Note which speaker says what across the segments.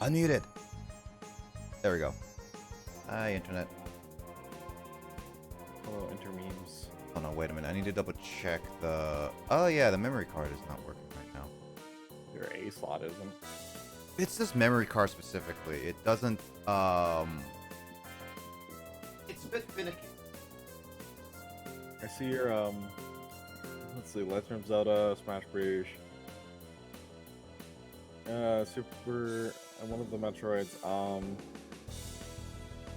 Speaker 1: Unmuted. There we go. Hi, internet.
Speaker 2: Hello, intermemes.
Speaker 1: Oh no, wait a minute. I need to double check the... Oh yeah, the memory card is not working right now.
Speaker 2: Your A slot isn't.
Speaker 1: It's this memory card specifically. It doesn't, It's a bit finicky.
Speaker 2: I see your, let's see, Legend of Zelda, Smash Bros. Super, and one of the Metroids,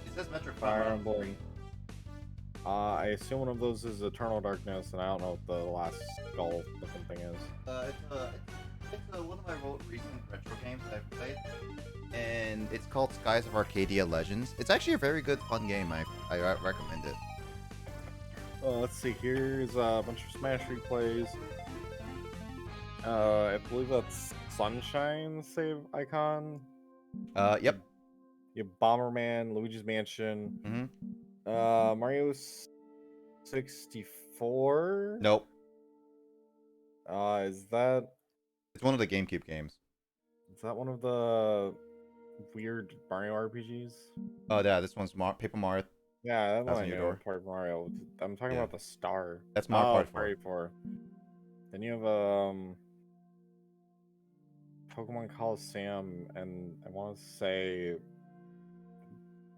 Speaker 1: It says Metro
Speaker 2: Fire Emblem. I assume one of those is Eternal Darkness, and I don't know what the last skull looking thing is.
Speaker 1: It's one of my recent retro games that I've played, and it's called Skies of Arcadia Legends. It's actually a very good, fun game. I recommend it.
Speaker 2: Let's see, here's a bunch of Smash replays. I believe that's Sunshine save icon.
Speaker 1: Yep.
Speaker 2: You have Bomberman, Luigi's Mansion,
Speaker 1: Mm-hmm.
Speaker 2: Mario 64.
Speaker 1: Nope.
Speaker 2: Is that
Speaker 1: It's one of the GameCube games.
Speaker 2: one of the weird Mario RPGs?
Speaker 1: Oh yeah, this one's Paper Mario.
Speaker 2: Yeah, that one
Speaker 1: That's
Speaker 2: I
Speaker 1: in your
Speaker 2: know.
Speaker 1: door.
Speaker 2: Part of Mario. I'm talking
Speaker 1: Yeah.
Speaker 2: about the star.
Speaker 1: That's Mario Party 4.
Speaker 2: Party 4. Then you have Pokemon Coliseum, and I want to say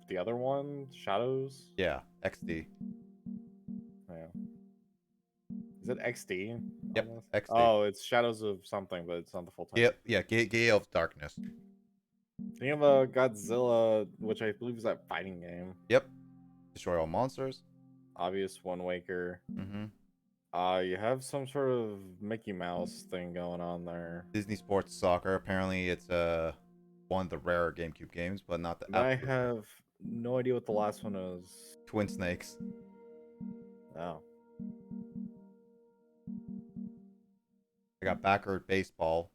Speaker 2: the other one, Shadows.
Speaker 1: Yeah, XD.
Speaker 2: Yeah. Is it XD?
Speaker 1: Yep,
Speaker 2: Almost?
Speaker 1: XD.
Speaker 2: Oh, it's Shadows of something, but it's not the full time.
Speaker 1: Yep, yeah, Gale of Darkness.
Speaker 2: Then you have a Godzilla, which I believe is that fighting game.
Speaker 1: Yep. Destroy all monsters.
Speaker 2: Obvious One Waker.
Speaker 1: Mm-hmm.
Speaker 2: You have some sort of Mickey Mouse thing going on there.
Speaker 1: Disney Sports Soccer. Apparently, it's one of the rarer GameCube games, but not the.
Speaker 2: I have no idea what the last one is.
Speaker 1: Twin Snakes.
Speaker 2: Oh.
Speaker 1: I got Backward Baseball.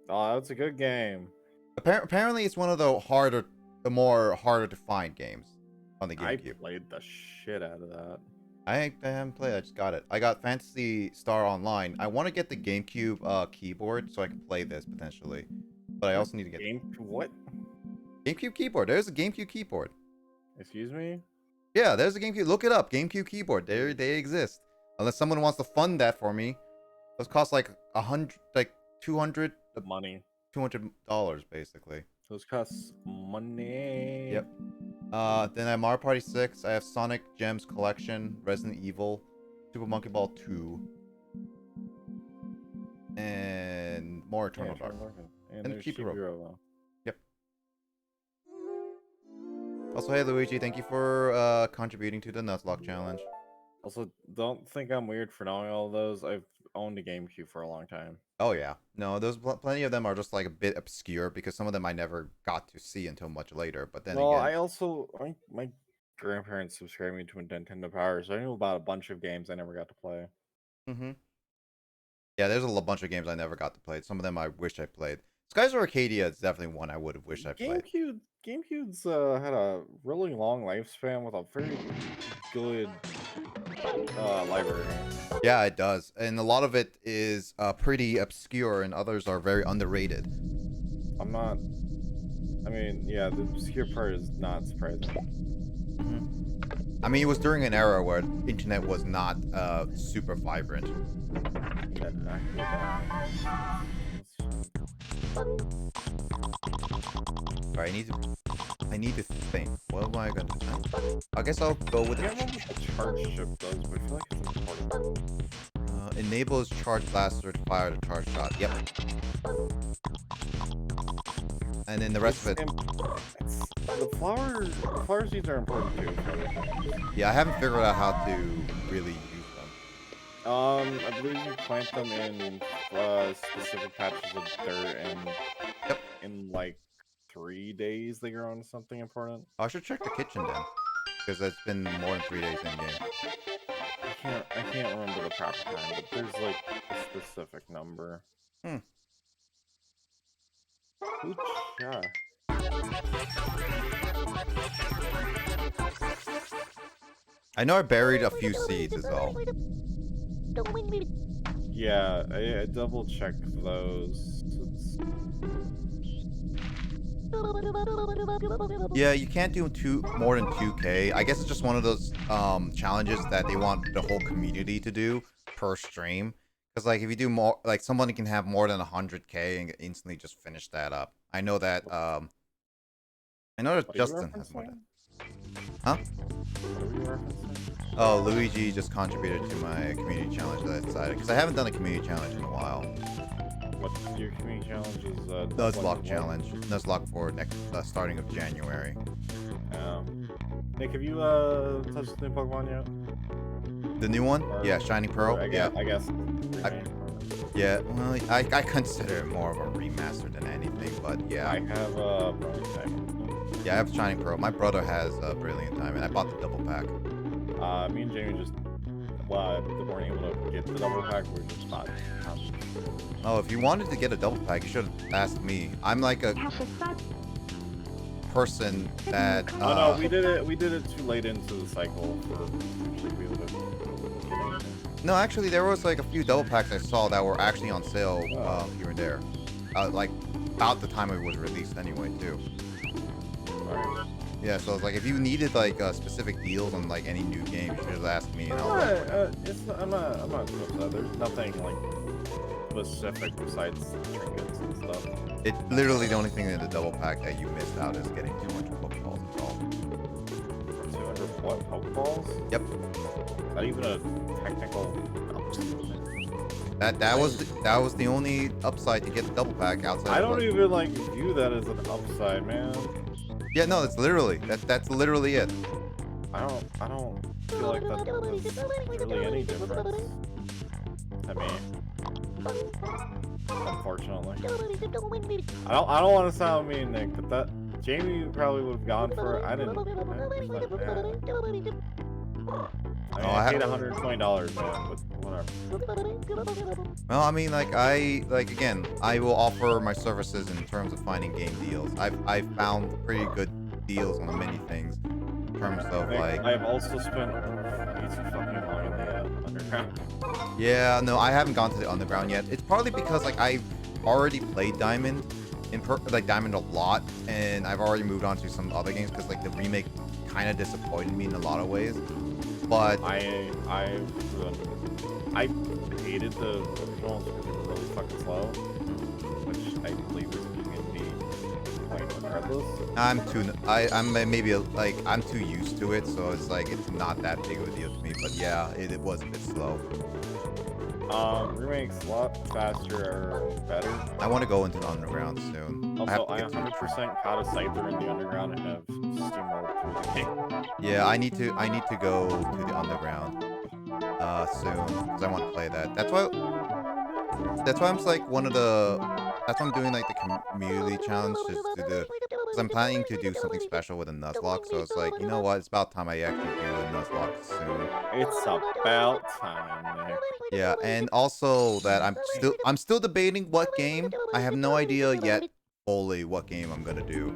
Speaker 2: Oh, that's a good game.
Speaker 1: Apparently, it's one of the more harder to find games on the
Speaker 2: I
Speaker 1: GameCube.
Speaker 2: played the shit out of that.
Speaker 1: I haven't played. I just got it. I got Fantasy Star Online. I want to get the GameCube keyboard so I can play this potentially, but I also need to get
Speaker 2: What?
Speaker 1: GameCube keyboard. There's a GameCube keyboard.
Speaker 2: Excuse me?
Speaker 1: Yeah, there's a GameCube. Look it up. GameCube keyboard. They exist. Unless someone wants to fund that for me. Those cost like $200 basically.
Speaker 2: Those cost money.
Speaker 1: Yep. Then I have Mario Party 6. I have Sonic Gems Collection, Resident Evil, Super Monkey Ball 2, and more Eternal Darkness.
Speaker 2: And
Speaker 1: And
Speaker 2: there's
Speaker 1: Chibi-Robo.
Speaker 2: Chibi-Robo.
Speaker 1: Yep. Also, hey Luigi, thank you for contributing to the Nuzlocke challenge.
Speaker 2: Also, don't think I'm weird for knowing all those. I've owned a GameCube for a long time.
Speaker 1: Oh yeah, no, there's plenty of them are just like a bit obscure because some of them I never got to see until much later. But then
Speaker 2: Well,
Speaker 1: again,
Speaker 2: I also my grandparents subscribed me to a Nintendo Power, so I knew about a bunch of games I never got to play.
Speaker 1: Yeah, there's a bunch of games I never got to play. Some of them I wish I played. Skies of Arcadia is definitely one I would have wished I played.
Speaker 2: GameCube's had a really long lifespan with a very good library.
Speaker 1: Yeah, it does, and a lot of it is pretty obscure, and others are very underrated.
Speaker 2: I mean, yeah, the obscure part is not surprising.
Speaker 1: I mean, it was during an era where internet was not super vibrant. Alright, I need to think. What am I gonna do? I guess I'll go with
Speaker 2: I can't remember what the charge ship does, but I feel like it's important.
Speaker 1: Enables charge blaster to fire the charge shot. Yep. And then the rest of it.
Speaker 2: The flower seeds are important too.
Speaker 1: Yeah, I haven't figured out how to really use them.
Speaker 2: I believe you plant them in specific patches of dirt, and in like 3 days they grow into something important.
Speaker 1: I should check the kitchen then, because it's been more than 3 days in game.
Speaker 2: I can't remember the proper time, but there's like a specific number. Yeah.
Speaker 1: I know I buried a few seeds is all.
Speaker 2: Yeah, I double checked those.
Speaker 1: Yeah, you can't do more than 2K. I guess it's just one of those challenges that they want the whole community to do per stream. Because like if you do more, like somebody can have more than 100K and instantly just finish that up. I know that
Speaker 2: What are you
Speaker 1: Justin has more
Speaker 2: referencing?
Speaker 1: than. Huh?
Speaker 2: What are you referencing?
Speaker 1: Oh, Luigi just contributed to my community challenge that I decided because I haven't done a community challenge in a while.
Speaker 2: What's your community challenge? Is
Speaker 1: Nuzlocke challenge. Nuzlocke for next starting of January.
Speaker 2: Nick, have you touched the new Pokemon yet?
Speaker 1: The new one?
Speaker 2: Or,
Speaker 1: Yeah, Shining Pearl.
Speaker 2: I guess.
Speaker 1: Yeah, well, I consider it more of a remaster than anything, but yeah.
Speaker 2: I have Brilliant Diamond.
Speaker 1: Yeah, I have Shining Pearl. My brother has Brilliant Diamond. I bought the double pack.
Speaker 2: Me and Jamie just, we weren't able to get the double pack. We just bought.
Speaker 1: Oh, if you wanted to get a double pack, you should have asked me. I'm like a person that.
Speaker 2: Oh no, we did it too late into the cycle for actually be able to get anything.
Speaker 1: No, actually, there was like a few double packs I saw that were actually on sale here and there, like about the time it was released anyway too.
Speaker 2: Alright.
Speaker 1: Yeah, so it's like if you needed like specific deals on like any new game, you should have asked me. And
Speaker 2: I'm not too upset. There's nothing like specific besides trinkets and stuff.
Speaker 1: It's literally the only thing in the double pack that you missed out is getting 200 Pokeballs installed.
Speaker 2: 200 what? Pokeballs?
Speaker 1: Yep.
Speaker 2: Is that even a technical?
Speaker 1: That was the only upside to get the double pack outside.
Speaker 2: I don't even like view that as an upside, man.
Speaker 1: Yeah, no, that's literally literally it.
Speaker 2: I don't feel like that's really any difference. I mean, unfortunately. I don't want to sound mean, Nick, but that Jamie probably would have gone for it. I didn't. I paid $120, man, but whatever.
Speaker 1: Well, I mean, like again, I will offer my services in terms of finding game deals. I've found pretty good deals on many things in terms of like.
Speaker 2: I've also spent way too fucking long in the underground.
Speaker 1: Yeah, no, I haven't gone to the underground yet. It's partly because like I've already played Diamond, Diamond a lot, and I've already moved on to some other games because like the remake kind of disappointed me in a lot of ways. But
Speaker 2: I hated the originals because they were really fucking slow, which I believe is making me quite regardless.
Speaker 1: I'm too used to it, so it's like it's not that big of a deal to me. But yeah, it was a bit slow.
Speaker 2: Remakes a lot faster or better.
Speaker 1: I want to go into the underground soon.
Speaker 2: Also, I 100% caught a Scyther in the underground and have steamrolled through the game.
Speaker 1: Yeah, I need to go to the underground soon because I want to play that. That's why I'm like that's why I'm doing like the community challenge because I'm planning to do something special with a Nuzlocke. So it's like, you know what? It's about time I actually do a Nuzlocke soon.
Speaker 2: It's about time, Nick.
Speaker 1: Yeah, and also that I'm still debating what game. I have no idea yet fully what game I'm gonna do.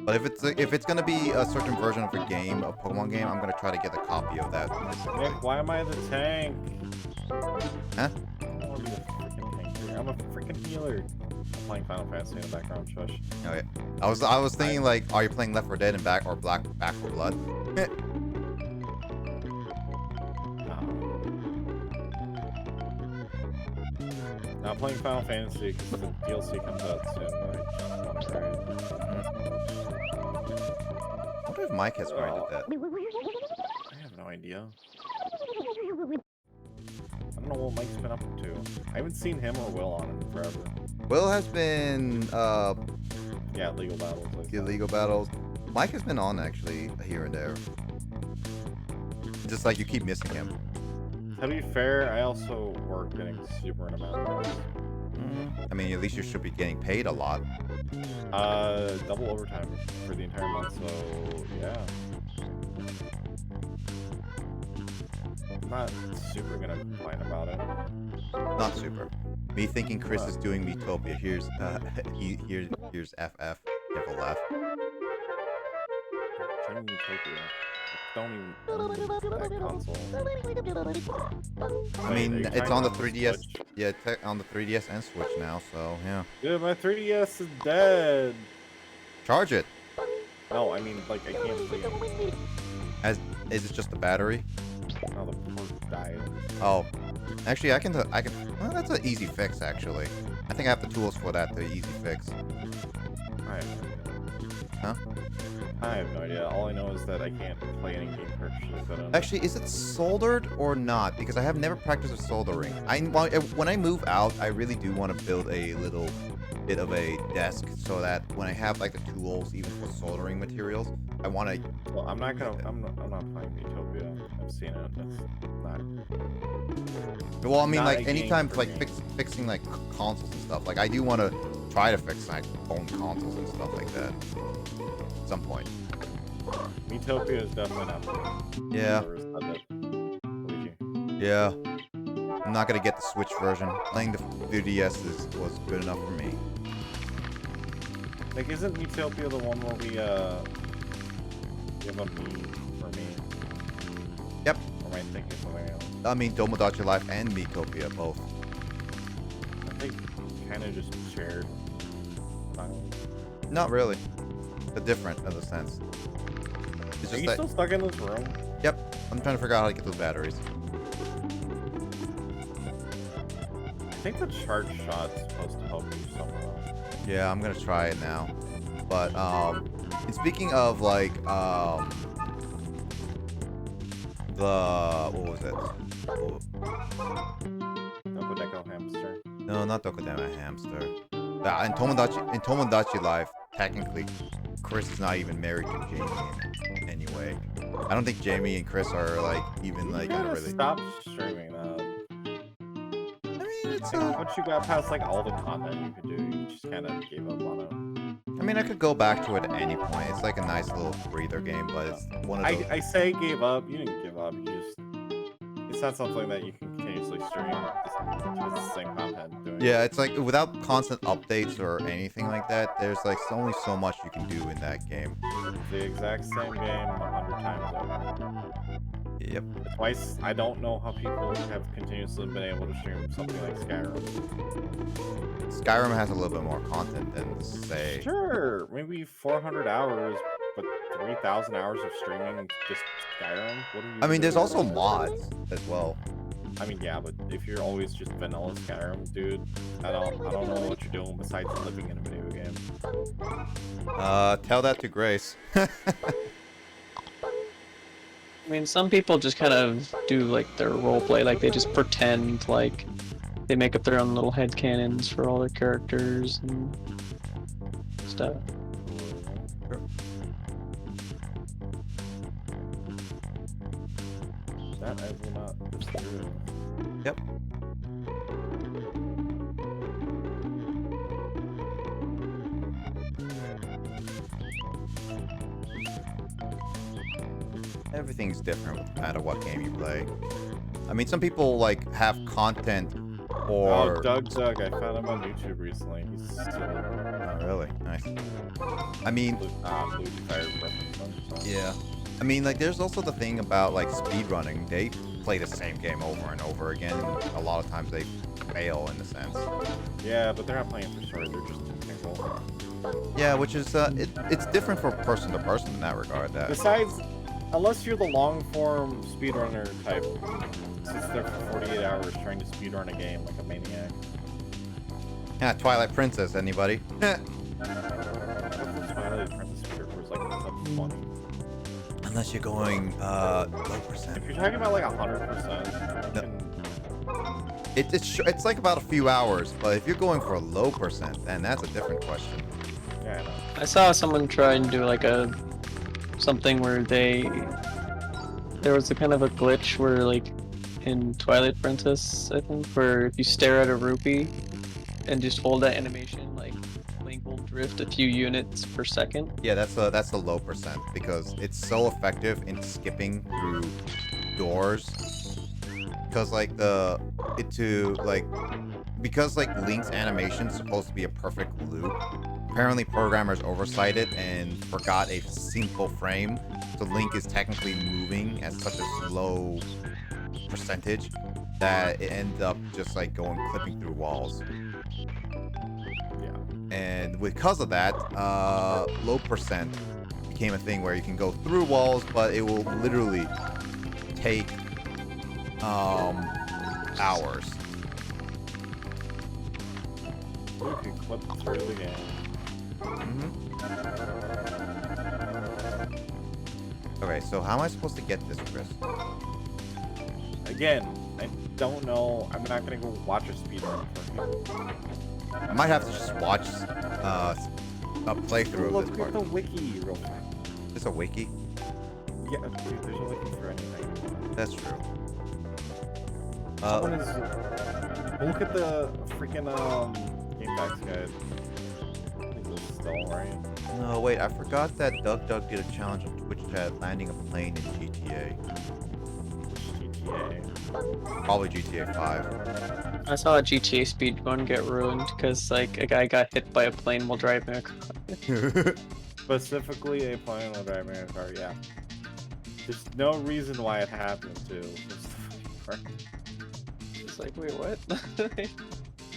Speaker 1: But if it's gonna be a certain version of a game, a Pokemon game, I'm gonna try to get a copy of that.
Speaker 2: Nick, why am I the tank?
Speaker 1: Huh?
Speaker 2: I don't want to be the freaking tank here. I'm a freaking healer. I'm playing Final Fantasy in the background, shush.
Speaker 1: Oh yeah. I was thinking like, are you playing Left 4 Dead and Back 4 Blood?
Speaker 2: Now I'm playing Final Fantasy because the DLC comes out soon. Like, I'm sorry.
Speaker 1: I wonder if Mike has grinded that.
Speaker 2: I have no idea. I don't know what Mike's been up to. I haven't seen him or Will on him forever.
Speaker 1: Will has been
Speaker 2: yeah, legal battles.
Speaker 1: Illegal battles. Mike has been on actually here and there. Just like you keep missing him.
Speaker 2: To be fair, I also work getting super in amount of hours.
Speaker 1: I mean, at least you should be getting paid a lot.
Speaker 2: Double overtime for the entire month, so yeah. I'm not super gonna complain about it.
Speaker 1: Not super. Me thinking Chris is doing Metopia. Here's here's FF. Never left.
Speaker 2: Trying Utopia. Don't even own that console.
Speaker 1: I mean, it's on the 3DS. Yeah, on the 3DS and Switch now, so yeah.
Speaker 2: Dude, my 3DS is dead.
Speaker 1: Charge it.
Speaker 2: No, I mean, like, I can't play it.
Speaker 1: Is it just the battery?
Speaker 2: No, the port died.
Speaker 1: Oh, actually, I can. Well, that's an easy fix, actually. I think I have the tools for that. The easy fix.
Speaker 2: I have no idea.
Speaker 1: Huh?
Speaker 2: I have no idea. All I know is that I can't play any game purchases that are...
Speaker 1: Actually, is it soldered or not? Because I have never practiced with soldering. When I move out, I really do want to build a little bit of a desk so that when I have like the tools, even for soldering materials, I want to.
Speaker 2: Well, I'm not playing Utopia. I've seen it. It's not.
Speaker 1: Well, I mean,
Speaker 2: Not
Speaker 1: like
Speaker 2: a
Speaker 1: anytime
Speaker 2: game
Speaker 1: like
Speaker 2: for me.
Speaker 1: fixing like consoles and stuff. Like I do want to try to fix like own consoles and stuff like that at some point.
Speaker 2: Utopia is definitely not for me.
Speaker 1: Yeah.
Speaker 2: Or is that it? Luigi.
Speaker 1: Yeah. I'm not gonna get the Switch version. Playing the 3DS was good enough for me.
Speaker 2: Like, isn't Utopia the one where we give up me for me?
Speaker 1: Yep.
Speaker 2: Or am I thinking something else?
Speaker 1: I mean, Tomodachi Life and Miitopia both.
Speaker 2: I think kind of just shared.
Speaker 1: Not really. They're different in a sense. It's
Speaker 2: Are
Speaker 1: just
Speaker 2: you
Speaker 1: that.
Speaker 2: still stuck in this room?
Speaker 1: Yep. I'm trying to figure out how to get those batteries.
Speaker 2: I think the charge shot's supposed to help you somehow.
Speaker 1: Yeah, I'm gonna try it now. But and speaking of like the what was it?
Speaker 2: Dokodeko hamster.
Speaker 1: No, not Dokodama Hamster. In Tomodachi Life, technically, Chris is not even married to Jamie anyway. I don't think Jamie and Chris are like even like
Speaker 2: You
Speaker 1: in a
Speaker 2: gotta
Speaker 1: really.
Speaker 2: stop streaming that.
Speaker 1: I mean, it's
Speaker 2: Like, once you got past like all the content you could do, you just kind of gave up on it.
Speaker 1: I mean, I could go back to it at any point. It's like a nice little breather game, but it's one of those.
Speaker 2: I say gave up. You didn't give up. You just... It's not something that you can continuously stream. It's the same content doing.
Speaker 1: Yeah, it's like without constant updates or anything like that, there's like only so much you can do in that game.
Speaker 2: It's the exact same game 100 times over.
Speaker 1: Yep.
Speaker 2: That's why I don't know how people have continuously been able to stream something like Skyrim.
Speaker 1: Skyrim has a little bit more content than, say...
Speaker 2: Sure, maybe 400 hours, but 3,000 hours of streaming just Skyrim? What are you
Speaker 1: I mean, there's
Speaker 2: doing?
Speaker 1: also mods as well.
Speaker 2: I mean, yeah, but if you're always just vanilla Skyrim, dude, I don't know what you're doing besides living in a video game.
Speaker 1: Tell that to Grace.
Speaker 3: I mean, some people just kind of do like their roleplay, like they just pretend like they make up their own little headcanons for all their characters and stuff.
Speaker 2: That I will not disagree with.
Speaker 1: Yep. Everything's different no matter what game you play. I mean, some people like have content or...
Speaker 2: Oh, Doug, I found him on YouTube recently. He's still...
Speaker 1: Oh, really? Nice. I mean...
Speaker 2: Blue Fire reference.
Speaker 1: Yeah. I mean, like, there's also the thing about, like, speedrunning. They play the same game over and over again, and a lot of times they fail, in a sense.
Speaker 2: Yeah, but they're not playing for story, they're just technical.
Speaker 1: Yeah, which is, it's different from person to person in that regard.
Speaker 2: Besides, unless you're the long-form speedrunner type, sits there for 48 hours trying to speedrun a game like a maniac.
Speaker 1: Yeah, Twilight Princess, anybody?
Speaker 2: Twilight Princess speedrun was like sub 20.
Speaker 1: Unless you're going, low percent.
Speaker 2: If you're talking about like 100%,
Speaker 1: No. It's like about a few hours, but if you're going for a low percent, then that's a different question.
Speaker 2: yeah, I know.
Speaker 3: I saw someone try and do like something where there was a kind of a glitch where like in Twilight Princess, I think, where if you stare at a rupee and just hold that animation, like Link will drift a few units per second.
Speaker 1: Yeah, that's the low percent because it's so effective in skipping through doors. Because like because Link's animation is supposed to be a perfect loop. Apparently programmers oversighted and forgot a simple frame, so Link is technically moving at such a slow percentage that it ends up just like clipping through walls.
Speaker 2: Yeah.
Speaker 1: And because of that, low percent became a thing where you can go through walls, but it will literally take hours.
Speaker 2: You can clip through the game.
Speaker 1: Okay, so how am I supposed to get this, Chris?
Speaker 2: Again, I don't know. I'm not gonna go watch a speedrun for you.
Speaker 1: I might have to just watch a playthrough of
Speaker 2: Look
Speaker 1: this
Speaker 2: at
Speaker 1: part.
Speaker 2: the wiki real fast.
Speaker 1: Just a wiki?
Speaker 2: Yeah, dude, there's a wiki for anything.
Speaker 1: That's true.
Speaker 2: Someone is. Look at the freaking game backs guide. I think this is still right.
Speaker 1: No, wait, I forgot that Doug did a challenge on Twitch chat landing a plane in GTA.
Speaker 2: GTA.
Speaker 1: Probably GTA 5.
Speaker 3: I saw a GTA speedrun get ruined because like a guy got hit by a plane while driving a car.
Speaker 2: Specifically, a plane while driving a car. Yeah. There's no reason why it happened too. That's the funny part.
Speaker 3: It's like, wait, what?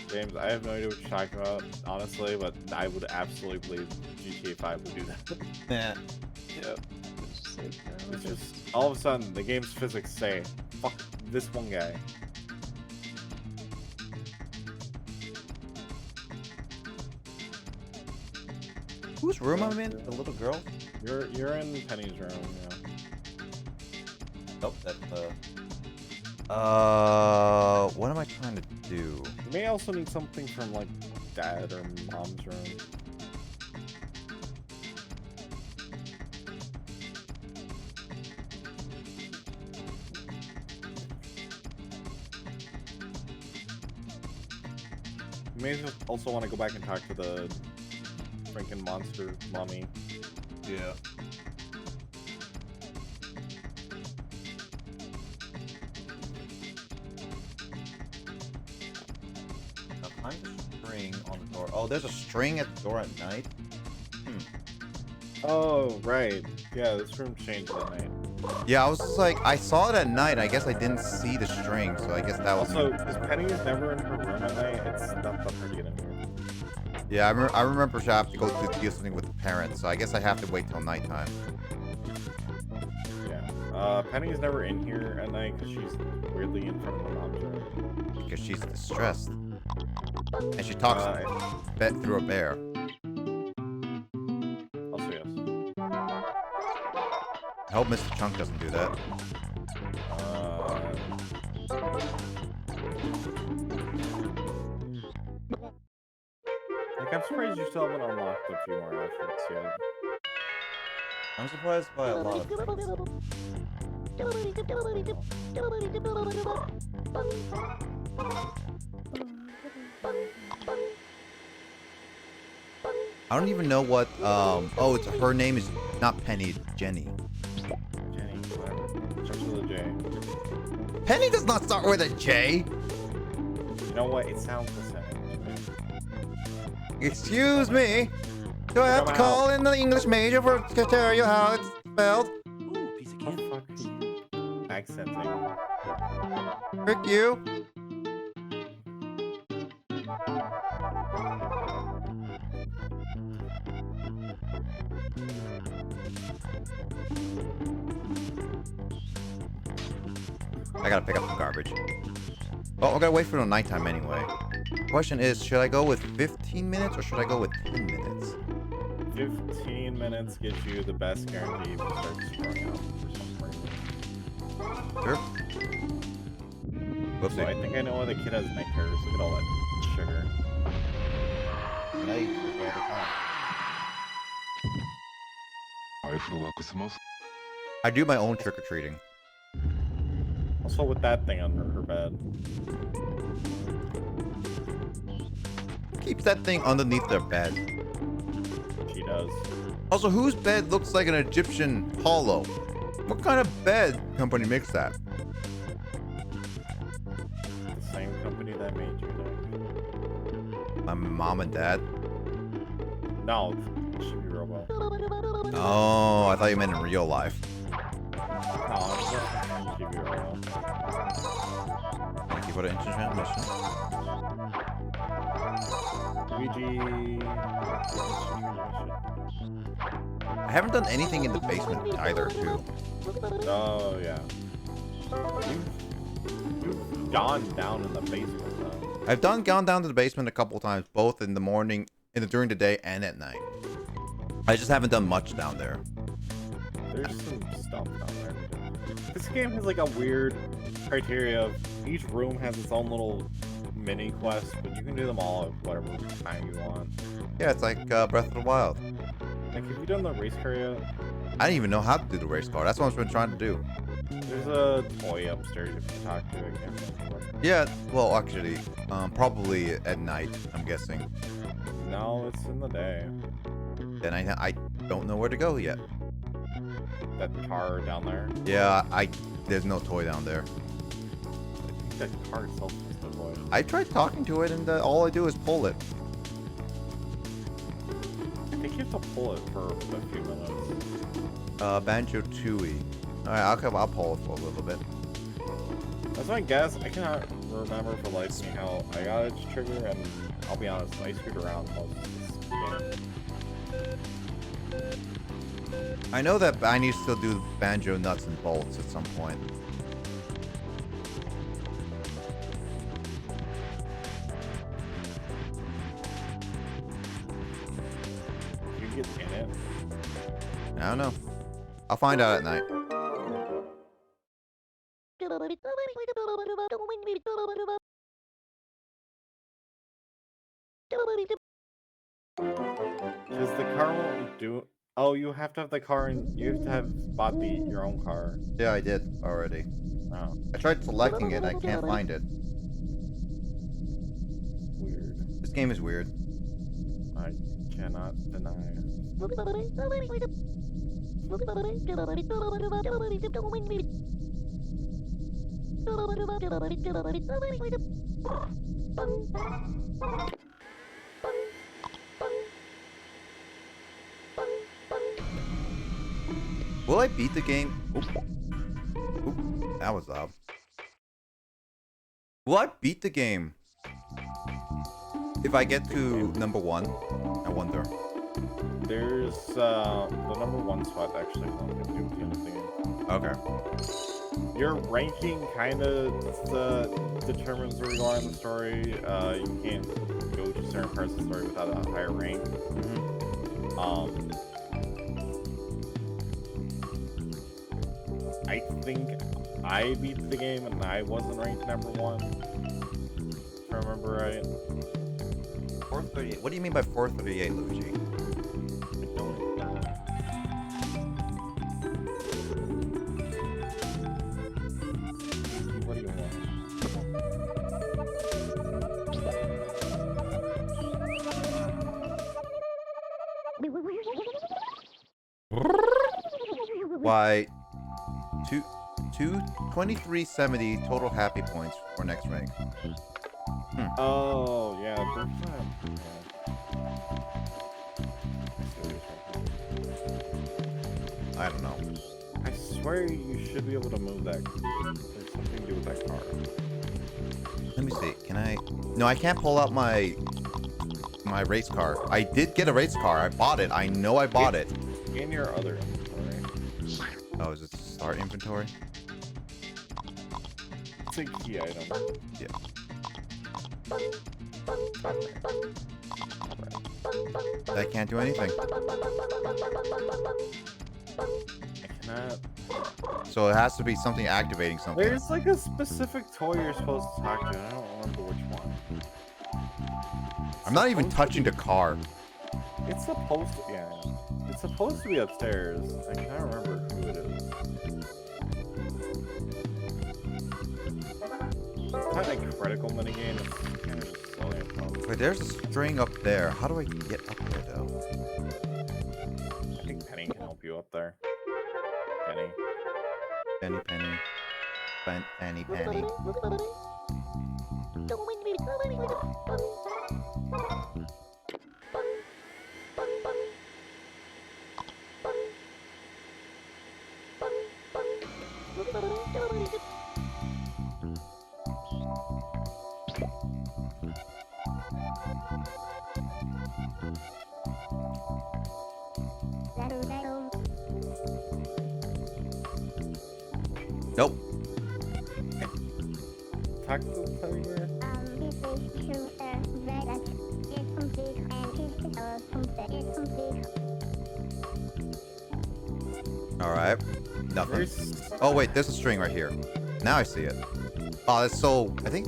Speaker 2: James, I have no idea what you're talking about, honestly, but I would absolutely believe GTA 5 would do that.
Speaker 1: Yeah.
Speaker 3: Yep. It's just like,
Speaker 2: It's just, all of a sudden, the game's physics say, fuck this one guy.
Speaker 1: Whose room I'm in? The little girl?
Speaker 2: You're in Penny's room, yeah.
Speaker 1: Nope, that's what am I trying to do?
Speaker 2: You may also need something from, like, dad or mom's room. You may also want to go back and talk to the freaking monster mommy.
Speaker 1: Yeah. Now find a string on the door. Oh, there's a string at the door at night?
Speaker 2: Oh, right. Yeah, this room changed at night.
Speaker 1: Yeah, I was just like, I saw it at night. I guess I didn't see the string, so I guess that was...
Speaker 2: Also, because Penny is never in her room at night, it's not that hard to get in here.
Speaker 1: Yeah, I remember I have to go to do something with the parents, so I guess I have to wait till nighttime.
Speaker 2: Yeah. Penny is never in here at night because she's weirdly in front of her mom's room.
Speaker 1: Because she's distressed. And she talks through a bear.
Speaker 2: Also, yes.
Speaker 1: I hope Mr. Chunk doesn't do that.
Speaker 2: Like, I'm surprised you still haven't unlocked a few more outfits yet.
Speaker 1: I'm surprised by a lot of things. I don't even know what, oh, it's her name is not Penny, it's Jenny.
Speaker 2: Jenny, whatever. Starts with a J.
Speaker 1: Penny does not start with a J!
Speaker 2: You know what? It sounds the same.
Speaker 1: Excuse me! Do I have to call in the English major to tell you how it's spelled?
Speaker 4: Ooh, piece of
Speaker 2: What the
Speaker 4: candy.
Speaker 2: fuck are you accenting?
Speaker 1: Frick you! I gotta pick up some garbage. Oh, I gotta wait for the nighttime anyway. Question is, should I go with 15 minutes or should I go with 10 minutes?
Speaker 2: 15 minutes gets you the best guarantee if you start scrolling out for some reason.
Speaker 1: Sure.
Speaker 2: So I think I know why the kid has night terrors. Look at all that sugar.
Speaker 1: Night all the time. I do my own trick-or-treating.
Speaker 2: Also with that thing under her bed.
Speaker 1: Keeps that thing underneath their bed.
Speaker 2: She does.
Speaker 1: Also, whose bed looks like an Egyptian hollow? What kind of bed company makes that?
Speaker 2: The same company that made you know.
Speaker 1: My mom and dad?
Speaker 2: No, Chibi-Robo.
Speaker 1: Oh, I thought you meant in real life.
Speaker 2: No, I'm just Chibi-Robo.
Speaker 1: Thank you for the instant transmission.
Speaker 2: Luigi.
Speaker 1: I haven't done anything in the basement either, too.
Speaker 2: Oh yeah. You've gone down in the basement though.
Speaker 1: I've gone down to the basement a couple times, both in the morning, during the day, and at night. I just haven't done much down there.
Speaker 2: There's some stuff down there. This game has like a weird criteria of each room has its own little mini quest, but you can do them all at whatever time you want.
Speaker 1: Yeah, it's like Breath of the Wild.
Speaker 2: Like, have you done the race car yet?
Speaker 1: I didn't even know how to do the race car. That's what I've been trying to do.
Speaker 2: There's a toy upstairs if you talk to it. I can't remember.
Speaker 1: Yeah, well, actually, probably at night, I'm guessing.
Speaker 2: No, it's in the day.
Speaker 1: Then I don't know where to go yet.
Speaker 2: That car down there.
Speaker 1: Yeah, there's no toy down there.
Speaker 2: I think that car itself is the toy.
Speaker 1: I tried talking to it, and all I do is pull it.
Speaker 2: I think you have to pull it for a few minutes.
Speaker 1: Banjo-Tooie. Alright, I'll pull it for a little bit.
Speaker 2: That's my guess. I cannot remember for the life of me how I got its trigger, and I'll be honest, I screwed around most of this game.
Speaker 1: I know that I need to still do banjo nuts and bolts at some point.
Speaker 2: You get in it.
Speaker 1: I don't know. I'll find out at night.
Speaker 2: Because the car won't do. Oh, you have to have the car, and you have to have bought your own car.
Speaker 1: Yeah, I did already.
Speaker 2: Oh,
Speaker 1: I tried selecting it, I can't find it.
Speaker 2: weird.
Speaker 1: This game is weird.
Speaker 2: I cannot deny.
Speaker 1: Will I beat the game? Oop, that was loud. Will I beat the game if I get to number 1? I wonder.
Speaker 2: There's the number 1 spot actually has nothing to do with the end of the game.
Speaker 1: Okay.
Speaker 2: Your ranking kind of determines where you are in the story. You can't go to certain parts of the story without a higher rank. I think I beat the game and I wasn't ranked number 1. If I remember right.
Speaker 1: 438. What do you mean by 438, Luigi?
Speaker 2: I don't know. What do you want?
Speaker 1: Why? 2370 total happy points for next rank.
Speaker 2: Oh, yeah.
Speaker 1: I don't know.
Speaker 2: I swear you should be able to move that. There's something to do with that car.
Speaker 1: Let me see. Can I? No, I can't pull out my race car. I did get a race car. I bought it. I know I bought it.
Speaker 2: In your other inventory.
Speaker 1: Oh, is it start inventory?
Speaker 2: It's a key item.
Speaker 1: Yeah. I can't do anything.
Speaker 2: I cannot.
Speaker 1: So it has to be something activating something.
Speaker 2: There's like a specific toy you're supposed to talk to. I don't remember which one.
Speaker 1: I'm not even touching the car.
Speaker 2: It's supposed to, yeah. It's supposed to be upstairs. I can't remember who it is. It's not a critical minigame. It's kind of just slowly up.
Speaker 1: Wait, there's a string up there. How do I get up there, though?
Speaker 2: I think Penny can help you up there. Penny.
Speaker 1: Penny, penny. Penny, penny. Nope.
Speaker 2: Talk to the player.
Speaker 1: All right. Nothing.
Speaker 2: There's...
Speaker 1: Oh wait, there's a string right here. Now I see it. Oh, that's so. I think.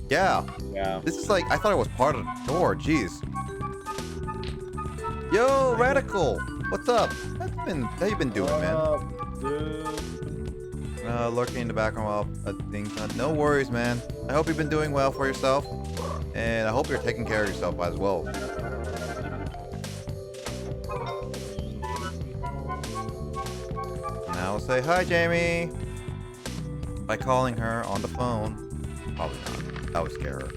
Speaker 1: Yeah.
Speaker 2: Yeah.
Speaker 1: This is like. I thought it was part of the door. Jeez. Yo, Radical. What's up? How you been doing, man?
Speaker 2: Dude.
Speaker 1: Lurking in the background while things. No worries, man. I hope you've been doing well for yourself, and I hope you're taking care of yourself as well. Now say hi, Jamie. By calling her on the phone. Probably not. That would scare her.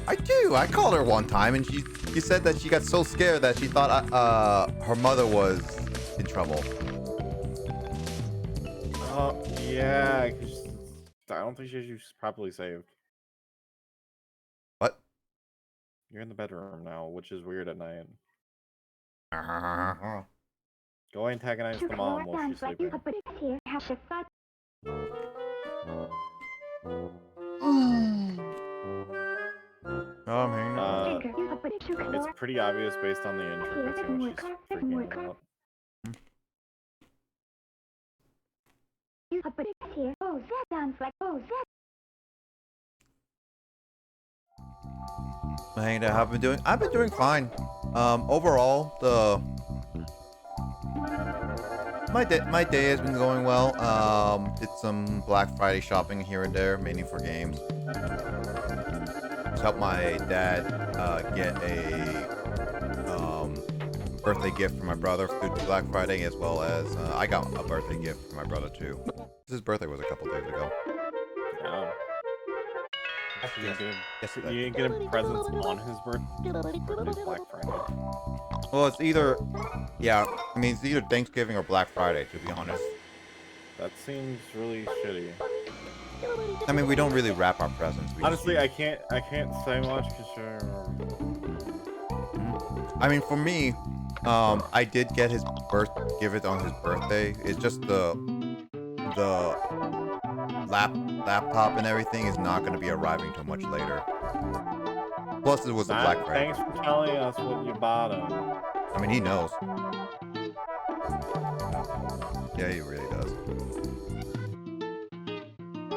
Speaker 1: I do. I called her one time, and she said that she got so scared that she thought her mother was in trouble.
Speaker 2: Yeah. 'Cause I don't think she's properly saved.
Speaker 1: What?
Speaker 2: You're in the bedroom now, which is weird at night. Go antagonize the mom while she's sleeping. It's pretty obvious based on the intro cutscene when she's freaking out.
Speaker 1: Hey, how have I been doing? I've been doing fine. Overall, my day has been going well. Did some Black Friday shopping here and there, mainly for games. Just helped my dad get a birthday gift for my brother through Black Friday, as well as I got a birthday gift for my brother too. His birthday was a couple days ago.
Speaker 2: Yeah.
Speaker 1: Yes,
Speaker 2: You didn't get him presents on his birthday, Black Friday.
Speaker 1: well, it's either, yeah, I mean, it's either Thanksgiving or Black Friday, to be honest.
Speaker 2: That seems really shitty.
Speaker 1: I mean, we don't really wrap our presents.
Speaker 2: Honestly, I can't say much because
Speaker 1: I mean, for me, I did get his give it on his birthday. It's just the laptop and everything is not going to be arriving till much later. Plus, it was a Black Friday.
Speaker 2: Thanks for telling us what you bought him.
Speaker 1: I mean, he knows. Yeah, he really does.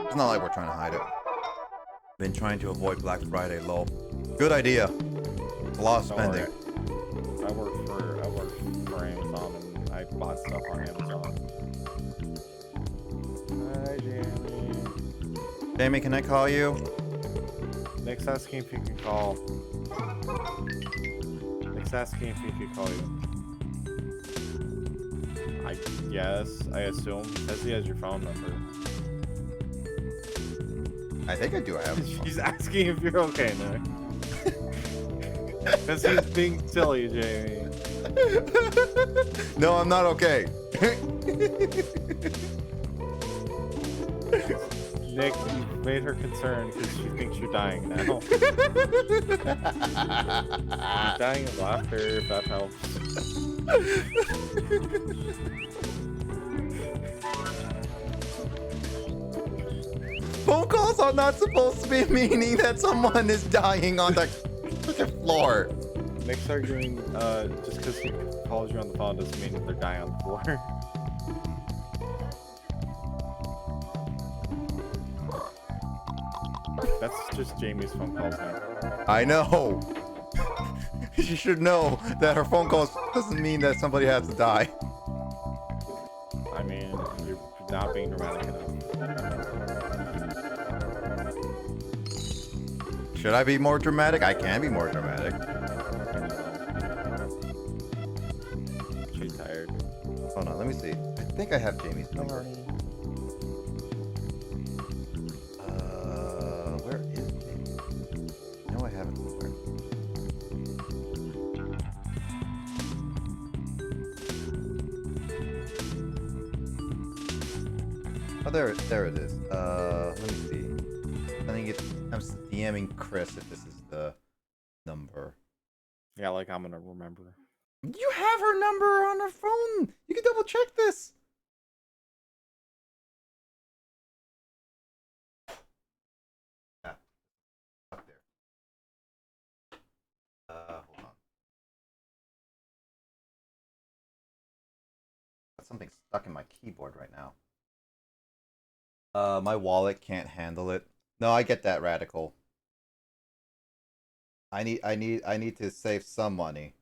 Speaker 1: It's not like we're trying to hide it. Been trying to avoid Black Friday, lol. Good idea. A lot of spending.
Speaker 2: I work for Amazon and I bought stuff on Amazon. Hi, Jamie.
Speaker 1: Jamie, can I call you?
Speaker 2: Nick's asking if you can call. Nick's asking if he could call you. I guess. I assume. Says he has your phone number.
Speaker 1: I think I do. I have his phone.
Speaker 2: He's asking if you're okay, Nick. Because he's being silly, Jamie.
Speaker 1: No, I'm not okay.
Speaker 2: Nick, you made her concerned because she thinks you're dying now. You're dying of laughter, if that helps.
Speaker 1: Phone calls are not supposed to be meaning that someone is dying on the floor.
Speaker 2: Nick's arguing, just because he calls you on the phone doesn't mean that they're dying on the floor. That's just Jamie's phone calls now.
Speaker 1: I know. She should know that her phone calls doesn't mean that somebody has to die.
Speaker 2: I mean, you're not being dramatic enough.
Speaker 1: Should I be more dramatic? I can be more dramatic.
Speaker 2: She's tired.
Speaker 1: Hold on, let me see. I think I have Jamie's number. Where is Jamie? No, I haven't. Where? Oh, there it is. Let me see. I think I'm DMing Chris if this is the number.
Speaker 2: Yeah, like I'm gonna remember.
Speaker 1: You have her number on her phone. You can double check this. Yeah. Up there. Hold on. Got something stuck in my keyboard right now. My wallet can't handle it. No, I get that, Radical. I need to save some money.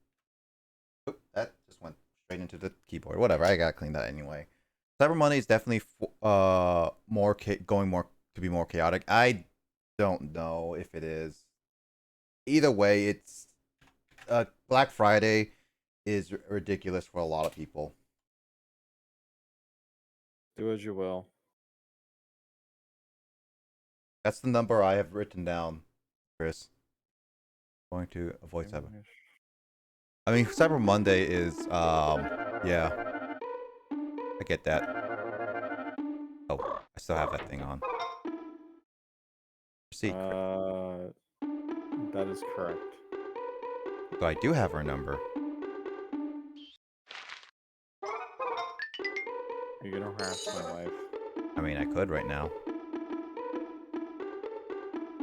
Speaker 1: Oop, that just went straight into the keyboard. Whatever, I gotta clean that anyway. Cyber money is definitely going more to be more chaotic. I don't know if it is. Either way, it's Black Friday is ridiculous for a lot of people.
Speaker 2: Do as you will.
Speaker 1: That's the number I have written down, Chris. Going to avoid cyber. I mean, Cyber Monday is yeah. I get that. Oh, I still have that thing on. Receipt.
Speaker 2: That is correct.
Speaker 1: So I do have her number.
Speaker 2: Are you gonna harass my wife?
Speaker 1: I mean, I could right now.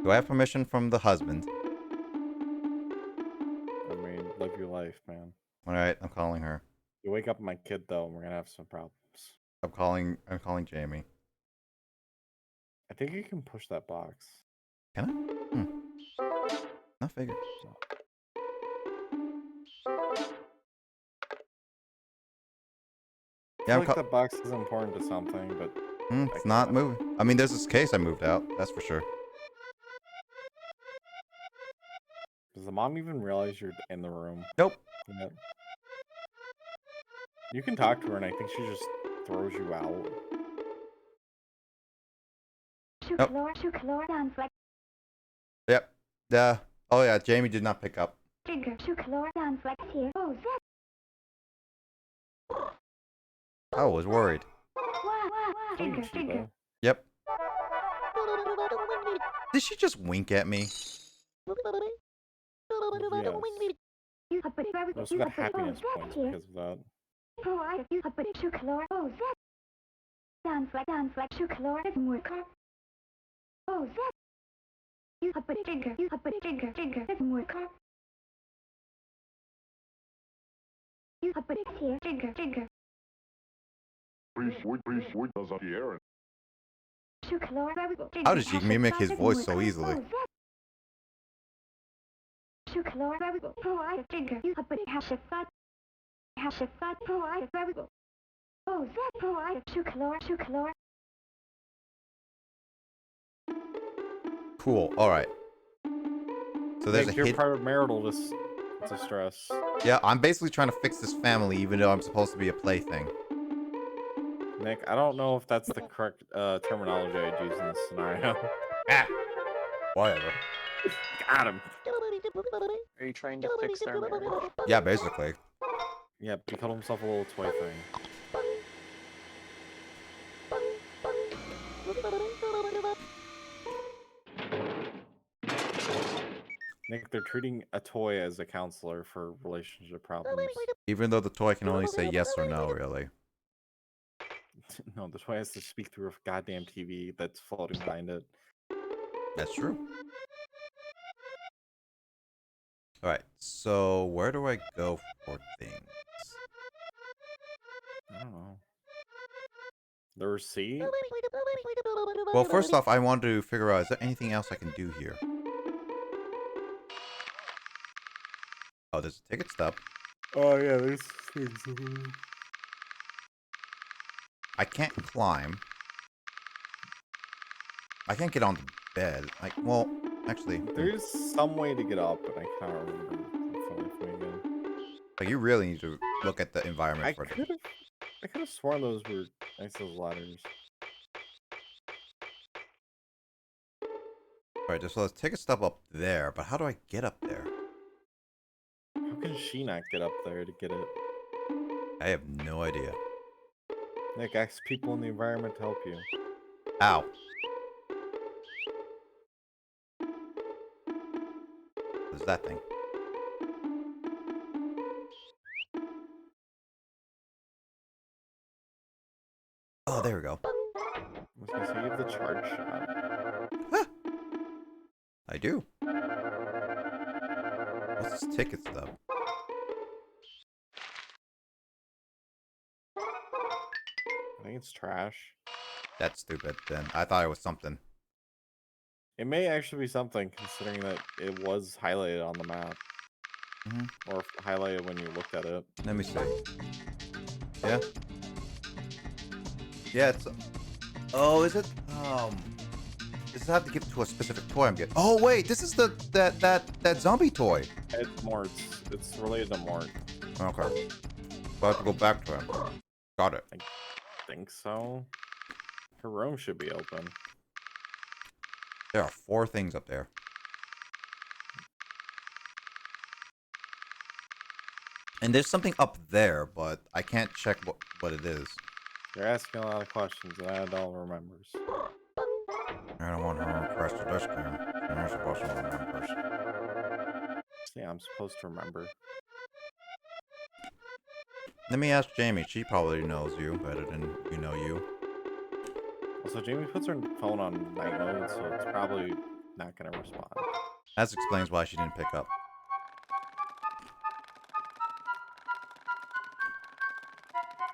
Speaker 1: Do I have permission from the husband?
Speaker 2: I mean, live your life, man.
Speaker 1: Alright, I'm calling her.
Speaker 2: You wake up my kid though, and we're gonna have some problems.
Speaker 1: I'm calling Jamie.
Speaker 2: I think you can push that box.
Speaker 1: Can I? I figured.
Speaker 2: I feel like that box is important to something, but
Speaker 1: it's not moving. I mean, there's this case I moved out. That's for sure.
Speaker 2: Does the mom even realize you're in the room?
Speaker 1: Nope.
Speaker 2: Yeah. You can talk to her, and I think she just throws you out.
Speaker 1: Nope. Yep. Oh yeah, Jamie did not pick up. I was worried. Yep. Did she just wink at me?
Speaker 2: Yes. You also got happiness points because of that.
Speaker 1: How did she mimic his voice so easily? Cool. All right. So there's
Speaker 2: Nick,
Speaker 1: a
Speaker 2: your
Speaker 1: hit.
Speaker 2: private marital distress.
Speaker 1: Yeah, I'm basically trying to fix this family, even though I'm supposed to be a plaything.
Speaker 2: Nick, I don't know if that's the correct terminology I'd use in this scenario.
Speaker 1: Ah. Whatever.
Speaker 2: Got him.
Speaker 3: Are you trying to fix their marriage?
Speaker 1: Yeah, basically.
Speaker 2: Yeah, he called himself a little toy thing. Nick, they're treating a toy as a counselor for relationship problems.
Speaker 1: Even though the toy can only say yes or no, really.
Speaker 2: No, the toy has to speak through a goddamn TV that's floating behind it.
Speaker 1: That's true. Alright, so where do I go for things?
Speaker 2: I don't know. The receipt?
Speaker 1: Well, first off, I wanted to figure out, is there anything else I can do here? Oh, there's a ticket stub.
Speaker 2: Oh, yeah, there's things.
Speaker 1: I can't climb. I can't get on the bed. Like, well, actually.
Speaker 2: There's some way to get up, but I can't remember.
Speaker 1: Like, you really need to look at the environment for it.
Speaker 2: I could have sworn those were nice as ladders.
Speaker 1: Alright, so let's take a step up there, but how do I get up there?
Speaker 2: How can she not get up there to get it?
Speaker 1: I have no idea.
Speaker 2: Nick, ask people in the environment to help you.
Speaker 1: Ow. What is that thing?
Speaker 2: charge shot?
Speaker 1: I do. What's this ticket stuff?
Speaker 2: I think it's trash.
Speaker 1: That's stupid then. I thought it was something.
Speaker 2: It may actually be something, considering that it was highlighted on the map. Or highlighted when you looked at it.
Speaker 1: Let me see. Yeah. Yeah, it's... Oh, is it? Does it have to give to a specific toy I'm getting? Oh, wait, this is that zombie toy.
Speaker 2: It's Mort. It's related to Mort.
Speaker 1: Okay. So I have to go back to him. Got it.
Speaker 2: I think so. Her room should be open.
Speaker 1: There are 4 things up there. And there's something up there, but I can't check what it is.
Speaker 2: You're asking a lot of questions and I don't remember.
Speaker 1: I don't want her to press the disc game. You're supposed to remember.
Speaker 2: Yeah, I'm supposed to remember.
Speaker 1: Let me ask Jamie. She probably knows you better than you know you.
Speaker 2: Also, Jamie puts her phone on night mode, so it's probably not going to respond.
Speaker 1: That explains why she didn't pick up.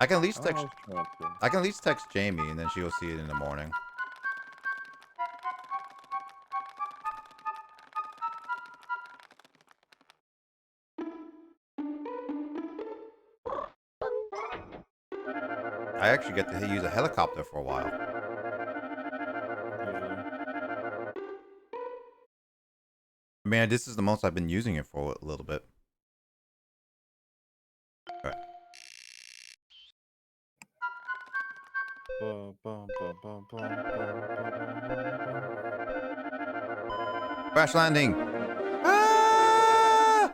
Speaker 1: I can at least text. I can at least text Jamie, and then she'll see it in the morning. I actually get to use a helicopter for a while. Man, this is the most I've been using it for a little bit. All right. Crash landing! Ah!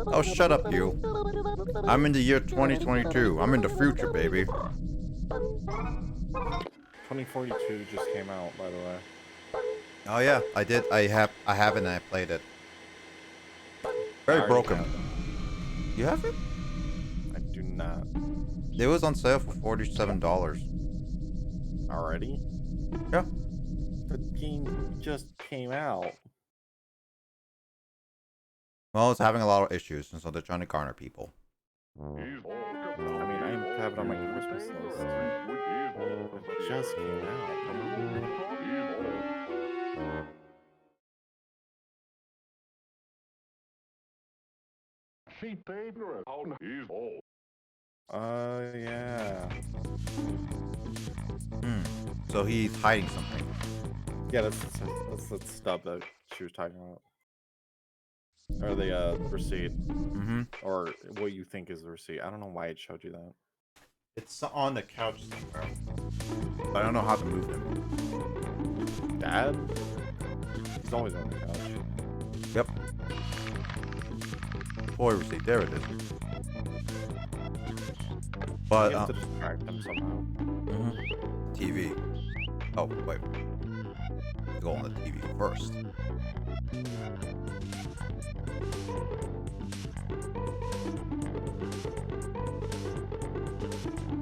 Speaker 1: Oh, shut up, you. I'm in the year 2022. I'm in the future, baby.
Speaker 2: 2042 just came out, by the way.
Speaker 1: Oh yeah, I did. I have it and I played it. Very broken. You have it?
Speaker 2: I do not.
Speaker 1: It was on sale for $47.
Speaker 2: Already?
Speaker 1: Yeah.
Speaker 2: The game just came out.
Speaker 1: Well, it's having a lot of issues, and so they're trying to garner people.
Speaker 2: I mean, I have it on my Christmas list. It just came out. Yeah.
Speaker 1: So he's hiding something.
Speaker 2: Yeah, that's the stub that she was talking about. Or the receipt. Or what you think is the receipt. I don't know why it showed you that.
Speaker 1: It's on the couch somewhere. But I don't know how to move him.
Speaker 2: Dad? He's always on the couch.
Speaker 1: Yep. Toy receipt. There it is. But
Speaker 2: you have to distract them somehow.
Speaker 1: TV. Oh, wait. Go on the TV first.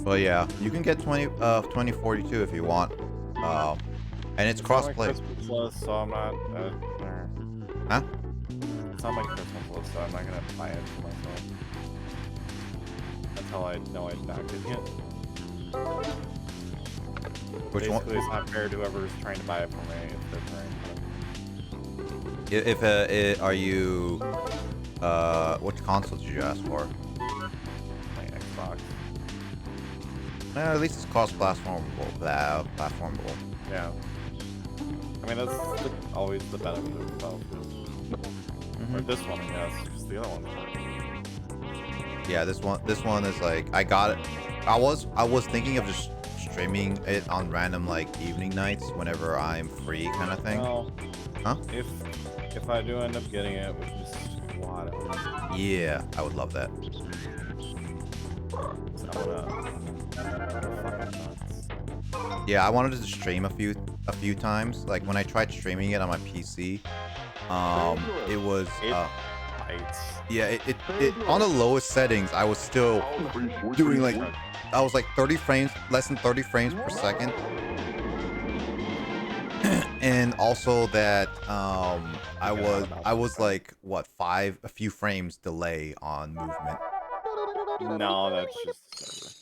Speaker 1: Well, yeah, you can get 2042 if you want. And it's crossplay.
Speaker 2: So I'm not.
Speaker 1: Huh?
Speaker 2: It's on my Christmas list, so I'm not gonna buy it for myself. That's how I know I'm not getting it.
Speaker 1: Which one?
Speaker 2: Basically, it's not fair to whoever's trying to buy it for me if they're trying to.
Speaker 1: Are you? Which console did you ask for?
Speaker 2: My Xbox.
Speaker 1: At least it's cross-platformable. Platformable.
Speaker 2: Yeah. I mean, that's always the benefit of both. Or this one, I guess, because the other one's like...
Speaker 1: Yeah, this one is like, I got it. I was thinking of just streaming it on random like evening nights whenever I'm free kind of thing.
Speaker 2: Well,
Speaker 1: huh?
Speaker 2: If I do end up getting it, which is a lot of...
Speaker 1: Yeah, I would love that.
Speaker 2: So I'm gonna fucking nuts.
Speaker 1: Yeah, I wanted to stream a few times. Like when I tried streaming it on my PC, it was
Speaker 2: Bites.
Speaker 1: yeah, it on the lowest settings, I was still doing like I was like 30 frames, less than 30 frames per second. And also that I was like what a few frames delay on movement.
Speaker 2: No, that's just.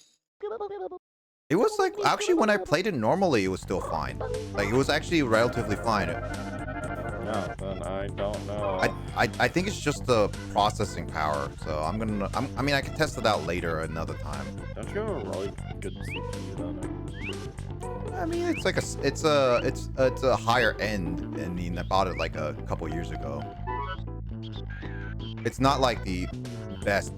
Speaker 1: It was like actually when I played it normally, it was still fine. Like it was actually relatively fine.
Speaker 2: No, then I don't know.
Speaker 1: I think it's just the processing power. So I mean I can test it out later another time.
Speaker 2: Don't you have a really good CPU then?
Speaker 1: I mean it's like it's a higher end. I mean I bought it like a couple years ago. It's not like the best.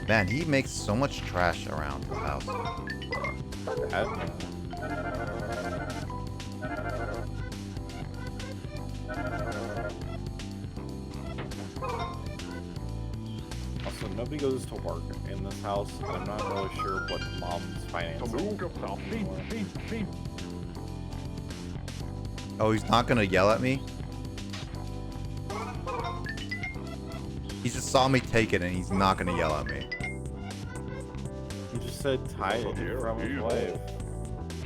Speaker 1: Man, he makes so much trash around the house.
Speaker 2: Also, nobody goes to work in this house, and I'm not really sure what mom's financing.
Speaker 1: Oh, he's not gonna yell at me? He just saw me take it and he's not gonna yell at me.
Speaker 2: He just said tie it from his wife.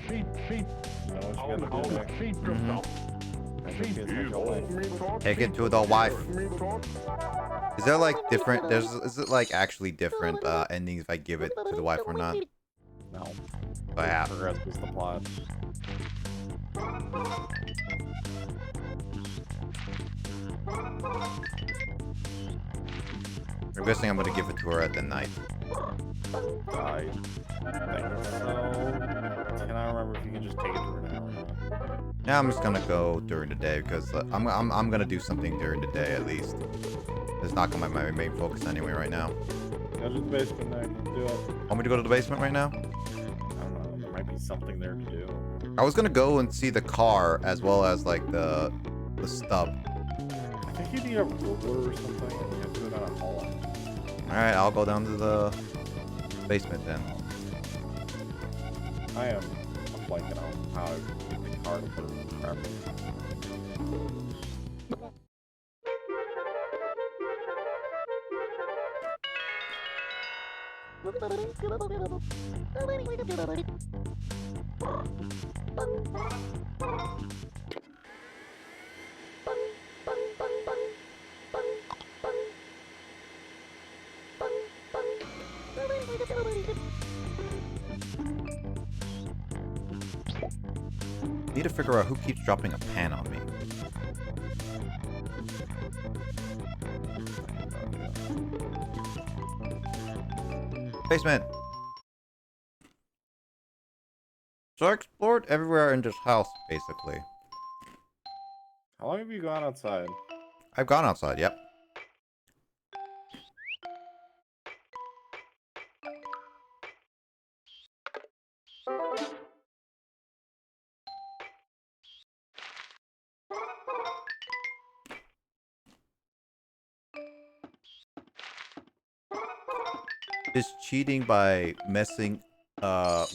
Speaker 2: You know what you gotta do next? I think it's like your wife.
Speaker 1: Take it to the wife. Is there like different, is it like actually different endings if I give it to the wife or not?
Speaker 2: No.
Speaker 1: I have.
Speaker 2: Progress was the plot.
Speaker 1: I'm guessing I'm gonna give it to her at the night.
Speaker 2: I think so. Can I remember if you can just take it to her now or not?
Speaker 1: Yeah, I'm just gonna go during the day because I'm gonna do something during the day at least. It's not gonna be my main focus anyway right now.
Speaker 2: Go to the basement now. You can do it.
Speaker 1: Want me to go to the basement right now?
Speaker 2: I don't know. There might be something there to do.
Speaker 1: I was gonna go and see the car as well as like the stub.
Speaker 2: I think you need a ruler or something, and you have to go down a hall.
Speaker 1: Alright, I'll go down to the basement then.
Speaker 2: I am blanking on how to get the car to put it in the property.
Speaker 1: Need to figure out who keeps dropping a pan on me. Basement. So I explored everywhere in this house, basically.
Speaker 2: How long have you gone outside?
Speaker 1: I've gone outside, yep. This cheating by messing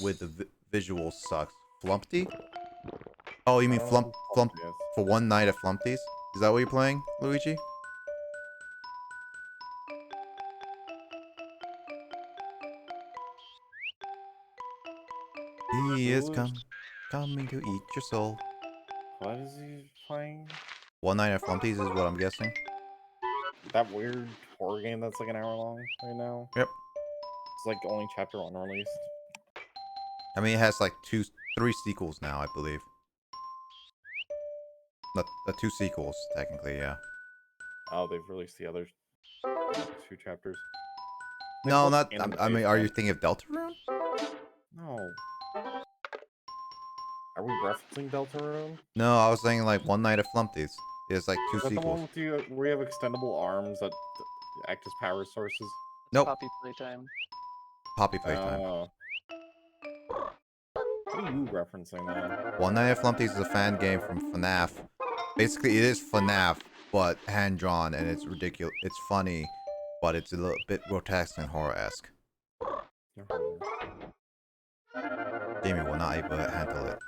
Speaker 1: with the visuals sucks. Flumpty? Oh, you mean Flump
Speaker 2: Yes.
Speaker 1: for one night at Flumpty's? Is that what you're playing, Luigi? He is coming to eat your soul.
Speaker 2: What is he playing?
Speaker 1: One night at Flumpty's is what I'm guessing.
Speaker 2: That weird horror game that's like an hour long right now?
Speaker 1: Yep.
Speaker 2: It's like only chapter 1 released.
Speaker 1: I mean, it has like 3 sequels now, I believe. The 2 sequels, technically, yeah.
Speaker 2: Oh, they've released the other 2 chapters.
Speaker 1: No,
Speaker 2: Like,
Speaker 1: not. I mean, are you thinking of Deltarune?
Speaker 2: No. Are we referencing Deltarune?
Speaker 1: No, I was saying like One Night at Flumpty's. There's like 2
Speaker 2: Is that the one
Speaker 1: sequels.
Speaker 2: with you where you have extendable arms that act as power sources?
Speaker 1: Nope.
Speaker 3: Poppy playtime.
Speaker 1: Poppy Playtime.
Speaker 2: Oh. What are you referencing, man?
Speaker 1: One Night at Flumpty's is a fan game from FNAF. Basically, it is FNAF, but hand-drawn, and it's ridiculous. It's funny, but it's a little bit grotesque and horror-esque. Jamie will not able to handle it.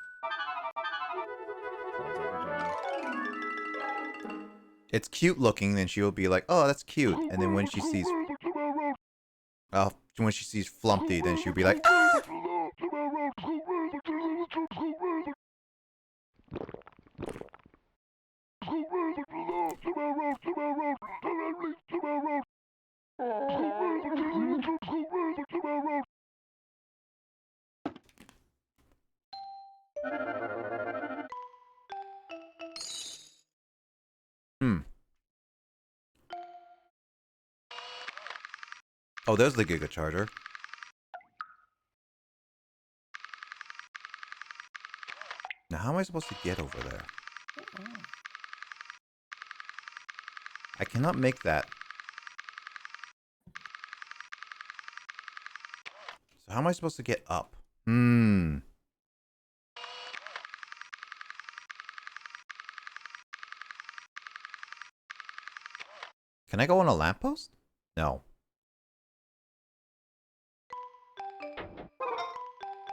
Speaker 1: It's cute looking, and she'll be like, "Oh, that's cute," and then when she sees, Flumpty, then she'll be like, "Ah!" Oh, there's the Giga Charger. Now, how am I supposed to get over there? I cannot make that. So how am I supposed to get up? Can I go on a lamppost? No.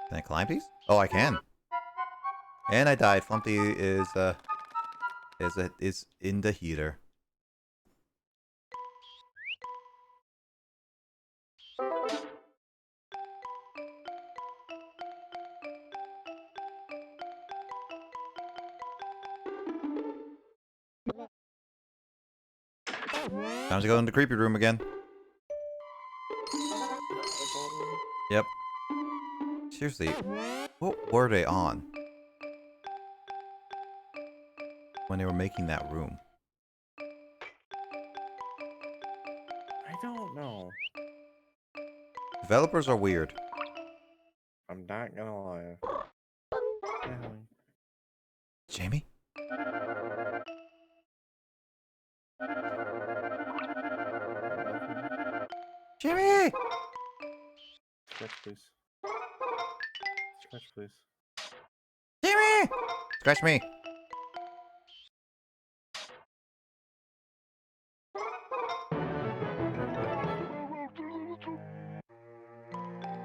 Speaker 1: Can I climb these? Oh, I can. And I died. Flumpty is in the heater. Time to go in the creepy room again. Yep. Seriously, what were they on when they were making that room?
Speaker 2: I don't know.
Speaker 1: Developers are weird.
Speaker 2: I'm not gonna lie.
Speaker 1: Jamie? Jamie!
Speaker 2: Scratch, please. Scratch, please.
Speaker 1: Jamie! Scratch me.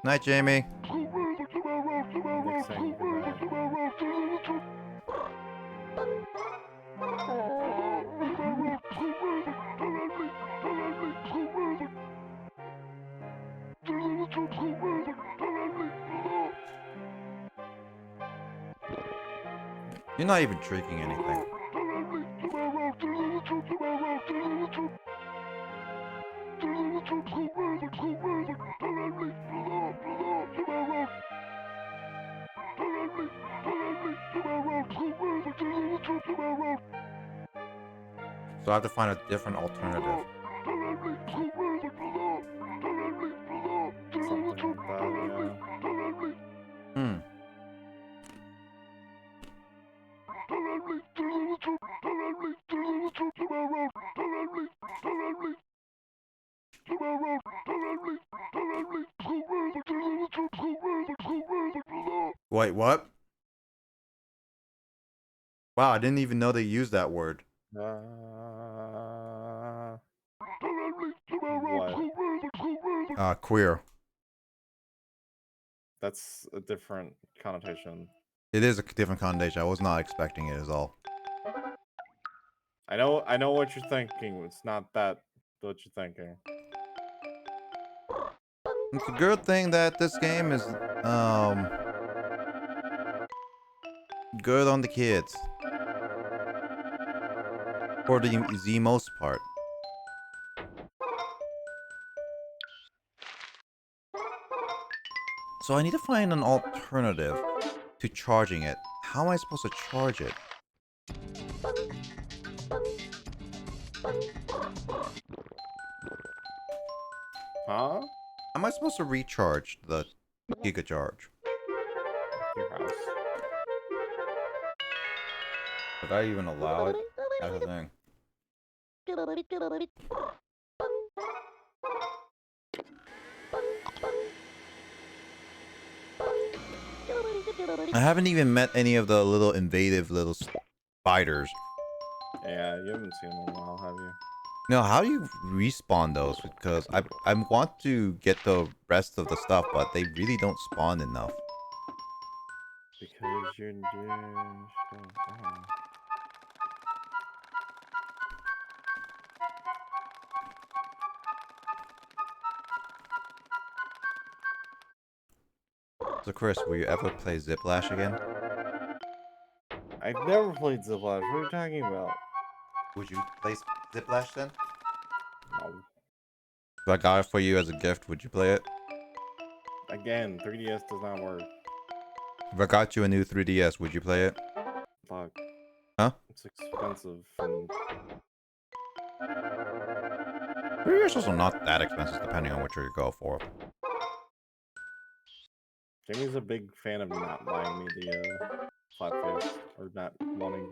Speaker 1: Night, Jamie. You're not even drinking anything. So I have to find a different alternative.
Speaker 2: Something like that, yeah.
Speaker 1: Wait, what? Wow, I didn't even know they used that word.
Speaker 2: What?
Speaker 1: Queer.
Speaker 2: That's a different connotation.
Speaker 1: It is a different connotation. I was not expecting it at all.
Speaker 2: I know what you're thinking. It's not that what you're thinking.
Speaker 1: It's a good thing that this game is, good on the kids. For the most part. So I need to find an alternative to charging it. How am I supposed to charge it?
Speaker 2: Huh?
Speaker 1: Am I supposed to recharge the Giga Charge?
Speaker 2: Your house.
Speaker 1: Did I even allow it? That's the thing. I haven't even met any of the little invasive little spiders.
Speaker 2: Yeah, you haven't seen them in a while, have you?
Speaker 1: No, how do you respawn those? Because I want to get the rest of the stuff, but they really don't spawn enough.
Speaker 2: Because you're just...
Speaker 1: So Chris, will you ever play Ziplash again?
Speaker 2: I've never played Ziplash. What are you talking about?
Speaker 1: Would you play Ziplash then?
Speaker 2: No.
Speaker 1: If I got it for you as a gift, would you play it?
Speaker 2: Again, 3DS does not work.
Speaker 1: If I got you a new 3DS, would you play it?
Speaker 2: Fuck.
Speaker 1: Huh?
Speaker 2: It's expensive and...
Speaker 1: 3DS is also not that expensive, depending on what you go for.
Speaker 2: Jamie's a big fan of not buying me the flat face, or not wanting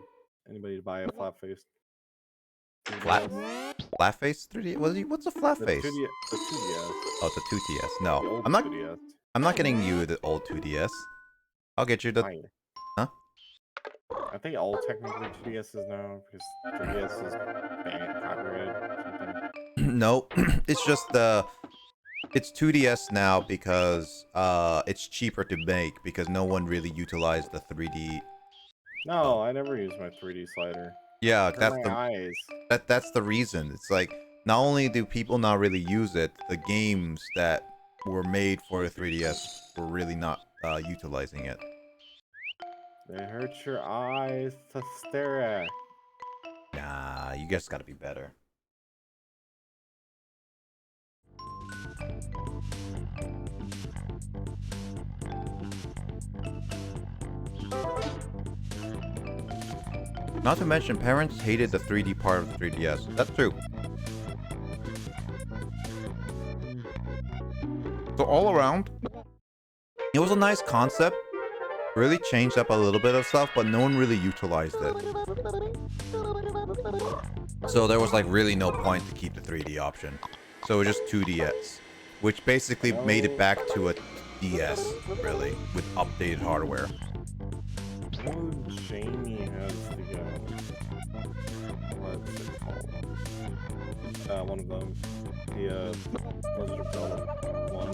Speaker 2: anybody to buy a flat face.
Speaker 1: Flat face 3D? What's a flat face?
Speaker 2: The 2DS.
Speaker 1: Oh, the 2DS.
Speaker 2: The
Speaker 1: No,
Speaker 2: old
Speaker 1: I'm not.
Speaker 2: 2DS.
Speaker 1: I'm not getting you the old 2DS. I'll get you the.
Speaker 2: Fine.
Speaker 1: Huh?
Speaker 2: I think all technically 2DSs now, because 3DS is banned, copyrighted or something.
Speaker 1: No, it's just it's 2DS now because it's cheaper to make because no one really utilized the 3D.
Speaker 2: No, I never use my 3D slider.
Speaker 1: Yeah,
Speaker 2: Hurt
Speaker 1: that's
Speaker 2: my
Speaker 1: the
Speaker 2: eyes.
Speaker 1: that's the reason. It's like not only do people not really use it, the games that were made for the 3DS were really not utilizing it.
Speaker 2: It hurts your eyes to stare at.
Speaker 1: Nah, you guys gotta be better. Not to mention, parents hated the 3D part of the 3DS. That's true. So all around, it was a nice concept. Really changed up a little bit of stuff, but no one really utilized it. So there was like really no point to keep the 3D option. So it was just 2DS, which basically made it back to a DS, really, with updated hardware.
Speaker 2: Oh, Jamie has the what's it called? One of them. The Legend of Zelda one.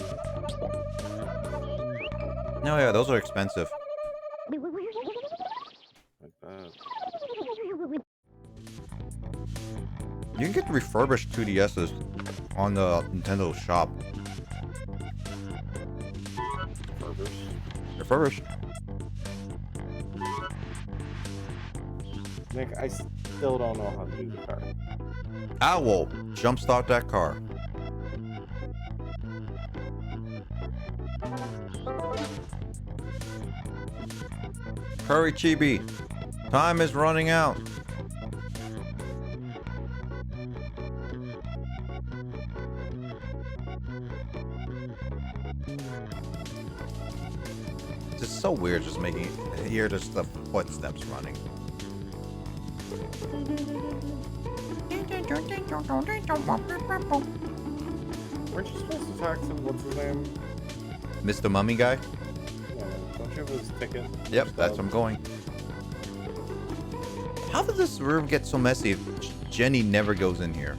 Speaker 1: No, yeah, those are expensive.
Speaker 2: Like that.
Speaker 1: You can get refurbished 2DSs on the Nintendo shop. Refurbished.
Speaker 2: Nick, I still don't know how to do the car.
Speaker 1: I will jumpstart that car. Hurry, Chibi. Time is running out. It's just so weird just making it hear just the footsteps running.
Speaker 2: Weren't you supposed to talk to what's his name?
Speaker 1: Mr. Mummy guy?
Speaker 2: Yeah, don't you have his ticket?
Speaker 1: Yep, that's where I'm going. How did this room get so messy if Jenny never goes in here?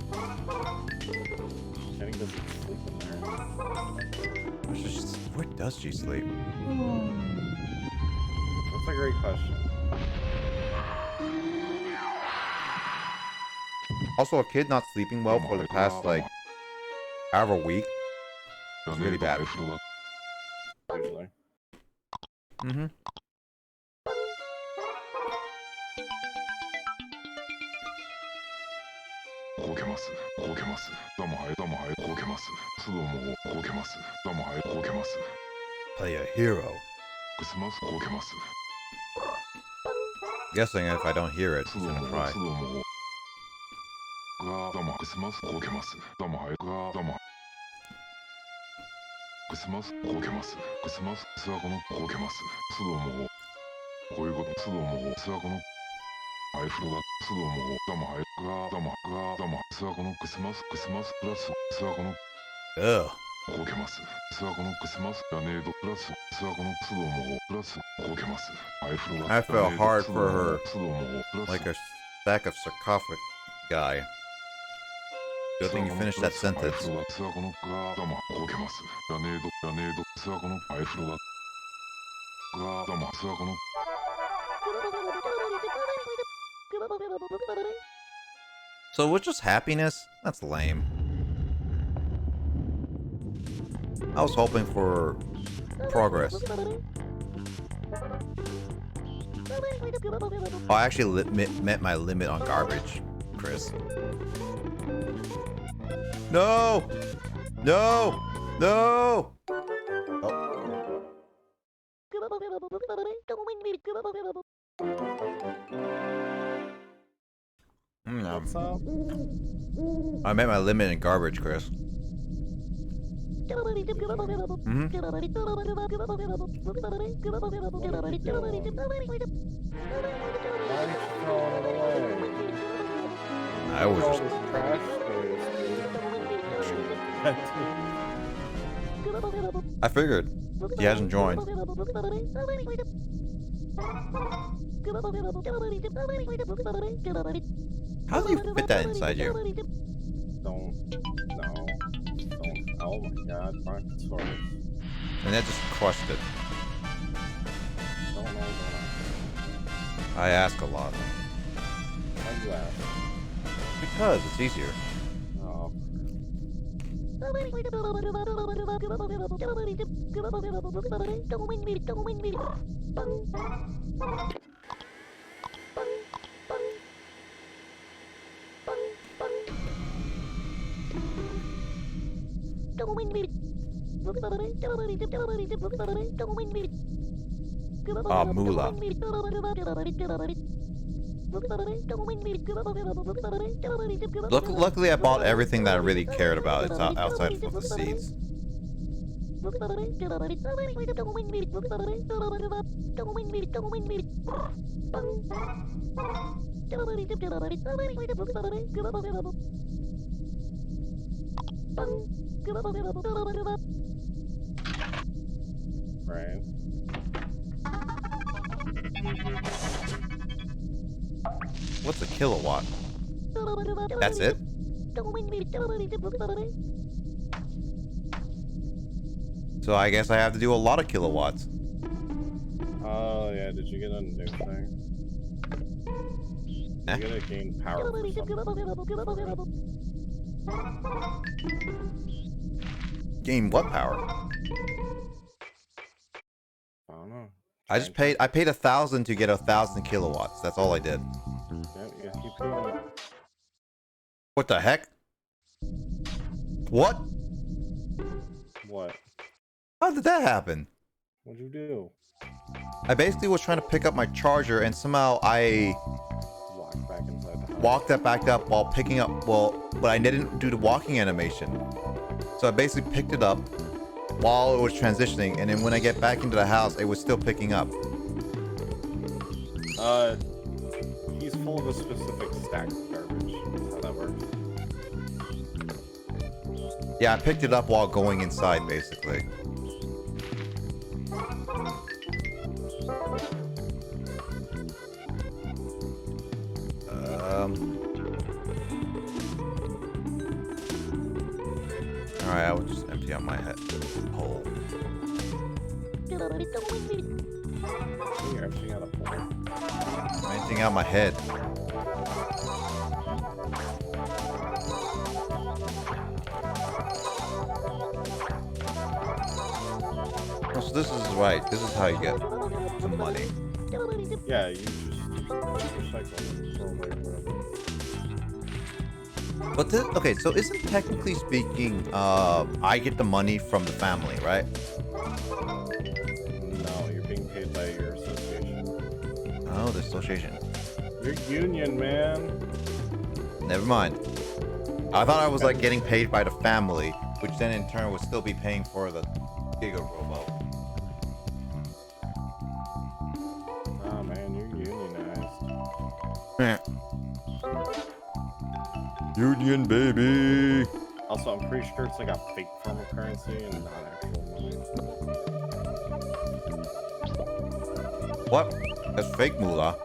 Speaker 2: Jenny doesn't sleep in there.
Speaker 1: Where does she sleep?
Speaker 2: That's a great question.
Speaker 1: Also, a kid not sleeping well for the past, like, however week. It's really bad.
Speaker 2: Usually.
Speaker 1: Mm-hmm. Play a hero. Guessing if I don't hear it, he's gonna cry. Ugh. I feel hard for her, like a sack of sarcophagus guy. Good thing you finished that sentence. So with just happiness? That's lame. I was hoping for progress. Oh, I actually met my limit on garbage, Chris. No! No! No!
Speaker 2: What's up?
Speaker 1: I met my limit in garbage, Chris. I was just... I figured. He hasn't joined. How do you fit that inside you?
Speaker 2: Don't. Oh my god, Brontosaurus.
Speaker 1: And that just crushed it.
Speaker 2: Don't.
Speaker 1: I ask a lot.
Speaker 2: Why'd you ask?
Speaker 1: Because it's easier.
Speaker 2: Oh.
Speaker 1: Moolah. Luckily, I bought everything that I really cared about. It's outside of the seeds.
Speaker 2: Right.
Speaker 1: What's a kilowatt? That's it? So I guess I have to do a lot of kilowatts.
Speaker 2: Oh yeah, did you get a new thing?
Speaker 1: Eh?
Speaker 2: You gotta gain power for something.
Speaker 1: Gain what power?
Speaker 2: I don't know.
Speaker 1: I paid 1,000 to get 1,000 kilowatts. That's all I did.
Speaker 2: Yeah, you gotta keep doing it.
Speaker 1: What the heck? What?
Speaker 2: What?
Speaker 1: How did that happen?
Speaker 2: What'd you do?
Speaker 1: I basically was trying to pick up my charger and somehow I
Speaker 2: Walk back inside the house.
Speaker 1: walked that back up while picking up, but I didn't do the walking animation. So I basically picked it up while it was transitioning, and then when I get back into the house, it was still picking up.
Speaker 2: He's full of a specific stack of garbage. That's how that works.
Speaker 1: Yeah, I picked it up while going inside, basically. Alright, I will just empty out my head hole.
Speaker 2: You're emptying out a hole.
Speaker 1: I'm emptying out my head. Oh, so this is right. This is how you get the money.
Speaker 2: Yeah, you just recycle and throw away whatever.
Speaker 1: But this, okay, so isn't technically speaking, I get the money from the family, right?
Speaker 2: No, you're being paid by your association.
Speaker 1: Oh, the association.
Speaker 2: Your union, man.
Speaker 1: Never mind. I thought I was like getting paid by the family, which then in turn would still be paying for the Chibi-Robo.
Speaker 2: Oh man, you're unionized.
Speaker 1: Union baby.
Speaker 2: Also, I'm pretty sure it's like a fake form of currency and not actual money.
Speaker 1: What? That's fake moolah.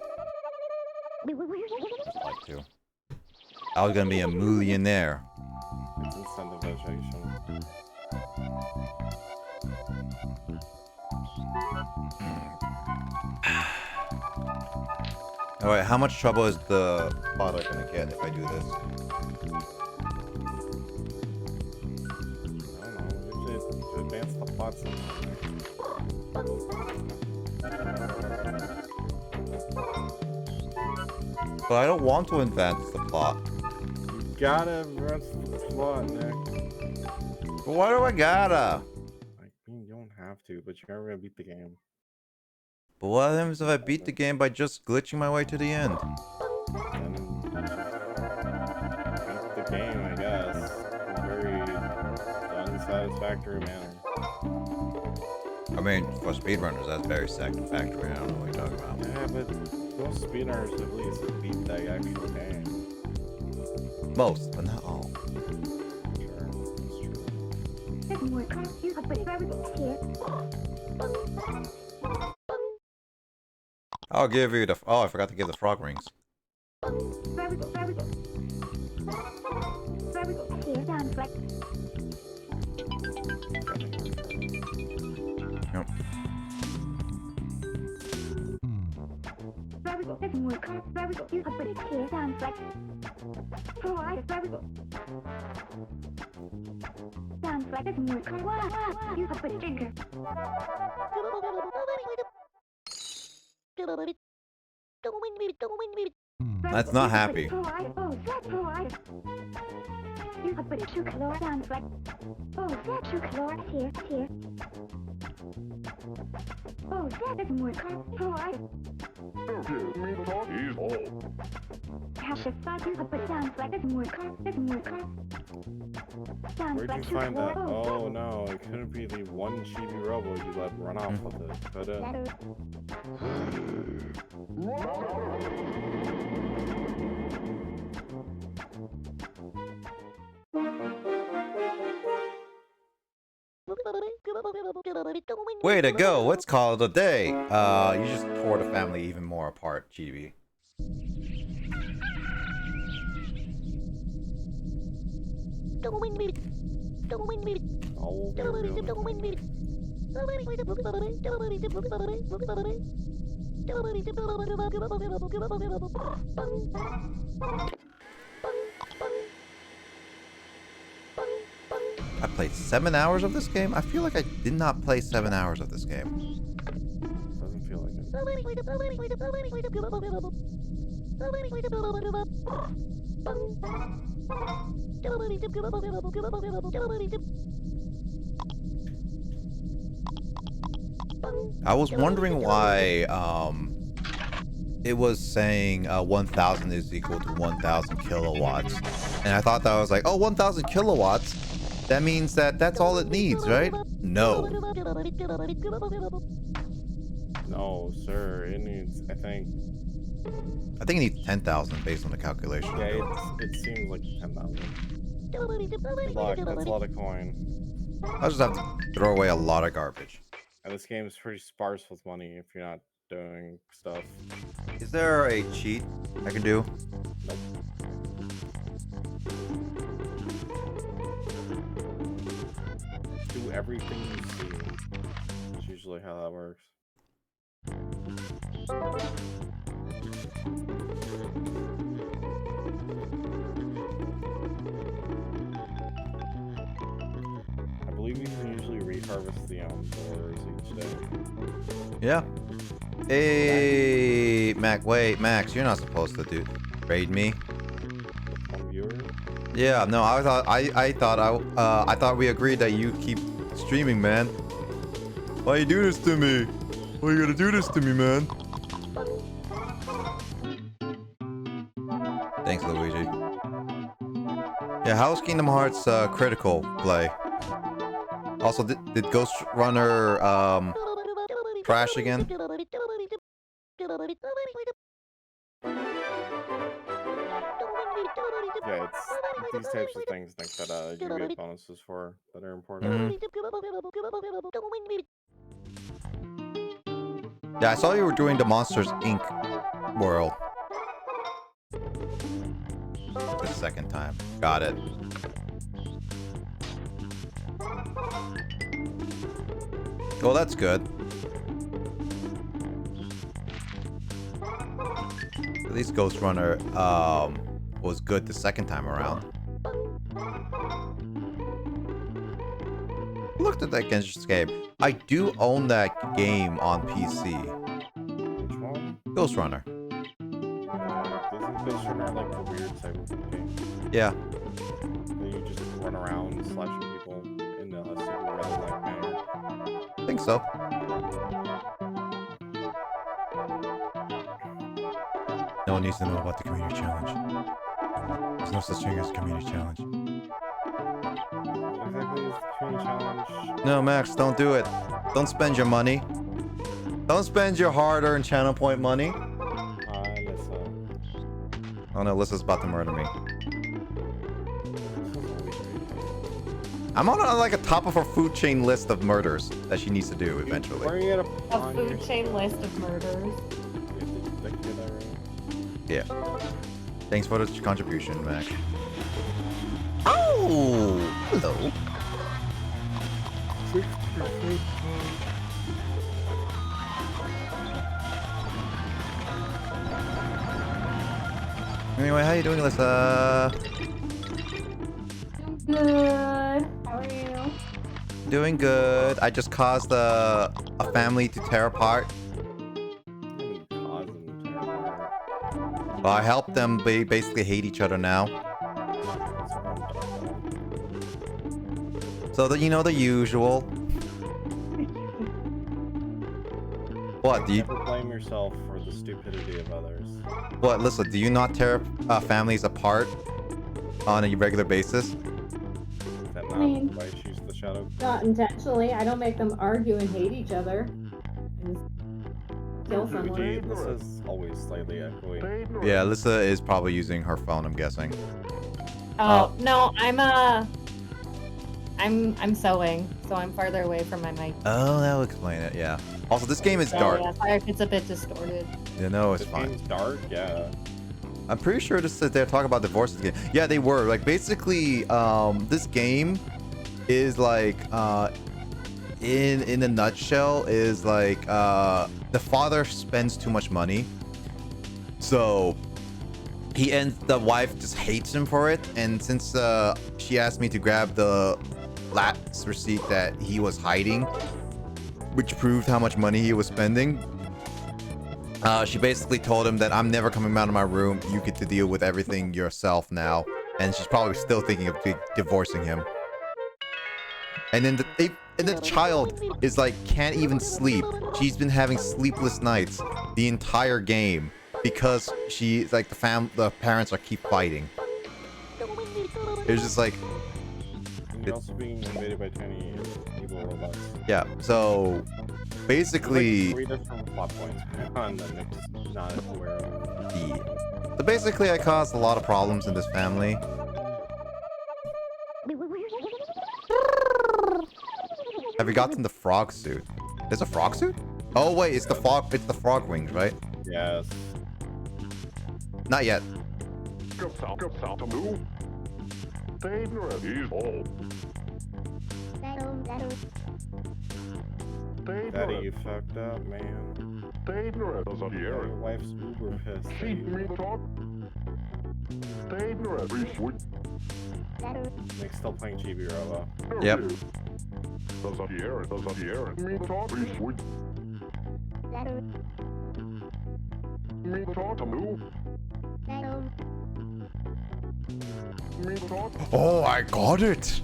Speaker 1: Like to. I was gonna be a millionaire.
Speaker 2: It's incentivization.
Speaker 1: Alright, how much trouble is the father gonna get if I do this?
Speaker 2: I don't know. Usually it's to advance the plot somehow.
Speaker 1: But I don't want to advance the plot.
Speaker 2: You gotta advance the plot, Nick.
Speaker 1: But why do I gotta?
Speaker 2: Like, you don't have to, but you're never gonna beat the game.
Speaker 1: But what happens if I beat the game by just glitching my way to the end?
Speaker 2: And beat the game, I guess, in a very unsatisfactory manner.
Speaker 1: I mean, for speedrunners, that's very satisfactory. I don't know what you're talking about.
Speaker 2: Yeah, but most speedrunners at least beat that actual game.
Speaker 1: Most, but not all.
Speaker 2: Sure, that's true.
Speaker 1: I'll give you the. Oh, I forgot to give the frog rings. Yep. That's not happy.
Speaker 2: Where'd you find that? Oh no, it couldn't be the one Chibi-Robo you let run off with it, could it?
Speaker 1: Way to go! Let's call it a day. You just tore the family even more apart, Chibi.
Speaker 2: Oh,
Speaker 1: I played 7 hours of this game? I feel like I did not play 7 hours of this game.
Speaker 2: doesn't feel like it.
Speaker 1: I was wondering why it was saying 1000 is equal to 1000 kilowatts. And I thought that was like, oh, 1000 kilowatts? That means that that's all it needs, right? No.
Speaker 2: No, sir. It needs, I think
Speaker 1: it needs 10,000 based on the calculation.
Speaker 2: Yeah, it seems like 10,000. Good luck, that's a lot of coin.
Speaker 1: I'll just have to throw away a lot of garbage.
Speaker 2: And this game is pretty sparse with money if you're not doing stuff.
Speaker 1: Is there a cheat I can do?
Speaker 2: Nope. Do everything you see. That's usually how that works. I believe you can usually reharvest the doors each day.
Speaker 1: Yeah. Hey, Mac. Wait, Max, you're not supposed to raid me.
Speaker 2: One viewer?
Speaker 1: Yeah, no, I thought we agreed that you keep streaming, man. Why you do this to me? Why you gotta do this to me, man? Thanks, Luigi. Yeah, how's Kingdom Hearts Critical play? Also, did Ghost Runner crash again?
Speaker 2: Yeah, it's these types of things think that you get bonuses for that are important.
Speaker 1: Yeah, I saw you were doing the Monsters Inc. world. The second time. Got it. Well, that's good. At least Ghost Runner was good the second time around. Looked at that Genshin game. I do own that game on PC.
Speaker 2: Which one?
Speaker 1: Ghost Runner.
Speaker 2: Isn't Ghost Runner like the weird cyberpunk game?
Speaker 1: Yeah.
Speaker 2: That you just run around slashing people in a super rhythm-like manner?
Speaker 1: I think so. No one needs to know about the community challenge. There's no such thing as a community challenge.
Speaker 2: What exactly is the community challenge?
Speaker 1: No, Max, don't do it. Don't spend your money. Don't spend your hard-earned channel point money.
Speaker 2: Alyssa.
Speaker 1: Oh no, Alyssa's about to murder me. I'm on like a top of her food chain list of murders that she needs to do eventually.
Speaker 2: Where are you at
Speaker 4: A food chain list of murders.
Speaker 1: Yeah. Thanks for the contribution, Mac. Oh, hello. Anyway, how you doing, Alyssa?
Speaker 4: Good. How are you?
Speaker 1: Doing good. I just caused a family to tear apart. Well, I helped them. They basically hate each other now. So that you know the usual. What do you
Speaker 2: Never blame yourself for the stupidity of others.
Speaker 1: What? Listen, do you not tear families apart on a regular basis?
Speaker 2: Is that not why she's the shadow?
Speaker 4: Not intentionally. I don't make them argue and hate each other. And kill someone.
Speaker 2: This is always slightly echoey.
Speaker 1: Yeah, Alyssa is probably using her phone, I'm guessing.
Speaker 4: Oh no, I'm sewing, so I'm farther away from my mic.
Speaker 1: Oh, that will explain it, yeah. Also, this game is
Speaker 4: So,
Speaker 1: dark.
Speaker 4: yeah, sorry if it's a bit distorted.
Speaker 1: You know, it's
Speaker 2: This
Speaker 1: fine.
Speaker 2: game's dark, yeah.
Speaker 1: I'm pretty sure this is they're talking about divorces again. Yeah, they were. Like, basically, this game is like, in a nutshell, is like, the father spends too much money. So, the wife just hates him for it. And since, she asked me to grab the last receipt that he was hiding, which proved how much money he was spending, she basically told him that I'm never coming out of my room. You get to deal with everything yourself now. And she's probably still thinking of divorcing him. And then the child is like, can't even sleep. She's been having sleepless nights the entire game because she's like, the parents are keep fighting. It's just like,
Speaker 2: And you're also being invaded by tiny evil robots.
Speaker 1: yeah. So basically,
Speaker 2: Three different plot points on that Nick's not aware of.
Speaker 1: so basically, I caused a lot of problems in this family. Have you gotten the frog suit? There's a frog suit? Oh wait, it's the frog wings, right?
Speaker 2: Yes.
Speaker 1: Not yet.
Speaker 2: Daddy, you fucked up, man. Your wife's uber pissed. Nick's still playing Chibi-Robo.
Speaker 1: Yep. Oh, I got it.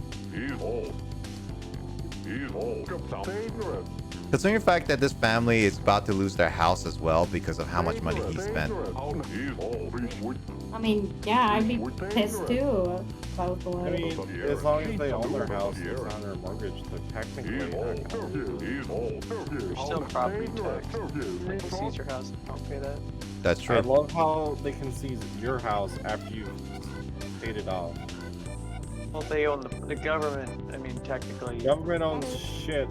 Speaker 1: Considering the fact that this family is about to lose their house as well because of how much money he spent.
Speaker 4: I mean, yeah, I'd be pissed too about the
Speaker 2: I
Speaker 4: way.
Speaker 2: mean, as long as they own their house, it's on their mortgage, they're technically not gonna-
Speaker 3: You're still property tax. They can seize your house and don't pay that.
Speaker 1: That's
Speaker 2: I
Speaker 1: true.
Speaker 2: love how they can seize your house after you've paid it off.
Speaker 3: Well, they own the government. I mean, technically.
Speaker 2: Government owns shit.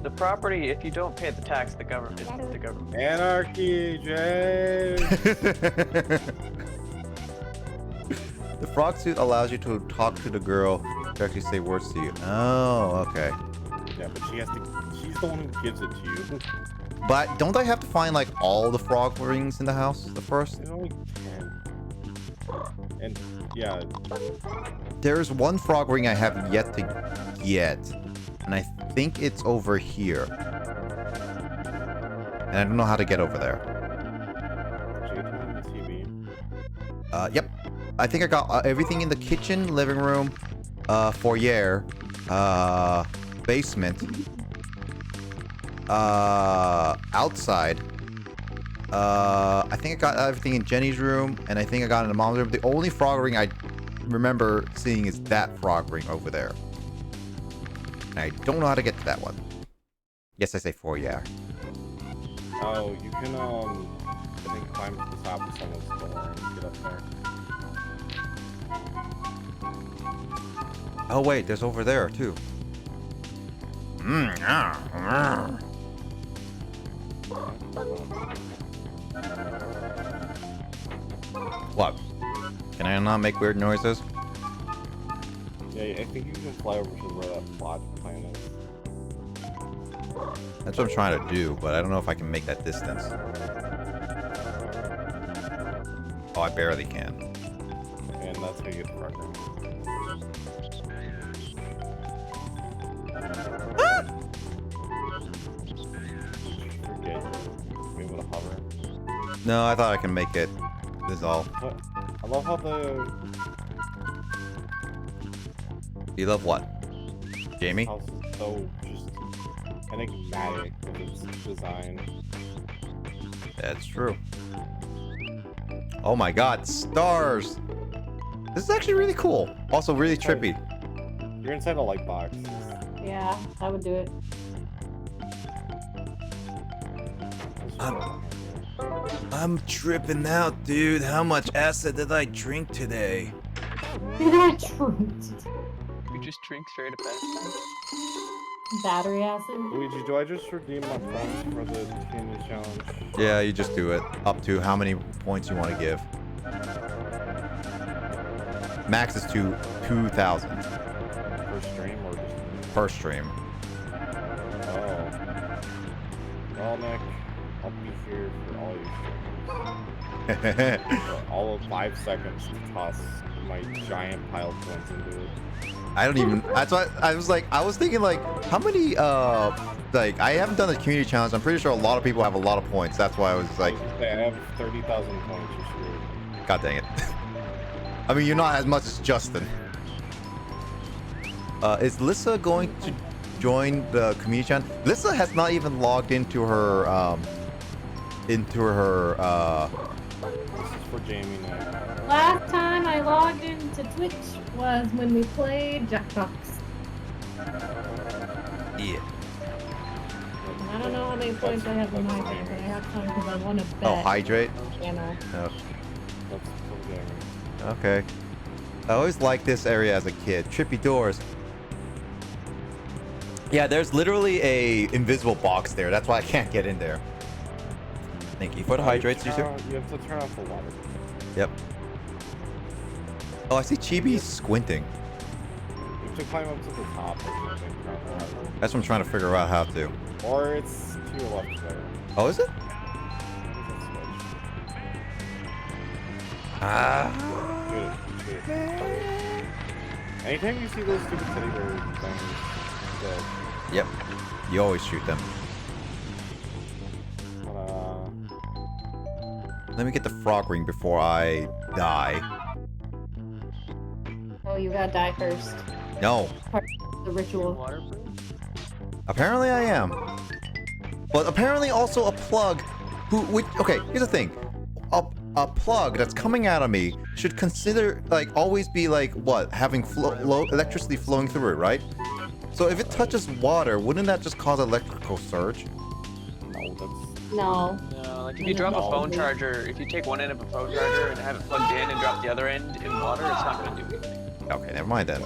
Speaker 3: The property, if you don't pay the tax, the government. The government.
Speaker 2: Anarchy, Jay.
Speaker 1: The frog suit allows you to talk to the girl to actually say words to you. Oh, okay.
Speaker 2: Yeah, but she's the one who gives it to you.
Speaker 1: But don't I have to find like all the frog rings in the house the first?
Speaker 2: There's only 10. And yeah,
Speaker 1: There's one frog ring I have yet to get, and I think it's over here. And I don't know how to get over there.
Speaker 2: did you get to the TV?
Speaker 1: Yep. I think I got everything in the kitchen, living room, foyer, basement, outside. I think I got everything in Jenny's room, and I think I got in the mom's room. The only frog ring I remember seeing is that frog ring over there. And I don't know how to get to that one. Yes, I say foyer.
Speaker 2: Oh, you can I think climb to the top of someone's door and get up there.
Speaker 1: Oh wait, there's over there too. What? Can I not make weird noises?
Speaker 2: Yeah, I think you can fly over to where that plot plan is.
Speaker 1: That's what I'm trying to do, but I don't know if I can make that distance. Oh, I barely can.
Speaker 2: And that's how you get the frog ring. Forget being able to hover.
Speaker 1: No, I thought I can make it dissolve.
Speaker 2: But I love how the
Speaker 1: You love what? Jamie?
Speaker 2: house is so just enigmatic with its design.
Speaker 1: That's true. Oh my god, stars! This is actually really cool. Also really trippy.
Speaker 2: You're inside a light box.
Speaker 4: Yeah, I would do it.
Speaker 1: I'm tripping out, dude. How much acid did I drink today?
Speaker 4: I truth.
Speaker 3: You just drink straight up acid.
Speaker 4: Battery acid.
Speaker 2: Luigi, do I just redeem my points for the community challenge?
Speaker 1: Yeah, you just do it. Up to how many points you want to give. Max is 2,000
Speaker 2: Per stream or just...
Speaker 1: per stream.
Speaker 2: Oh. Well, Nick, I'll be here for all your streams. For all of 5 seconds to toss my giant pile of coins into it.
Speaker 1: I don't even. That's why I was like. I was thinking like, how many? Like I haven't done the community challenge. I'm pretty sure a lot of people have a lot of points. That's why I was like,
Speaker 2: I have 30,000 points. You're screwed.
Speaker 1: God dang it. I mean, you're not as much as Justin. Is Lissa going to join the community challenge? Lissa has not even logged into her.
Speaker 2: This is for Jamie now.
Speaker 4: Last time I logged into Twitch was when we played Jackbox.
Speaker 1: Yeah.
Speaker 4: I don't know how many points I have in my game, but I have some because I want to bet.
Speaker 1: Oh, hydrate.
Speaker 4: You know.
Speaker 1: Oh,
Speaker 2: That's for Jamie.
Speaker 1: okay. I always liked this area as a kid. Trippy doors. Yeah, there's literally a invisible box there. That's why I can't get in there. Thank you for the hydrates,
Speaker 2: You
Speaker 1: user.
Speaker 2: have to turn off the water.
Speaker 1: Yep. Oh, I see Chibi squinting.
Speaker 2: You have to climb up to the top or something.
Speaker 1: That's what I'm trying to figure out how to.
Speaker 2: Or it's to your left there.
Speaker 1: Oh, is it? Ah.
Speaker 2: Anytime you see those stupid teddy bear things, dead.
Speaker 1: Yep. You always shoot them. Let me get the frog ring before I die.
Speaker 4: Oh, you gotta die first.
Speaker 1: No.
Speaker 4: Part of the ritual.
Speaker 3: Waterproof?
Speaker 1: Apparently I am. But apparently also a plug okay, here's the thing. A plug that's coming out of me should consider, like, always be like, what? Having electricity flowing through it, right? So if it touches water, wouldn't that just cause electrical surge?
Speaker 2: No, that's...
Speaker 4: No.
Speaker 3: No, like if you drop a phone charger, if you take one end of a phone charger and have it plugged in and drop the other end in water, it's not going to do anything.
Speaker 1: Okay, never mind then.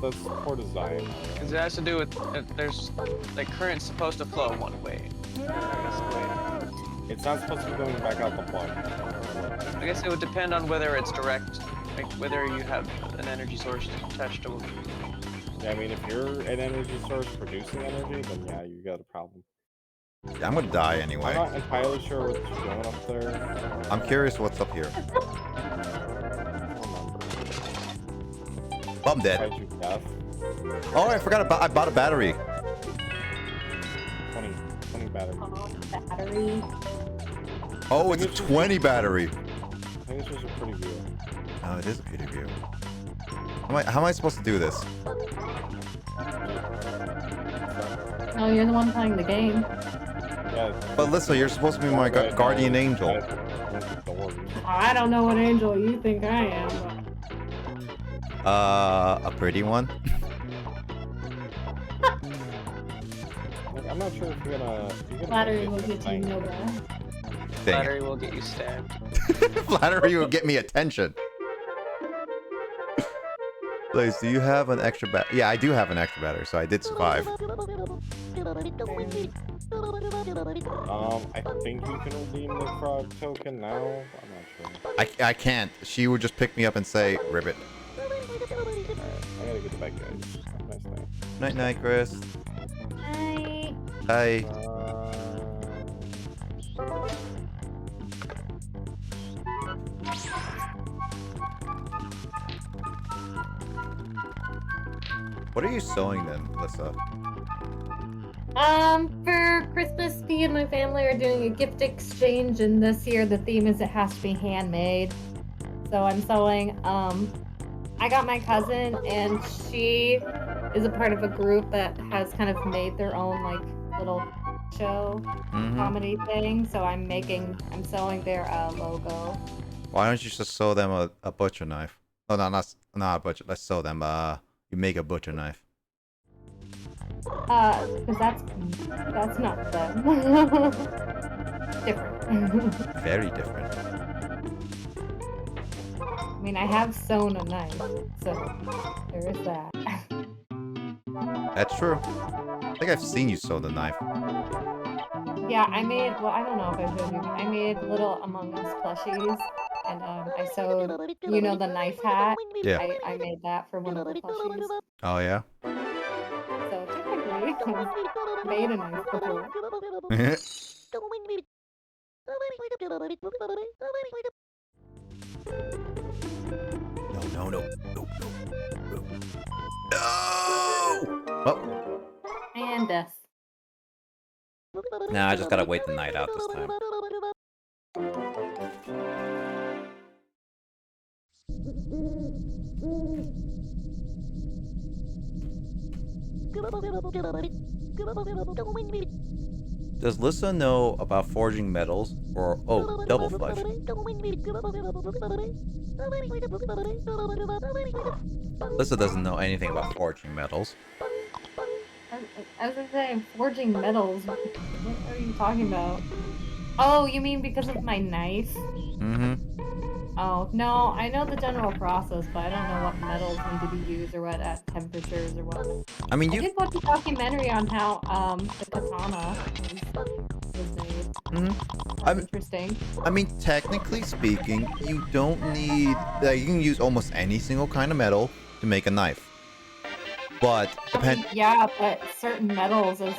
Speaker 2: That's poor design.
Speaker 3: Because it has to do with there's like current's supposed to flow one way.
Speaker 2: It's not supposed to be going back out the plug.
Speaker 3: I guess it would depend on whether it's direct, like whether you have an energy source attached to it.
Speaker 2: Yeah, I mean, if you're an energy source producing energy, then yeah, you got a problem.
Speaker 1: Yeah, I'm gonna die
Speaker 2: I'm
Speaker 1: anyway.
Speaker 2: not entirely sure what's going up there.
Speaker 1: I'm curious what's up here.
Speaker 2: I don't remember.
Speaker 1: Oh, I'm dead.
Speaker 2: Fight you death.
Speaker 1: Oh, I forgot about. I bought a battery.
Speaker 2: 20 battery.
Speaker 4: Oh, battery.
Speaker 1: Oh, it's a 20 battery.
Speaker 2: I think this was a pretty view.
Speaker 1: Oh, it is a pretty view. How am I supposed to do this?
Speaker 4: No, you're the one playing the game.
Speaker 2: Yeah.
Speaker 1: But Lissa, you're supposed to be my guardian angel.
Speaker 4: I don't know what angel you think I am.
Speaker 1: A pretty one?
Speaker 2: Like, I'm not sure if you're gonna
Speaker 4: Flattery will get you nowhere.
Speaker 1: Dang
Speaker 3: Battery will get you stabbed.
Speaker 1: it. Flattery will get me attention. Blaze, do you have an extra battery? Yeah, I do have an extra battery, so I did survive.
Speaker 2: I think you can redeem the frog token now. I'm not sure.
Speaker 1: I can't. She would just pick me up and say, ribbit.
Speaker 2: Alright, I gotta get back, guys. Have a nice night.
Speaker 1: Night night, Chris.
Speaker 4: Hi.
Speaker 1: Hi. What are you sewing then, Lissa?
Speaker 4: For Christmas, me and my family are doing a gift exchange, and this year the theme is it has to be handmade. So I'm sewing, I got my cousin, and she is a part of a group that has kind of made their own, like, little show comedy thing. So I'm sewing their logo.
Speaker 1: Why don't you just sew them a butcher knife? Oh, no, not a butcher. Let's sew them, you make a butcher knife.
Speaker 4: Because that's not them. Different.
Speaker 1: Very different.
Speaker 4: I mean, I have sewn a knife, so there is that.
Speaker 1: That's true. I think I've seen you sew the knife.
Speaker 4: Yeah, I don't know if I showed you, I made little Among Us plushies, and I sewed, you know, the knife hat?
Speaker 1: Yeah.
Speaker 4: I made that for one of the plushies.
Speaker 1: Oh, yeah?
Speaker 4: So technically, I made a knife before.
Speaker 1: No. No! Oh!
Speaker 4: And death.
Speaker 1: Nah, I just gotta wait the night out this time. Does Lissa know about forging metals? Or, oh, double flush. Lissa doesn't know anything about forging metals.
Speaker 4: I was gonna say, forging metals. What are you talking about? Oh, you mean because of my knife?
Speaker 1: Mm-hmm.
Speaker 4: Oh, no, I know the general process, but I don't know what metals need to be used or what at temperatures or what.
Speaker 1: I mean,
Speaker 4: I did watch a documentary on how the katana was made. Interesting.
Speaker 1: I mean, technically speaking, you don't need... you can use almost any single kind of metal to make a knife. But
Speaker 4: Yeah, but certain metals, if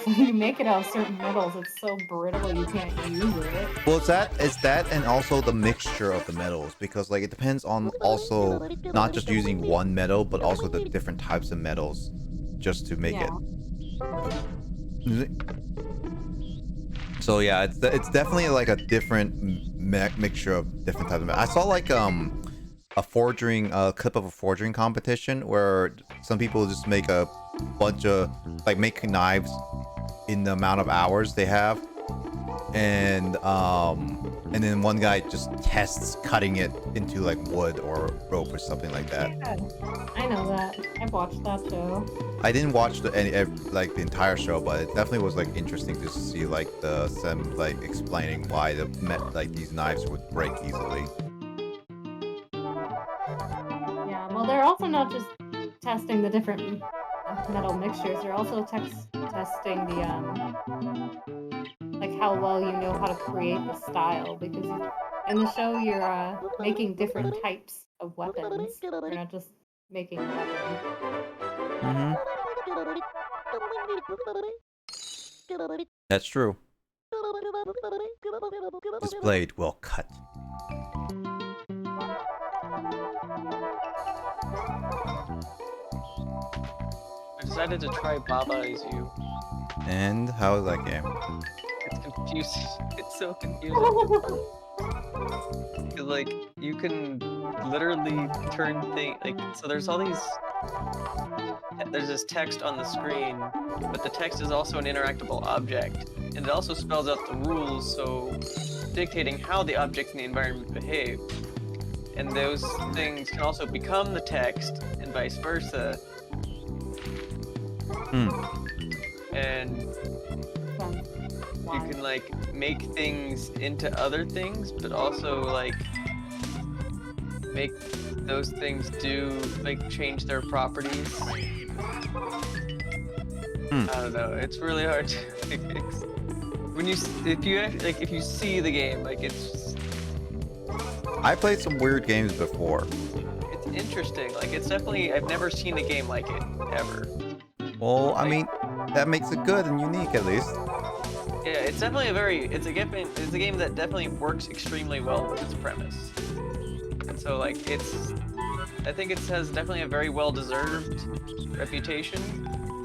Speaker 4: you make it out of certain metals, it's so brittle you can't use it.
Speaker 1: Well, it's that and also the mixture of the metals, because like it depends on also not just using one metal, but also the different types of metals just to make it. So yeah, it's definitely like a different mixture of different types of metals. I saw like a clip of a forging competition where some people just make a bunch of make knives in the amount of hours they have, and then one guy just tests cutting it into like wood or rope or something like that.
Speaker 4: Yeah, I know that. I've watched that show.
Speaker 1: I didn't watch the entire show, but it definitely was like interesting to see like them explaining why these knives would break easily.
Speaker 4: Yeah, Well, they're also not just testing the different metal mixtures. They're also testing the like how well you know how to create the style, because in the show you're making different types of weapons. You're not just making a weapon.
Speaker 1: Mm-hmm. That's true. This blade will cut.
Speaker 3: I decided to try Baba Is You.
Speaker 1: And how is that game?
Speaker 3: It's confusing. It's so confusing. Cause like you can literally turn things like so. There's all these. There's this text on the screen, but the text is also an interactable object, and it also spells out the rules, so dictating how the objects in the environment behave. And those things can also become the text, and vice versa. And you can like make things into other things, but also like make those things do like change their properties. I don't know. It's really hard to fix. When you if you see the game, like it's just,
Speaker 1: I played some weird games before.
Speaker 3: it's interesting. Like it's definitely I've never seen a game like it ever.
Speaker 1: Well, I mean, that makes it good and unique at least.
Speaker 3: Yeah, it's definitely it's a game that definitely works extremely well with its premise. And so like I think it has definitely a very well-deserved reputation.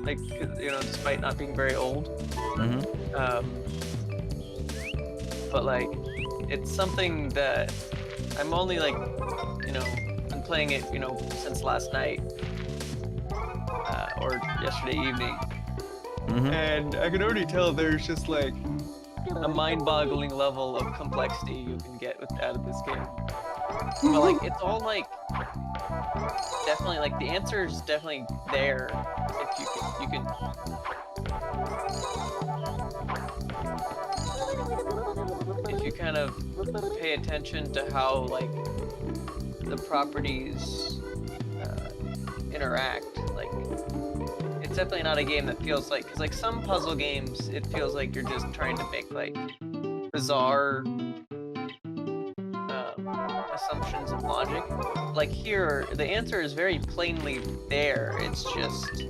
Speaker 3: Like, you know, despite not being very old. But like, it's something that I'm only like, you know, been playing it, you know, since last night. Or yesterday evening. And I can already tell there's just like a mind-boggling level of complexity you can get out of this game. But like it's all like definitely like the answer is definitely there if you can if you kind of pay attention to how like the properties interact. Like it's definitely not a game that feels like, because like some puzzle games it feels like you're just trying to make like bizarre assumptions and logic. Like here the answer is very plainly there, it's just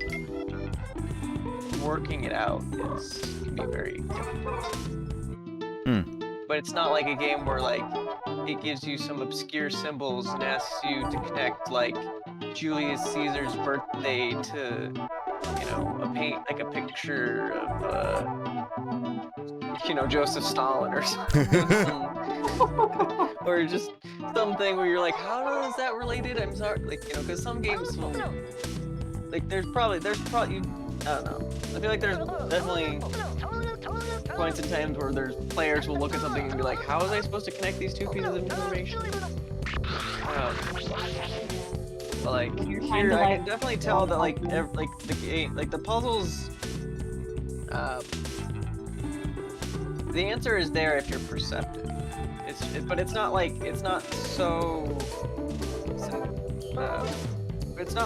Speaker 3: working it out can be very difficult. But it's not like a game where like it gives you some obscure symbols and asks you to connect like Julius Caesar's birthday to, you know, like a picture of you know, Joseph Stalin or something. Or just something where you're like, how is that related? I'm sorry, like, you know, because some games will, like, there's probably, I don't know. I feel like there's definitely points in times where there's players will look at something and be like, how was I supposed to connect these two pieces of information? But like here, I can definitely tell that like the game, like the puzzles, the answer is there if you're perceptive. But it's not like it's not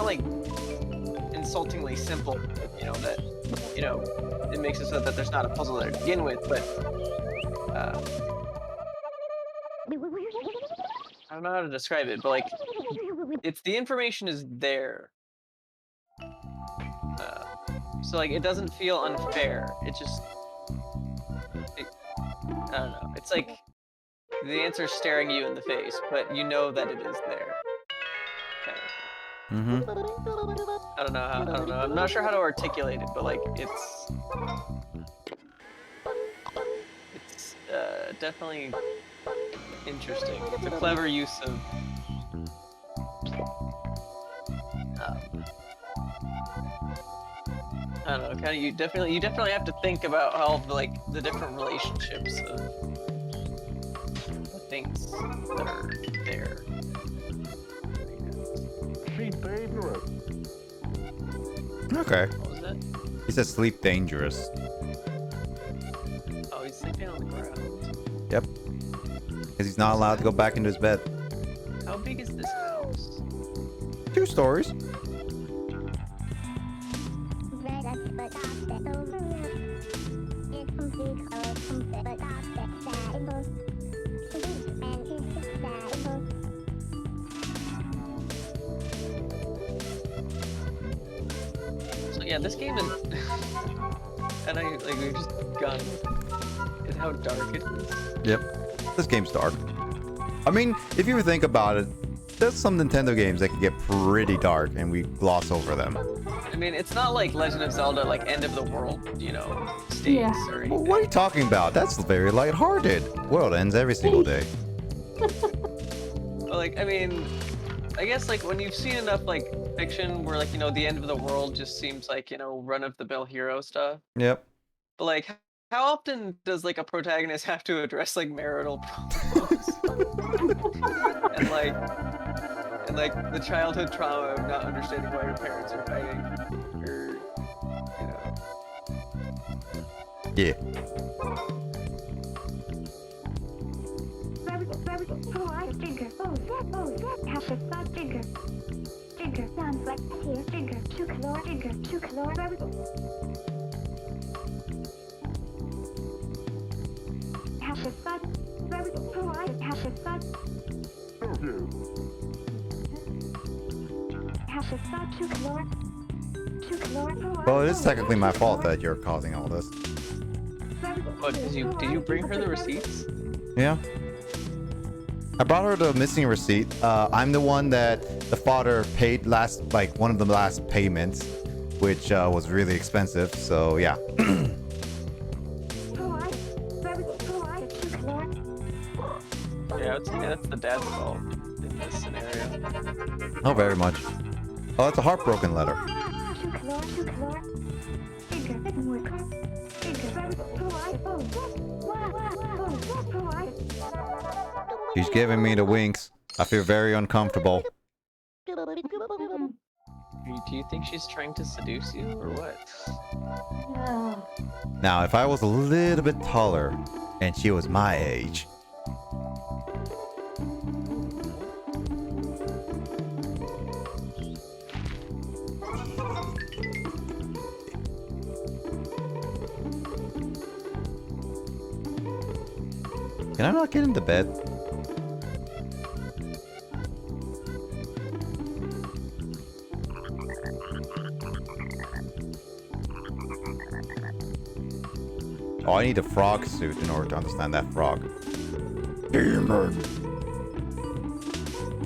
Speaker 3: like insultingly simple, you know, that, you know, it makes it so that there's not a puzzle there to begin with, but I don't know how to describe it, but like the information is there, so like it doesn't feel unfair. It just I don't know. It's like the answer's staring you in the face, but you know that it is there. Kind of. I don't know. I'm not sure how to articulate it, but like it's definitely interesting. It's a clever use of I don't know. Kind of you definitely have to think about all of the different relationships of the things that are there.
Speaker 1: Okay.
Speaker 3: What was that?
Speaker 1: He said sleep dangerous.
Speaker 3: Oh, he's sleeping on the ground.
Speaker 1: Yep. Because he's not allowed to go back into his bed.
Speaker 3: How big is this house?
Speaker 1: 2 stories.
Speaker 3: So yeah, this game is, and we've just gone at how dark it is.
Speaker 1: Yep. This game's dark. I mean, if you think about it, there's some Nintendo games that can get pretty dark and we gloss over them.
Speaker 3: I mean, it's not like Legend of Zelda, like end of the world, you know, stakes
Speaker 4: Yeah.
Speaker 3: or
Speaker 1: Well,
Speaker 3: anything.
Speaker 1: what are you talking about? That's very lighthearted. World ends every single day.
Speaker 3: But like, I mean, I guess like when you've seen enough like fiction where like, you know, the end of the world just seems like, you know, run-of-the-mill hero stuff.
Speaker 1: Yep.
Speaker 3: But like, how often does like a protagonist have to address like marital problems? and like the childhood trauma of not understanding why your parents are fighting, or you know.
Speaker 1: Yeah. Well, it is technically my fault that you're causing all this.
Speaker 3: But did you bring her the receipts?
Speaker 1: Yeah. I brought her the missing receipt. I'm the one that the father paid last, like one of the last payments, which was really expensive. So yeah.
Speaker 3: Yeah, I would say that's the dad's fault in this scenario.
Speaker 1: Oh, very much. Oh, it's a heartbroken letter. She's giving me the winks. I feel very uncomfortable.
Speaker 3: Do you think she's trying to seduce you or what?
Speaker 4: Oh.
Speaker 1: Now, if I was a little bit taller and she was my age. Can I not get into bed? Oh, I need a frog suit in order to understand that frog. Demon!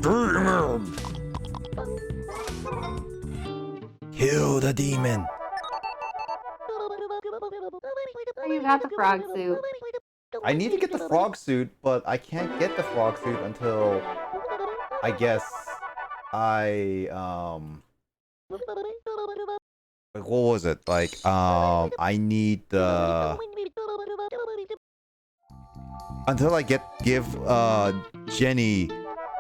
Speaker 1: Demon! Kill the demon!
Speaker 4: Oh, you got the frog suit.
Speaker 1: I need to get the frog suit, but I can't get the frog suit until I guess I like, what was it? Like I need the until I give Jenny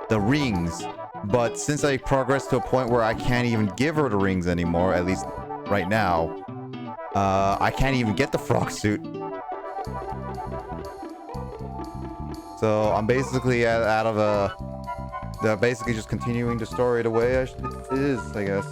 Speaker 1: the rings, but since I progressed to a point where I can't even give her the rings anymore, at least right now, I can't even get the frog suit. So I'm basically out of they're basically just continuing the story the way it is, I guess.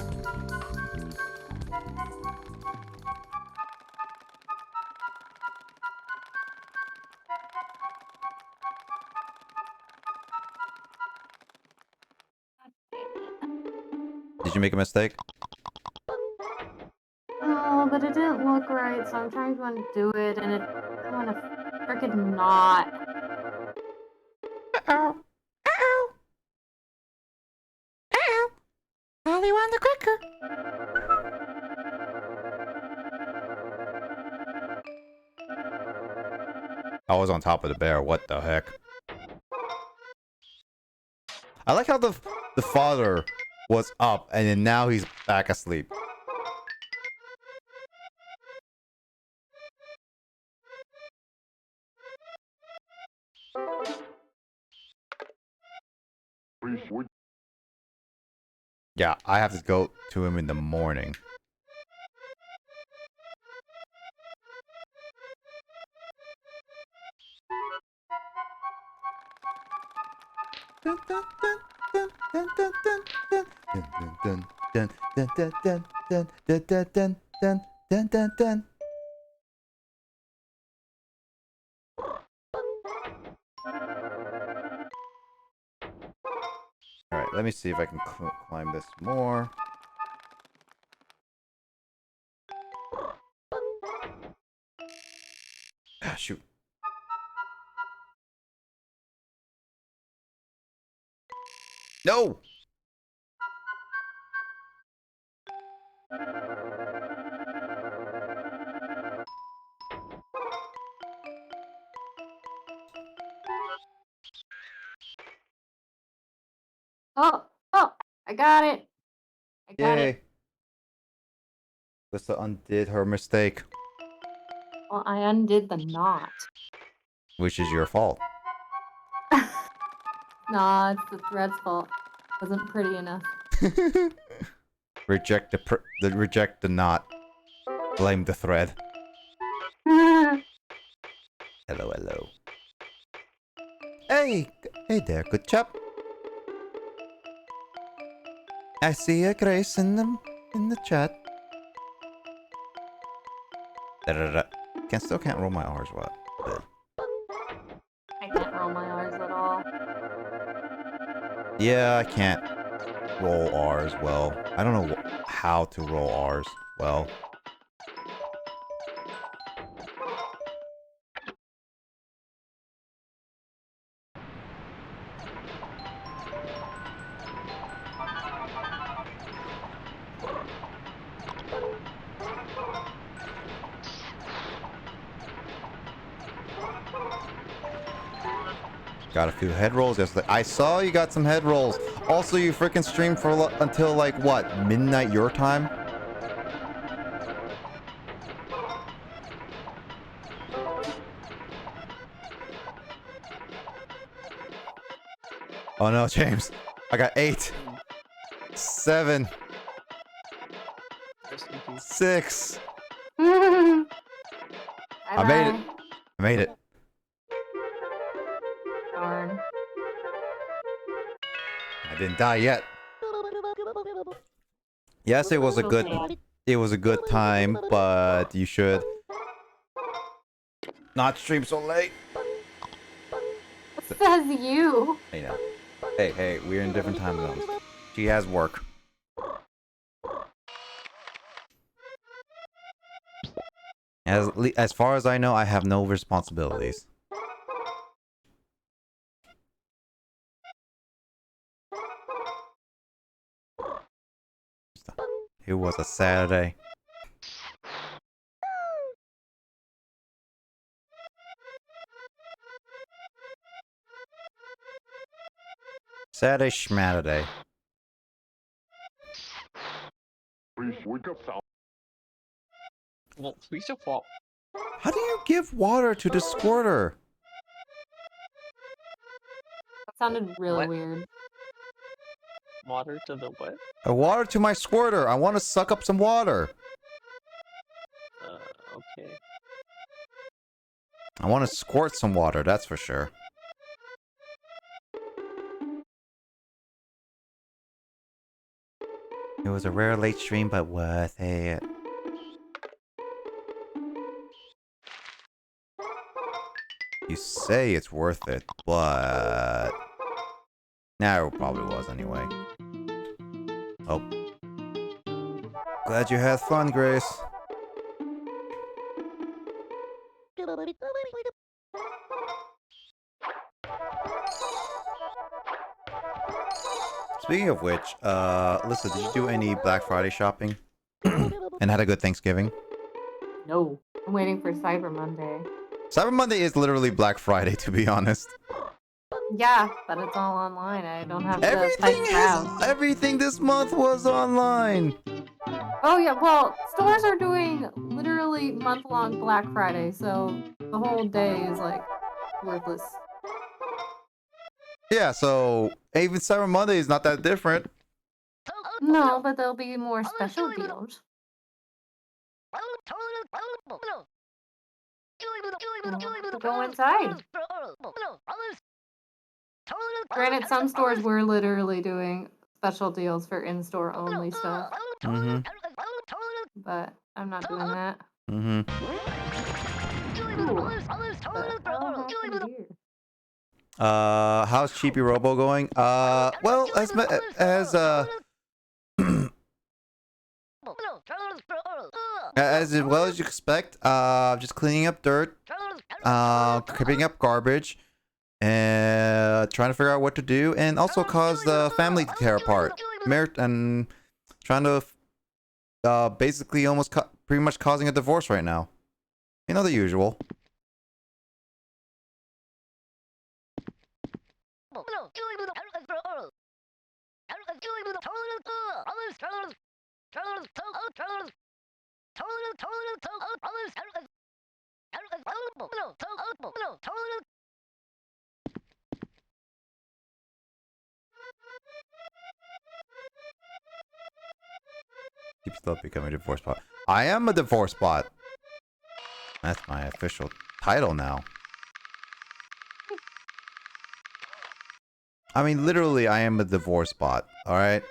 Speaker 1: Did you make a mistake?
Speaker 4: Oh, but it didn't look right, so I'm trying to undo it, and it kind of freaking not.
Speaker 1: Uh-oh. Uh-oh. Uh-oh. Holly won the cracker. I was on top of the bear. What the heck? I like how the father was up and then now he's back asleep. Yeah, I have to go to him in the morning. Dun, dun, dun. Alright, let me see if I can climb this more. Ah, shoot. No!
Speaker 4: Oh, I got it. I got it.
Speaker 1: Yay! Lissa undid her mistake,
Speaker 4: Well, I undid the knot.
Speaker 1: which is your fault.
Speaker 4: Nah, it's the thread's fault. Wasn't pretty enough.
Speaker 1: Reject the knot. Blame the thread.
Speaker 4: Hey,
Speaker 1: Hello. Hey there, good chap. I see a Grace in the chat. Still can't roll my R's. What?
Speaker 4: I can't roll my R's at all.
Speaker 1: Yeah, I can't roll R's well. I don't know how to roll R's well. Got a few head rolls yesterday. I saw you got some head rolls. Also, you freaking streamed for until like what? Midnight your time? Oh no, James. I got 8, 7, 6. I made it. I made it.
Speaker 4: Darn.
Speaker 1: I didn't die yet. Yes, it was a good time, but you should not stream so late.
Speaker 4: Says you.
Speaker 1: I know. Hey, we're in different time zones. She has work. As far as I know, I have no responsibilities. It was a Saturday. Saturday schmaturday.
Speaker 3: Well, we should fall.
Speaker 1: How do you give water to the squirter?
Speaker 4: That sounded really
Speaker 3: What?
Speaker 4: weird.
Speaker 3: Water to the what?
Speaker 1: Water to my squirter. I want to suck up some water.
Speaker 3: Okay.
Speaker 1: I want to squirt some water, that's for sure. It was a rare late stream, but worth it. You say it's worth it, but... Nah, it probably was anyway. Oh. Glad you had fun, Grace. Speaking of which, Lisa, did you do any Black Friday shopping? And had a good Thanksgiving?
Speaker 4: No. I'm waiting for Cyber Monday.
Speaker 1: Cyber Monday is literally Black Friday, to be honest.
Speaker 4: Yeah, but it's all online. I don't have the type crowd.
Speaker 1: Everything this month was online.
Speaker 4: Oh yeah, well, stores are doing literally month-long Black Friday, so the whole day is like worthless.
Speaker 1: Yeah, so even Cyber Monday is not that different.
Speaker 4: No, but there'll be more special deals. We'll have to go inside. Granted, some stores were literally doing special deals for in-store only stuff,
Speaker 1: Mm-hmm.
Speaker 4: but I'm not doing that.
Speaker 1: Mm-hmm.
Speaker 4: Ooh, what the hell happened here?
Speaker 1: How's Chibi-Robo going? Well, as well as you expect. Just cleaning up dirt, picking up garbage, and trying to figure out what to do, and also cause the family to tear apart. And trying to, basically almost pretty much causing a divorce right now. You know, the usual. Keep still becoming a divorce bot. I am a divorce bot. That's my official title now. I mean, literally, I am a divorce bot. All right.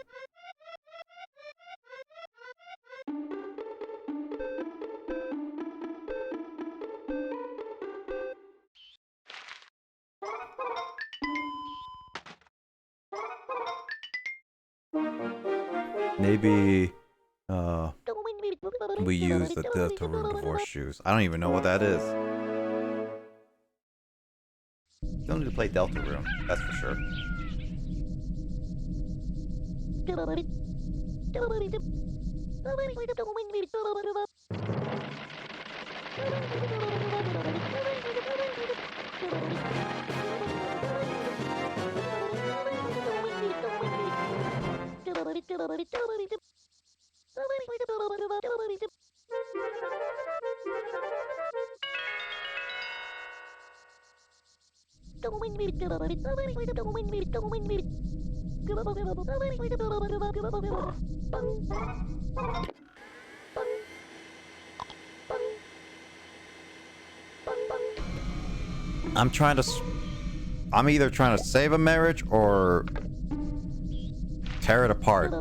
Speaker 1: Maybe, we use the Delta Room divorce shoes. I don't even know what that is. You don't need to play Delta Room, that's for sure. I'm either trying to save a marriage or tear it apart.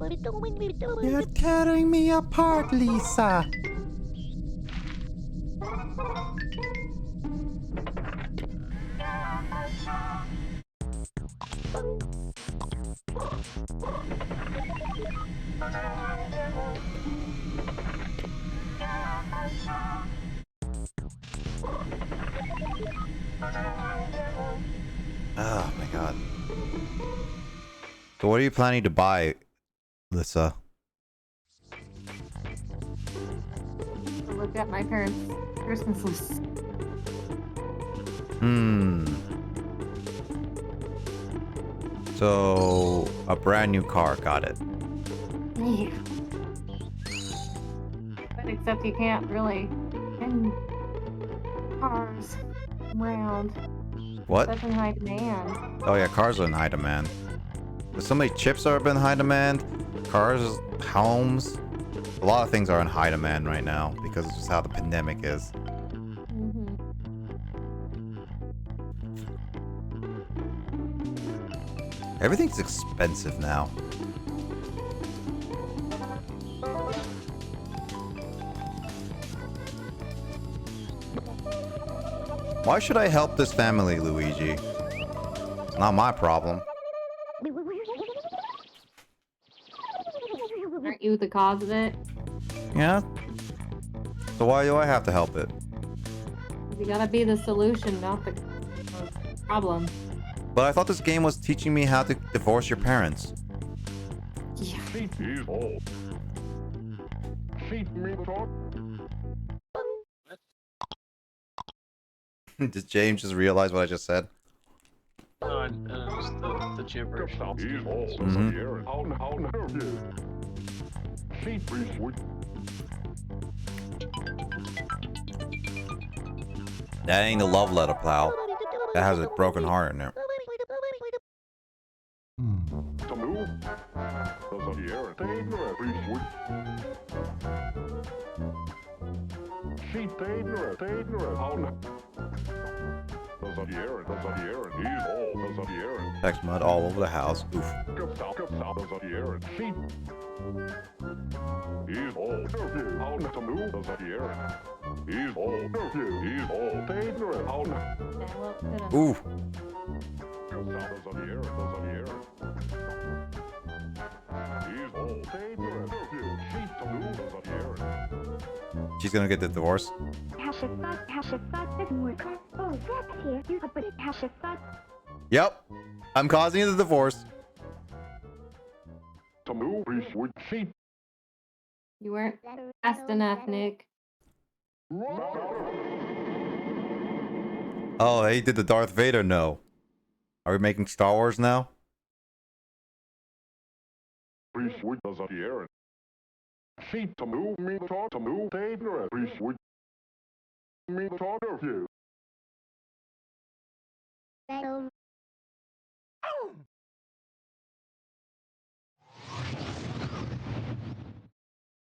Speaker 1: You're tearing me apart, Lisa. Oh my god. So what are you planning to buy, Lisa?
Speaker 4: Look at my parents' Christmas list.
Speaker 1: So, a brand new car, got it.
Speaker 4: Yeah. But except you can't really in cars around.
Speaker 1: What?
Speaker 4: Such in high demand.
Speaker 1: Oh yeah, cars are in high demand. There's so many chips that have been in high demand. Cars, homes, a lot of things are in high demand right now because it's just how the pandemic is. Everything's expensive now. Why should I help this family, Luigi? It's not my problem.
Speaker 4: Aren't you the cause of it?
Speaker 1: Yeah? So why do I have to help it?
Speaker 4: You gotta be the solution, not the problem.
Speaker 1: But I thought this game was teaching me how to divorce your parents.
Speaker 4: Yeah.
Speaker 1: Did James just realize what I just said?
Speaker 3: No, just the gibberish.
Speaker 1: That ain't a love letter, pal. That has a broken heart in there. Text mud all over the house. Oof. Ooh. She's gonna get the divorce. Yep. I'm causing the divorce.
Speaker 4: You weren't fast enough, Nick.
Speaker 1: Oh, he did the Darth Vader no. Are we making Star Wars now?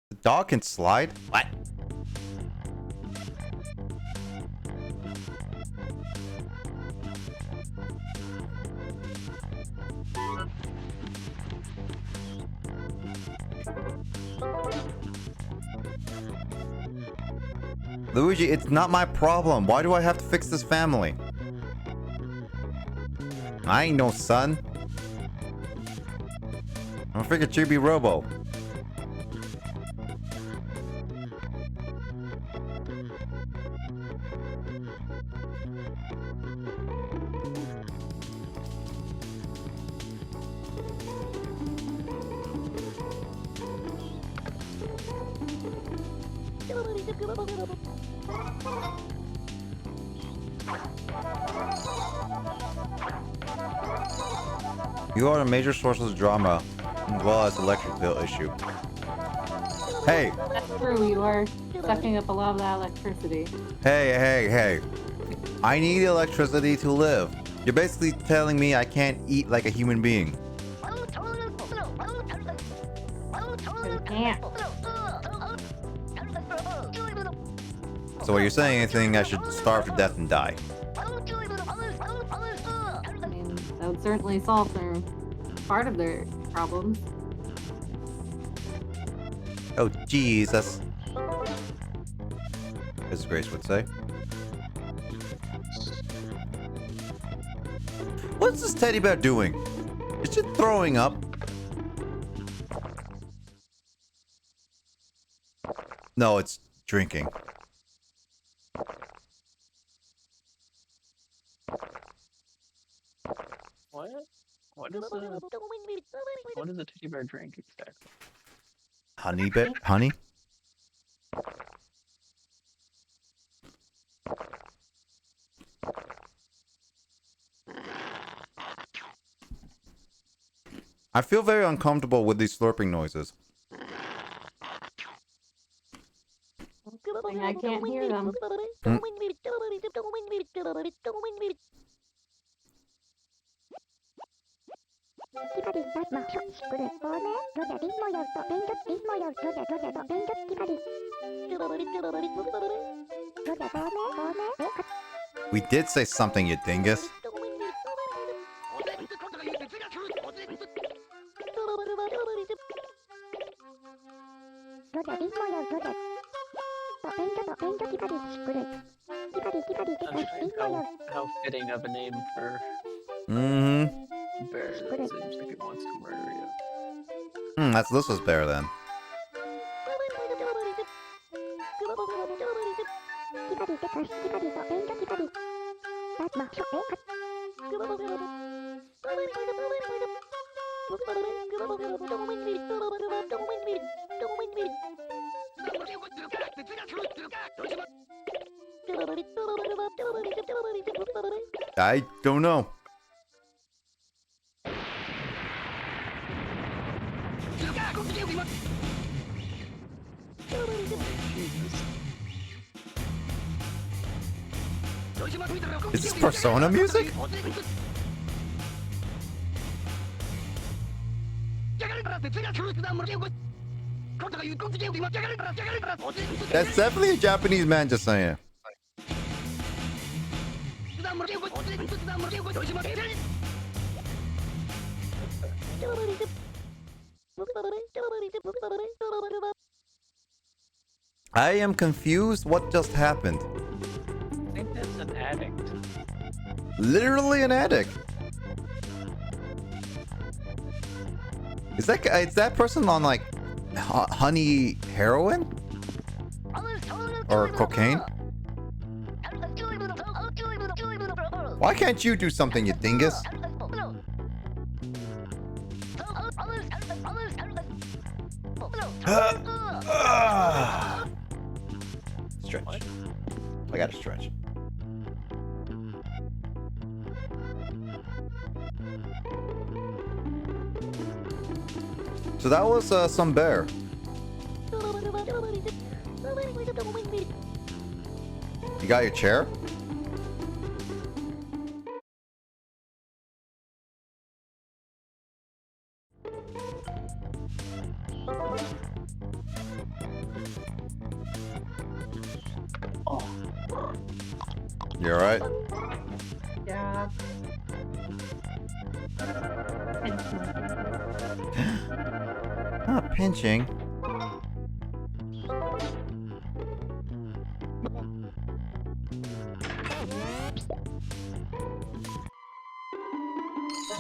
Speaker 1: The dog can slide? What? Luigi, it's not my problem. Why do I have to fix this family? I ain't no son. I'm a freaking Chibi-Robo. You are a major source of drama, as well as electric bill issue. Hey!
Speaker 4: That's true, you are sucking up a lot of that electricity.
Speaker 1: Hey. I need electricity to live. You're basically telling me I can't eat like a human being.
Speaker 4: You can't.
Speaker 1: So what you're saying, anything, I should starve to death and die.
Speaker 4: I mean, that would certainly solve part of their problems.
Speaker 1: Oh, Jesus. As Grace would say. What's this teddy bear doing? Is it throwing up? No, it's drinking.
Speaker 3: What is a teddy bear drink exactly?
Speaker 1: Honey bear? Honey? I feel very uncomfortable with these slurping noises.
Speaker 4: I can't hear them.
Speaker 1: We did say something, you dingus.
Speaker 3: How fitting of a name for bear that seems like it wants to murder you.
Speaker 1: That's Lissa's bear then. I don't know. Is this Persona music? That's definitely a Japanese man just saying. I am confused. What just happened?
Speaker 3: I think that's an addict.
Speaker 1: Literally an addict. Is that person on like honey heroin or cocaine? Why can't you do something, you dingus? Stretch. I gotta stretch. So that was some bear. You got your chair? You alright?
Speaker 4: Yeah.
Speaker 1: Not pinching.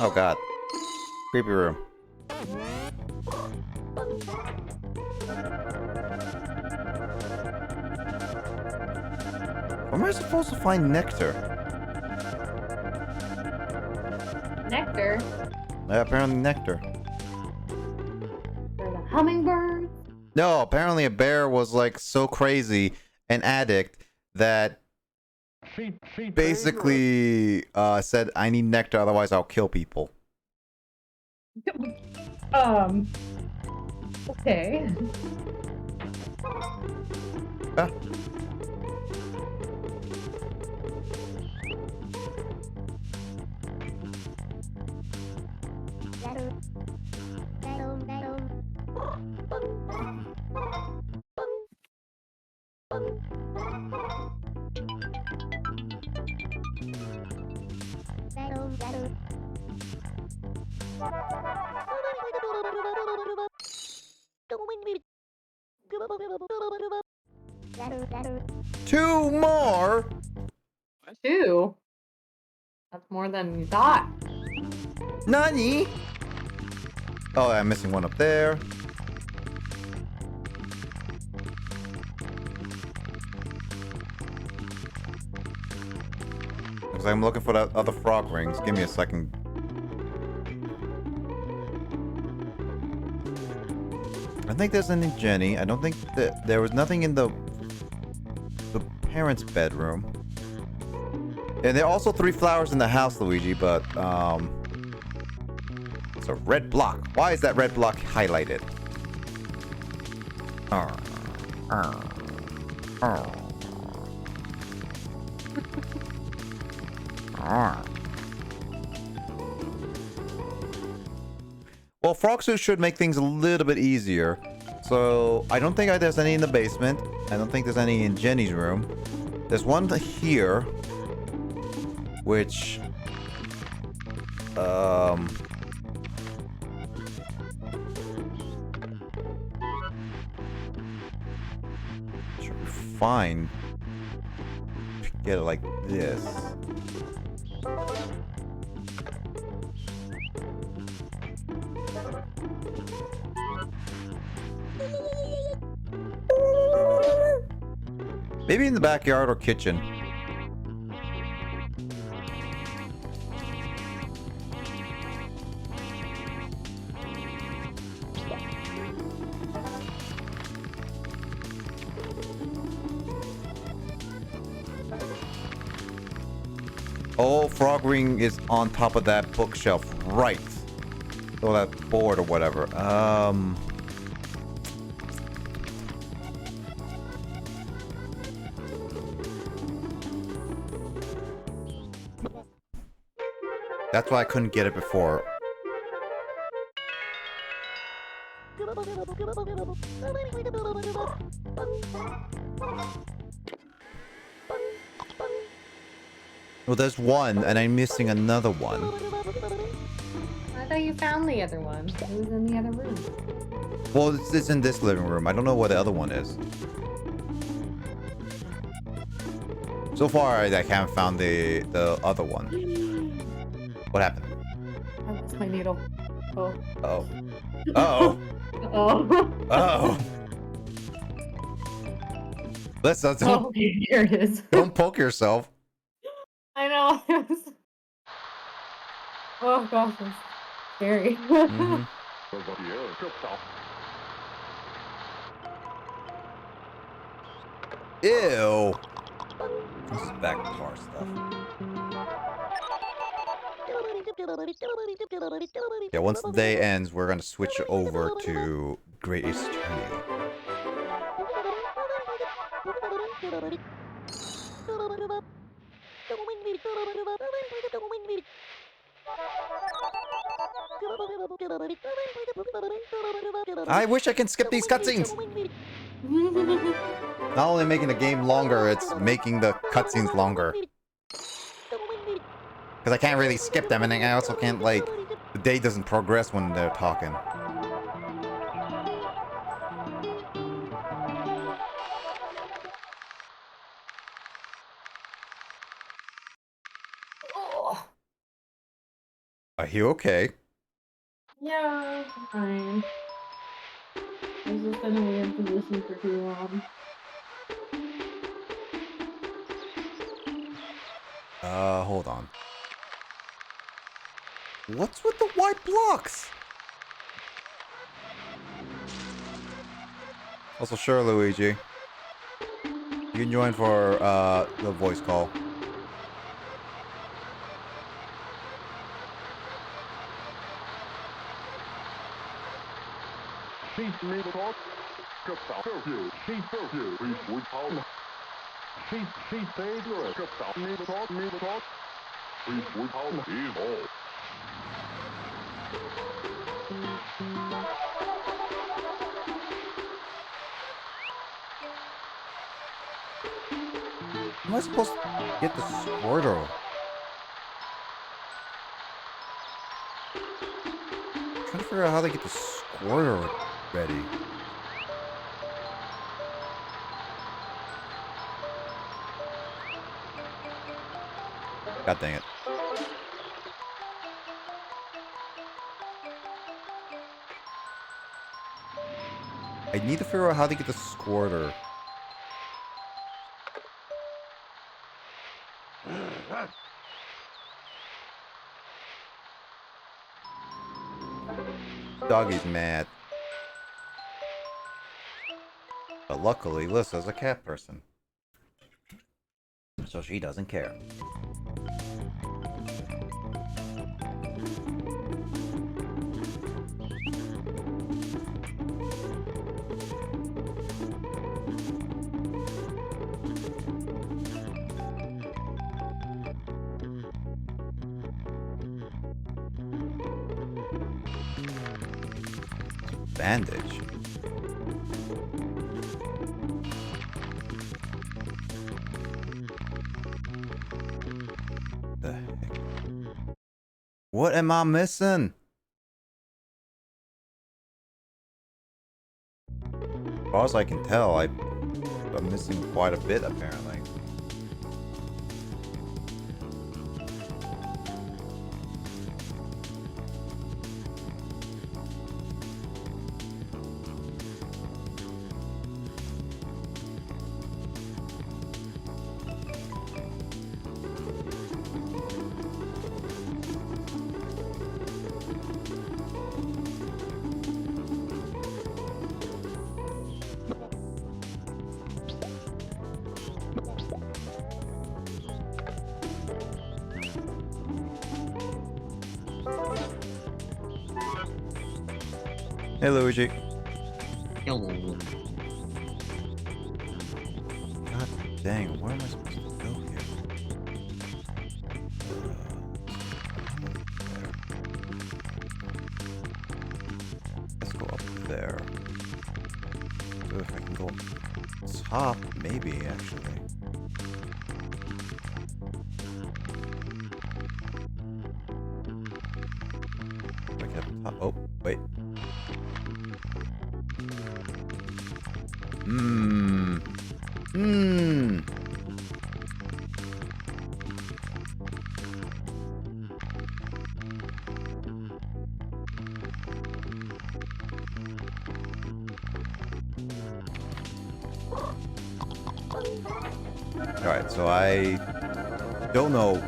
Speaker 1: Oh god. Creepy room. Where am I supposed to find nectar?
Speaker 4: Nectar
Speaker 1: Yeah, apparently nectar.
Speaker 4: for the hummingbird.
Speaker 1: No, apparently a bear was like so crazy, an addict, that basically said, I need nectar, otherwise I'll kill people.
Speaker 4: Okay.
Speaker 1: Ah. Two more?
Speaker 4: Two. That's more than you thought.
Speaker 1: Nani? Oh, I'm missing one up there. Because I'm looking for that other frog rings. Give me a second. I think there's an in Jenny. I don't think that there was nothing in the parents' bedroom. And there are also 3 flowers in the house, Luigi, but it's a red block. Why is that red block highlighted? Well, frog suit should make things a little bit easier. So I don't think there's any in the basement. I don't think there's any in Jenny's room. There's one here, which should be fine to get it like this. Maybe in the backyard or kitchen. Oh, frog ring is on top of that bookshelf, right? Or that board or whatever. That's why I couldn't get it before. Well, there's one, and I'm missing another one.
Speaker 4: I thought you found the other one. It was in the other room.
Speaker 1: Well, it's in this living room. I don't know where the other one is. So far, I haven't found the other one. What happened?
Speaker 4: I lost my needle. Oh.
Speaker 1: Oh. Uh-oh.
Speaker 4: Oh.
Speaker 1: Uh-oh. Let's don't,
Speaker 4: Oh, here it is.
Speaker 1: don't poke yourself.
Speaker 4: I know. Oh gosh, it's scary.
Speaker 1: Mhm. Ew. This is back car stuff. Yeah, once the day ends, we're gonna switch over to Great Ace Attorney. I wish I can skip these cutscenes. Not only making the game longer, it's making the cutscenes longer. Because I can't really skip them, and I also can't, like, the day doesn't progress when they're talking.
Speaker 4: Oh.
Speaker 1: Are you okay?
Speaker 4: Yeah, I'm fine. I was just in a weird position for too long.
Speaker 1: Hold on. What's with the white blocks? Also, sure, Luigi. You can join for, the voice call. Am I supposed to get the squirter? I'm trying to figure out how to get the squirter ready. God dang it. I need to figure out how to get the squirter. Doggy's mad. But luckily, Lissa's a cat person. So she doesn't care. Bandage. The heck? What am I missing? As far as I can tell, I'm missing quite a bit apparently. Hey, Luigi.
Speaker 5: Hello.
Speaker 1: God dang, where am I supposed to go here? Let's go up there. So if I can go up top, maybe, actually. Wait. Hmm. Hmm. Alright, so I don't know.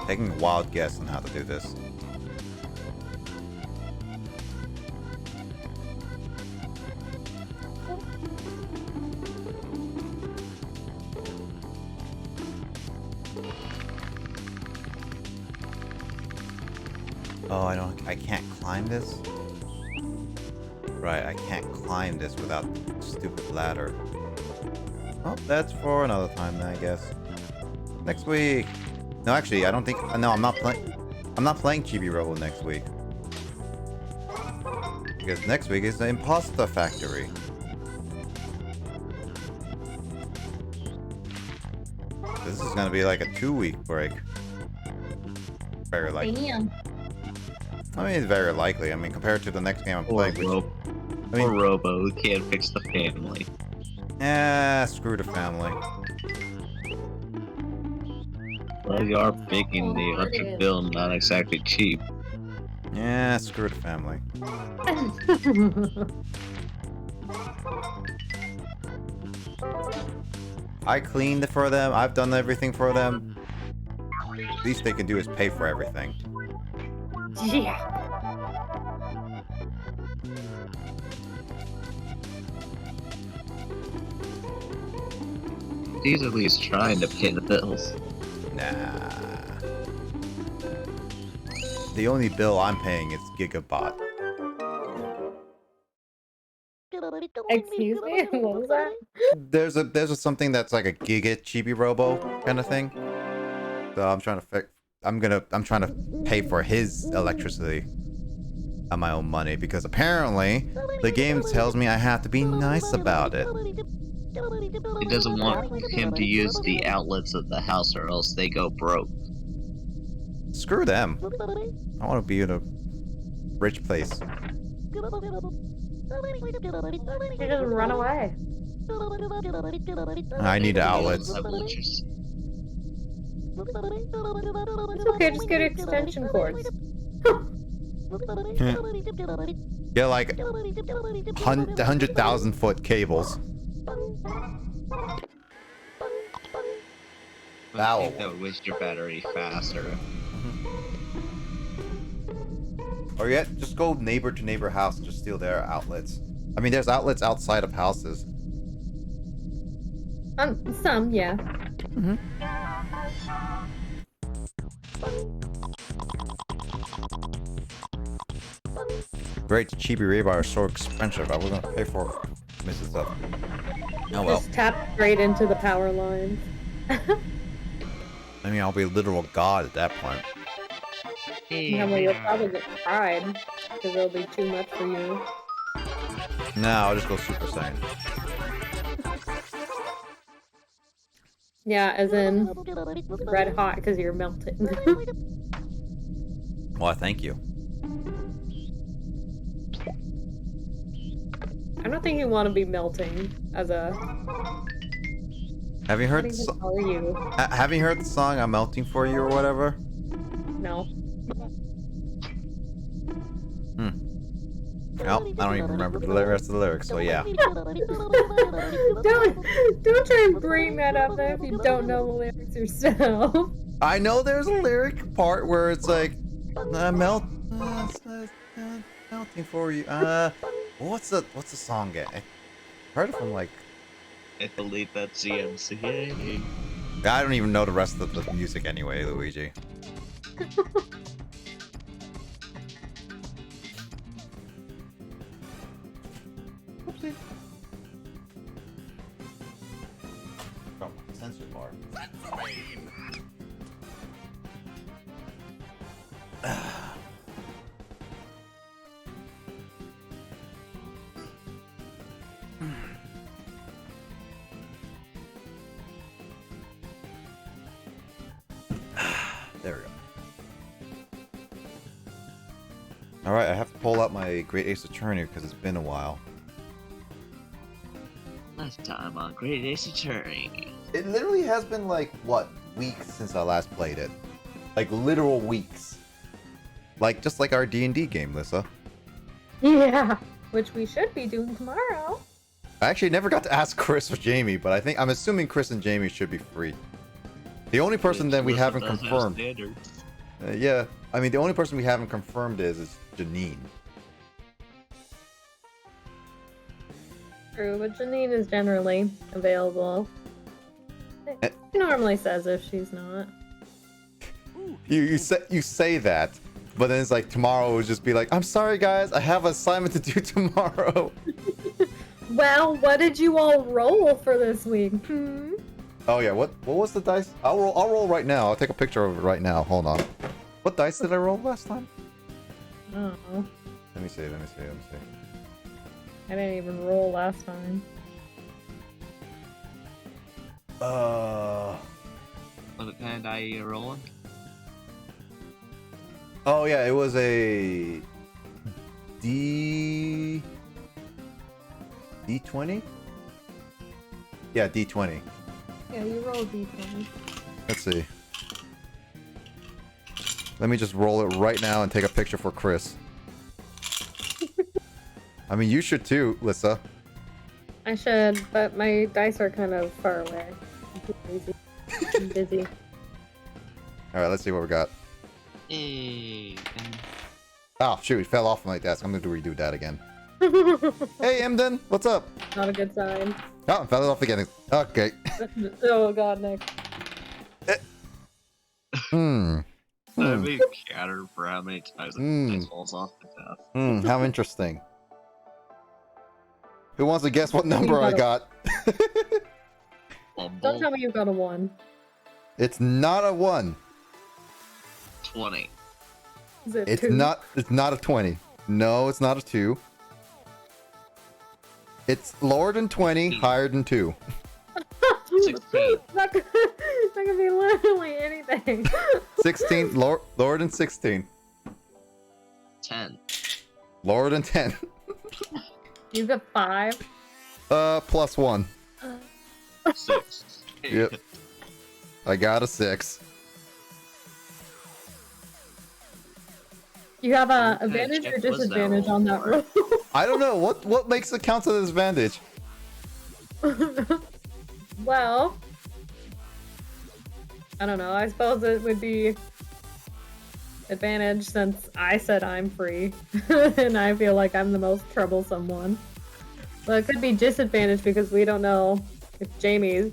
Speaker 1: Taking a wild guess on how to do this. Oh, I can't climb this? Right, I can't climb this without stupid ladder. Well, that's for another time then, I guess. Next week! No, actually, I don't think... No, I'm not playing Chibi-Robo next week. Because next week is the Imposter Factory. This is gonna be like a 2-week break. Very likely.
Speaker 4: Damn.
Speaker 1: I mean, it's very likely. I mean, compared to the next game I'm playing, which... I mean,
Speaker 5: Or Robo, who can't fix the family.
Speaker 1: screw the family.
Speaker 5: Well, you are making the 100 bill not exactly cheap.
Speaker 1: Yeah, screw the family. I cleaned it for them. I've done everything for them. Least they can do is pay for everything.
Speaker 4: Yeah.
Speaker 5: He's at least trying to pay the bills.
Speaker 1: Nah. The only bill I'm paying is Gigabot.
Speaker 4: Excuse me? What was that?
Speaker 1: There's a something that's like a Giga Chibi-Robo kind of thing. So I'm trying to I'm trying to pay for his electricity on my own money because apparently the game tells me I have to be nice about it.
Speaker 5: He doesn't want him to use the outlets of the house or else they go broke.
Speaker 1: Screw them. I want to be in a rich place.
Speaker 4: You just run away.
Speaker 1: I need outlets.
Speaker 4: It's okay, just get extension cords.
Speaker 1: Get like 100,000 foot cables.
Speaker 5: I think that would waste your battery faster.
Speaker 1: Or yet, just go neighbor to neighbor house and just steal their outlets. I mean, there's outlets outside of houses.
Speaker 4: Some, yeah.
Speaker 1: Great, Chibi-Robo are so expensive. I wasn't gonna pay for Mrs. Stuff. Oh well.
Speaker 4: Just tap straight into the power line.
Speaker 1: I mean, I'll be a literal god at that point.
Speaker 4: Yeah, well, you'll probably get fried because it'll be too much for you.
Speaker 1: No, I'll just go Super Saiyan.
Speaker 4: Yeah, as in red hot because you're melting.
Speaker 1: Well, thank you.
Speaker 4: I don't think you want to be melting as a.
Speaker 1: Have you heard?
Speaker 4: How are you?
Speaker 1: Have you heard the song "I'm Melting for You" or whatever?
Speaker 4: No.
Speaker 1: Well, I don't even remember the rest of the lyrics, so yeah.
Speaker 4: don't try and bring that up there if you don't know the lyrics yourself.
Speaker 1: I know there's a lyric part where it's like, melting for you. What's the song again? I heard it from like.
Speaker 5: I believe that's CMCA.
Speaker 1: I don't even know the rest of the music anyway, Luigi. Oopsie. Oh, sensor bar. There we go. All right, I have to pull out my Great Ace Attorney because it's been a while.
Speaker 5: Last time on Great Ace Attorney.
Speaker 1: It literally has been like what, weeks since I last played it. Like literal weeks. Like just like our D&D game, Lissa.
Speaker 4: Yeah, which we should be doing tomorrow.
Speaker 1: I actually never got to ask Chris or Jamie, but I'm assuming Chris and Jamie should be free. The only person that we haven't confirmed. Yeah, I mean the only person we haven't confirmed is Janine.
Speaker 4: True, but Janine is generally available. She normally says if she's not.
Speaker 1: You say that, but then it's like tomorrow would just be like, I'm sorry guys, I have an assignment to do tomorrow.
Speaker 4: Well, what did you all roll for this week?
Speaker 1: Oh yeah, what was the dice? I'll roll right now. I'll take a picture of it right now. Hold on. What dice did I roll last time?
Speaker 4: Oh,
Speaker 1: Let me see.
Speaker 4: I didn't even roll last time.
Speaker 5: What kind of die are you rolling?
Speaker 1: Oh yeah, it was a D20? Yeah, D20.
Speaker 4: Yeah, you rolled d20.
Speaker 1: Let's see. Let me just roll it right now and take a picture for Chris. I mean, you should too, Lissa.
Speaker 4: I should, but my dice are kind of far away. I'm too lazy. I'm busy.
Speaker 1: Alright, let's see what we got.
Speaker 5: Hey.
Speaker 1: Oh, shoot, it fell off my desk. I'm gonna redo that again. Hey, Emden, what's up?
Speaker 4: Not a good sign.
Speaker 1: Oh, it fell off again. Okay.
Speaker 4: Oh god, Nick.
Speaker 5: I've been scattered for how many times it falls off the death.
Speaker 1: How interesting. Who wants to guess what number I got?
Speaker 4: Don't tell me you got a 1.
Speaker 1: It's not a 1.
Speaker 5: 20.
Speaker 4: Is it
Speaker 1: It's
Speaker 4: 2?
Speaker 1: not a 20. No, it's not a 2. It's lower than 20, higher than 2.
Speaker 5: 16.
Speaker 4: That could be literally anything.
Speaker 1: 16, lower than 16.
Speaker 5: 10.
Speaker 1: Lower than 10.
Speaker 4: You got 5.
Speaker 1: Plus 1.
Speaker 5: 6.
Speaker 1: Yep. I got a 6.
Speaker 4: You have a
Speaker 5: What kind of
Speaker 4: advantage
Speaker 5: check
Speaker 4: or
Speaker 5: was that
Speaker 4: disadvantage
Speaker 5: roll
Speaker 4: on that
Speaker 5: for?
Speaker 4: roll?
Speaker 1: I don't know. What makes it count as an advantage?
Speaker 4: Well, I don't know. I suppose it would be advantage since I said I'm free, and I feel like I'm the most troublesome one. But it could be disadvantage because we don't know if Jamie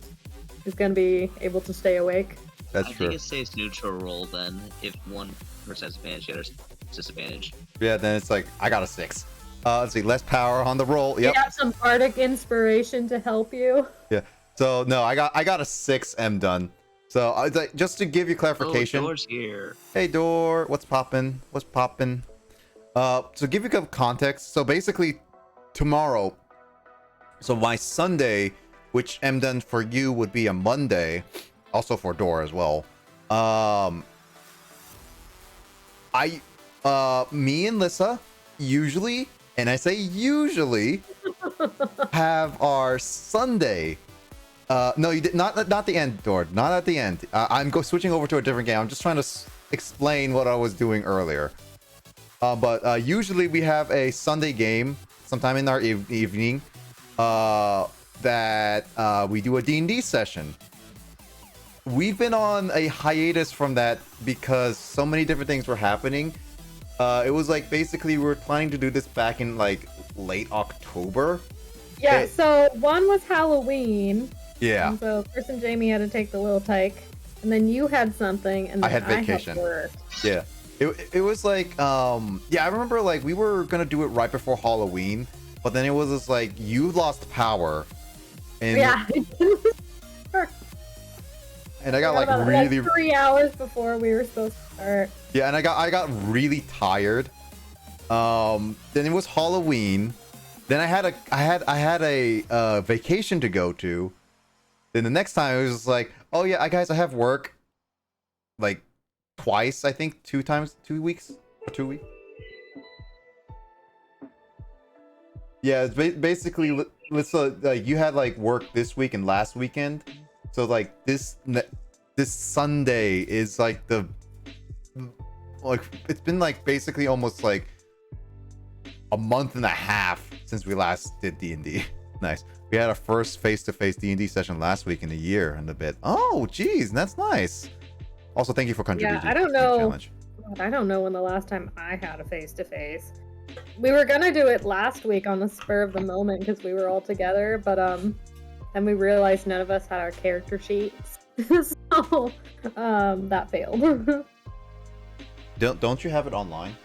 Speaker 4: is going to be able to stay awake.
Speaker 1: That's
Speaker 5: I
Speaker 1: true.
Speaker 5: think it stays neutral roll then. If one person has advantage, the other's disadvantage.
Speaker 1: Yeah, then it's like, I got a 6. Let's see, less power on the roll. Yep.
Speaker 4: You have some bardic inspiration to help you.
Speaker 1: Yeah. So no, I got a 6 M done. So I was like, just to give you clarification.
Speaker 5: Oh, Door's here.
Speaker 1: Hey Door, what's poppin'? What's poppin'? So give you a context. So basically, tomorrow. So my Sunday, which M done for you would be a Monday, also for Door as well. Me and Lissa usually, and I say usually, have our Sunday. No, you did not the end, Door. Not at the end. I'm switching over to a different game. I'm just trying to explain what I was doing earlier. But usually we have a Sunday game sometime in our evening that we do a D&D session. We've been on a hiatus from that because so many different things were happening. It was like basically we were planning to do this back in like late October.
Speaker 4: Yeah, so one was Halloween.
Speaker 1: Yeah.
Speaker 4: And so Chris and Jamie had to take the little tyke, and then you had something, and then
Speaker 1: I had vacation.
Speaker 4: work.
Speaker 1: Yeah. It was like yeah, I remember like we were gonna do it right before Halloween, but then it was just like you lost power. And
Speaker 4: Yeah.
Speaker 1: and I got like
Speaker 4: about,
Speaker 1: really
Speaker 4: 3 hours before we were supposed to start.
Speaker 1: yeah, and I got really tired. Then it was Halloween. Then I had a vacation to go to. Then the next time it was like, oh yeah, guys, I have work. Like twice, I think, 2 weeks or 2 weeks. Yeah, it's basically let's like you had like work this week and last weekend, so like this Sunday is like it's been like basically almost like a month and a half since we last did D&D. Nice. We had our first face-to-face D&D session last week in a year and a bit. Oh, geez, that's nice. Also, thank you for contributing.
Speaker 4: I don't
Speaker 1: to the
Speaker 4: know.
Speaker 1: challenge.
Speaker 4: God, I don't know when the last time I had a face-to-face. We were gonna do it last week on the spur of the moment because we were all together, but then we realized none of us had our character sheets, so that failed.
Speaker 1: Don't you have it online?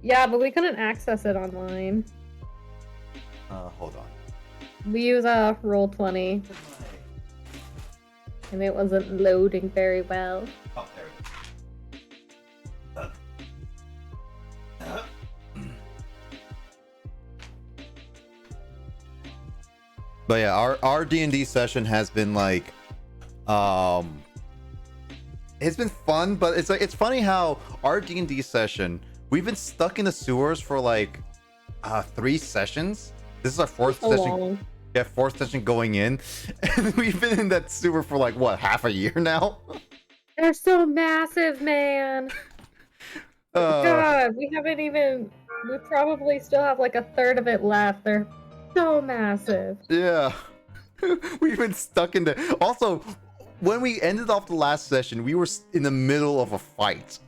Speaker 4: Yeah, but we couldn't access it online.
Speaker 1: Hold on.
Speaker 4: We use a Roll20, and it wasn't loading very well.
Speaker 1: Oh, there we go. But yeah, our D&D session has been like, it's been fun, but it's like it's funny how our D&D session, we've been stuck in the sewers for like 3 sessions. This is our 4th session.
Speaker 4: Long.
Speaker 1: Yeah, 4th session going in, and we've been in that sewer for like what, half a year now?
Speaker 4: They're so massive, man. God, we haven't even. We probably still have like a third of it left. They're so massive.
Speaker 1: Yeah, we've been stuck in there. Also, when we ended off the last session, we were in the middle of a fight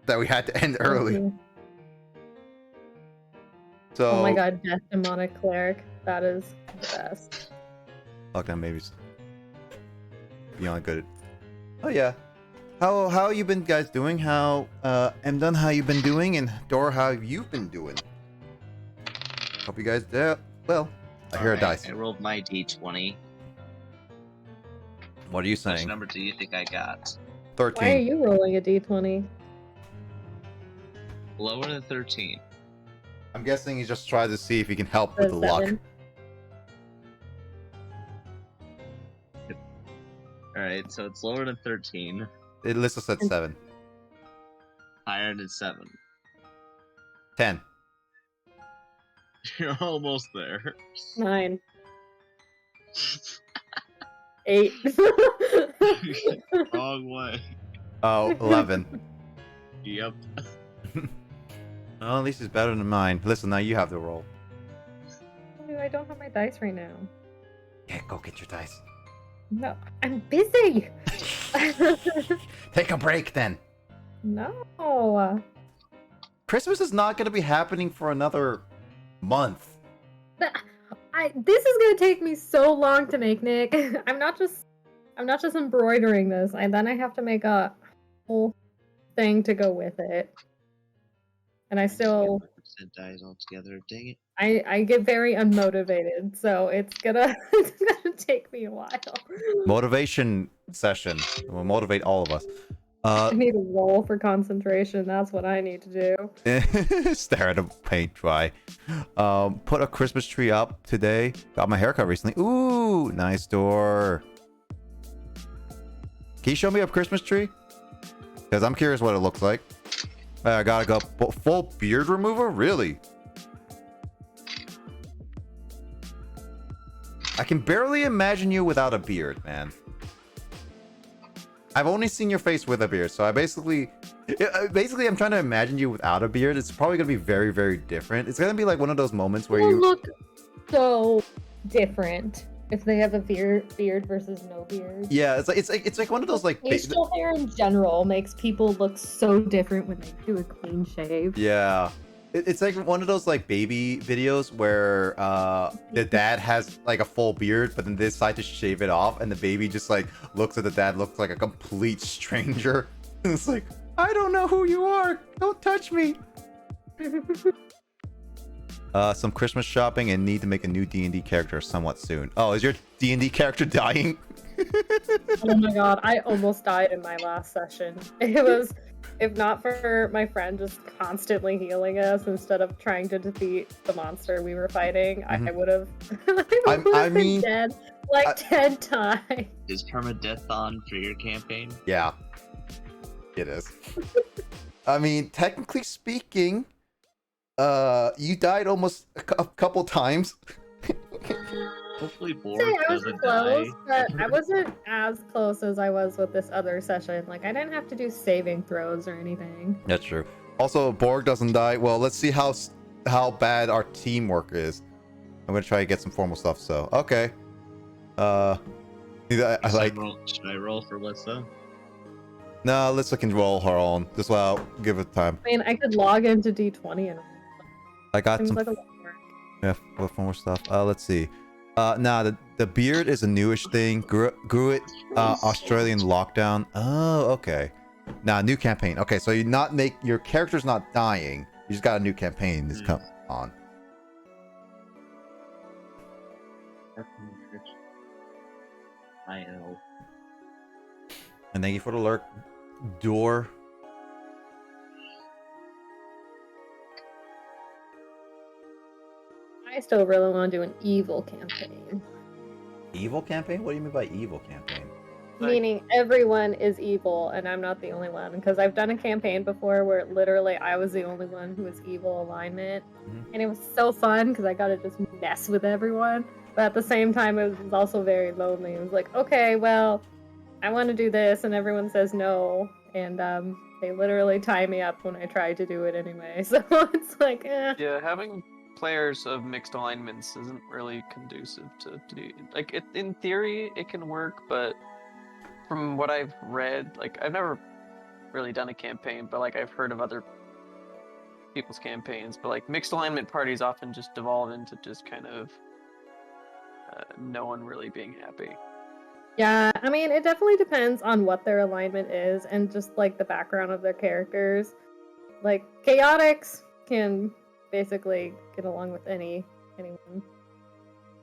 Speaker 1: that we had to end early. So,
Speaker 4: Oh my god, Death Demonic Cleric. That is the best.
Speaker 1: Lockdown babies. Beyond good. Oh yeah. How you been guys doing? How Emdun, how you been doing? And Dora, how have you been doing? Hope you guys did well. I hear a dice.
Speaker 5: I rolled my d20.
Speaker 1: What are you
Speaker 5: Which
Speaker 1: saying?
Speaker 5: number do you think I got?
Speaker 1: 13.
Speaker 4: Why are you rolling a d20?
Speaker 5: Lower than 13.
Speaker 1: I'm guessing he just tried to see if he can help with the luck.
Speaker 4: 7.
Speaker 5: Alright, so it's lower than 13.
Speaker 1: It lists us at 7.
Speaker 5: Higher than 7.
Speaker 1: 10.
Speaker 5: You're almost there.
Speaker 4: 9. 8.
Speaker 5: Wrong way.
Speaker 1: Oh, 11.
Speaker 5: Yep.
Speaker 1: Well, at least it's better than mine. Listen, now you have the roll.
Speaker 4: I don't have my dice right now.
Speaker 1: Yeah, go get your dice.
Speaker 4: No, I'm busy.
Speaker 1: Take a break then.
Speaker 4: No.
Speaker 1: Christmas is not going to be happening for another month.
Speaker 4: This is gonna take me so long to make, Nick. I'm not just embroidering this, and then I have to make a whole thing to go with it. And I still
Speaker 5: dies altogether. Dang it.
Speaker 4: I get very unmotivated, so it's gonna take me a while.
Speaker 1: Motivation session. Will motivate all of us.
Speaker 4: I need a roll for concentration. That's what I need to do.
Speaker 1: Stare at a paint dry. Put a Christmas tree up today. Got my haircut recently. Ooh, nice door. Can you show me a Christmas tree? Because I'm curious what it looks like. I gotta go full beard remover? Really? I can barely imagine you without a beard, man. I've only seen your face with a beard, so I basically I'm trying to imagine you without a beard. It's probably gonna be very, very different. It's gonna be like one of those moments where you
Speaker 4: look so different if they have a beard versus no beard.
Speaker 1: Yeah, it's like one of those like
Speaker 4: Facial hair in general makes people look so different when they do a clean shave.
Speaker 1: Yeah. It's like one of those like baby videos where the dad has like a full beard, but then they decide to shave it off, and the baby just like looks at the dad, looks like a complete stranger. And it's like, I don't know who you are. Don't touch me. Some Christmas shopping and need to make a new D&D character somewhat soon. Oh, is your D&D character dying?
Speaker 4: Oh my god, I almost died in my last session. It was, if not for my friend just constantly healing us instead of trying to defeat the monster we were fighting, I would have been dead like 10 times.
Speaker 5: Is permadeath on for your campaign?
Speaker 1: Yeah, it is. I mean, technically speaking, You died almost a couple times.
Speaker 5: Hopefully
Speaker 4: Say
Speaker 5: Borg
Speaker 4: I was
Speaker 5: doesn't
Speaker 4: close,
Speaker 5: die.
Speaker 4: but I wasn't as close as I was with this other session. Like I didn't have to do saving throws or anything.
Speaker 1: That's true. Also, Borg doesn't die. Well, let's see how bad our teamwork is. I'm gonna try to get some formal stuff. So okay. I like.
Speaker 5: Should I roll for Lissa?
Speaker 1: No, Alyssa can roll her own. Just I'll give it time.
Speaker 4: I mean, I could log into D20 and
Speaker 1: I got
Speaker 4: seems
Speaker 1: some.
Speaker 4: like a lot of work.
Speaker 1: Yeah, what more stuff? Let's see. Nah, the beard is a newish thing. Grew it. Australian lockdown. Oh, okay. Nah, new campaign. Okay, so your character's not dying. You just got a new campaign that's come on.
Speaker 5: IL.
Speaker 1: And thank you for the lurk, door.
Speaker 4: I still really want to do an evil campaign.
Speaker 1: Evil campaign? What do you mean by evil campaign?
Speaker 4: Meaning everyone is evil and I'm not the only one. Because I've done a campaign before where literally I was the only one who was evil alignment. And it was so fun because I got to just mess with everyone. But at the same time, it was also very lonely. It was like, okay, well, I want to do this and everyone says no. And they literally tie me up when I try to do it anyway. So it's like, eh.
Speaker 3: Yeah, having players of mixed alignments isn't really conducive to do. Like, in theory, it can work, but from what I've read, like, I've never really done a campaign, but like I've heard of other people's campaigns, but like mixed alignment parties often just devolve into just kind of no one really being happy.
Speaker 4: Yeah, I mean, it definitely depends on what their alignment is and just like the background of their characters. Like, chaotics can basically get along with anyone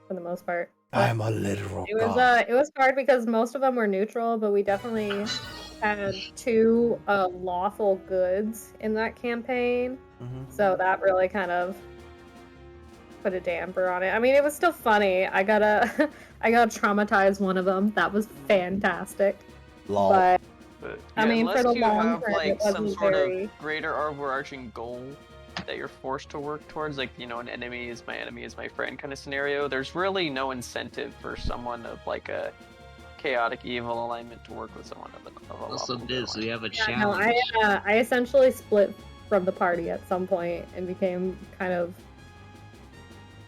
Speaker 4: for the most part. But
Speaker 1: I'm a literal
Speaker 4: it was hard because most of them were neutral, but we definitely had 2 lawful goods in that campaign. So that really kind of put a damper on it. I mean, it was still funny. I got traumatized one of them. That was fantastic.
Speaker 1: Lol.
Speaker 4: But
Speaker 3: But
Speaker 4: I mean, for
Speaker 3: unless
Speaker 4: the
Speaker 3: you
Speaker 4: long
Speaker 3: have
Speaker 4: term,
Speaker 3: like
Speaker 4: it
Speaker 3: some
Speaker 4: wasn't
Speaker 3: sort
Speaker 4: very...
Speaker 3: of greater overarching goal that you're forced to work towards, like, you know, an enemy is my enemy is my friend kind of scenario, there's really no incentive for someone of like a chaotic evil alignment to work with someone of a
Speaker 5: Also,
Speaker 3: lawful
Speaker 5: Diz, we have a
Speaker 4: Yeah, no,
Speaker 5: challenge.
Speaker 4: I essentially split from the party at some point and became kind of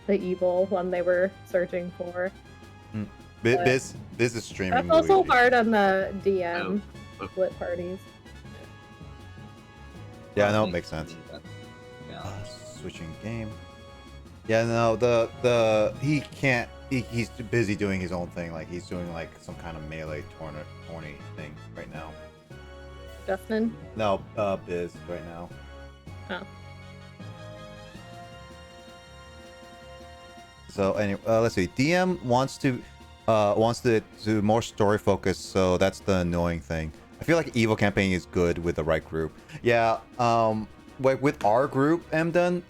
Speaker 4: the evil one they were searching for.
Speaker 1: Biz is streaming.
Speaker 4: That's also
Speaker 1: Luigi.
Speaker 4: hard on the DM
Speaker 5: Oh.
Speaker 4: split parties.
Speaker 1: Yeah, no, it makes sense.
Speaker 5: Yeah.
Speaker 1: Switching game. Yeah, no, he's too busy doing his own thing. Like he's doing like some kind of melee tourney thing right now.
Speaker 4: Justin?
Speaker 1: No, Biz right now.
Speaker 4: Oh.
Speaker 1: So anyway, let's see. DM wants to do more story focus, so that's the annoying thing. I feel like evil campaign is good with the right group. Yeah. Like with our group, Emden,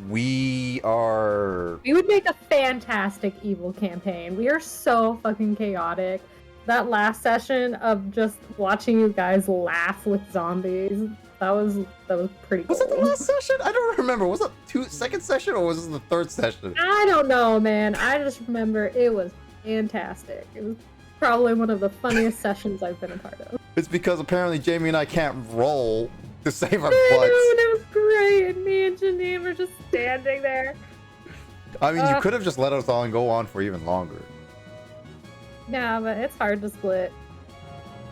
Speaker 1: we
Speaker 4: would make a fantastic evil campaign. We are so fucking chaotic. That last session of just watching you guys laugh with zombies, that was pretty cool.
Speaker 1: Was it the last session? I don't remember. Was it second session or was it the third session?
Speaker 4: I don't know, man. I just remember it was fantastic. It was probably one of the funniest sessions I've been a part of.
Speaker 1: It's because apparently Jamie and I can't roll to save our
Speaker 4: I know,
Speaker 1: butts.
Speaker 4: and it was great. And me and Janine were just standing there.
Speaker 1: I mean, you could have just let us all go on for even longer.
Speaker 4: Yeah, but it's hard to split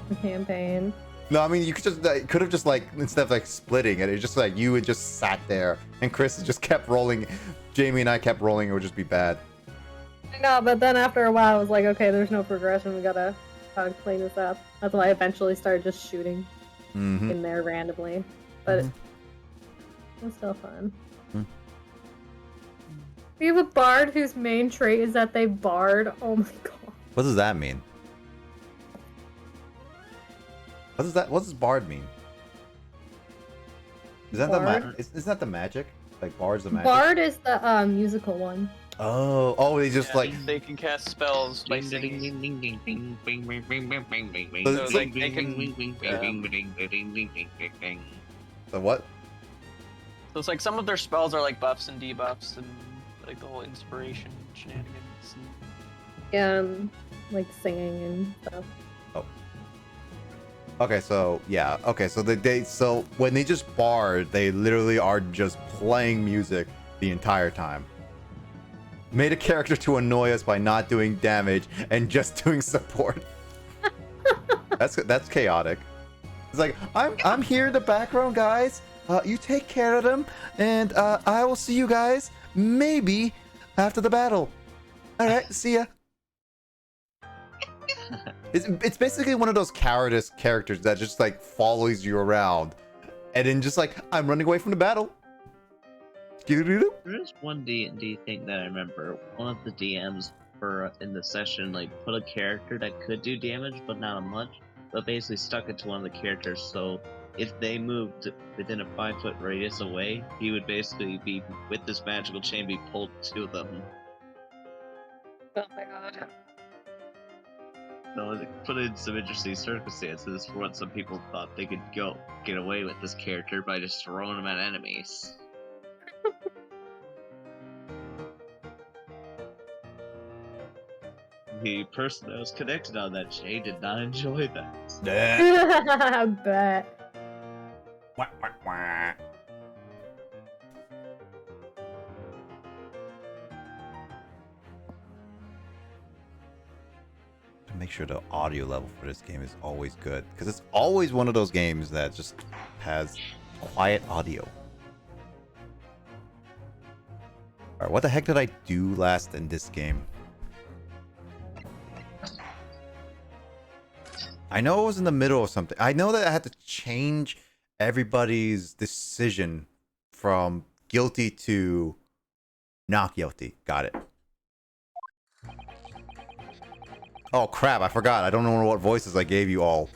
Speaker 4: the campaign.
Speaker 1: No, I mean, you could have just like, instead of like splitting it, it's just like you would just sat there and Chris just kept rolling. Jamie and I kept rolling. It would just be bad.
Speaker 4: No, but then after a while, I was like, okay, there's no progression. We gotta clean this up. That's why I eventually started just shooting in there randomly. But it was still fun. We have a bard whose main trait is that they bard. Oh my god.
Speaker 1: What does that mean? What does bard mean? Is that
Speaker 4: Bard?
Speaker 1: isn't that the magic? Like bard's the magic?
Speaker 4: Bard is the musical one.
Speaker 1: Oh, they just like
Speaker 3: they can cast spells by singing.
Speaker 1: So
Speaker 3: So like they can
Speaker 1: the what?
Speaker 3: So it's like some of their spells are like buffs and debuffs and like the whole inspiration shenanigans. And...
Speaker 4: Yeah, like singing and stuff.
Speaker 1: Okay, so yeah. Okay, so so when they just bard, they literally are just playing music the entire time. Made a character to annoy us by not doing damage and just doing support. That's chaotic. It's like I'm here in the background, guys. You take care of them, and I will see you guys maybe after the battle. All right, see ya. It's basically one of those cowardice characters that just like follows you around, and then just like I'm running away from the battle.
Speaker 5: There's one D&D thing that I remember. One of the DMs for in the session like put a character that could do damage, but not much. But basically stuck it to one of the characters. So if they moved within a 5-foot radius away, he would basically be with this magical chain be pulled to them.
Speaker 4: Oh my god.
Speaker 5: So it put in some interesting circumstances for what some people thought they could get away with this character by just throwing him at enemies. The person that was connected on that chain did not enjoy that.
Speaker 4: I bet.
Speaker 1: Wah, wah, wah. To make sure the audio level for this game is always good, because it's always one of those games that just has quiet audio. Alright, what the heck did I do last in this game? I know I was in the middle of something. I know that I had to change everybody's decision from guilty to not guilty. Got it. Oh crap, I forgot. I don't know what voices I gave you all.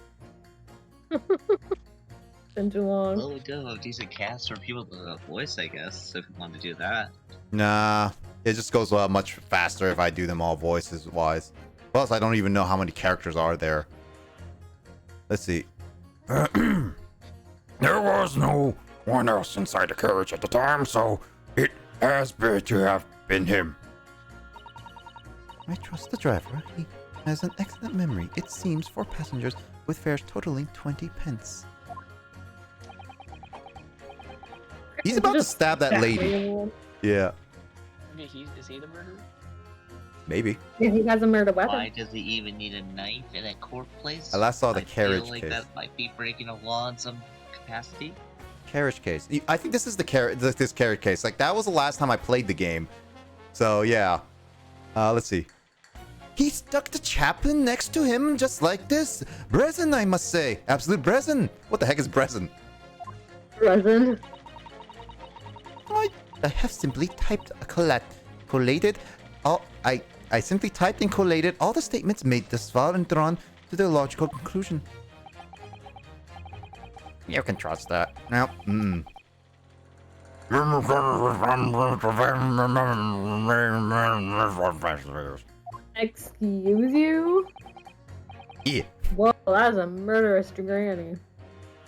Speaker 4: Been too long.
Speaker 5: Well, we do have a decent cast for people to voice, I guess, if you want to do that.
Speaker 1: Nah, it just goes much faster if I do them all voices wise. Plus, I don't even know how many characters are there. Let's see. There was no one else inside the carriage at the time, so it has to have been him. I trust the driver. He has an excellent memory. It seems for passengers with fares totaling 20 pence. He's about to stab that lady. Yeah.
Speaker 3: Is he the murderer?
Speaker 1: Maybe.
Speaker 4: Yeah, he has a murder weapon.
Speaker 5: Why does he even need a knife in a court place?
Speaker 1: I last saw the carriage
Speaker 5: feel like
Speaker 1: case.
Speaker 5: that might be breaking a law in some capacity.
Speaker 1: Carriage case. I think this is this carriage case. Like, that was the last time I played the game. So, yeah. Let's see. He stuck the chaplain next to him just like this. Brezen, I must say. Absolute Brezen. What the heck is Brezen?
Speaker 4: Resin.
Speaker 1: I have simply typed collated. I simply typed and collated all the statements made thus far and drawn to their logical conclusion. You can trust that. Now,
Speaker 4: Excuse you?
Speaker 1: Yeah.
Speaker 4: Whoa, that's a murderous granny.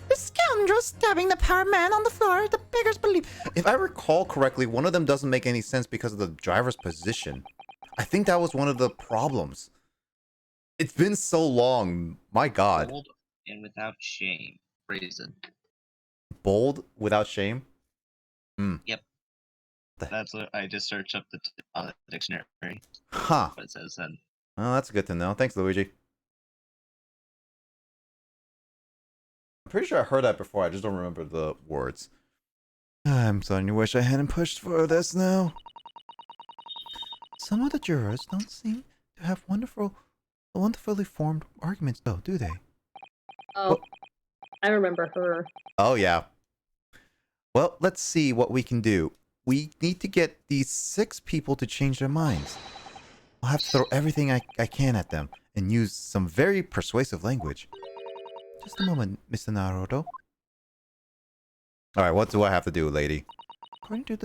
Speaker 1: The scoundrel stabbing the poor man on the floor. The beggars believe. If I recall correctly, one of them doesn't make any sense because of the driver's position. I think that was one of the problems. It's been so long. My God.
Speaker 5: Bold and without shame. Reason.
Speaker 1: Bold without shame?
Speaker 5: Yep. That's what I just searched up the dictionary.
Speaker 1: Huh.
Speaker 5: What it says then.
Speaker 1: Oh, that's good to know. Thanks, Luigi. I'm pretty sure I heard that before. I just don't remember the words. I'm starting to wish I hadn't pushed for this now. Some of the jurors don't seem to have wonderfully formed arguments, though, do they?
Speaker 4: Oh, I remember her.
Speaker 1: Oh, yeah. Well, let's see what we can do. We need to get these 6 people to change their minds. I'll have to throw everything I can at them and use some very persuasive language. Just a moment, Mr. Naruto. Alright, what do I have to do, lady? According to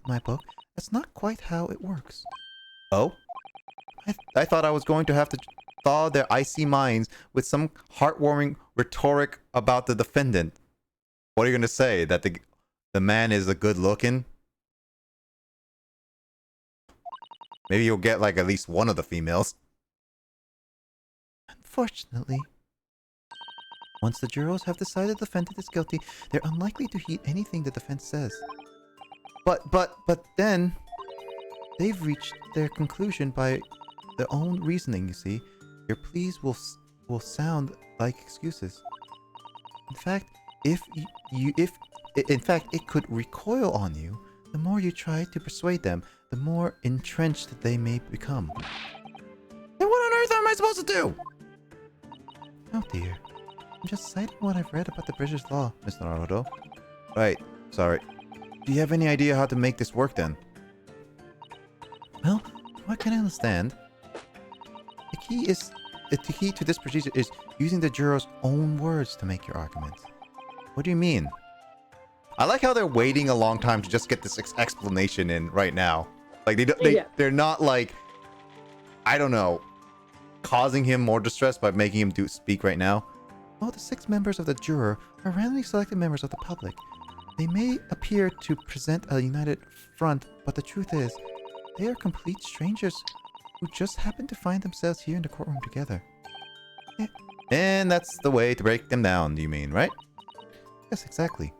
Speaker 1: my book, that's not quite how it works. Oh? I thought I was going to have to thaw their icy minds with some heartwarming rhetoric about the defendant. What are you going to say? That the the man is a good looking, maybe you'll get like at least one of the females. Unfortunately, once the jurors have decided the defendant is guilty, they're unlikely to heed anything the defense says. But then they've reached their conclusion by their own reasoning, you see. Your pleas will sound like excuses. In fact, if it could recoil on you, the more you try to persuade them, the more entrenched they may become. Then what on earth am I supposed to do? Oh dear. I'm just citing what I've read about the British law, Mr. Naruto. Right, sorry. Do you have any idea how to make this work then? Well, what can I understand? The key to this procedure is using the jurors' own words to make your arguments. What do you mean? I like how they're waiting a long time to just get this explanation in right now. Like they're not like, I don't know, causing him more distress by making him speak right now. Well, the 6 members of the juror are randomly selected members of the public. They may appear to present a united front, but the truth is, they are complete strangers who just happen to find themselves here in the courtroom together. Yeah. And that's the way to break them down, you mean, right? Yes, exactly.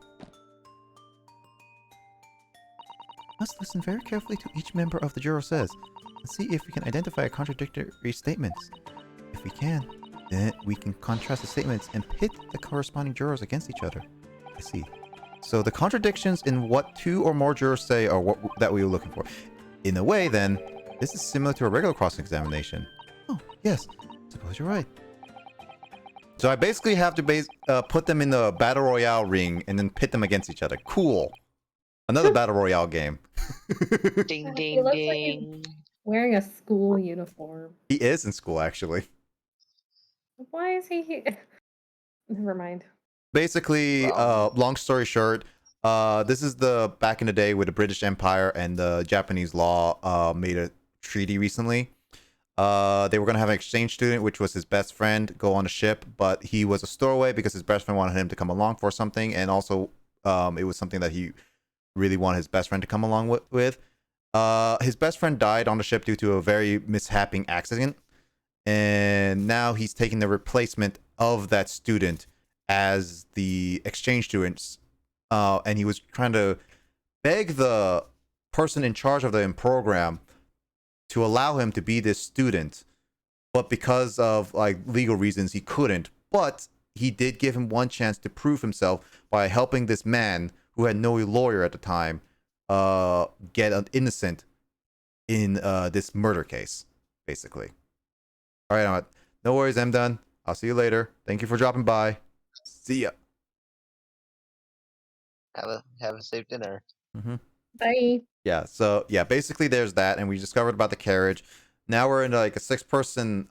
Speaker 1: Must listen very carefully to each member of the juror says, and see if we can identify contradictory statements. If we can, then we can contrast the statements and pit the corresponding jurors against each other. I see. So the contradictions in what 2 or more jurors say are what that we were looking for. In a way, then, this is similar to a regular cross-examination. Oh, yes. Suppose you're right. So I basically have to put them in the Battle Royale ring and then pit them against each other. Cool. Another Battle Royale game.
Speaker 5: Ding,
Speaker 4: He
Speaker 5: ding,
Speaker 4: looks like
Speaker 5: ding.
Speaker 4: he's wearing a school uniform.
Speaker 1: He is in school, actually.
Speaker 4: Why is he here? Never mind.
Speaker 1: Basically, long story short, this is the back in the day with the British Empire and the Japanese law made a treaty recently. They were going to have an exchange student, which was his best friend, go on a ship, but he was a stowaway because his best friend wanted him to come along for something, and also it was something that he really wanted his best friend to come along with. His best friend died on the ship due to a very mishapping accident, and now he's taking the replacement of that student as the exchange students, and he was trying to beg the person in charge of the program to allow him to be this student, but because of like legal reasons he couldn't. But he did give him one chance to prove himself by helping this man who had no lawyer at the time get an innocent in this murder case, basically. All right, no worries, I'm done. I'll see you later. Thank you for dropping by. See ya.
Speaker 6: Have a safe dinner.
Speaker 4: Bye.
Speaker 1: Yeah, so yeah, basically there's that, and we discovered about the carriage. Now we're in like a 6-person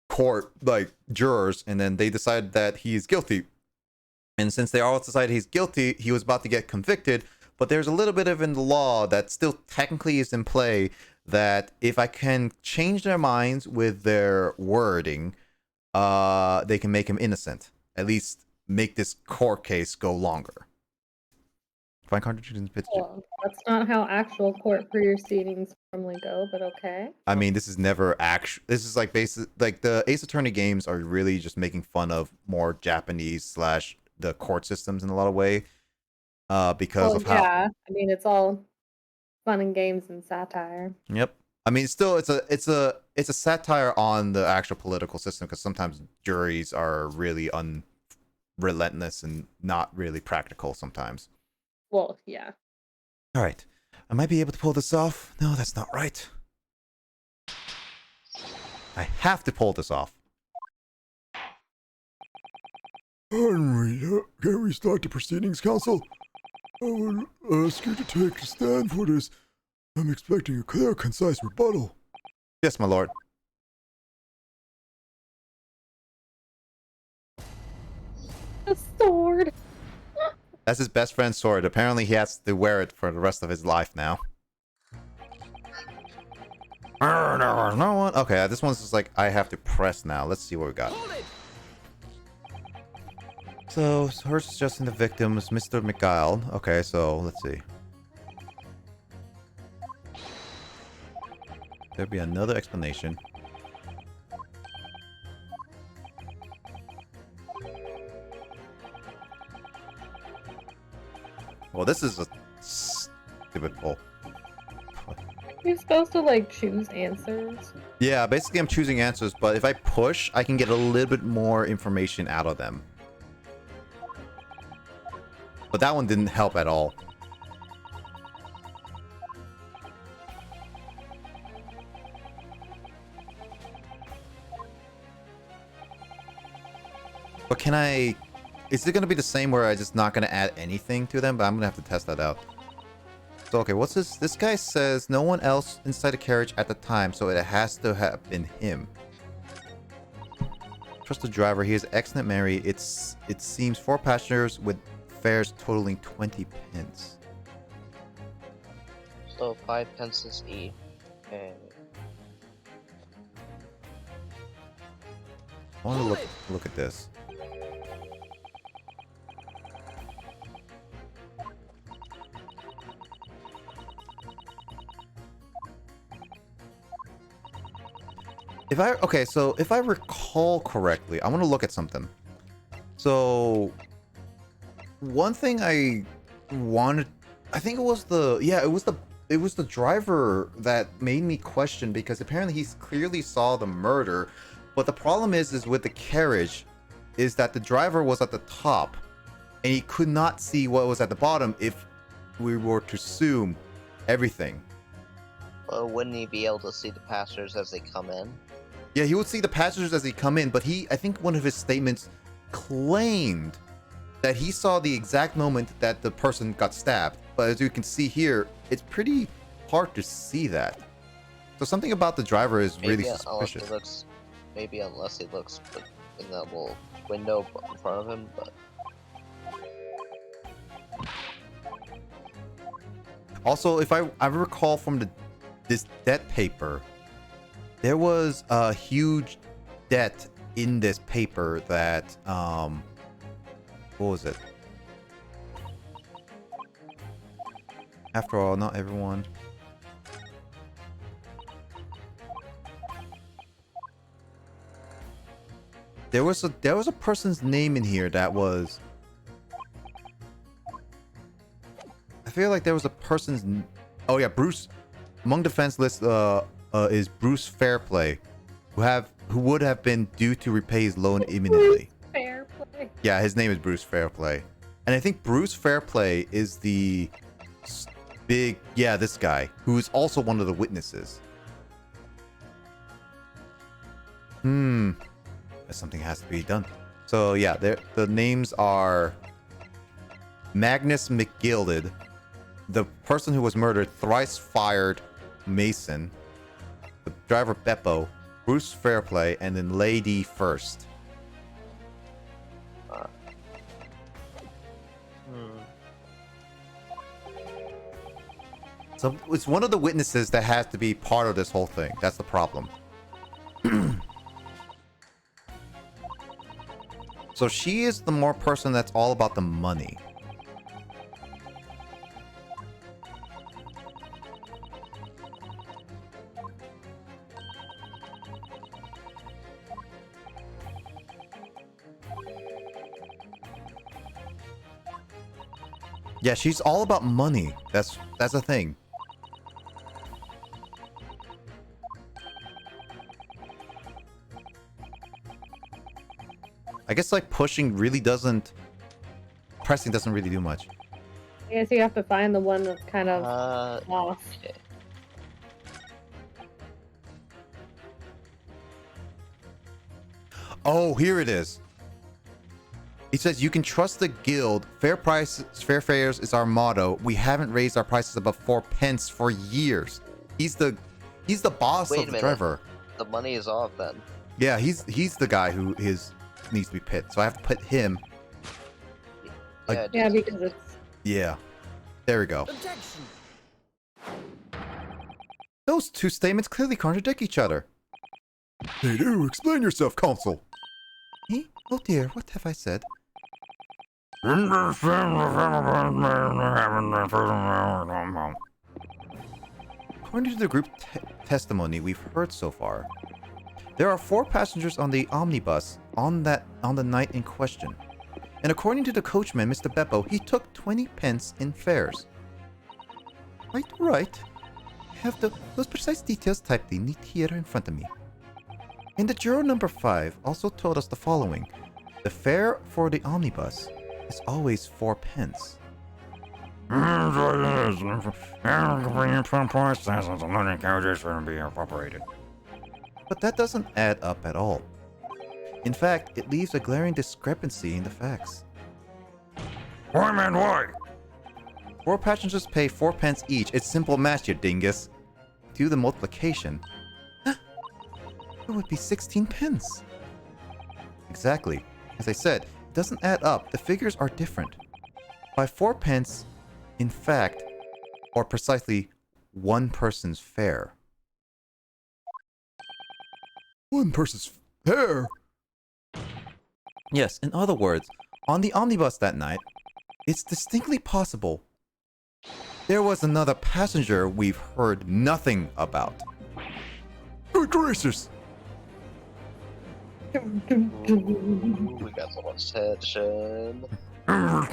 Speaker 1: court, like jurors, and then they decided that he's guilty. And since they all decided he's guilty, he was about to get convicted. But there's a little bit of in the law that still technically is in play that if I can change their minds with their wording, they can make him innocent. At least make this court case go longer. Find contradictions.
Speaker 4: Well, that's not how actual court proceedings normally go, but okay.
Speaker 1: I mean, this is never actual. This is like basic. Like the Ace Attorney games are really just making fun of more Japanese / the court systems in a lot of way. Because of how.
Speaker 4: Yeah, I mean, it's all fun and games and satire.
Speaker 1: Yep. I mean, still, it's a satire on the actual political system because sometimes juries are really unrelentless and not really practical sometimes.
Speaker 4: Well, yeah.
Speaker 1: All right. I might be able to pull this off. No, that's not right. I have to pull this off.
Speaker 7: Henry, can we start the proceedings, counsel? I would ask you to take a stand for this. I'm expecting a clear, concise rebuttal.
Speaker 1: Yes, my lord.
Speaker 4: A sword.
Speaker 1: That's his best friend's sword. Apparently, he has to wear it for the rest of his life now. No one. Okay, this one's just like I have to press now. Let's see what we got. So, her suggesting the victim is Mr. McGuile. Okay, so let's see. There'll be another explanation. Well, this is a stupid poll.
Speaker 4: You're supposed to like choose answers.
Speaker 1: Yeah, basically I'm choosing answers, but if I push, I can get a little bit more information out of them. But that one didn't help at all. But can I... Is it going to be the same where I'm just not going to add anything to them? But I'm going to have to test that out. So, okay, what's this? This guy says no one else inside the carriage at the time, so it has to have been him. Trust the driver. He is excellent Mary. It seems 4 passengers with fares totaling 20 pence.
Speaker 6: So 5 pence is E. Okay.
Speaker 1: I want to look at this. So if I recall correctly, I want to look at something. So one thing I wanted, I think it was the driver that made me question, because apparently he clearly saw the murder, but the problem is with the carriage is that the driver was at the top and he could not see what was at the bottom if we were to assume everything.
Speaker 6: Well, wouldn't he be able to see the passengers as they come in?
Speaker 1: Yeah, he would see the passengers as they come in, but I think one of his statements claimed that he saw the exact moment that the person got stabbed. But as you can see here, it's pretty hard to see that. So something about the driver is really suspicious.
Speaker 6: Maybe unless he looks in that little window in front of him, but...
Speaker 1: Also, if I recall from this debt paper, there was a huge debt in this paper that, what was it? After all, not everyone. There was a person's name in here that was... I feel like there was a person's... Oh yeah, Bruce. Among defense list, is Bruce Fairplay, who would have been due to repay his loan imminently.
Speaker 4: Fairplay.
Speaker 1: Yeah, his name is Bruce Fairplay, and I think Bruce Fairplay is the this guy who is also one of the witnesses. Something has to be done. So yeah, the names are Magnus McGilded, the person who was murdered, thrice fired Mason, the driver Beppo, Bruce Fairplay, and then Lady First. So it's one of the witnesses that has to be part of this whole thing. That's the problem. So she is the more person that's all about the money. Yeah, she's all about money. That's the thing. I guess like pressing doesn't really do much.
Speaker 4: I guess you have to find the one that's kind of lost.
Speaker 6: Okay.
Speaker 1: Oh, here it is. He says you can trust the guild. Fair fares is our motto. We haven't raised our prices above 4 pence for years. He's the boss of the driver.
Speaker 6: The money is off then.
Speaker 1: Yeah, he's the guy who needs to be pit. So I have to put him.
Speaker 4: Yeah, because it's...
Speaker 1: Yeah. There we go. Those two statements clearly contradict each other. They do. Explain yourself, Consul. Eh? Oh dear, what have I said? According to the group testimony we've heard so far, there are 4 passengers on the omnibus on the night in question. And according to the coachman, Mr. Beppo, he took 20 pence in fares. Right. I have those precise details typed neat here in front of me. And the juror number 5 also told us the following. The fare for the omnibus is always 4 pence. But that doesn't add up at all. In fact, it leaves a glaring discrepancy in the facts.
Speaker 7: Why, man, why?
Speaker 1: 4 passengers pay 4 pence each. It's simple math, you dingus. Do the multiplication. It would be 16 pence. Exactly. As I said, it doesn't add up. The figures are different. By 4 pence, in fact, or precisely 1 person's fare.
Speaker 7: 1 person's fare?
Speaker 1: Yes, in other words, on the omnibus that night, it's distinctly possible there was another passenger we've heard nothing about.
Speaker 7: Good gracious!
Speaker 6: Ooh, we got so much tension.
Speaker 1: The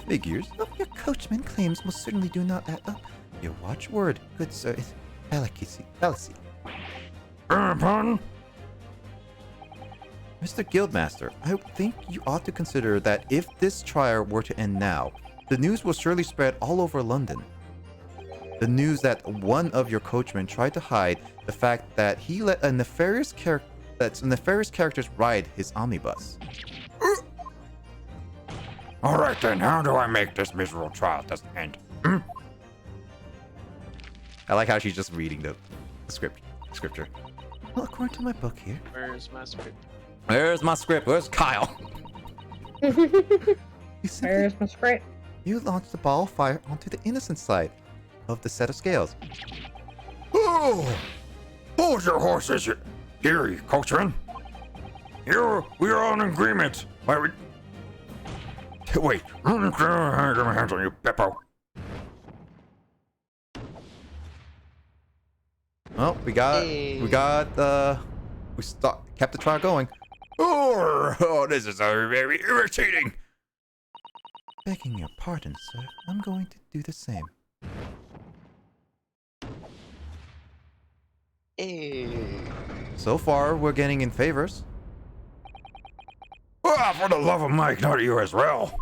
Speaker 1: figures of your coachman claims most certainly do not add up. Your watchword, good sir, is fallacy.
Speaker 7: Pardon?
Speaker 1: Mr. Guildmaster, I think you ought to consider that if this trial were to end now, the news will surely spread all over London. The news that one of your coachmen tried to hide the fact that he let a nefarious characters ride his omnibus.
Speaker 7: Alright then, how do I make this miserable trial doesn't end?
Speaker 1: I like how she's just reading the scripture. Well, according to my book here.
Speaker 3: Where's my script?
Speaker 1: Where's my script? Where's Kyle?
Speaker 4: Where's my script?
Speaker 1: You launched the ball of fire onto the innocent side of the set of scales.
Speaker 7: Oh! Hold your horses, here, coachman. Here, we are on agreement. Wait. Let me get my hands on you, Beppo.
Speaker 1: Well, we kept the trial going.
Speaker 7: Oh, this is very irritating.
Speaker 1: Begging your pardon, sir. I'm going to do the same.
Speaker 6: Hey.
Speaker 1: So far, we're getting in favors.
Speaker 7: For the love of Mike, not you as well.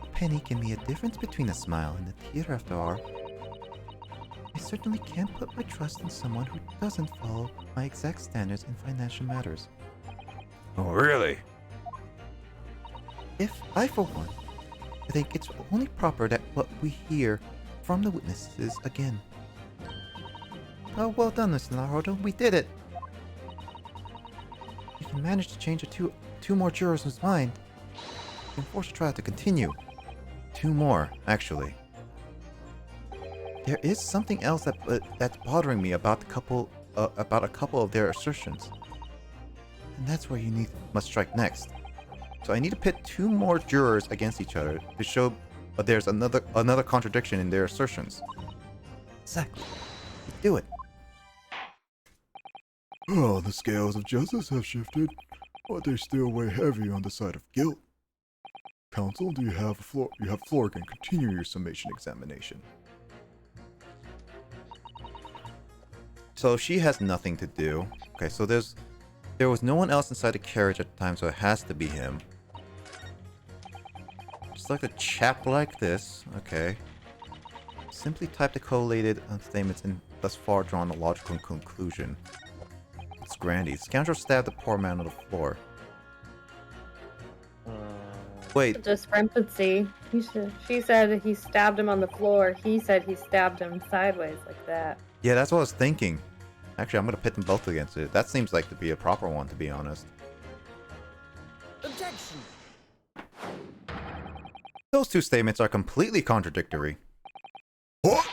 Speaker 1: A penny can be a difference between a smile and a tear after all. I certainly can't put my trust in someone who doesn't follow my exact standards in financial matters.
Speaker 7: Oh, really?
Speaker 1: If I, for one, I think it's only proper that what we hear from the witnesses again. Oh, well done, Mr. Naruto. We did it! We can manage to change two more jurors' mind. We can force the trial to continue. 2 more, actually. There is something else that's bothering me about a couple of their assertions. And that's where you must strike next. So I need to pit 2 more jurors against each other to show there's another contradiction in their assertions. Exactly. Do it.
Speaker 7: Oh, the scales of justice have shifted, but they still weigh heavy on the side of guilt. Counsel, do you have floor? You have floor can continue your summation examination.
Speaker 1: So she has nothing to do. Okay, so there was no one else inside the carriage at the time, so it has to be him. Just like a chap like this. Okay. Simply type the collated statements and thus far drawn a logical conclusion. It's Grandy. Scoundrel stabbed the poor man on the floor. Wait.
Speaker 4: Discrepancy. She said he stabbed him on the floor. He said he stabbed him sideways like that.
Speaker 1: Yeah, that's what I was thinking. Actually, I'm gonna pit them both against it. That seems like to be a proper one, to be honest.
Speaker 8: Objection.
Speaker 1: Those 2 statements are completely contradictory.
Speaker 7: What?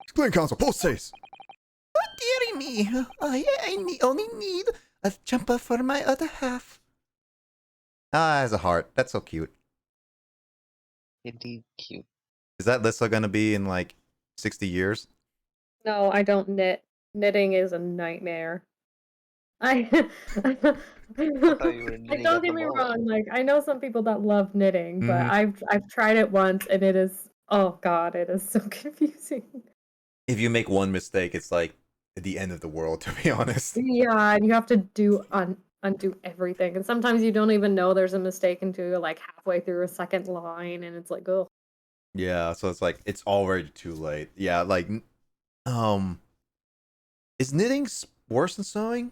Speaker 7: Explain, counsel. Post haste.
Speaker 1: What dearie me? me. Only need a jumper for my other half. Ah, as a heart. That's so cute.
Speaker 6: Indeed, cute.
Speaker 1: Is that Lissa gonna be in like 60 years?
Speaker 4: No, I don't knit. Knitting is a nightmare. I
Speaker 6: thought you were
Speaker 4: like,
Speaker 6: knitting
Speaker 4: don't
Speaker 6: at
Speaker 4: get
Speaker 6: the
Speaker 4: me
Speaker 6: moment.
Speaker 4: wrong, like I know some people that love knitting, but
Speaker 1: Mhm.
Speaker 4: I've tried it once and it is, oh god, it is so confusing.
Speaker 1: If you make one mistake, it's like the end of the world, to be honest.
Speaker 4: Yeah, and you have to undo everything. And sometimes you don't even know there's a mistake until you're like halfway through a second line and it's like, oh.
Speaker 1: Yeah, so it's like it's already too late. Yeah, like um is knitting worse than sewing?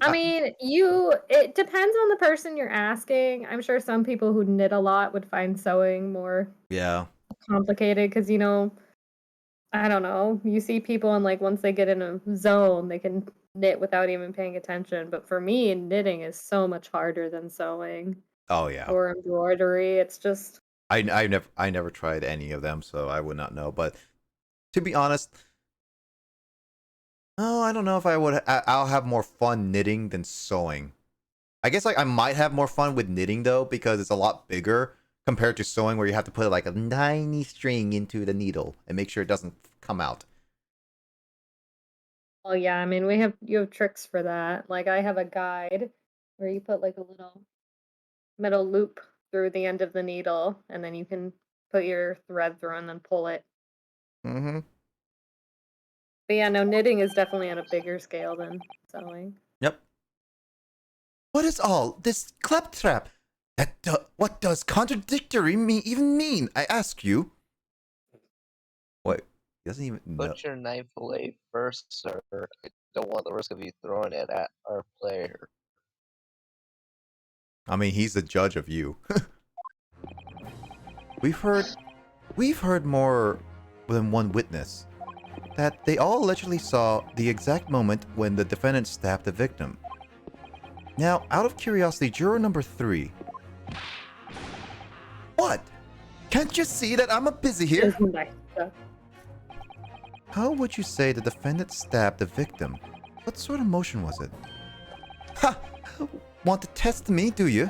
Speaker 4: I mean, it depends on the person you're asking. I'm sure some people who knit a lot would find sewing more
Speaker 1: yeah.
Speaker 4: complicated because, I don't know. You see people and like once they get in a zone, they can knit without even paying attention. But for me, knitting is so much harder than sewing
Speaker 1: Oh yeah.
Speaker 4: or embroidery. It's just
Speaker 1: I never tried any of them, so I would not know. But to be honest, oh, I don't know if I'll have more fun knitting than sewing. I guess like I might have more fun with knitting though because it's a lot bigger compared to sewing where you have to put like a tiny string into the needle and make sure it doesn't come out.
Speaker 4: well, yeah, I mean, you have tricks for that. Like I have a guide where you put like a little metal loop through the end of the needle and then you can put your thread through and then pull it.
Speaker 1: Mm-hmm.
Speaker 4: But yeah, no, knitting is definitely on a bigger scale than sewing.
Speaker 1: Yep. What is all this claptrap? What does contradictory even mean? I ask you. What? He doesn't even know.
Speaker 6: Put your knife away first, sir. I don't want the risk of you throwing it at our player.
Speaker 1: I mean, he's the judge of you. We've heard more than one witness that they all allegedly saw the exact moment when the defendant stabbed the victim. Now, out of curiosity, juror number 3. What? Can't you see that I'm a busy here?
Speaker 4: Isn't that stuff?
Speaker 1: How would you say the defendant stabbed the victim? What sort of motion was it? Ha! Want to test me, do you?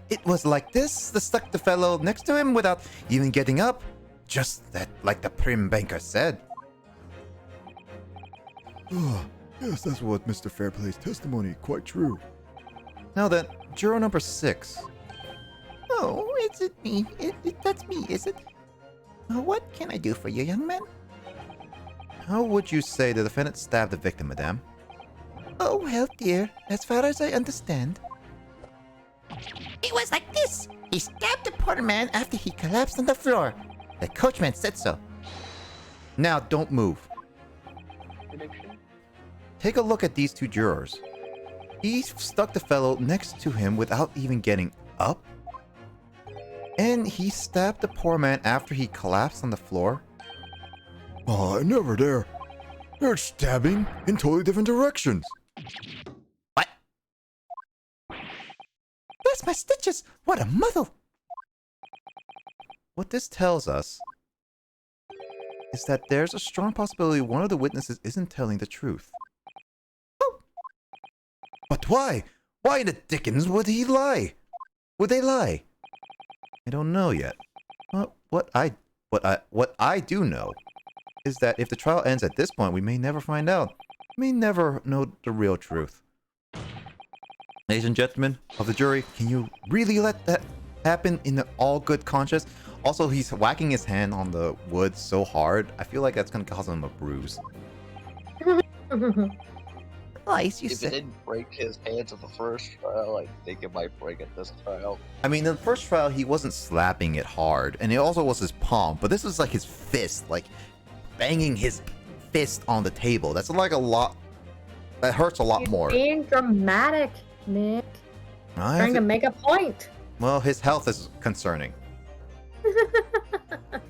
Speaker 1: It was like this, stuck the fellow next to him without even getting up. Just that, like the prim banker said.
Speaker 7: Oh, yes, that's what Mr. Fairplay's testimony, quite true.
Speaker 1: Now then, juror number 6.
Speaker 8: Oh, is it me? That's me, is it? What can I do for you, young man?
Speaker 1: How would you say the defendant stabbed the victim, madame?
Speaker 8: Oh, well, dear, as far as I understand. It was like this. He stabbed the poor man after he collapsed on the floor. The coachman said so.
Speaker 1: Now, don't move. Take a look at these 2 jurors. He stuck the fellow next to him without even getting up. And he stabbed the poor man after he collapsed on the floor.
Speaker 7: Oh, I never dare. They're stabbing in totally different directions.
Speaker 1: What?
Speaker 8: Where's my stitches? What a muddle.
Speaker 1: What this tells us is that there's a strong possibility one of the witnesses isn't telling the truth.
Speaker 8: Oh.
Speaker 1: But why? Why in the dickens would he lie? Would they lie? I don't know yet. Well, what I do know is that if the trial ends at this point, we may never find out. We may never know the real truth. Ladies and gentlemen of the jury, can you really let that happen in an all good conscience? Also, he's whacking his hand on the wood so hard, I feel like that's gonna cause him a bruise.
Speaker 8: Nice, you
Speaker 6: If it
Speaker 8: said.
Speaker 6: didn't break his hands at the first trial, I think it might break at this trial.
Speaker 1: I mean, in the first trial, he wasn't slapping it hard, and it also was his palm, but this was like his fist, like banging his fist on the table. That's like a lot. That hurts a lot
Speaker 4: He's
Speaker 1: more.
Speaker 4: being dramatic, Nick. Trying to make a point.
Speaker 1: Well, his health is concerning.
Speaker 4: I'm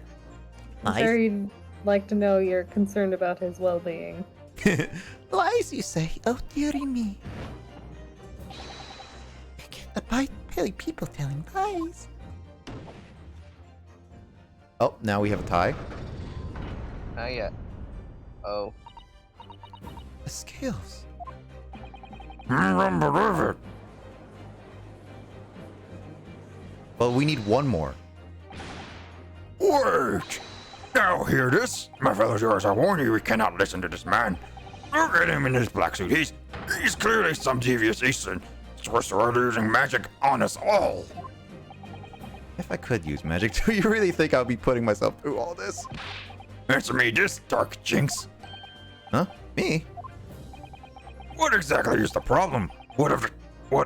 Speaker 8: Nice.
Speaker 4: sure he'd like to know you're concerned about his well-being.
Speaker 8: Lies, you say? Oh, dearie me. I can't abide people telling lies.
Speaker 1: Oh, now we have a tie.
Speaker 6: Not yet. Uh-oh.
Speaker 1: The scales.
Speaker 7: Believe it.
Speaker 1: But we need one more.
Speaker 7: Wait! Now hear this. My fellow Jurors, I warn you, we cannot listen to this man. Look at him in his black suit. He's clearly some devious Eastern sorcerer using magic on us all.
Speaker 1: If I could use magic, do you really think I'll be putting myself through all this?
Speaker 7: Answer me this, Dark Jinx.
Speaker 1: Huh? Me?
Speaker 7: What exactly is the problem? What of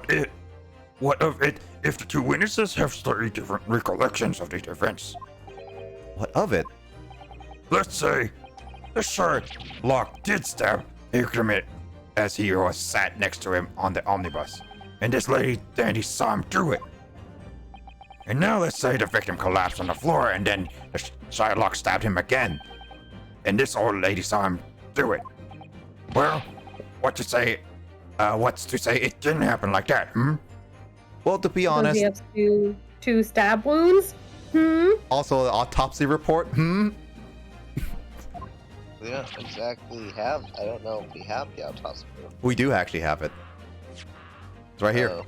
Speaker 7: it if the two witnesses have slightly different recollections of these events?
Speaker 1: What of it?
Speaker 7: Let's say the Sherlock did stab Ikemet as he was sat next to him on the omnibus, and this lady Dandy saw him do it. And now let's say the victim collapsed on the floor and then the Sherlock stabbed him again, and this old lady saw him do it. Well, what's to say it didn't happen like that, hmm?
Speaker 1: Well, to be
Speaker 4: Does
Speaker 1: honest,
Speaker 4: he have two stab wounds?
Speaker 1: also the autopsy report.
Speaker 6: We don't exactly have. I don't know if we have the autopsy report.
Speaker 1: We do actually have it. It's right here.
Speaker 6: Oh.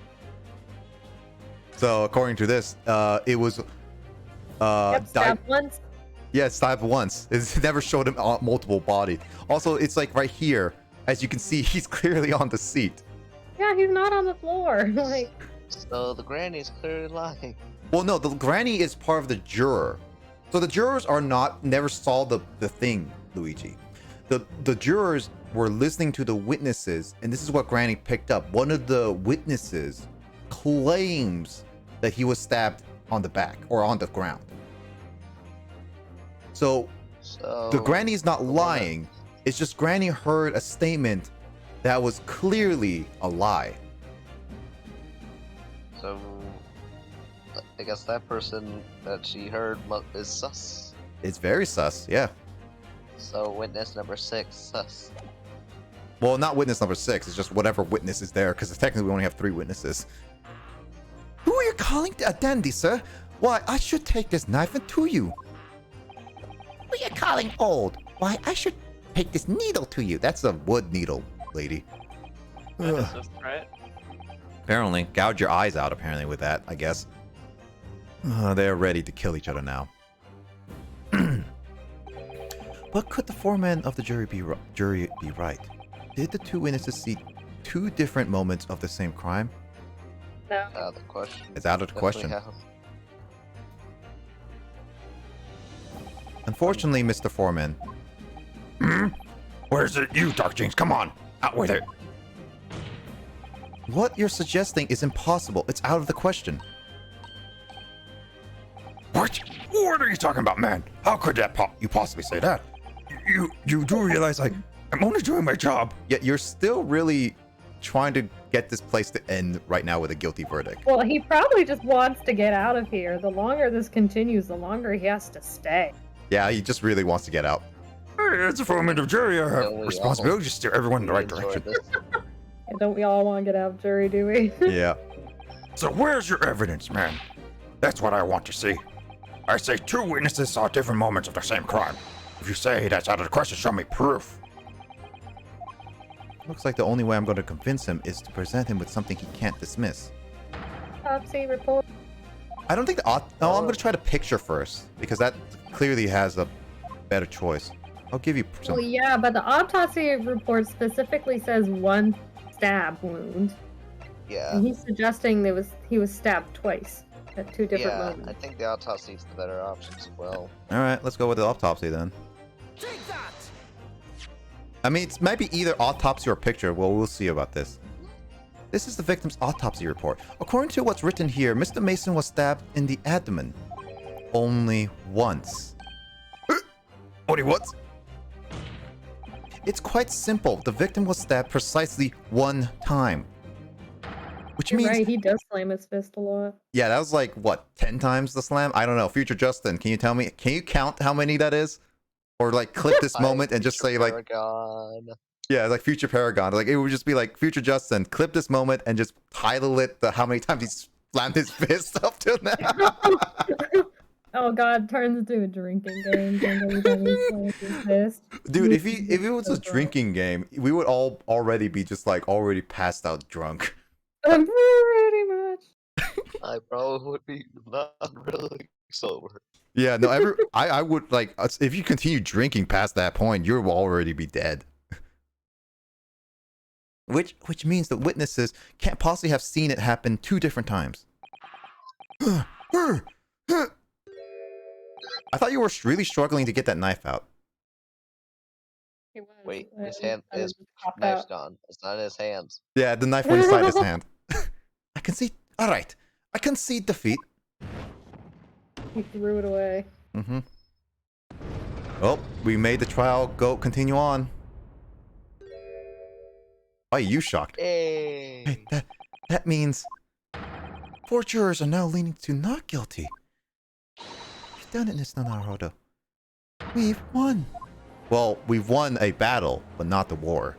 Speaker 1: So according to this, it was
Speaker 4: Yep, stab once.
Speaker 1: Yeah, stabbed once. It never showed him multiple body. Also, it's like right here. As you can see, he's clearly on the seat.
Speaker 4: Yeah, he's not on the floor. Like,
Speaker 6: So the granny's clearly lying.
Speaker 1: Well, no, the granny is part of the juror. So the jurors are never saw the thing, Luigi. The jurors were listening to the witnesses, and this is what Granny picked up. One of the witnesses claims that he was stabbed on the back or on the ground. So the Granny is not lying. It's just Granny heard a statement that was clearly a lie.
Speaker 6: So I guess that person that she heard is sus.
Speaker 1: It's very sus, yeah.
Speaker 6: So witness number 6, sus.
Speaker 1: Well, not witness number 6. It's just whatever witness is there, because technically we only have 3 witnesses. Who are you calling a dandy, sir? Why, I should take this knife and to you. Who are you calling old? Why, I should take this needle to you. That's a wood needle, lady.
Speaker 3: Medicine, right?
Speaker 1: Apparently, gouge your eyes out, apparently, with that, I guess. They're ready to kill each other now. But could the foreman of the jury be right? Did the 2 witnesses see 2 different moments of the same crime?
Speaker 4: no.
Speaker 6: Out of the question.
Speaker 1: It's out of the question.
Speaker 6: Definitely
Speaker 1: Unfortunately, Mr. Foreman.
Speaker 7: Where's it? You, Dark Jinx, come on, out with it.
Speaker 1: What you're suggesting is impossible. It's out of the question.
Speaker 7: What? What are you talking about, man? How could that you possibly say that? You do realize I'm only doing my job.
Speaker 1: Yet you're still really trying to get this place to end right now with a guilty verdict.
Speaker 4: Well, he probably just wants to get out of here. The longer this continues, the longer he has to stay.
Speaker 1: Yeah, he just really wants to get out.
Speaker 7: Hey, as a foreman of jury, I have
Speaker 6: Don't we
Speaker 7: responsibility to steer everyone in the right
Speaker 6: enjoy
Speaker 7: direction.
Speaker 6: this.
Speaker 4: And don't we all want to get out of jury, do we?
Speaker 1: Yeah.
Speaker 7: So where's your evidence, man? That's what I want to see. I say 2 witnesses saw different moments of the same crime. If you say that's out of the question, show me proof.
Speaker 1: Looks like the only way I'm going to convince him is to present him with something he can't dismiss.
Speaker 4: Autopsy report.
Speaker 1: I don't think I'm going to try the picture first, because that clearly has a better choice. I'll give you some.
Speaker 4: Well, yeah, but the autopsy report specifically says 1 stab wound.
Speaker 6: Yeah.
Speaker 4: And he's suggesting he was stabbed twice at 2 different
Speaker 6: Yeah,
Speaker 4: moments.
Speaker 6: I think the autopsy is the better option as well.
Speaker 1: All right, let's go with the autopsy then. I mean, it might be either autopsy or picture. Well, we'll see about this. This is the victim's autopsy report. According to what's written here, Mr. Mason was stabbed in the abdomen. Only once.
Speaker 7: Only what?
Speaker 1: It's quite simple. The victim was stabbed precisely 1 time. Which
Speaker 4: You're
Speaker 1: means...
Speaker 4: right, he does slam his fist a lot.
Speaker 1: Yeah, that was like, what, 10 times the slam? I don't know. Future Justin, can you tell me? Can you count how many that is? Or like clip this moment and just say like...
Speaker 6: Paragon.
Speaker 1: Yeah, like Future Paragon. Like it would just be like Future Justin, clip this moment and just title it how many times he slammed his fist up till now.
Speaker 4: Oh god, turns into a drinking game. Drink every time you play this.
Speaker 1: Dude, if it was
Speaker 4: So
Speaker 1: a
Speaker 4: drunk.
Speaker 1: drinking game, we would all already be just like already passed out drunk.
Speaker 4: Pretty much.
Speaker 6: I probably would be not really sober.
Speaker 1: Yeah, no, I would like if you continue drinking past that point, you'll already be dead. Which means the witnesses can't possibly have seen it happen 2 different times. I thought you were really struggling to get that knife out.
Speaker 4: He was,
Speaker 6: Wait, his
Speaker 4: and
Speaker 6: hand,
Speaker 4: I
Speaker 6: his
Speaker 4: just popped
Speaker 6: knife's
Speaker 4: out.
Speaker 6: gone. It's not in his hands.
Speaker 1: Yeah, the knife went inside his hand. I can see. All right, I concede defeat.
Speaker 4: He threw it away.
Speaker 1: Mm-hmm. Well, we made the trial continue on. Why are you shocked?
Speaker 6: Hey.
Speaker 1: Hey, that means 4 jurors are now leaning to not guilty. We've done it, Mr. Naruto. We've won. Well, we've won a battle, but not the war.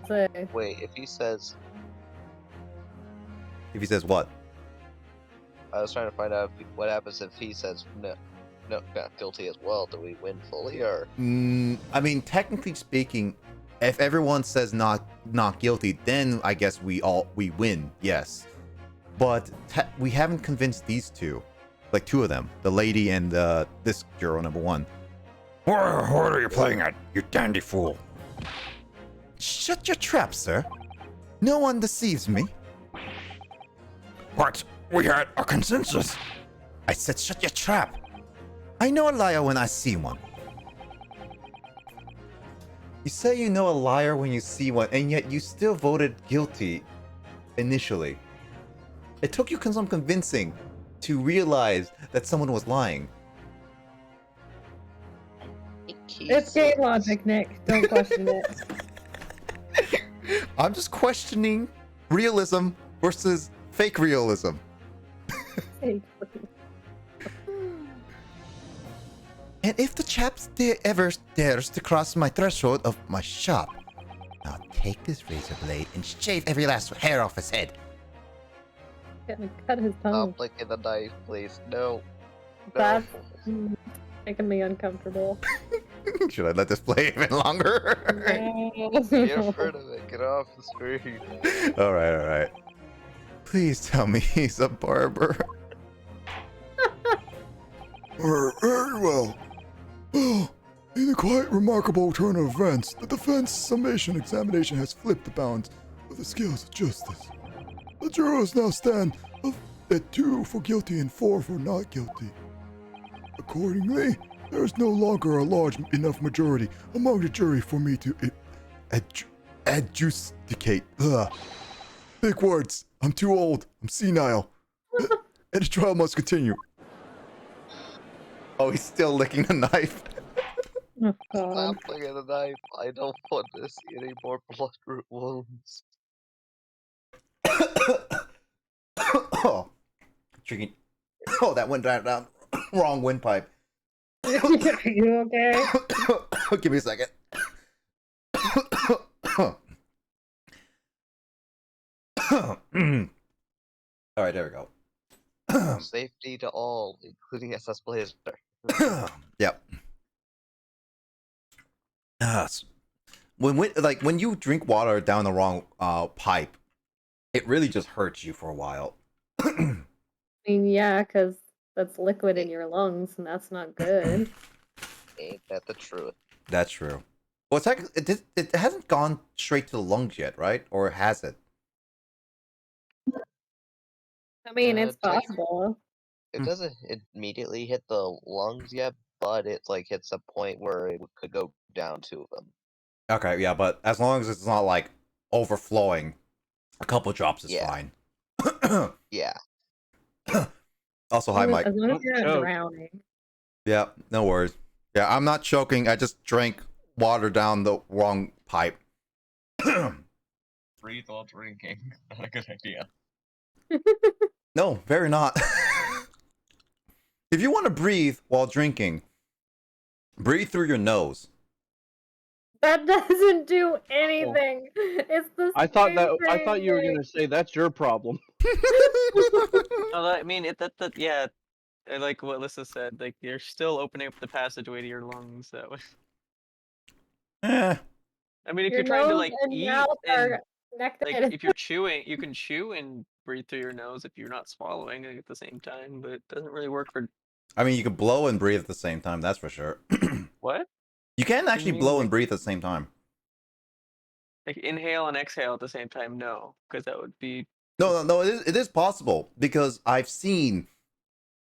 Speaker 4: Say,
Speaker 6: Wait, if he says,
Speaker 1: If he says what?
Speaker 6: I was trying to find out what happens if he says no, not guilty as well. Do we win fully or?
Speaker 1: I mean, technically speaking, if everyone says not guilty, then I guess we win. Yes, but we haven't convinced these 2, like 2 of them, the lady and this juror number 1.
Speaker 7: What are you playing at, you dandy fool?
Speaker 1: Shut your trap, sir. No one deceives me.
Speaker 7: What? We had a consensus.
Speaker 1: I said shut your trap. I know a liar when I see one. You say you know a liar when you see one, and yet you still voted guilty initially. It took you some convincing to realize that someone was lying.
Speaker 4: it's game logic, Nick. Don't question it.
Speaker 1: I'm just questioning realism versus fake realism. And if the chap ever dares to cross my threshold of my shop, I'll take this razor blade and shave every last hair off his head.
Speaker 4: Gonna cut his
Speaker 6: Stop
Speaker 4: tongue.
Speaker 6: licking the knife, please. No.
Speaker 4: That's making me uncomfortable.
Speaker 1: Should I let this play even longer?
Speaker 6: Get rid of it. Get off the screen.
Speaker 1: Alright. Please tell me he's a barber.
Speaker 7: Very well. In a quite remarkable turn of events, the defense summation examination has flipped the balance of the scales of justice. The jurors now stand at 2 for guilty and 4 for not guilty. Accordingly, there is no longer a large enough majority among the jury for me to adjudicate. Big words. I'm too old. I'm senile. And the trial must continue.
Speaker 1: Oh, he's still licking the knife.
Speaker 4: Oh, God.
Speaker 6: Stop licking the knife. I don't want to see any more blood wounds.
Speaker 1: Oh, drinking. Oh, that went down wrong windpipe.
Speaker 4: Are you okay?
Speaker 1: Give me a second. All right, there we go.
Speaker 6: Safety to all, including SSBlazer.
Speaker 1: Yep. When you drink water down the wrong pipe, it really just hurts you for a while.
Speaker 4: I mean, yeah, because that's liquid in your lungs, and that's not good.
Speaker 6: Ain't that the truth?
Speaker 1: That's true. Well, it hasn't gone straight to the lungs yet, right? Or has it?
Speaker 4: I mean, it's
Speaker 6: It's like-
Speaker 4: possible.
Speaker 6: It doesn't immediately hit the lungs yet, but it's like hits a point where it could go down to them.
Speaker 1: Okay, yeah, but as long as it's not like overflowing, a couple drops is
Speaker 6: Yeah.
Speaker 1: fine.
Speaker 6: Yeah.
Speaker 1: Also, hi, Mike.
Speaker 4: As long as you're not
Speaker 3: Choke.
Speaker 4: drowning.
Speaker 1: Yeah, no worries. Yeah, I'm not choking. I just drank water down the wrong pipe.
Speaker 5: Breathe while drinking. Not a good idea.
Speaker 1: No, very not. If you want to breathe while drinking, breathe through your nose.
Speaker 4: That doesn't do anything. It's the
Speaker 9: I thought
Speaker 4: same
Speaker 9: you were
Speaker 4: thing.
Speaker 9: gonna say that's your problem.
Speaker 3: No, I mean, yeah, I like what Alyssa said. Like you're still opening up the passageway to your lungs that way.
Speaker 1: Eh.
Speaker 3: I mean, if
Speaker 4: Your
Speaker 3: you're trying to
Speaker 4: nose
Speaker 3: like
Speaker 4: and
Speaker 3: eat
Speaker 4: mouth
Speaker 3: and
Speaker 4: are connected.
Speaker 3: like if you're chewing, you can chew and breathe through your nose if you're not swallowing at the same time, but it doesn't really work for
Speaker 1: I mean, you can blow and breathe at the same time. That's for sure.
Speaker 3: what?
Speaker 1: You can
Speaker 3: What do you
Speaker 1: actually
Speaker 3: mean,
Speaker 1: blow
Speaker 3: like-
Speaker 1: and breathe at the same time.
Speaker 3: Like inhale and exhale at the same time? No, because that would be
Speaker 1: No. It is possible because I've seen.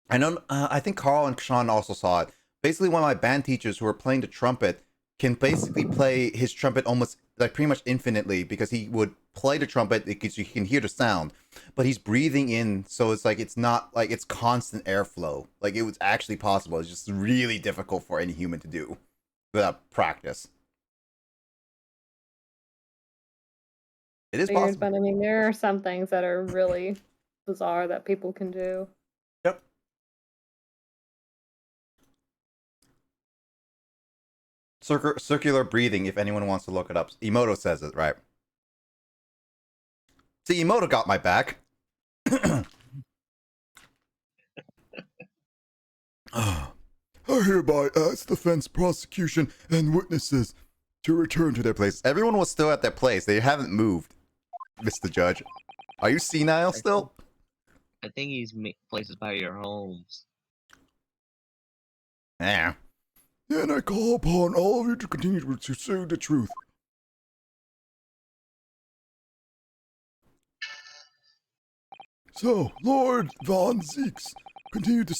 Speaker 1: I know. I think Carl and Sean also saw it. Basically, one of my band teachers who are playing the trumpet can basically play his trumpet almost like pretty much infinitely because he would play the trumpet because you can hear the sound, but he's breathing in, so it's like it's not like it's constant airflow. Like it was actually possible. It's just really difficult for any human to do without practice. It is
Speaker 4: Weird,
Speaker 1: possible.
Speaker 4: but I mean, there are some things that are really bizarre that people can do.
Speaker 1: Yep. Circular breathing, if anyone wants to look it up. Emoto says it, right? See, Emoto got my back.
Speaker 7: I hereby ask defense, prosecution, and witnesses to return to their
Speaker 1: Place. Everyone was still at their place. They haven't moved, Mr. Judge. Are you senile still?
Speaker 5: I think he's places by your homes.
Speaker 1: Yeah.
Speaker 7: And I call upon all of you to continue to say the truth. So, Lord Von Zeeks, continue to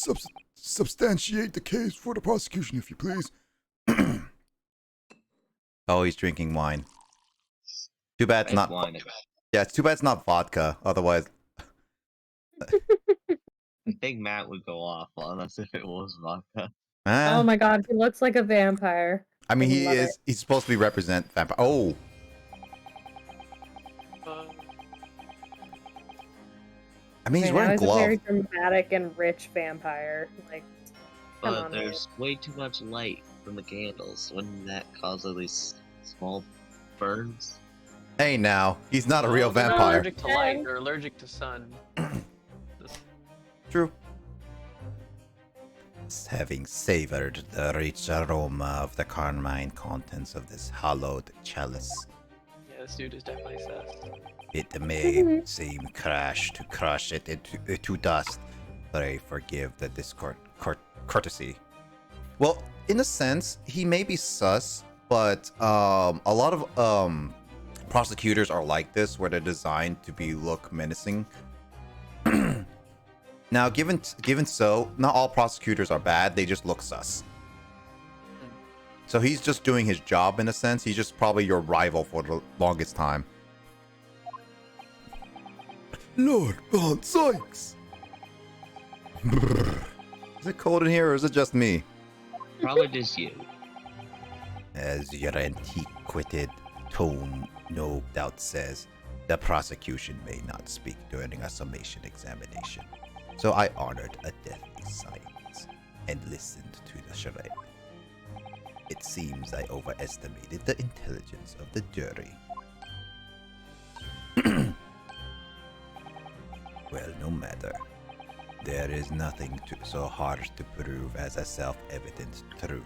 Speaker 7: substantiate the case for the prosecution, if you please.
Speaker 1: Oh, he's drinking wine. Too bad it's
Speaker 5: Nice
Speaker 1: not.
Speaker 5: wine.
Speaker 1: Yeah, it's too bad it's not vodka. Otherwise,
Speaker 5: I think Matt would go off on us if it was vodka.
Speaker 4: Oh my god, he looks like a vampire.
Speaker 1: I mean,
Speaker 4: I
Speaker 1: he
Speaker 4: love
Speaker 1: is.
Speaker 4: it.
Speaker 1: He's supposed to be represent vampire. Oh, I mean, he's
Speaker 4: Right now,
Speaker 1: wearing
Speaker 4: he's a
Speaker 1: gloves.
Speaker 4: very dramatic and rich vampire. Like, come
Speaker 5: But
Speaker 4: on,
Speaker 5: there's way too much light from the candles. Wouldn't that cause all these small burns?
Speaker 1: Hey, now he's not a real
Speaker 3: They're not
Speaker 1: vampire.
Speaker 3: allergic to light. They're allergic to sun.
Speaker 1: True. Having savored the rich aroma of the carmine contents of this hallowed chalice,
Speaker 3: Yeah, this dude is definitely sus.
Speaker 1: it may seem crash to crush it into dust, but I forgive the courtesy. Well, in a sense, he may be sus, but a lot of prosecutors are like this, where they're designed to look menacing. Now, given so, not all prosecutors are bad. They just look sus. So he's just doing his job in a sense. He's just probably your rival for the longest time.
Speaker 7: Lord Von Sykes!
Speaker 1: Is it cold in here, or is it just me?
Speaker 5: Probably just you.
Speaker 1: As your antiquated tone no doubt says, the prosecution may not speak during a summation examination. So I honored a deathly silence and listened to the charade. It seems I overestimated the intelligence of the jury. Well, no matter. There is nothing so hard to prove as a self-evident truth,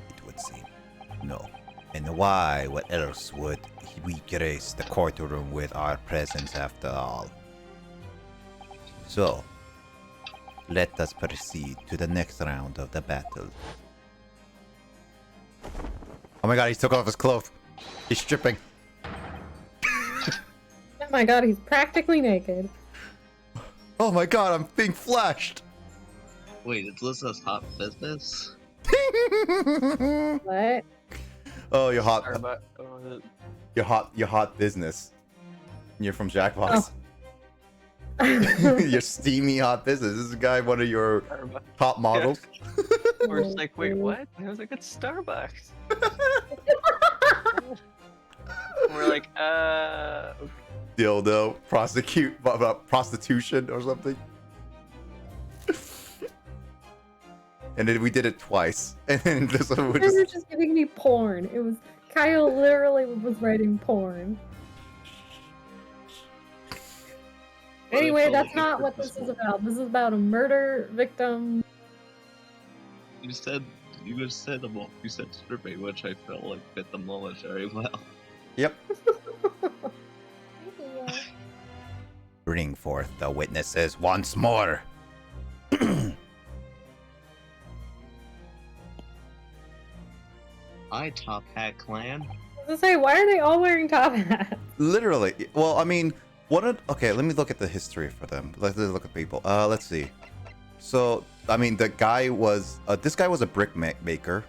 Speaker 1: it would seem. No. And why, what else would we grace the courtroom with our presence after all? So, let us proceed to the next round of the battle. Oh my god, he took off his clothes. He's stripping.
Speaker 4: Oh my god, he's practically naked.
Speaker 1: Oh my god, I'm being flashed.
Speaker 5: Wait, is Lissa's hot business?
Speaker 4: What?
Speaker 1: Oh, you're hot.
Speaker 3: Sorry, but,
Speaker 1: You're hot business. You're from Jackbox. Your steamy hot business. This is a guy, one of your top models.
Speaker 3: We're just like, wait, what? I was like, it's Starbucks. We're like,
Speaker 1: Dildo, prostitution or something. And then we did it twice. And then this one would
Speaker 4: You were just giving me porn. It was Kyle literally was writing porn. Anyway, that's not what this is about. This is about a murder victim
Speaker 5: You said stripping, which I felt like fit the moment very well.
Speaker 1: Yep.
Speaker 4: Yeah.
Speaker 7: Bring forth the witnesses once more.
Speaker 5: Hi, Top Hat Clan.
Speaker 4: I was gonna say, why are they all wearing top hats?
Speaker 1: Literally. Well, I mean, okay, let me look at the history for them. Let's look at people. Let's see. So, I mean, this guy was a brick maker.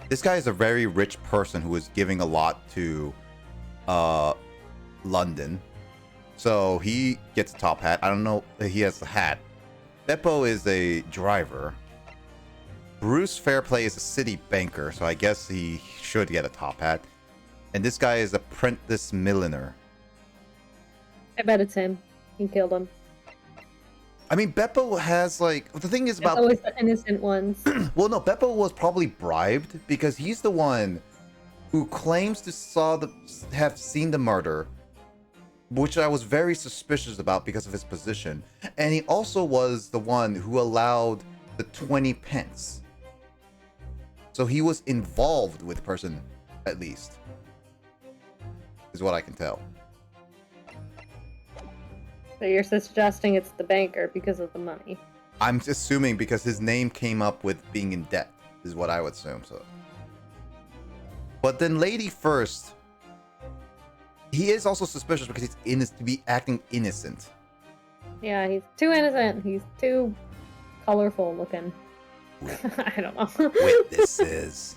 Speaker 1: This guy is a very rich person who is giving a lot to London. So he gets a top hat. I don't know. He has the hat. Beppo is a driver. Bruce Fairplay is a city banker, so I guess he should get a top hat. And this guy is apprentice milliner.
Speaker 4: I bet it's him. He killed him.
Speaker 1: I mean, Beppo has like the thing is
Speaker 4: It's
Speaker 1: about
Speaker 4: always the innocent ones.
Speaker 1: well, no, Beppo was probably bribed because he's the one who claims to have seen the murder, which I was very suspicious about because of his position. And he also was the one who allowed the 20 pence. So he was involved with the person, at least, is what I can tell.
Speaker 4: So you're suggesting it's the banker because of the money.
Speaker 1: I'm assuming because his name came up with being in debt, is what I would assume. So, but then Lady First, he is also suspicious because he's to be acting innocent.
Speaker 4: Yeah, he's too innocent. He's too colorful looking. I don't know.
Speaker 7: Witnesses.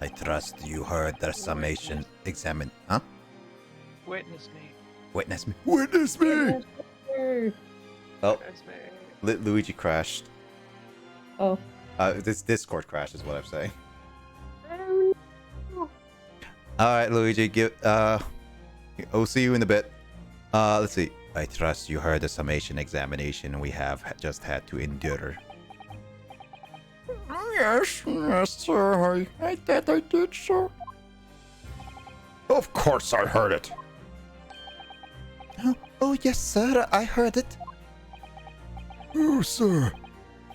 Speaker 7: I trust you heard the summation examine. Huh?
Speaker 3: Witness me.
Speaker 7: Witness me. Witness me!
Speaker 1: Oh,
Speaker 3: Witness me.
Speaker 1: Luigi crashed.
Speaker 4: Oh.
Speaker 1: This Discord crashed is what I'm saying.
Speaker 4: Oh, no.
Speaker 1: All right, Luigi, I'll see you in a bit. Let's see.
Speaker 7: I trust you heard the summation examination we have just had to endure. Yes, sir. I did, sir. Of course I heard it.
Speaker 8: Oh, yes, sir, I heard it.
Speaker 7: Oh, sir.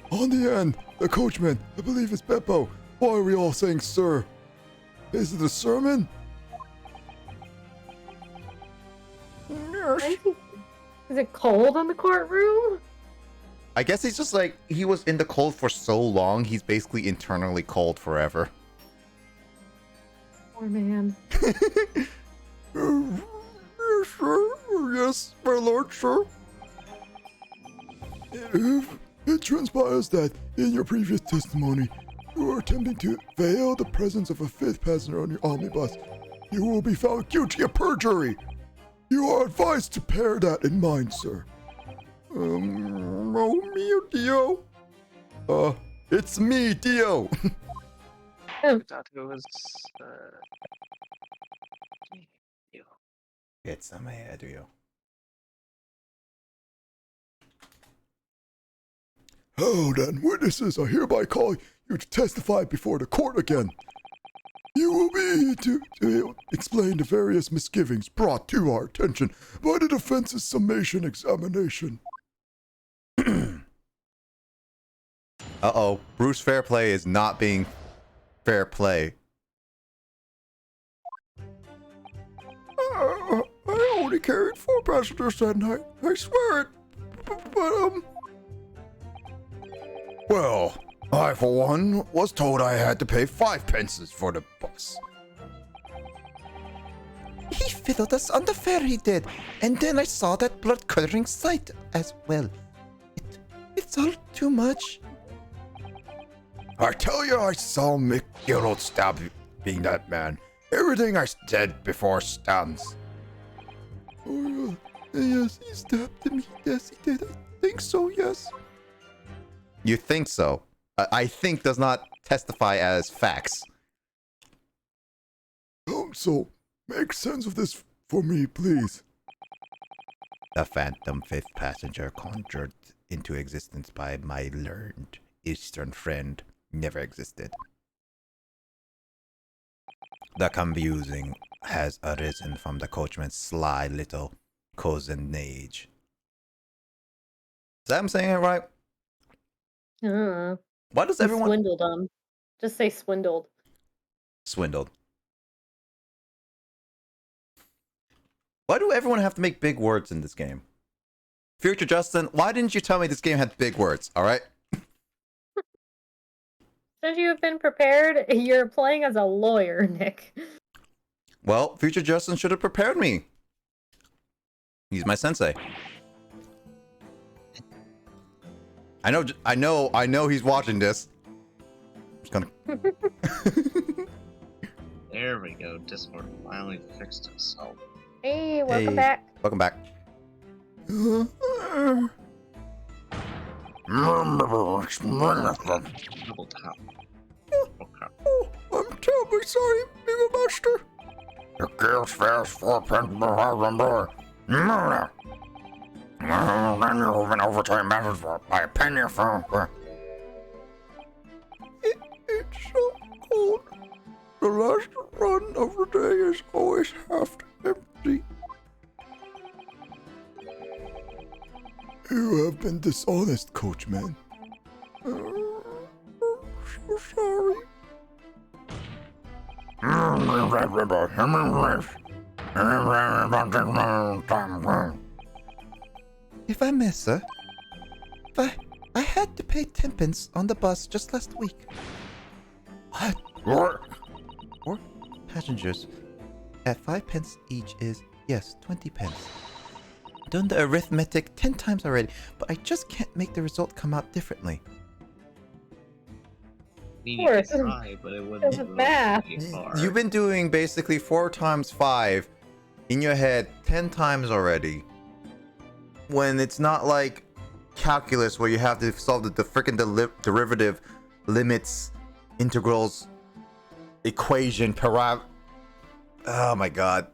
Speaker 7: On the end, the coachman, I believe it's Beppo. Why are we all saying sir? Is it a sermon? Yes.
Speaker 4: Is it cold in the courtroom?
Speaker 1: I guess he's just like, he was in the cold for so long, he's basically internally cold forever.
Speaker 4: Poor man.
Speaker 7: Yes, sir. Yes, my lord, sir. If it transpires that, in your previous testimony, you are attempting to veil the presence of a fifth passenger on your omnibus, you will be found guilty of perjury. You are advised to bear that in mind, sir. Oh, mio Dio. It's me, Dio.
Speaker 3: I thought it was you.
Speaker 1: It's a me, Dio.
Speaker 7: Oh, then, witnesses, I hereby call you to testify before the court again. You will be to explain the various misgivings brought to our attention by the defense's summation examination.
Speaker 1: Uh-oh, Bruce Fairplay is not being fair play.
Speaker 7: I only carried 4 passengers that night. I swear it. But, Well, I, for one, was told I had to pay 5 pences for the bus.
Speaker 8: He fiddled us on the fare, he did. And then I saw that blood-curdling sight as well. It's all too much.
Speaker 7: I tell you, I saw Mick Gilroyd stabbing that man. Everything I said before stands. Oh, yes, he stabbed him. Yes, he did. I think so, yes.
Speaker 1: You think so? I think does not testify as facts.
Speaker 7: So, make sense of this for me, please.
Speaker 1: The phantom fifth passenger conjured into existence by my learned Eastern friend never existed. The confusing has arisen from the coachman's sly little cozenage. Is that I'm saying it right? Why does
Speaker 9: You
Speaker 1: everyone
Speaker 9: swindled them. Just say swindled.
Speaker 1: swindled? Why do everyone have to make big words in this game? Future Justin, why didn't you tell me this game had big words? All right.
Speaker 9: Should you have been prepared? You're playing as a lawyer, Nick.
Speaker 1: Well, Future Justin should have prepared me. He's my sensei. I know he's watching this. I'm just gonna.
Speaker 5: There we go. Discord finally fixed itself.
Speaker 9: Hey, welcome
Speaker 1: Hey.
Speaker 9: back.
Speaker 1: Welcome back.
Speaker 5: Double tap. Okay.
Speaker 7: Oh, I'm terribly sorry, Bigger Master. The girls fares 4 pence behind more. No. Then you have an overtime message by a penny for. It's so cold. The last run of the day is always half empty. You have been dishonest, Coachman. So sorry.
Speaker 8: If I may, sir. I had to pay 10 pence on the bus just last week.
Speaker 7: What?
Speaker 8: Or passengers at 5 pence each is, yes, 20 pence. Done the arithmetic 10 times already, but I just can't make the result come out differently.
Speaker 5: Meaning
Speaker 9: Sure,
Speaker 5: it's
Speaker 9: it doesn't-
Speaker 5: high, but it wouldn't
Speaker 9: doesn't
Speaker 5: really
Speaker 9: math.
Speaker 5: be far.
Speaker 1: You've been doing basically 4 times 5 in your head 10 times already. When it's not like calculus where you have to solve the freaking derivative, limits, integrals, equation, oh my god.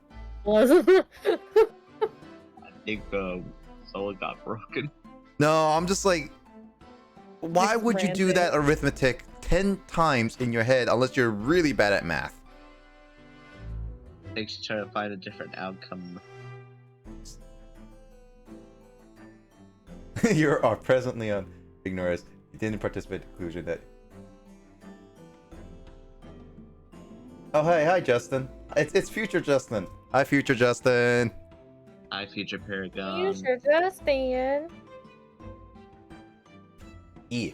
Speaker 9: Wasn't
Speaker 5: I think someone got broken.
Speaker 1: No, I'm just like, why
Speaker 9: It's
Speaker 1: would you do that arithmetic 10 times in your head unless you're really bad at math?
Speaker 5: They should try to find a different outcome.
Speaker 1: You are presently on ignorance. You didn't participate in the conclusion that. Oh, hey, hi, Justin. It's Future Justin. Hi, Future Justin.
Speaker 5: I feature Paragon.
Speaker 9: you sure just been?
Speaker 1: E.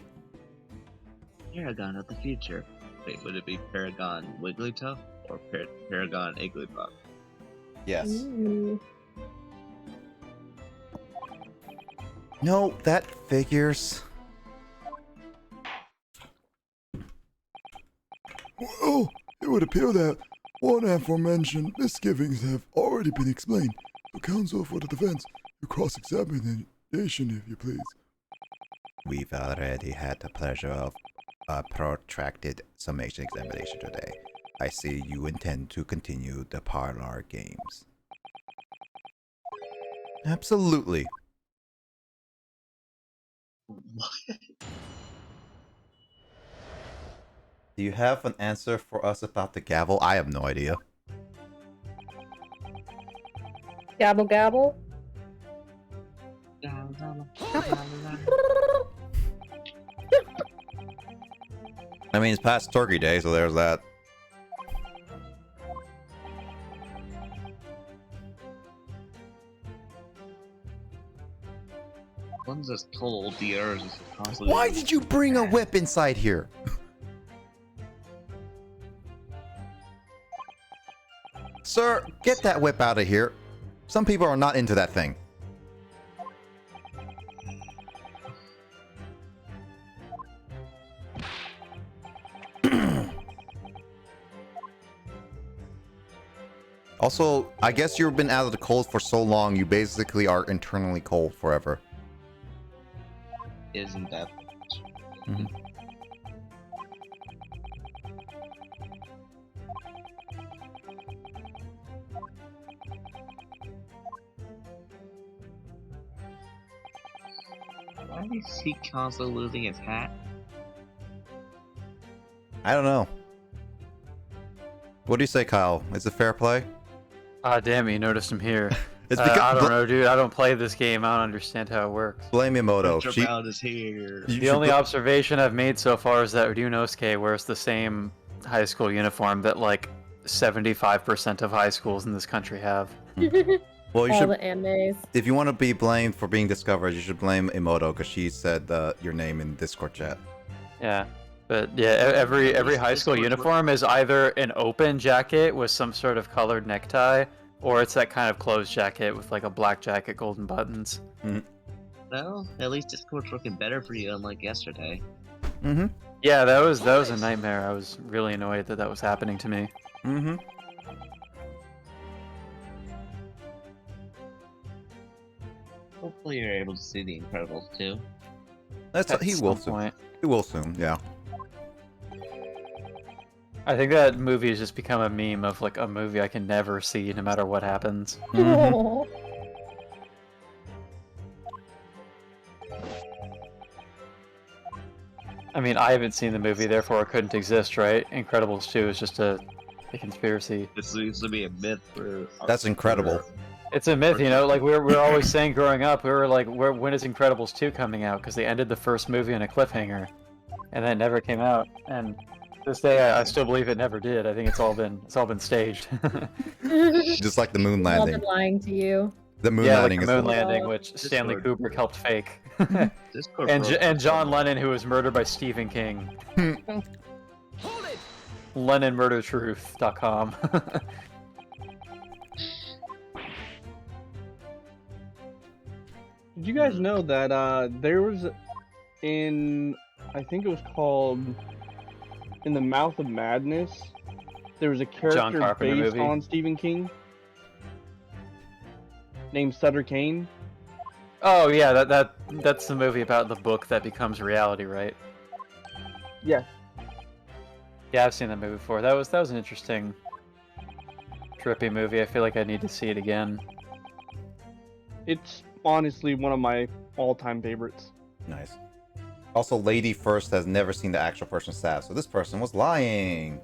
Speaker 5: Paragon of the future. Wait, would it be Paragon Wigglytuff or Paragon Igglybuff?
Speaker 1: Yes.
Speaker 9: Ooh.
Speaker 1: No, that figures.
Speaker 7: Well, it would appear that one aforementioned misgivings have already been explained. The counsel for the defense, your cross-examination, if you please.
Speaker 1: We've already had the pleasure of a protracted summation examination today. I see you intend to continue the parlor games. Absolutely. Do you have an answer for us about the gavel? I have no idea.
Speaker 9: Gabble gabble.
Speaker 1: I mean, it's past Turkey Day, so there's that.
Speaker 5: One's just told the others is constantly.
Speaker 1: Why did you bring a whip inside here? Sir, get that whip out of here. Some people are not into that thing. Also, I guess you've been out of the cold for so long, you basically are internally cold forever.
Speaker 5: Isn't that?
Speaker 1: Mhm.
Speaker 5: Why is he constantly losing his hat?
Speaker 1: I don't know. What do you say, Kyle? Is it fair play?
Speaker 10: Ah, damn it, you noticed him here.
Speaker 1: It's
Speaker 3: I
Speaker 1: because
Speaker 3: don't know, dude. I don't play this game. I don't understand how it works.
Speaker 1: blame Emoto.
Speaker 5: Ultra
Speaker 1: She,
Speaker 5: Bound is here.
Speaker 1: you
Speaker 3: The
Speaker 1: should
Speaker 3: only
Speaker 1: bl-
Speaker 3: observation I've made so far is that Ryunosuke wears the same high school uniform that like 75% of high schools in this country have.
Speaker 1: well, you
Speaker 9: All
Speaker 1: should.
Speaker 9: the animes.
Speaker 1: If you want to be blamed for being discovered, you should blame Emoto because she said your name in Discord chat.
Speaker 3: Yeah. But yeah, every high school uniform is either an open jacket with some sort of colored necktie, or it's that kind of closed jacket with like a black jacket, golden buttons.
Speaker 5: Well, at least Discord's working better for you, unlike yesterday.
Speaker 1: Mm-hmm.
Speaker 3: Yeah, that was a nightmare. I was really annoyed that that was happening to me.
Speaker 1: Mm-hmm.
Speaker 5: Hopefully you're able to see The Incredibles too.
Speaker 1: He
Speaker 3: At
Speaker 1: will
Speaker 3: some
Speaker 1: soon.
Speaker 3: point.
Speaker 1: He will soon. Yeah.
Speaker 3: I think that movie has just become a meme of like a movie I can never see no matter what happens.
Speaker 1: Mhm.
Speaker 9: Aw.
Speaker 3: I mean, I haven't seen the movie, therefore it couldn't exist, right? Incredibles 2 is just a conspiracy.
Speaker 5: This used to be a myth for.
Speaker 1: That's incredible.
Speaker 3: It's a myth, you know. Like we're always saying growing up, we were like, when is Incredibles 2 coming out? Because they ended the first movie on a cliffhanger, and then it never came out. And this day, I still believe it never did. I think it's all been staged.
Speaker 1: Just like the moon
Speaker 9: I've
Speaker 1: landing.
Speaker 9: been lying to you.
Speaker 1: The moon
Speaker 3: Yeah, like
Speaker 1: landing
Speaker 3: the
Speaker 1: is.
Speaker 3: moon landing, which Stanley Kubrick helped fake,
Speaker 5: Discord
Speaker 3: and John Lennon, who was murdered by Stephen King. LennonMurderTruth.com.
Speaker 10: Did you guys know that there was I think it was called In the Mouth of Madness, there was a character
Speaker 3: Carpenter
Speaker 10: based
Speaker 3: movie?
Speaker 10: on Stephen King named Sutter Kane?
Speaker 3: Oh yeah, that's the movie about the book that becomes reality, right?
Speaker 10: Yeah.
Speaker 3: Yeah, I've seen that movie before. That was an interesting, trippy movie. I feel like I need to see it again.
Speaker 10: It's honestly one of my all-time favorites.
Speaker 1: Nice. Also, Lady First has never seen the actual person stab, so this person was lying.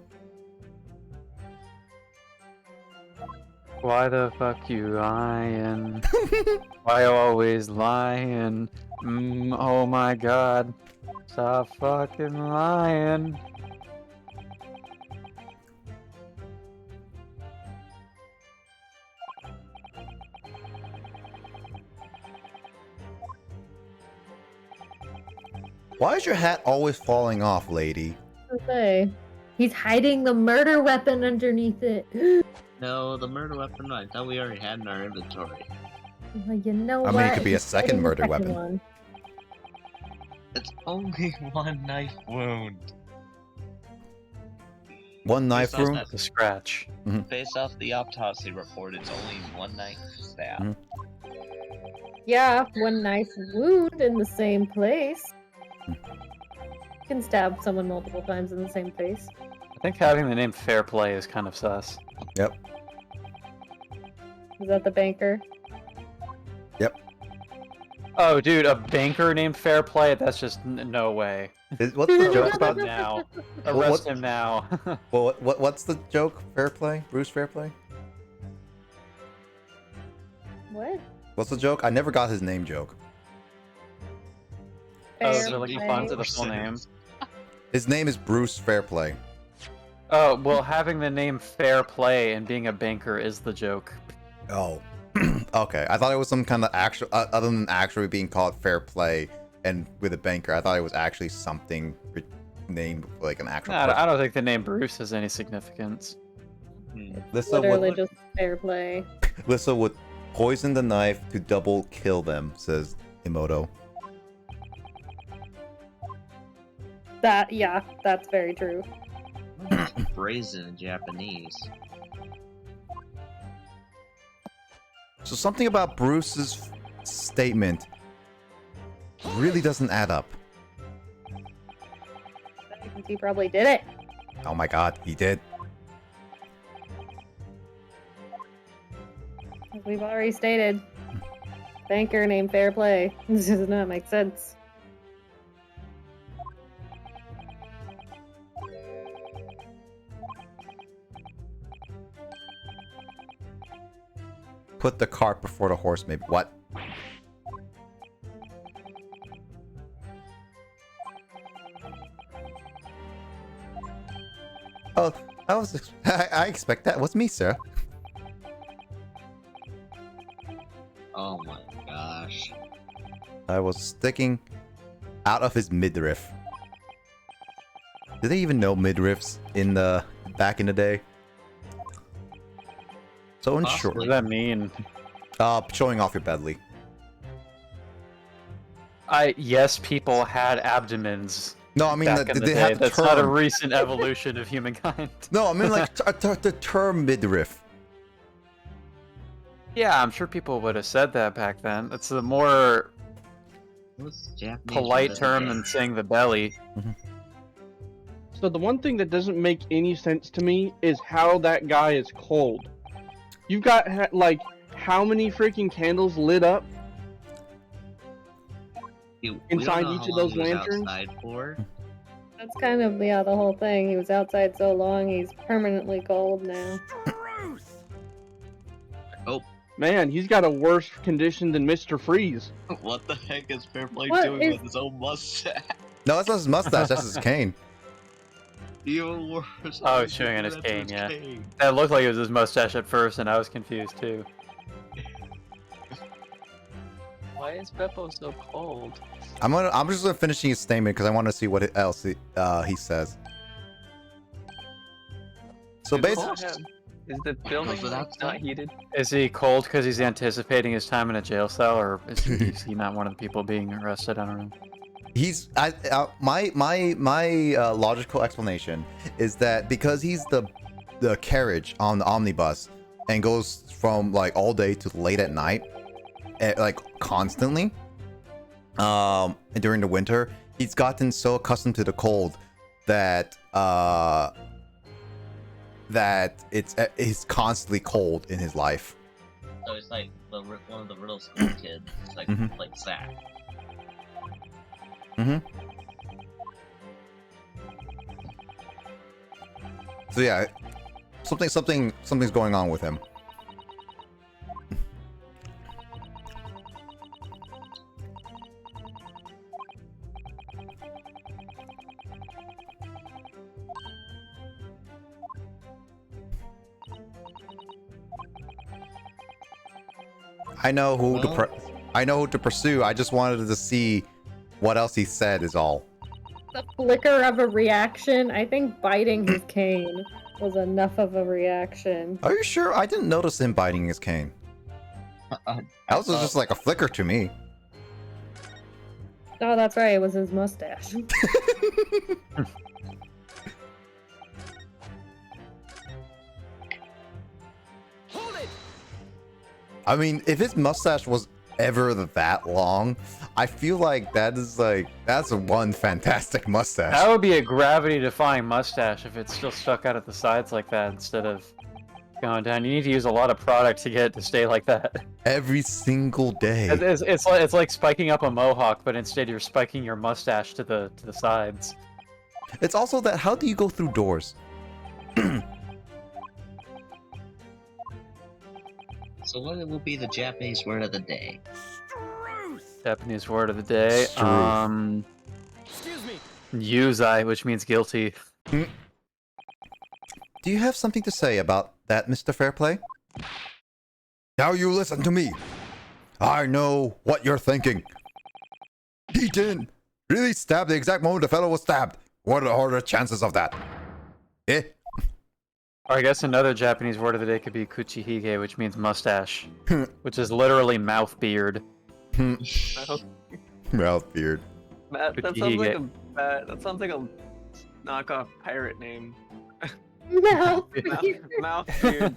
Speaker 3: Why the fuck you lying? Why you always lying? Oh my god. Stop fucking lying.
Speaker 1: Why is your hat always falling off, lady?
Speaker 9: Okay. He's hiding the murder weapon underneath it.
Speaker 5: No, the murder weapon. I thought we already had in our inventory.
Speaker 9: Well, you know
Speaker 1: I
Speaker 9: what?
Speaker 1: mean, it could be a
Speaker 9: He's
Speaker 1: second
Speaker 9: hiding the
Speaker 1: murder
Speaker 9: second
Speaker 1: weapon.
Speaker 9: one.
Speaker 5: It's only one knife wound.
Speaker 1: One knife
Speaker 5: Based off
Speaker 1: room?
Speaker 5: that-
Speaker 3: The scratch.
Speaker 5: Based off the autopsy report, it's only one knife stab.
Speaker 9: Yeah, one knife wound in the same place. You can stab someone multiple times in the same place.
Speaker 3: I think having the name Fair Play is kind of sus.
Speaker 1: Yep.
Speaker 9: Is that the banker?
Speaker 1: Yep.
Speaker 3: Oh, dude, a banker named Fair Play? That's just no way.
Speaker 1: What's the joke
Speaker 3: About
Speaker 1: about?
Speaker 3: now.
Speaker 1: Well,
Speaker 3: Arrest
Speaker 1: what-
Speaker 3: him now.
Speaker 1: Well, what's the joke? Fair play? Bruce Fair play?
Speaker 9: What?
Speaker 1: What's the joke? I never got his name joke.
Speaker 3: Oh,
Speaker 9: Fair
Speaker 3: is there like a
Speaker 9: play.
Speaker 3: font to the full name?
Speaker 1: His name is Bruce Fairplay.
Speaker 3: Oh, well, having the name Fair Play and being a banker is the joke.
Speaker 1: Oh. Okay. I thought it was some kind of actual, other than actually being called Fair Play and with a banker, I thought it was actually something named like an actual person.
Speaker 3: I don't think the name Bruce has any significance.
Speaker 1: Lissa
Speaker 9: Literally
Speaker 1: would,
Speaker 9: just fair play.
Speaker 1: Lissa would poison the knife to double kill them, says Emoto.
Speaker 9: Yeah, that's very true.
Speaker 5: Brazen in Japanese.
Speaker 1: So something about Bruce's statement really doesn't add up.
Speaker 9: He probably did it.
Speaker 1: Oh my god, he did.
Speaker 9: As we've already stated. Banker named Fair Play. This does not make sense.
Speaker 1: put the cart before the horse, maybe. What? Oh, I expect that was me, sir.
Speaker 5: Oh my gosh.
Speaker 1: I was sticking out of his midriff. Did they even know midriffs in the back in the day? So unsure.
Speaker 11: What does that mean?
Speaker 1: Showing off your belly.
Speaker 11: Yes, people had abdomens.
Speaker 1: No, I mean,
Speaker 11: back in the
Speaker 1: they
Speaker 11: day.
Speaker 1: have the
Speaker 11: That's not a
Speaker 1: term.
Speaker 11: recent evolution of humankind.
Speaker 1: No, I mean like the term midriff.
Speaker 11: Yeah, I'm sure people would have said that back then. It's a more
Speaker 5: What's Japanese
Speaker 11: polite
Speaker 5: word
Speaker 11: term
Speaker 5: again?
Speaker 11: than saying the belly.
Speaker 10: So the one thing that doesn't make any sense to me is how that guy is cold. You've got like how many freaking candles lit up
Speaker 5: We
Speaker 10: inside
Speaker 5: don't know
Speaker 10: each
Speaker 5: how
Speaker 10: of
Speaker 5: long
Speaker 10: those
Speaker 5: he was
Speaker 10: lanterns?
Speaker 5: outside for.
Speaker 9: That's kind of, yeah, the whole thing. He was outside so long, he's permanently cold now.
Speaker 5: Oh,
Speaker 10: Man, he's got a worse condition than Mr. Freeze.
Speaker 5: what the heck is Fairplay
Speaker 9: What
Speaker 5: doing
Speaker 9: is-
Speaker 5: with his own mustache?
Speaker 1: No, that's not his mustache. That's his cane.
Speaker 5: Even worse.
Speaker 11: Oh,
Speaker 5: I
Speaker 11: he's chewing on his
Speaker 5: that's
Speaker 11: cane, yeah.
Speaker 5: cane.
Speaker 11: That looked like it was his mustache at first, and I was confused too. Why is Beppo so cold?
Speaker 1: I'm just gonna finishing his statement because I want to see what else he says. So basically,
Speaker 3: Is the building
Speaker 5: Was it outside?
Speaker 3: not heated?
Speaker 11: Is he cold because he's anticipating his time in a jail cell, or is he not one of the people being arrested? I don't know.
Speaker 1: he's my logical explanation is that because he's the carriage on the omnibus and goes from like all day to late at night, like constantly, during the winter, he's gotten so accustomed to the cold that it's constantly cold in his life.
Speaker 5: So it's like one of the riddle school kids. It's like
Speaker 1: Mhm.
Speaker 5: like Zach.
Speaker 1: So yeah, something's going on with him. I know who to pursue. I just wanted to see what else he said is all.
Speaker 9: The flicker of a reaction. I think biting his cane was enough of a reaction.
Speaker 1: Are you sure? I didn't notice him biting his cane. That was just like a flicker to me.
Speaker 9: Oh, that's right. It was his mustache.
Speaker 1: I mean, if his mustache was ever that long, I feel like that's one fantastic mustache.
Speaker 11: That would be a gravity-defying mustache if it's still stuck out at the sides like that instead of going down. You need to use a lot of product to get it to stay like that.
Speaker 1: Every single day.
Speaker 11: It's like spiking up a mohawk, but instead you're spiking your mustache to the sides.
Speaker 1: It's also that how do you go through doors?
Speaker 5: So what will be the Japanese word of the day?
Speaker 11: Japanese word of the day.
Speaker 1: Struth.
Speaker 11: Excuse me. Yuzai, which means guilty.
Speaker 1: Do you have something to say about that, Mr. Fairplay? Now you listen to me. I know what you're thinking. He didn't really stab the exact moment the fellow was stabbed. What are the chances of that? Eh?
Speaker 11: Or I guess another Japanese word of the day could be kuchihige, which means mustache, which is literally mouth beard.
Speaker 1: Mouth beard.
Speaker 3: That sounds like a knockoff pirate name.
Speaker 9: No.
Speaker 3: Mouth beard.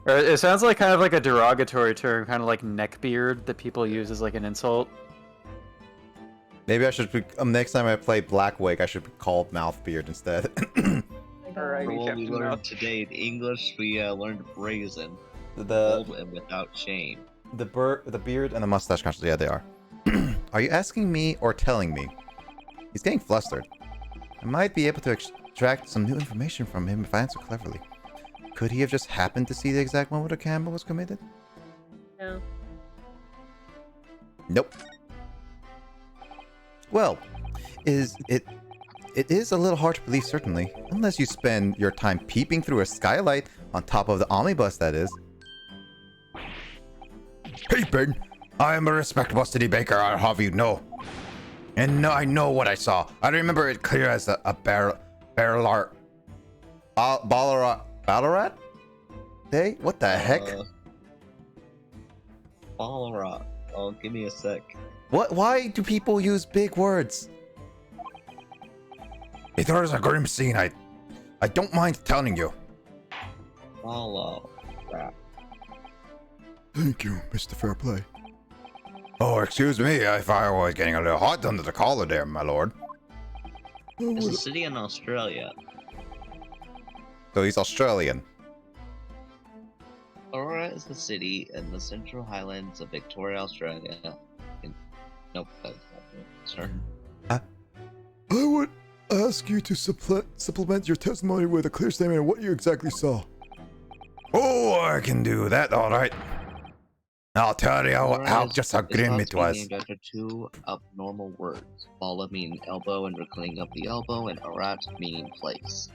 Speaker 11: Or it sounds like kind of like a derogatory term, kind of like neck beard that people use as like an insult.
Speaker 1: Maybe I should be, next time I play Blackwake, I should be called Mouthbeard instead.
Speaker 3: Alright,
Speaker 5: For what we
Speaker 3: Captain
Speaker 5: learned
Speaker 3: Mouth.
Speaker 5: today in English, we learned brazen,
Speaker 1: the
Speaker 5: bold, and without shame.
Speaker 1: the beard and the mustache conscious. Yeah, they are. Are you asking me or telling me? He's getting flustered. I might be able to extract some new information from him if I answer cleverly. Could he have just happened to see the exact moment a Kamba was committed?
Speaker 9: No.
Speaker 1: Nope. Well, it is a little hard to believe, certainly, unless you spend your time peeping through a skylight on top of the omnibus, that is.
Speaker 7: Peeping? I am a respectable city baker, I'll have you know. And no, I know what I saw. I remember it clear as a barrel art.
Speaker 1: Ballarat? Hey, what the heck?
Speaker 5: Ballarat. Oh, give me a sec.
Speaker 1: What? Why do people use big words?
Speaker 7: It was a grim scene, I don't mind telling you.
Speaker 5: Ballarat.
Speaker 7: Thank you, Mr. Fairplay. Oh, excuse me if I was getting a little hot under the collar there, my lord.
Speaker 5: It's a city in Australia.
Speaker 1: So he's Australian.
Speaker 5: Aurora is the city in the Central Highlands of Victoria, Australia. Nope, that's not it. Sorry.
Speaker 7: I would ask you to supplement your testimony with a clear statement of what you exactly saw. Oh, I can do that, all right. I'll tell you how grim it was.
Speaker 5: Named after two abnormal words: bala meaning elbow and reclining up the elbow, and arat meaning place.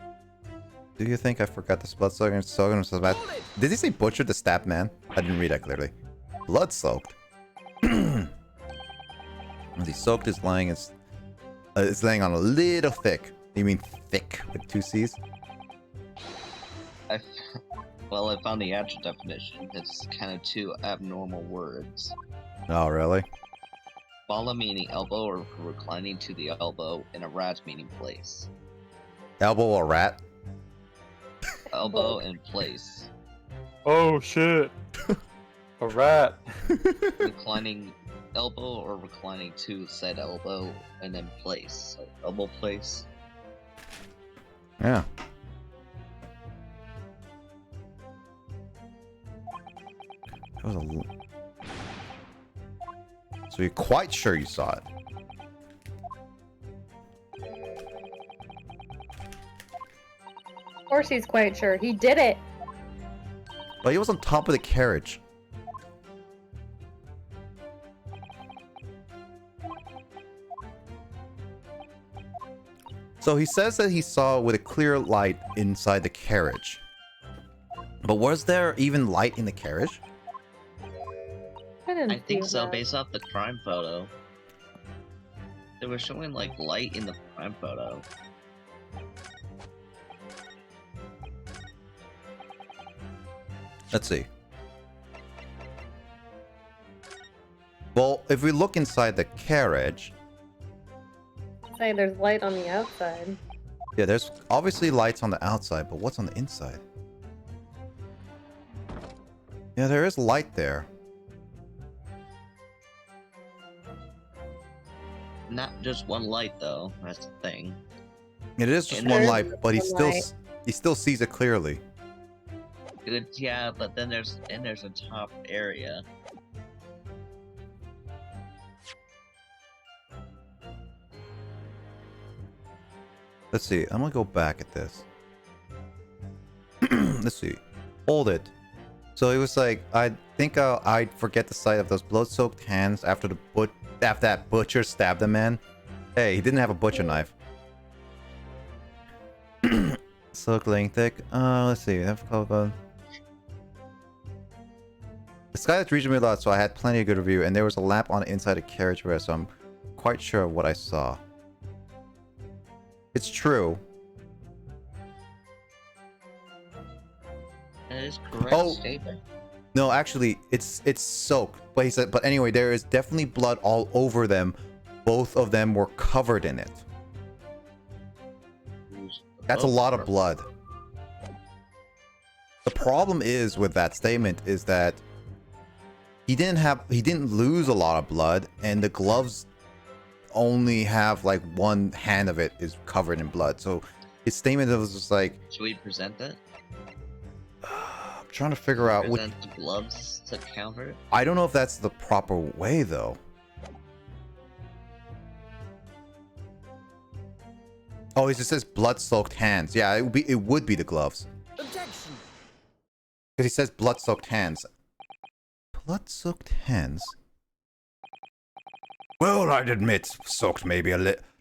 Speaker 1: Do you think I forgot the blood-soaked and soaked was bad? Did he say butcher the stab man? I didn't read that clearly. Blood-soaked. As he soaked is laying it's laying on a little thick. You mean thick with 2 C's?
Speaker 5: Well, I found the actual definition. It's kind of two abnormal words.
Speaker 1: Oh, really?
Speaker 5: Bala meaning elbow or reclining to the elbow, and arat meaning place.
Speaker 1: Elbow or rat?
Speaker 5: Elbow and place.
Speaker 11: Oh shit! A rat.
Speaker 5: Reclining elbow or reclining to said elbow, and then place. So elbow place.
Speaker 1: Yeah. That was So you're quite sure you saw it?
Speaker 9: Of course he's quite sure. He did it.
Speaker 1: But he was on top of the carriage. So he says that he saw with a clear light inside the carriage. But was there even light in the carriage?
Speaker 5: I think so, based off the crime photo. They were showing like light in the crime photo.
Speaker 1: Let's see. Well, if we look inside the carriage...
Speaker 9: Say there's light on the outside.
Speaker 1: Yeah, there's obviously lights on the outside, but what's on the inside? Yeah, there is light there.
Speaker 5: Not just one light though, that's the thing.
Speaker 1: It is just
Speaker 5: And
Speaker 1: one
Speaker 5: there's
Speaker 1: light, but he
Speaker 5: one
Speaker 1: still sees it clearly.
Speaker 5: Good, yeah, but then there's a top area.
Speaker 1: Let's see. I'm gonna go back at this. Let's see. Hold it. So it was like, I think I'd forget the sight of those blood-soaked hands after that butcher stabbed the man. Hey, he didn't have a butcher knife. Soaked laying thick. Let's see. The skylight's reached me a lot, so I had plenty of good review, and there was a lamp on the inside the carriage rest, so I'm quite sure of what I saw. It's true.
Speaker 5: That is correct statement.
Speaker 1: No, actually, it's soaked. But he said, but anyway, there is definitely blood all over them. Both of them were covered in it. That's a lot of blood. The problem is with that statement is that he didn't lose a lot of blood, and the gloves only have like one hand of it is covered in blood. So his statement was just like,
Speaker 5: should we present that?
Speaker 1: I'm trying to figure out what
Speaker 5: the gloves to counter it.
Speaker 1: I don't know if that's the proper way though. Oh, it just says blood-soaked hands. Yeah, it would be the gloves.
Speaker 12: Objection!
Speaker 1: Because he says blood-soaked hands. Blood-soaked hands?
Speaker 7: Well, I'd admit, soaked maybe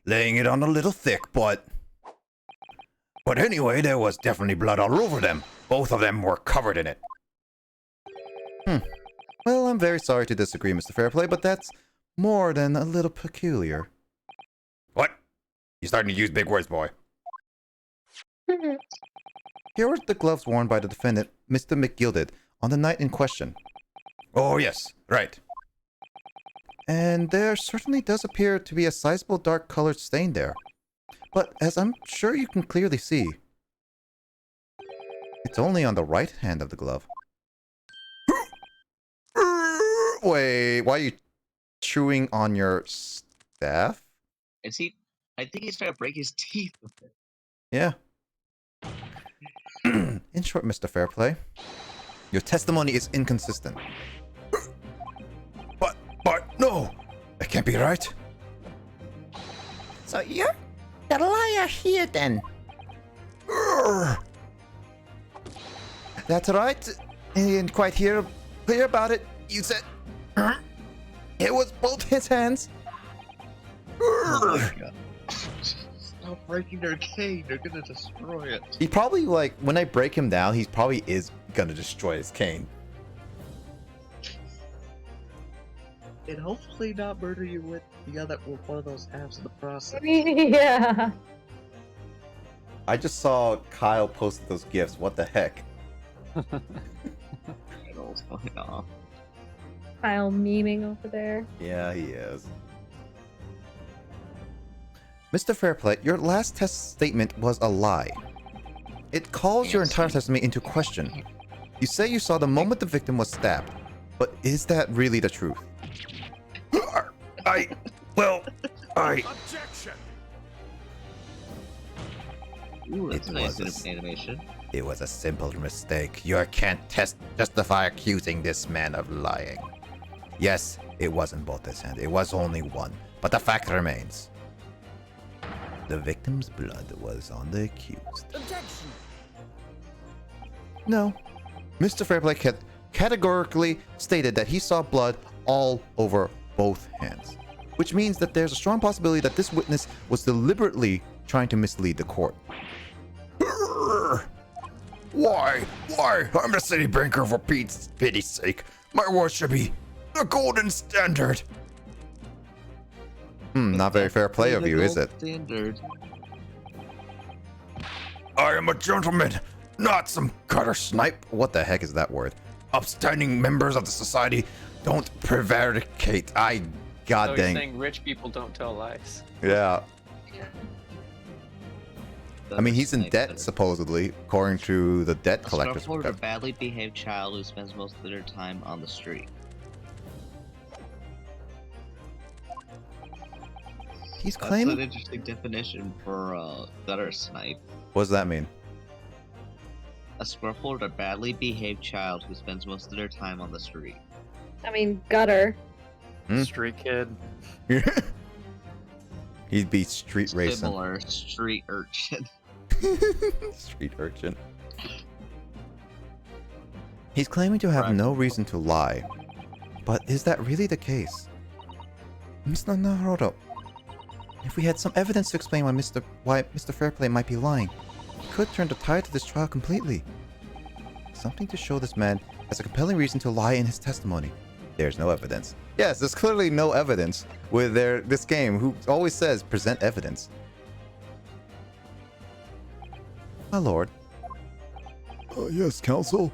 Speaker 7: laying it on a little thick, but anyway, there was definitely blood all over them. Both of them were covered in it.
Speaker 1: Well, I'm very sorry to disagree, Mr. Fairplay, but that's more than a little peculiar.
Speaker 7: What? You starting to use big words, boy.
Speaker 1: Here were the gloves worn by the defendant, Mr. McGilded, on the night in question.
Speaker 7: Oh, yes, right.
Speaker 1: And there certainly does appear to be a sizable dark-colored stain there. But as I'm sure you can clearly see, it's only on the right hand of the glove. Wait, why are you chewing on your staff?
Speaker 5: Is he? I think he's trying to break his teeth with it.
Speaker 1: Yeah. In short, Mr. Fairplay, your testimony is inconsistent.
Speaker 7: But no, that can't be right.
Speaker 8: So you're the liar here then.
Speaker 1: That's right. You didn't quite hear clear about it. You said it was both his hands.
Speaker 5: Oh my God. Stop breaking their cane. They're gonna destroy it.
Speaker 1: He probably, like, when I break him down, he probably is gonna destroy his cane.
Speaker 5: And hopefully not murder you with one of those halves of the process.
Speaker 9: Yeah.
Speaker 1: I just saw Kyle post those gifs. What the heck?
Speaker 9: Kyle memeing over there.
Speaker 1: Yeah, he is. Mr. Fairplay, your last test statement was a lie. It calls your entire testimony into question. You say you saw the moment the victim was stabbed, but is that really the truth?
Speaker 7: Objection!
Speaker 5: Ooh, that's
Speaker 1: It
Speaker 5: a nice
Speaker 1: was
Speaker 5: bit of animation.
Speaker 1: It was a simple mistake. You can't justify accusing this man of lying. Yes, it wasn't both his hands. It was only one. But the fact remains. The victim's blood was on the accused.
Speaker 8: Objection.
Speaker 1: No. Mr. Fairplay categorically stated that he saw blood all over both hands. Which means that there's a strong possibility that this witness was deliberately trying to mislead the court.
Speaker 7: Why? I'm the city banker, for Pete's pity's sake. My word should be the golden standard.
Speaker 1: Not very fair play of you, is it?
Speaker 5: Standard.
Speaker 7: I am a gentleman, not some gutter snipe.
Speaker 1: What the heck is that word?
Speaker 7: Upstanding members of the society don't prevaricate.
Speaker 3: So
Speaker 1: God
Speaker 3: you're
Speaker 1: dang.
Speaker 3: saying rich people don't tell lies.
Speaker 1: Yeah. I mean, he's in
Speaker 5: Like
Speaker 1: debt,
Speaker 5: that.
Speaker 1: supposedly, according to the debt
Speaker 5: A
Speaker 1: collector's
Speaker 5: scruffled or
Speaker 1: book.
Speaker 5: badly behaved child who spends most of their time on the street.
Speaker 1: He's
Speaker 5: That's
Speaker 1: claiming.
Speaker 5: an interesting definition for gutter snipe.
Speaker 1: What does that mean?
Speaker 5: A scruffled or badly behaved child who spends most of their time on the street.
Speaker 9: I mean, gutter.
Speaker 11: Street kid.
Speaker 1: He'd be street racing.
Speaker 5: Similar street urchin.
Speaker 1: Street urchin. He's claiming to have no reason to lie. But is that really the case? Mr. Naruto, if we had some evidence to explain why Mr. Fairplay might be lying, we could turn the tide to this trial completely. Something to show this man has a compelling reason to lie in his testimony. There's no evidence. Yes, there's clearly no evidence with this game, who always says present evidence. My lord. Yes, counsel.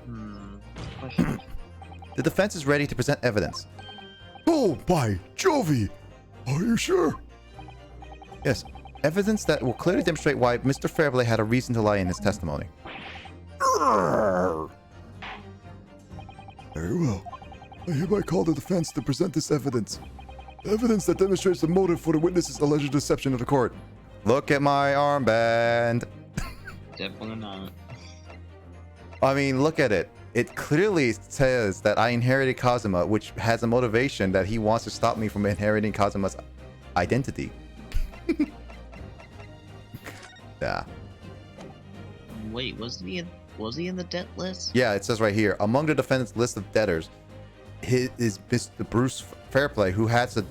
Speaker 1: The defense is ready to present evidence.
Speaker 7: Oh, by Jovi! Are you sure?
Speaker 1: Yes, evidence that will clearly demonstrate why Mr. Fairplay had a reason to lie in his testimony.
Speaker 12: Very well. I hereby call the defense to present this evidence. Evidence that demonstrates the motive for the witness's alleged deception of the court.
Speaker 1: Look at my armband.
Speaker 5: Definitely not.
Speaker 1: I mean, look at it. It clearly says that I inherited Kazuma, which has a motivation that he wants to stop me from inheriting Kazuma's identity. Yeah.
Speaker 5: Wait, wasn't he in Was he in the debt list?
Speaker 1: Yeah, it says right here, among the defendant's list of debtors, is Mr. Bruce Fairplay, who had to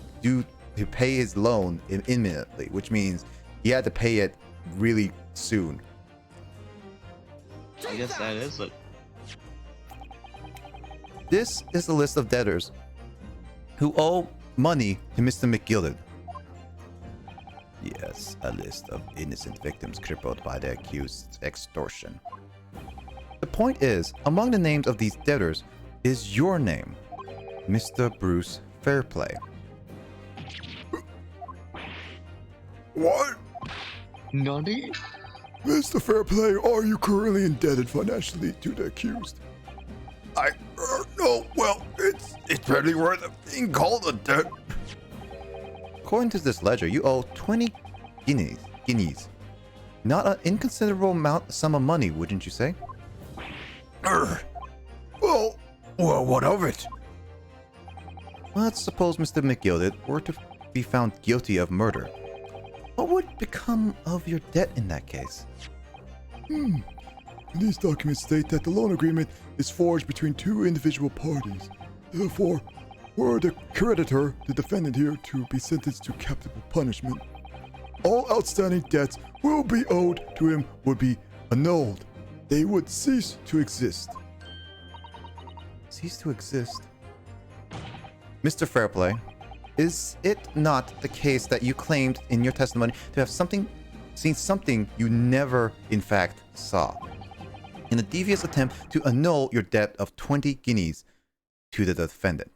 Speaker 1: pay his loan imminently, which means he had to pay it really soon.
Speaker 5: I guess that is it.
Speaker 1: This is the list of debtors who owe money to Mr. McGillen. Yes, a list of innocent victims crippled by the accused's extortion. The point is, among the names of these debtors is your name, Mr. Bruce Fairplay.
Speaker 12: What?
Speaker 5: Nani?
Speaker 12: Mr. Fairplay, are you currently indebted financially to the accused?
Speaker 7: No, well, it's barely worth being called a debt.
Speaker 1: According to this ledger, you owe 20 guineas. Not an inconsiderable sum of money, wouldn't you say?
Speaker 7: Well, what of it?
Speaker 1: Let's suppose Mr. McGilded were to be found guilty of murder. What would become of your debt in that case?
Speaker 12: These documents state that the loan agreement is forged between two individual parties. Therefore, were the creditor, the defendant here, to be sentenced to capital punishment, all outstanding debts will be owed to him would be annulled. They would cease to exist.
Speaker 1: Cease to exist? Mr. Fairplay, is it not the case that you claimed in your testimony to have seen something you never, in fact, saw? In a devious attempt to annul your debt of 20 guineas to the defendant.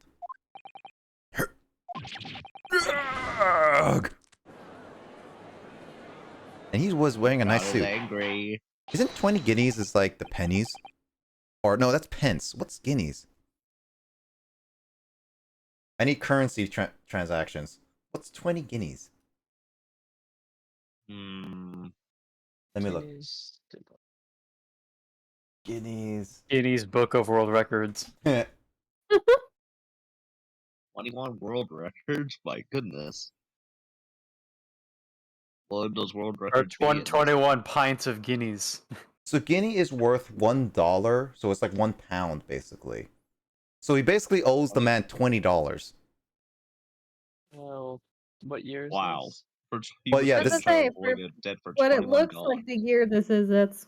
Speaker 1: And he was wearing a nice suit.
Speaker 5: Angry.
Speaker 1: Isn't 20 guineas is like the pennies? Or no, that's pence. What's guineas? I need currency transactions. What's 20 guineas? Let me look. Guineas.
Speaker 11: Guinness Book of World Records.
Speaker 5: 21 world records? My goodness. What would those world
Speaker 11: Or
Speaker 5: records be?
Speaker 11: 21 pints of guineas.
Speaker 1: So guinea is worth $1, so it's like £1 basically. So he basically owes the man $20.
Speaker 3: Well, what year is
Speaker 5: Wow.
Speaker 3: this?
Speaker 1: But yeah,
Speaker 9: I was
Speaker 1: this
Speaker 9: gonna say,
Speaker 5: dead for
Speaker 9: what it
Speaker 5: $21.
Speaker 9: looks like the year this is, that's.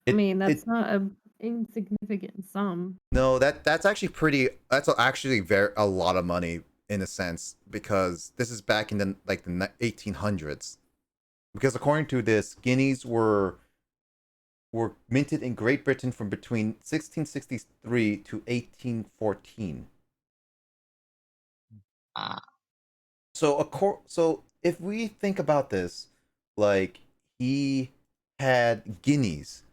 Speaker 9: I mean, that's
Speaker 1: it-
Speaker 9: not an insignificant sum.
Speaker 1: No, that's actually pretty. That's actually a lot of money in a sense, because this is back in the 1800s. Because according to this, guineas were minted in Great Britain from between 1663 to 1814. So if we think about this, like he had guineas,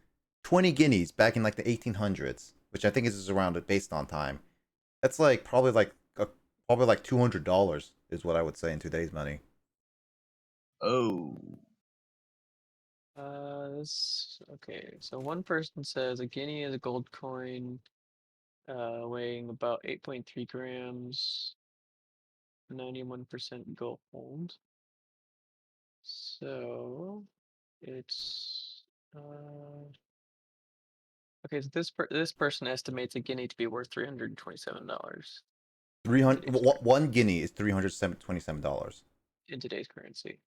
Speaker 1: 20 guineas back in like the 1800s, which I think is around based on time. That's like probably like $200 is what I would say in today's money.
Speaker 5: Oh.
Speaker 3: Okay, so one person says a guinea is a gold coin weighing about 8.3 grams, 91% gold. So it's okay. So this person estimates a guinea to be worth $327
Speaker 1: One guinea is $327
Speaker 3: in today's currency.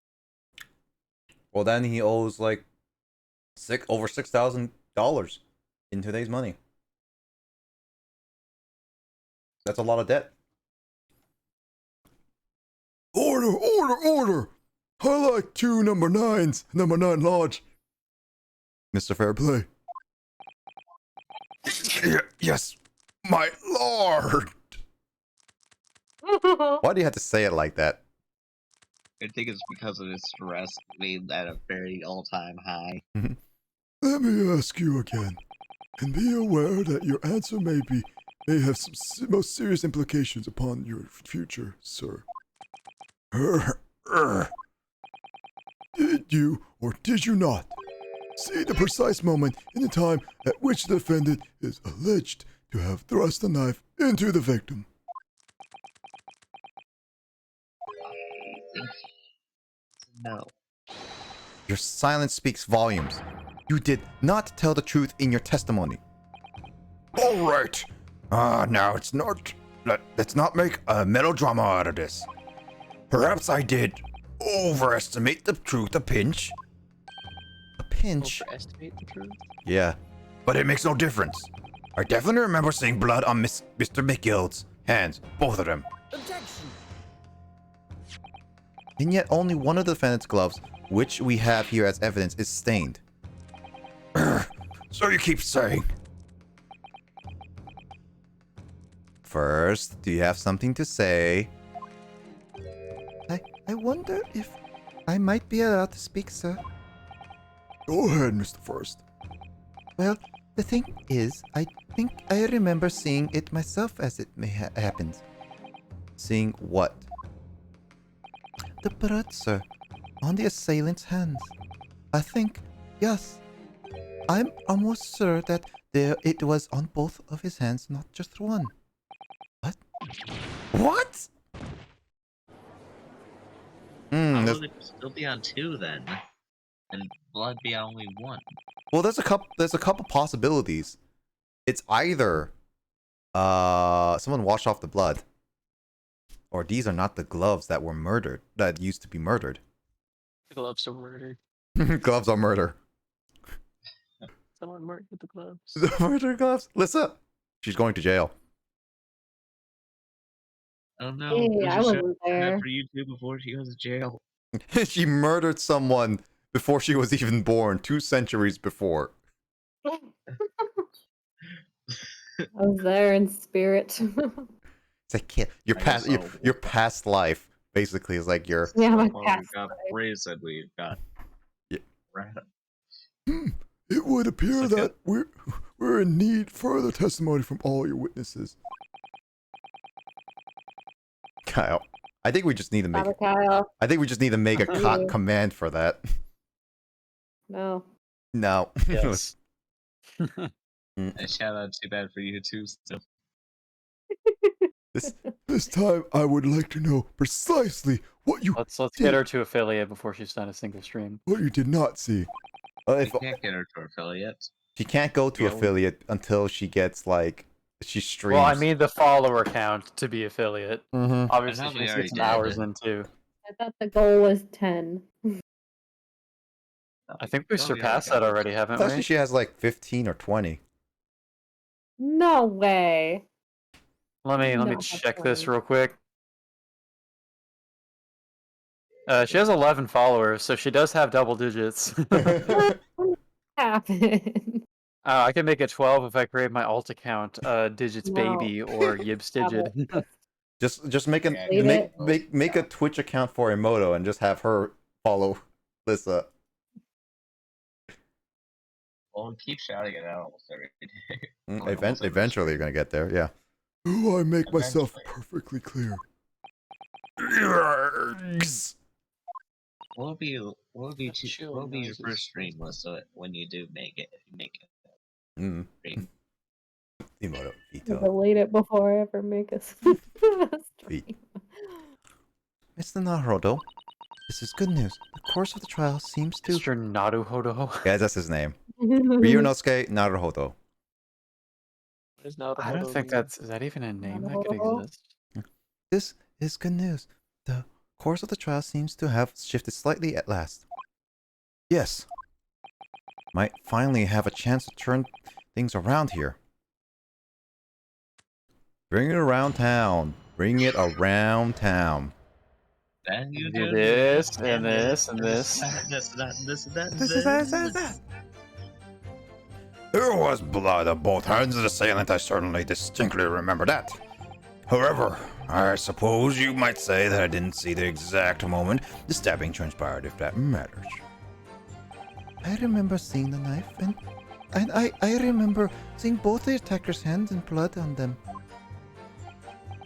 Speaker 1: Well, then he owes like over $6,000 in today's money. That's a lot of debt.
Speaker 12: Order! I like 2 number 9s, number 9 large.
Speaker 1: Mr. Fairplay.
Speaker 7: Yes, my lord.
Speaker 1: Why do you have to say it like that?
Speaker 5: I think it's because of his stress being at a very all-time high.
Speaker 12: Let me ask you again, and be aware that your answer may have some most serious implications upon your future, sir. Did you or did you not see the precise moment in the time at which the defendant is alleged to have thrust a knife into the victim?
Speaker 5: No.
Speaker 1: Your silence speaks volumes. You did not tell the truth in your testimony.
Speaker 7: All right. Now it's not. Let's not make a melodrama out of this. Perhaps I did overestimate the truth a pinch.
Speaker 1: A pinch?
Speaker 3: Overestimate the truth?
Speaker 1: Yeah.
Speaker 7: But it makes no difference. I definitely remember seeing blood on Mr. McGill's hands, both of them.
Speaker 1: And yet only one of the defendant's gloves, which we have here as evidence, is stained.
Speaker 7: So you keep saying.
Speaker 1: First, do you have something to say? I wonder if I might be allowed to speak, sir.
Speaker 12: Go ahead, Mr. First.
Speaker 1: Well, the thing is, I think I remember seeing it myself as it may happened. Seeing what? The blood, sir, on the assailant's hands. I think, yes. I'm almost sure that it was on both of his hands, not just one. What? What?
Speaker 5: How
Speaker 1: There's,
Speaker 5: would it still be on 2 then? And blood be on only 1?
Speaker 1: well, there's a couple possibilities. It's either someone washed off the blood, or these are not the gloves that were murdered, that used to be murdered.
Speaker 3: The gloves are murdered.
Speaker 1: Gloves are murder.
Speaker 3: Someone murdered the gloves.
Speaker 1: The murder gloves? Lissa, she's going to jail.
Speaker 5: Oh no,
Speaker 9: Hey,
Speaker 5: we
Speaker 9: I
Speaker 5: should
Speaker 9: wasn't
Speaker 5: show that
Speaker 9: there.
Speaker 5: for YouTube before she goes to jail.
Speaker 1: She murdered someone before she was even born, 2 centuries before.
Speaker 9: I was there in spirit.
Speaker 1: It's like, yeah, your
Speaker 5: I
Speaker 1: past,
Speaker 5: guess
Speaker 1: your past life basically is like your.
Speaker 9: Yeah, my
Speaker 5: Well,
Speaker 9: past
Speaker 5: we've got
Speaker 9: life.
Speaker 5: brazen, we've got
Speaker 1: Yeah.
Speaker 5: rat.
Speaker 12: It would appear
Speaker 5: It's like
Speaker 12: that we're in need further testimony from all your witnesses.
Speaker 1: Kyle, I think we just need to make.
Speaker 9: Baba Kyle.
Speaker 1: I think we just need to make a
Speaker 9: Yeah.
Speaker 1: command for that.
Speaker 9: No.
Speaker 1: No.
Speaker 11: Yes.
Speaker 5: And shout out too bad for you too. So.
Speaker 12: This time, I would like to know precisely what you
Speaker 11: Let's get her to affiliate before she's done a single stream.
Speaker 12: what you did not see.
Speaker 1: If
Speaker 5: We can't get her to affiliate.
Speaker 1: she can't go to
Speaker 5: Yeah,
Speaker 1: affiliate until she gets like she streams.
Speaker 11: Well, I need the follower count to be affiliate.
Speaker 1: Mhm.
Speaker 11: Obviously,
Speaker 5: I
Speaker 11: she
Speaker 5: thought we
Speaker 11: needs to
Speaker 5: already
Speaker 11: get some
Speaker 5: did.
Speaker 11: hours in too.
Speaker 9: I thought the goal was 10.
Speaker 11: I think we
Speaker 5: Oh, yeah,
Speaker 11: surpassed
Speaker 5: got
Speaker 11: that
Speaker 5: it.
Speaker 11: already, haven't
Speaker 1: Actually,
Speaker 11: we?
Speaker 1: she has like 15 or 20.
Speaker 9: No way.
Speaker 11: Let me
Speaker 9: No,
Speaker 11: check
Speaker 9: that's
Speaker 11: this
Speaker 9: fine.
Speaker 11: real quick. She has 11 followers, so she does have double digits.
Speaker 9: What happened?
Speaker 11: I can make it 12 if I create my alt account, Digits
Speaker 9: No.
Speaker 11: Baby or Yibs Digit.
Speaker 1: Just make an
Speaker 5: Yeah,
Speaker 9: Leave it.
Speaker 1: make a Twitch account for Emoto and just have her follow Lissa.
Speaker 5: Well, keep shouting it out almost every day.
Speaker 1: Eventually, you're gonna get there. Yeah.
Speaker 12: Do I make myself
Speaker 5: Eventually.
Speaker 12: perfectly clear?
Speaker 7: Yes.
Speaker 5: What would be your
Speaker 3: noises.
Speaker 5: first stream list when you do make it? If you make it.
Speaker 1: Mm.
Speaker 5: Stream.
Speaker 1: Emoto.
Speaker 9: I'll
Speaker 1: Veto.
Speaker 9: delete it before I ever make a stream.
Speaker 1: Mr. Naruto, this is good news. The course of the trial seems to.
Speaker 11: Mr. Naruhodo.
Speaker 1: Yeah, that's his name. Ryunosuke Naruhodo.
Speaker 3: There's not a
Speaker 11: I don't
Speaker 3: Hodo
Speaker 11: think
Speaker 3: meme.
Speaker 11: is that even a name that could
Speaker 9: Naruhodo?
Speaker 11: exist?
Speaker 1: This is good news. The course of the trial seems to have shifted slightly at last. Yes. Might finally have a chance to turn things around here. Bring it around town. Bring it around town.
Speaker 5: Then you
Speaker 11: Do
Speaker 5: do
Speaker 11: this, and this, and this.
Speaker 5: That.
Speaker 7: There was blood on both hands of the assailant. I certainly distinctly remember that. However, I suppose you might say that I didn't see the exact moment the stabbing transpired, if that matters.
Speaker 1: I remember seeing the knife, and I remember seeing both the attacker's hands and blood on them.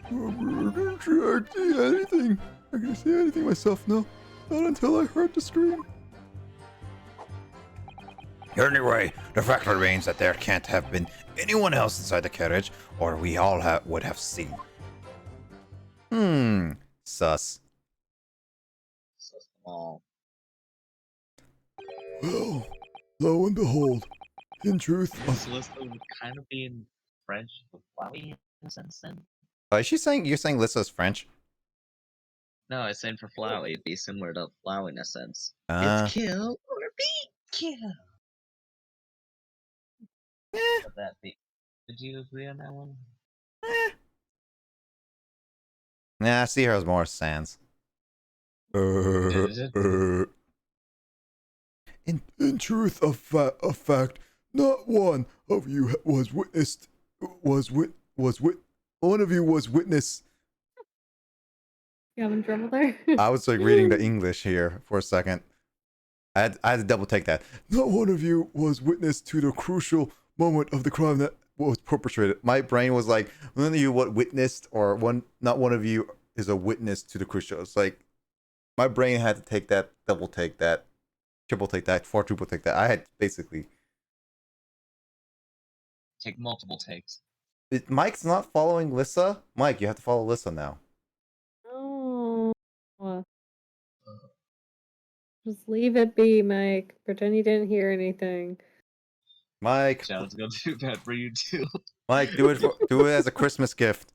Speaker 12: I didn't see anything. I couldn't see anything myself, no. Not until I heard the scream.
Speaker 7: Anyway, the fact remains that there can't have been anyone else inside the carriage, or we all would have seen.
Speaker 1: Sus.
Speaker 5: So small.
Speaker 12: Well, Lo and behold, in truth,
Speaker 5: This list would kind of be in French, but flowy in a sense then.
Speaker 1: Is she saying you're saying Lissa's French?
Speaker 5: No, I was saying for flowy, it'd be similar to flowy in a sense.
Speaker 1: Ah.
Speaker 5: It's kill or be kill. Would that be? Would you agree on that one?
Speaker 1: Nah, I see her as more Sans.
Speaker 12: in truth, of fact, not one of you was witnessed. One of you was witness.
Speaker 9: You having trouble there?
Speaker 1: I was like reading the English here for a second. I had to double take that.
Speaker 12: Not one of you was witness to the crucial moment of the crime that was perpetrated.
Speaker 1: My brain was like, none of you what witnessed, or not one of you is a witness to the crucial. It's like my brain had to take that, double take that, triple take that, quadruple take that. I had basically.
Speaker 5: Take multiple takes.
Speaker 1: Mike's not following Lissa. Mike, you have to follow Lissa now.
Speaker 9: Oh. Just leave it be, Mike. Pretend you didn't hear anything.
Speaker 1: Mike.
Speaker 5: Sounds gonna do bad for you too.
Speaker 1: Mike, do it as a Christmas gift.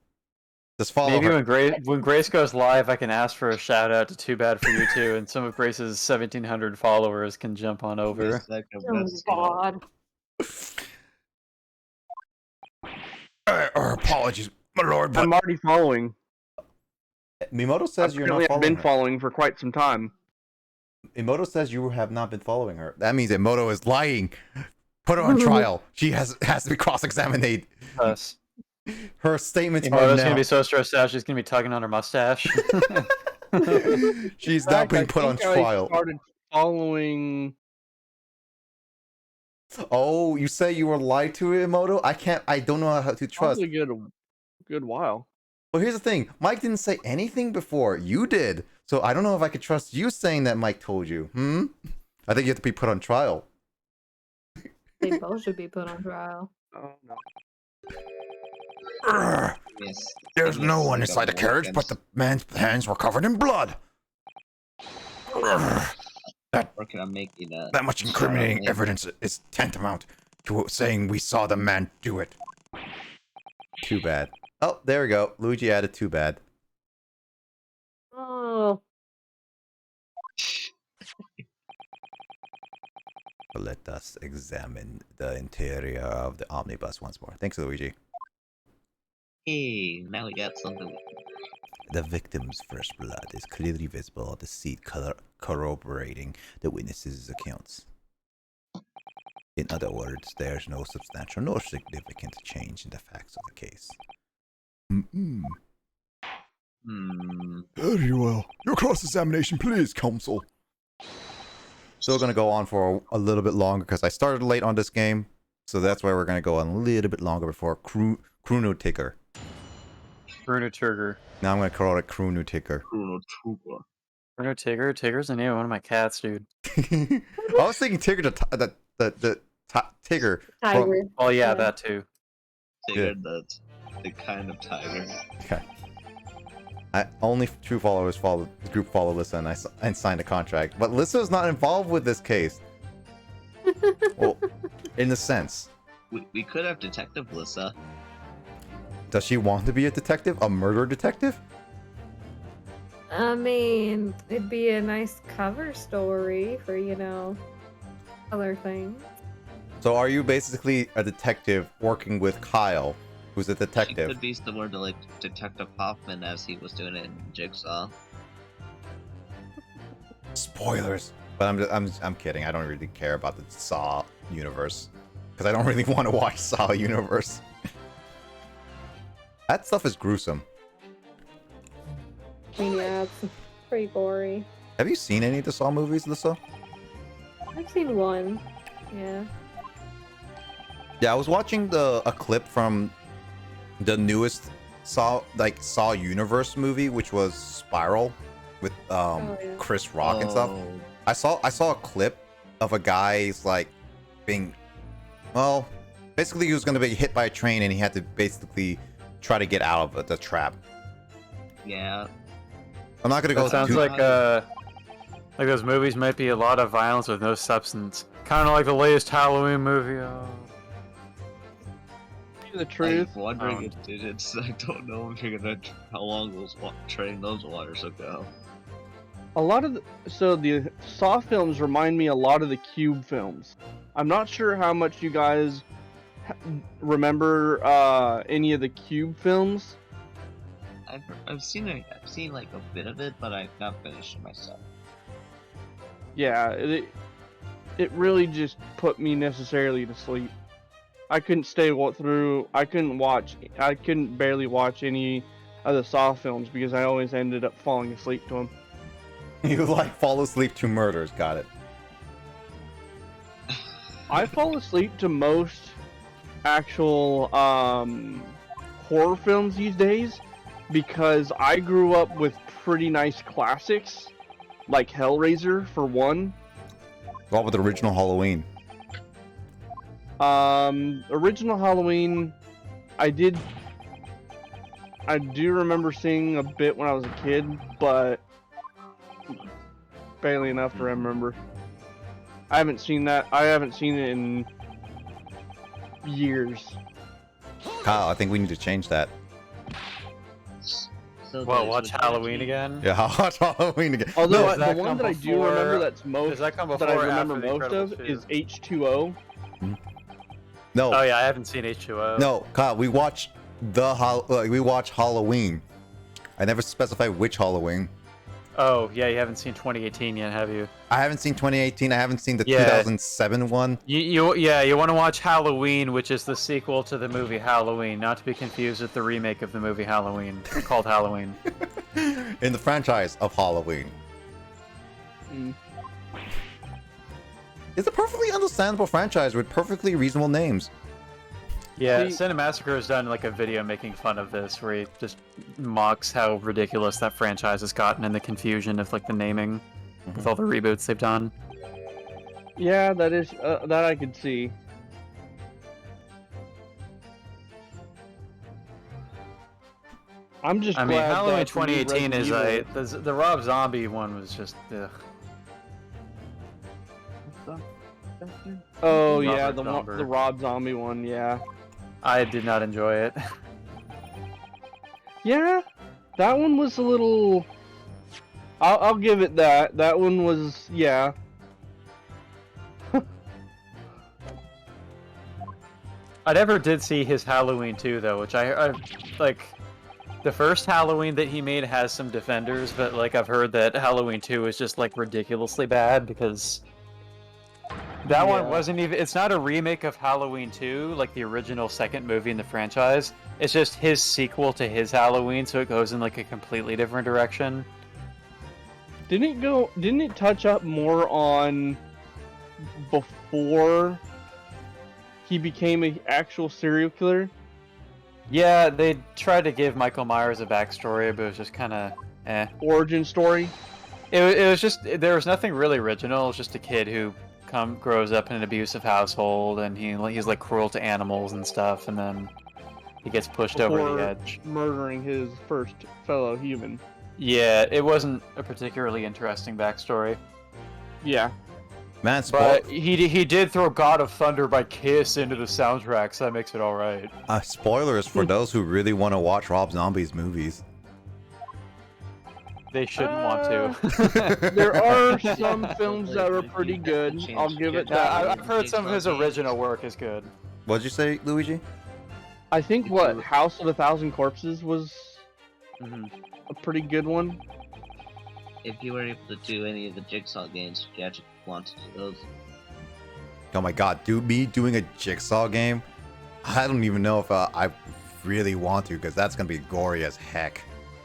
Speaker 1: Just follow
Speaker 11: Maybe
Speaker 1: her.
Speaker 11: when Grace goes live, I can ask for a shout out to Too Bad for You Too, and some of Grace's 1,700 followers can jump on over.
Speaker 9: Oh God.
Speaker 7: Apologies, my lord, but
Speaker 10: I'm already following.
Speaker 1: Mimoto says you're not
Speaker 10: Apparently, I've
Speaker 1: following
Speaker 10: been
Speaker 1: her.
Speaker 10: following for quite some time.
Speaker 1: Emoto says you have not been following her. That means Emoto is lying. Put her on trial. She has to be cross-examined.
Speaker 11: Us.
Speaker 1: Her statements are
Speaker 11: Emoto's
Speaker 1: now.
Speaker 11: gonna be so stressed out. She's gonna be tugging on her mustache.
Speaker 1: She's now being put on trial.
Speaker 10: I started following.
Speaker 1: Oh, you say you were lied to, Emoto? I don't know how to trust.
Speaker 10: Probably a good while.
Speaker 1: Well, here's the thing. Mike didn't say anything before. You did. So I don't know if I could trust you saying that Mike told you. I think you have to be put on trial.
Speaker 9: They both should be put on trial.
Speaker 10: Oh no.
Speaker 5: Yes.
Speaker 7: there's no one inside the carriage, but the man's hands were covered in blood.
Speaker 5: Working on making
Speaker 7: That much incriminating evidence is tantamount to saying we saw the man do it.
Speaker 1: Too bad. Oh, there we go. Luigi added too bad.
Speaker 9: Oh.
Speaker 1: Let us examine the interior of the omnibus once more. Thanks, Luigi.
Speaker 5: Hey, now we got something.
Speaker 1: The victim's first blood is clearly visible on the seat, corroborating the witness's accounts. In other words, there's no substantial nor significant change in the facts of the case.
Speaker 12: Very well. Your cross-examination, please, counsel.
Speaker 1: Still gonna go on for a little bit longer because I started late on this game, so that's why we're gonna go on a little bit longer before Chrono Trigger.
Speaker 11: Chrono Trigger.
Speaker 1: Now I'm gonna call it Chrono Trigger.
Speaker 5: Chrono Trigger.
Speaker 11: Chrono Trigger? Tigger's the name of one of my cats, dude.
Speaker 1: I was thinking Tigger, the Tigger.
Speaker 9: Tiger.
Speaker 11: Oh yeah, that too.
Speaker 5: Tiger, the kind of tiger.
Speaker 1: Okay. Only true followers follow the group follow Lissa, and signed a contract. But Lissa is not involved with this case. Well, in a sense.
Speaker 5: We could have Detective Lissa.
Speaker 1: Does she want to be a detective? A murder detective?
Speaker 9: I mean, it'd be a nice cover story for, other things.
Speaker 1: So are you basically a detective working with Kyle, who's a
Speaker 5: She
Speaker 1: detective?
Speaker 5: could be similar to like Detective Hoffman as he was doing it in Jigsaw.
Speaker 1: Spoilers. But I'm kidding. I don't really care about the Saw universe because I don't really want to watch Saw universe. That stuff is gruesome.
Speaker 9: I mean, yeah, it's pretty gory.
Speaker 1: Have you seen any of the Saw movies, Lissa?
Speaker 9: I've seen one. Yeah.
Speaker 1: Yeah, I was watching a clip from the newest Saw universe movie, which was Spiral, with
Speaker 9: yeah.
Speaker 1: Chris Rock and stuff. I saw a clip of a guy's like being, well, basically he was gonna be hit by a train and he had to basically try to get out of the trap.
Speaker 5: Yeah.
Speaker 1: I'm not gonna go.
Speaker 11: That sounds like those movies might be a lot of violence with no substance Kind of like the latest Halloween movie.
Speaker 10: The truth.
Speaker 5: I'm wondering if it's. I don't know if you're gonna how long those train those waters will go.
Speaker 10: A lot of the Saw films remind me a lot of the Cube films. I'm not sure how much you guys remember any of the Cube films.
Speaker 5: I've seen like a bit of it, but I've not finished it myself.
Speaker 10: Yeah, it really just put me necessarily to sleep. I couldn't stay through. I couldn't barely watch any of the Saw films because I always ended up falling asleep to them.
Speaker 1: You like fall asleep to murders, got it.
Speaker 10: I fall asleep to most actual horror films these days because I grew up with pretty nice classics, like Hellraiser for one.
Speaker 1: What with the original Halloween?
Speaker 10: Original Halloween, I do remember seeing a bit when I was a kid, but barely enough to remember. I haven't seen it in years.
Speaker 1: Kyle, I think we need to change that.
Speaker 5: So
Speaker 11: Well,
Speaker 5: there's
Speaker 11: watch
Speaker 5: the
Speaker 11: Halloween
Speaker 5: Dark
Speaker 11: again.
Speaker 1: Yeah, I'll watch Halloween again.
Speaker 10: Although
Speaker 11: Does that
Speaker 10: the one
Speaker 11: come
Speaker 10: that I do
Speaker 11: before-
Speaker 10: remember that's most
Speaker 11: Does that come
Speaker 10: that
Speaker 11: before
Speaker 10: I
Speaker 11: or
Speaker 10: remember
Speaker 11: after The
Speaker 10: most
Speaker 11: Incredibles
Speaker 10: of
Speaker 11: 2?
Speaker 10: is H2O.
Speaker 1: No,
Speaker 11: Oh yeah, I haven't seen H2O.
Speaker 1: no, Kyle, we watch Halloween. I never specify which Halloween.
Speaker 11: Oh yeah, you haven't seen 2018 yet, have you?
Speaker 1: I haven't seen 2018. I haven't seen the
Speaker 11: Yeah.
Speaker 1: 2007 one.
Speaker 11: You want to watch Halloween, which is the sequel to the movie Halloween, not to be confused with the remake of the movie Halloween called Halloween.
Speaker 1: In the franchise of Halloween. It's a perfectly understandable franchise with perfectly reasonable names.
Speaker 11: Yeah,
Speaker 10: See-
Speaker 11: Cinemassacre has done like a video making fun of this, where he just mocks how ridiculous that franchise has gotten and the confusion of like the naming with all the reboots they've done.
Speaker 10: Yeah, that is that I could see. I'm just
Speaker 11: I mean,
Speaker 10: glad
Speaker 11: Halloween
Speaker 10: that the new
Speaker 11: 2018 is
Speaker 10: Resident
Speaker 11: the Rob Zombie one was just ugh.
Speaker 10: Oh
Speaker 11: Robert
Speaker 10: yeah,
Speaker 11: Zombie.
Speaker 10: the Rob Zombie one, yeah.
Speaker 11: I did not enjoy it.
Speaker 10: Yeah, that one was a little. I'll give it that. That one was, yeah.
Speaker 11: I never did see his Halloween 2 though, which I like. The first Halloween that he made has some defenders, but like I've heard that Halloween 2 is just like ridiculously bad because that one wasn't even. It's not a remake of Halloween 2, like the original second movie in the franchise. It's just his sequel to his Halloween, so it goes in like a completely different direction.
Speaker 10: Didn't it touch up more on before he became an actual serial killer?
Speaker 11: Yeah, they tried to give Michael Myers a backstory, but it was just kind of
Speaker 10: Origin story?
Speaker 11: It was just, there was nothing really original. It was just a kid who grows up in an abusive household, and he's like cruel to animals and stuff, and then he gets pushed over
Speaker 10: Before
Speaker 11: the edge.
Speaker 10: murdering his first fellow human.
Speaker 11: Yeah, it wasn't a particularly interesting backstory.
Speaker 10: Yeah.
Speaker 1: Man,
Speaker 11: But he did throw God of Thunder by Kiss into the soundtrack, so that makes it alright.
Speaker 1: Spoilers for those who really want to watch Rob Zombie's movies.
Speaker 11: They shouldn't want to.
Speaker 10: There are some films that are pretty good. I'll give it that.
Speaker 11: I've heard some of his original work is good.
Speaker 1: What'd you say, Luigi?
Speaker 10: I think House of a Thousand Corpses was a pretty good one.
Speaker 5: If you were able to do any of the Jigsaw games, you actually want to do those.
Speaker 1: Oh my god, me doing a Jigsaw game? I don't even know if I really want to, because that's going to be gory as heck.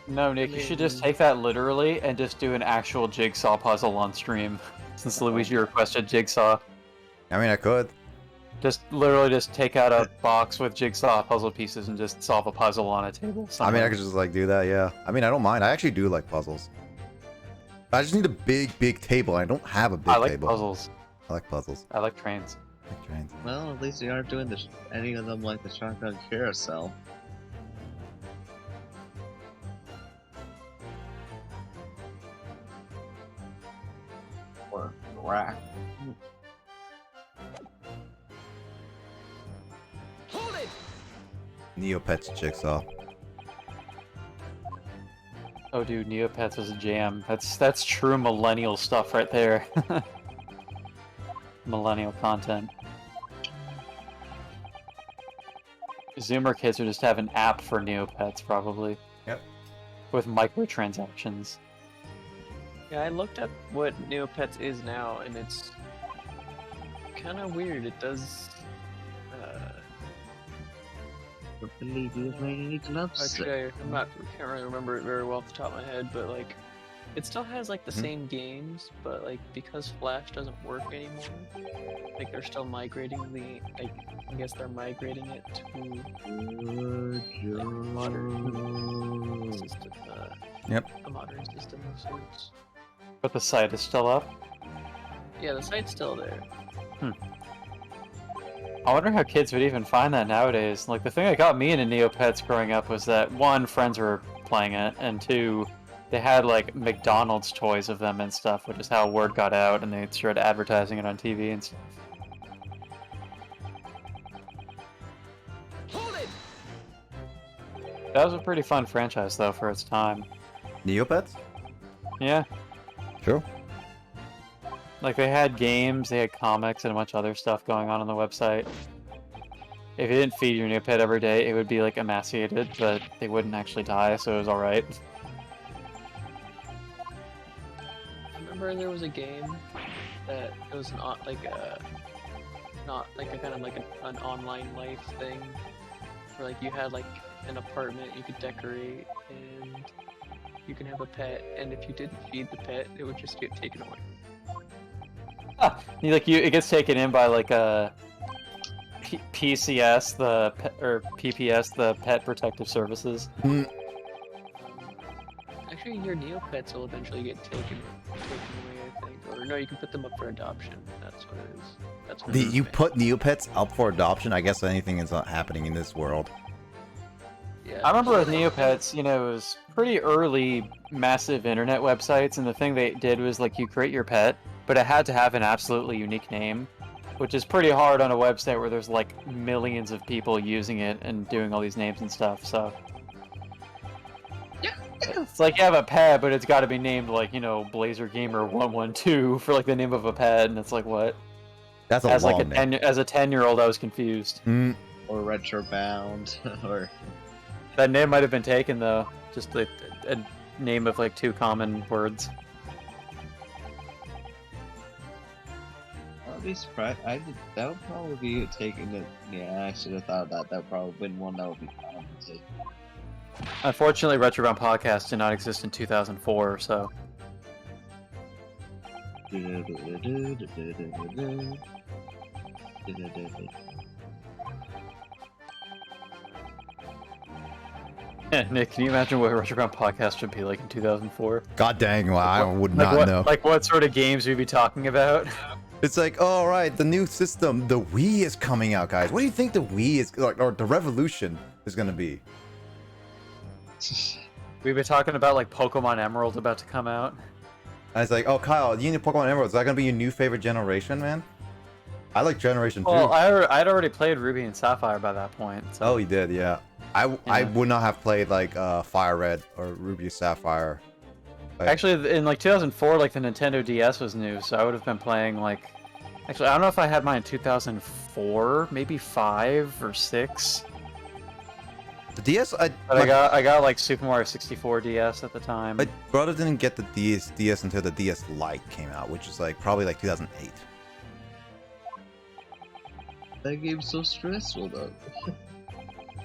Speaker 11: No, Nick, you should just take that literally and just do an actual Jigsaw puzzle on stream, since Luigi requested Jigsaw.
Speaker 1: I mean, I could.
Speaker 11: Just literally just take out a box with Jigsaw puzzle pieces and just solve a puzzle on a table somewhere.
Speaker 1: I mean, I could just like do that, yeah. I mean, I don't mind. I actually do like puzzles. I just need a big table. I don't have a big
Speaker 11: I like
Speaker 1: table.
Speaker 11: puzzles.
Speaker 1: I like puzzles.
Speaker 11: I like trains.
Speaker 1: I like trains.
Speaker 5: Well, at least you aren't doing any of them like the shotgun carousel. Or rack.
Speaker 1: Neopets Jigsaw.
Speaker 11: Oh, dude, Neopets was a jam. That's true millennial stuff right there. Millennial content. Zoomer kids would just have an app for Neopets, probably.
Speaker 1: Yep.
Speaker 11: With microtransactions.
Speaker 3: Yeah, I looked up what Neopets is now, and it's kind of weird. It does. Actually, I can't really remember it very well off the top of my head, but like, it still has like the same games, but like because Flash doesn't work anymore, like they're still migrating I guess they're migrating it to like, modern system.
Speaker 1: Yep.
Speaker 3: A modern system of sorts.
Speaker 11: But the site is still up?
Speaker 3: Yeah, the site's still there.
Speaker 11: I wonder how kids would even find that nowadays. Like, the thing that got me into Neopets growing up was that, one, friends were playing it, and two, they had, like, McDonald's toys of them and stuff, which is how word got out, and they started advertising it on TV and stuff. That was a pretty fun franchise, though, for its time.
Speaker 1: Neopets?
Speaker 11: Yeah.
Speaker 1: True.
Speaker 11: Like, they had games, they had comics, and a bunch of other stuff going on the website. If you didn't feed your Neopet every day, it would be, like, emaciated, but they wouldn't actually die, so it was alright.
Speaker 3: I remember there was a game that it was not like a kind of like an online life thing, where like you had like an apartment you could decorate and you can have a pet, and if you didn't feed the pet, it would just get taken away.
Speaker 11: It gets taken in by like a PCS, or PPS, the Pet Protective Services.
Speaker 3: Actually, your Neopets will eventually get taken away, I think. Or no, you can put them up for adoption. That's what it is. That's what
Speaker 1: You put Neopets up for adoption? I guess anything is not happening in this world.
Speaker 3: Yeah.
Speaker 11: I remember with Neopets, it was pretty early, massive internet websites, and the thing they did was, like, you create your pet, but it had to have an absolutely unique name, which is pretty hard on a website where there's, like, millions of people using it and doing all these names and stuff, so... It's like you have a pet, but it's got to be named, like, Blazer Gamer 112 for, like, the name of a pet, and it's like, what?
Speaker 1: That's a long name.
Speaker 11: As a 10-year-old, I was confused.
Speaker 5: Or Retrobound, or...
Speaker 11: That name might have been taken, though. Just a name of, like, 2 common words.
Speaker 5: I'd be surprised. That would probably be taken. Yeah, I should have thought that. That would probably been one that would be common too.
Speaker 11: Unfortunately, Retrobound Podcast did not exist in 2004, so... Yeah, Nick, can you imagine what Retrobound Podcast would be like in 2004?
Speaker 1: God dang, well, I would not know.
Speaker 11: Like, what sort of games we'd be talking about?
Speaker 1: It's like, oh, right, the new system, the Wii is coming out, guys. What do you think the Wii is, like, or the Revolution is going to be?
Speaker 11: We've been talking about, like, Pokemon Emerald about to come out.
Speaker 1: I was like, oh, Kyle, you need Pokemon Emerald. Is that going to be your new favorite generation, man? I like Generation 2.
Speaker 11: Well, I'd already played Ruby and Sapphire by that point. So.
Speaker 1: Oh, you did, yeah. I would not have played, like, Fire Red or Ruby Sapphire. Like,
Speaker 11: actually, in, like, 2004, like, the Nintendo DS was new, so I would have been playing, like... Actually, I don't know if I had mine in 2004, maybe 5 or 6.
Speaker 1: The DS,
Speaker 11: I got like Super Mario 64 DS at the time.
Speaker 1: My brother didn't get the DS until the DS Lite came out, which is like probably like 2008.
Speaker 5: That game's so stressful though.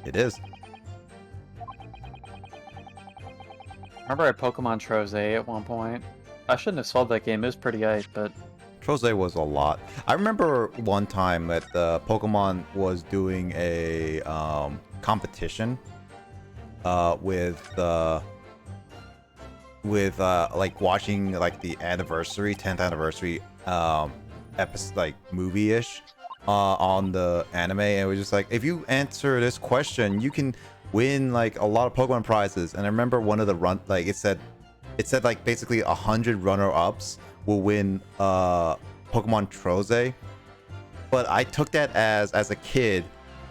Speaker 1: It is.
Speaker 11: Remember I had Pokemon Troze at one point. I shouldn't have sold that game. It was pretty hype, but
Speaker 1: Troze was a lot. I remember one time that Pokemon was doing a competition with like watching like the 10th anniversary episode, like movie-ish on the anime, and it was just like, if you answer this question you can win like a lot of Pokemon prizes. And I remember one of the it said like basically 100 runner-ups will win Pokemon Troze, but I took that as a kid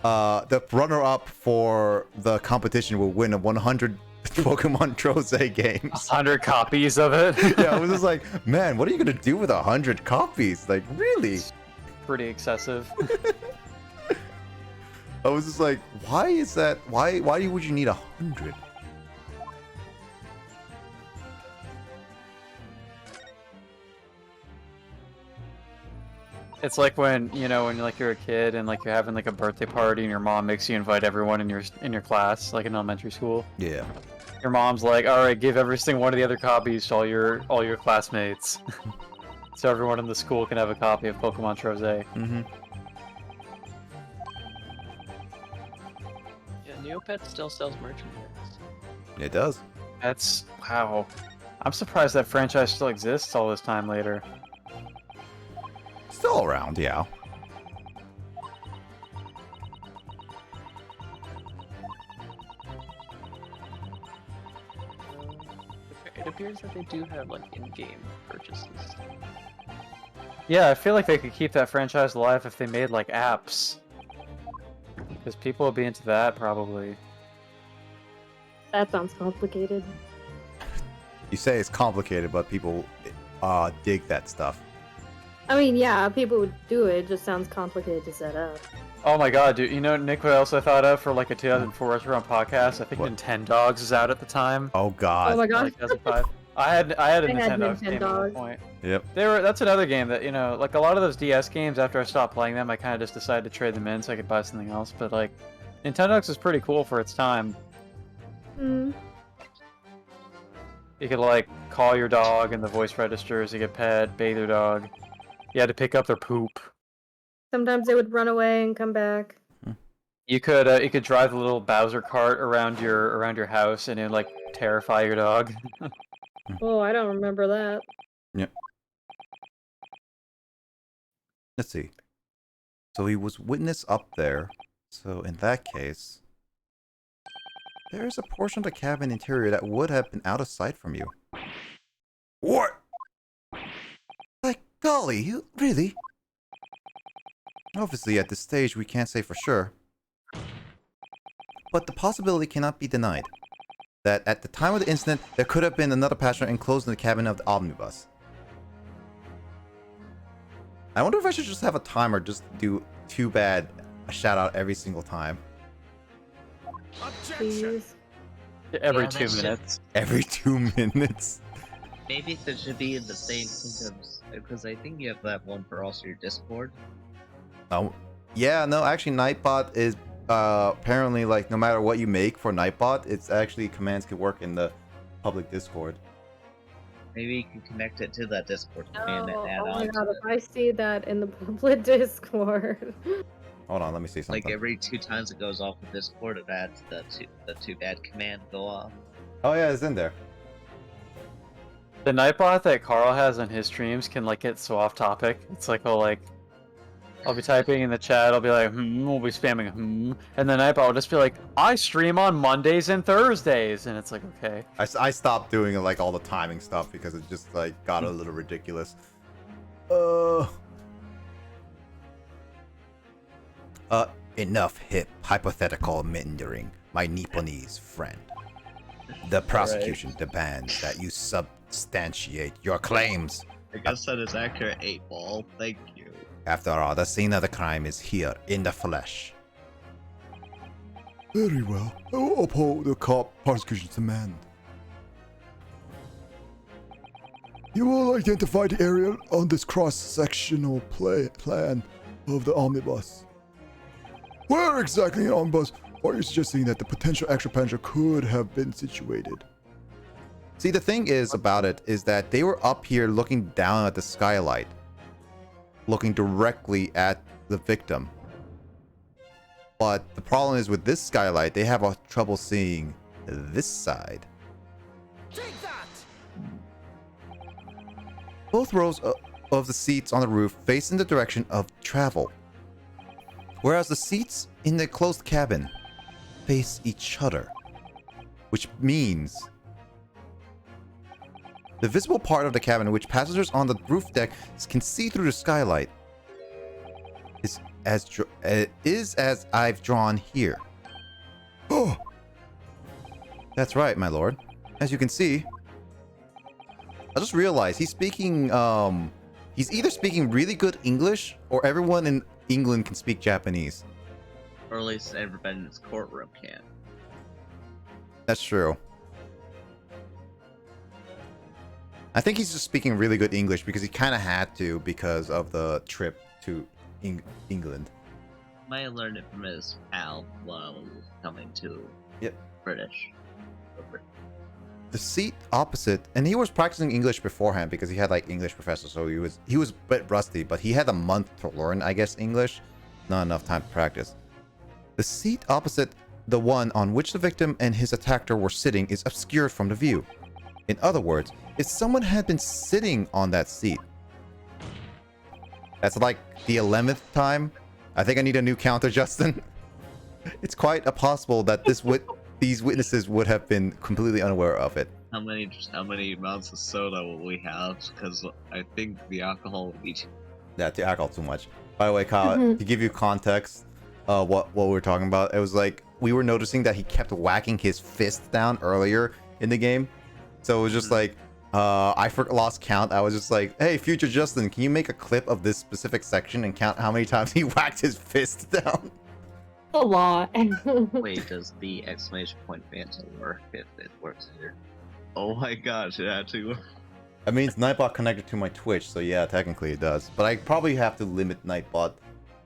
Speaker 1: the runner-up for the competition will win a 100 Pokemon Trose games.
Speaker 11: 100 copies of it.
Speaker 1: Yeah, I was just like, man, what are you gonna do with 100 copies? Like, really?
Speaker 11: Pretty excessive.
Speaker 1: I was just like, why is that? Why would you need 100?
Speaker 11: It's like when, you know, when you're a kid and like you're having like a birthday party and your mom makes you invite everyone in your class, like in elementary school.
Speaker 1: Yeah.
Speaker 11: Your mom's like, all right, give every single one of the other copies to all your classmates, so everyone in the school can have a copy of Pokemon Trose.
Speaker 1: Mm-hmm.
Speaker 3: Yeah, Neopet still sells merchandise.
Speaker 1: It does.
Speaker 11: That's wow. I'm surprised that franchise still exists all this time later.
Speaker 1: Still around, yeah.
Speaker 3: It appears that they do have like in-game purchases.
Speaker 11: Yeah, I feel like they could keep that franchise alive if they made like apps. Because people would be into that probably.
Speaker 9: That sounds complicated.
Speaker 1: You say it's complicated, but people dig that stuff.
Speaker 9: I mean, yeah, people would do it. It just sounds complicated to set up.
Speaker 11: Oh my god, dude! You know, Nick, what else I thought of for like a 2004 Restaurant podcast? I think
Speaker 1: What?
Speaker 11: Nintendogs was out at the time.
Speaker 1: Oh god.
Speaker 9: Oh my god.
Speaker 11: Like 2005. I had a
Speaker 9: I had
Speaker 11: Nintendogs game at one
Speaker 9: Nintendogs.
Speaker 11: point.
Speaker 1: Yep.
Speaker 11: That's another game that, you know, like a lot of those DS games. After I stopped playing them, I kind of just decided to trade them in so I could buy something else. But like, Nintendogs was pretty cool for its time.
Speaker 9: Mm.
Speaker 11: You could like call your dog and the voice registers. You could pet, bathe your dog. You had to pick up their poop.
Speaker 9: Sometimes they would run away and come back.
Speaker 11: You could drive the little Bowser cart around your house and it like terrify your dog.
Speaker 9: Oh, I don't remember that.
Speaker 1: Yep. Let's see. So he was witness up there. So in that case, there's a portion of the cabin interior that would have been out of sight from you.
Speaker 7: What?
Speaker 1: Like, golly, you really? Obviously, at this stage, we can't say for sure. But the possibility cannot be denied that at the time of the incident, there could have been another passenger enclosed in the cabin of the omnibus. I wonder if I should just have a timer, just do too bad a shout out every single time.
Speaker 9: Please.
Speaker 11: Every
Speaker 5: Yeah,
Speaker 11: 2
Speaker 5: that should-
Speaker 11: minutes.
Speaker 1: Every 2 minutes.
Speaker 5: Maybe it should be in the same kingdoms, because I think you have that one for also your Discord.
Speaker 1: Oh, yeah, no, actually, Nightbot is apparently, like, no matter what you make for Nightbot, it's actually commands can work in the public Discord.
Speaker 5: Maybe you can connect it to that Discord command
Speaker 9: Oh,
Speaker 5: and add
Speaker 9: oh my
Speaker 5: on
Speaker 9: god,
Speaker 5: to
Speaker 9: if I see that in the public Discord.
Speaker 1: Hold on, let me see
Speaker 5: it.
Speaker 1: something.
Speaker 5: Like every 2 times it goes off the Discord, it adds the too bad command go off.
Speaker 1: Oh, yeah, it's in there.
Speaker 11: The Nightbot that Carl has on his streams can like get so off topic. It's like I'll be typing in the chat, I'll be like, we'll be spamming, and the Nightbot will just be like, I stream on Mondays and Thursdays, and it's like, okay.
Speaker 1: I stopped doing like all the timing stuff because it just like got a little ridiculous. Enough hypothetical meandering, my Nipponese friend. The prosecution demands that you substantiate your claims.
Speaker 5: I guess that is accurate, 8-ball. Thank you.
Speaker 1: After all, the scene of the crime is here in the flesh.
Speaker 12: Very well. I will uphold the prosecution's demand. You will identify the area on this cross-sectional plan of the omnibus. Where exactly in the omnibus are you suggesting that the potential extra passenger could have been situated?
Speaker 1: See, the thing is about it is that they were up here looking down at the skylight, looking directly at the victim. But the problem is with this skylight, they have trouble seeing this side.
Speaker 8: Take that!
Speaker 1: Both rows of the seats on the roof face in the direction of travel, whereas the seats in the closed cabin face each other, which means the visible part of the cabin, which passengers on the roof deck can see through the skylight, is as I've drawn here.
Speaker 12: Oh,
Speaker 1: That's right, my lord. As you can see, I just realized he's speaking, he's either speaking really good English or everyone in England can speak Japanese.
Speaker 5: Or at least everybody in this courtroom can.
Speaker 1: That's true. I think he's just speaking really good English because he kind of had to because of the trip to England.
Speaker 5: Might have learned it from his pal while coming to British.
Speaker 1: The seat opposite, and he was practicing English beforehand because he had like English professor, so he was a bit rusty, but he had a month to learn, I guess, English. Not enough time to practice. The seat opposite the one on which the victim and his attacker were sitting is obscured from the view. In other words, if someone had been sitting on that seat. That's like the 11th time. I think I need a new counter, Justin. It's quite possible that these witnesses would have been completely unaware of it.
Speaker 5: How many amounts of soda will we have? Because I think the alcohol will be
Speaker 1: Yeah, the alcohol too much. By the way, Kyle, to give you context, what we were talking about, it was like we were noticing that he kept whacking his fist down earlier in the game. So it was just like, I lost count. I was just like, hey, future Justin, can you make a clip of this specific section and count how many times he whacked his fist down?
Speaker 9: A lot.
Speaker 5: Wait, does the exclamation point phantom work if it works here? Oh my gosh, it actually works.
Speaker 1: I mean, it's Nightbot connected to my Twitch, so yeah, technically it does. But I probably have to limit Nightbot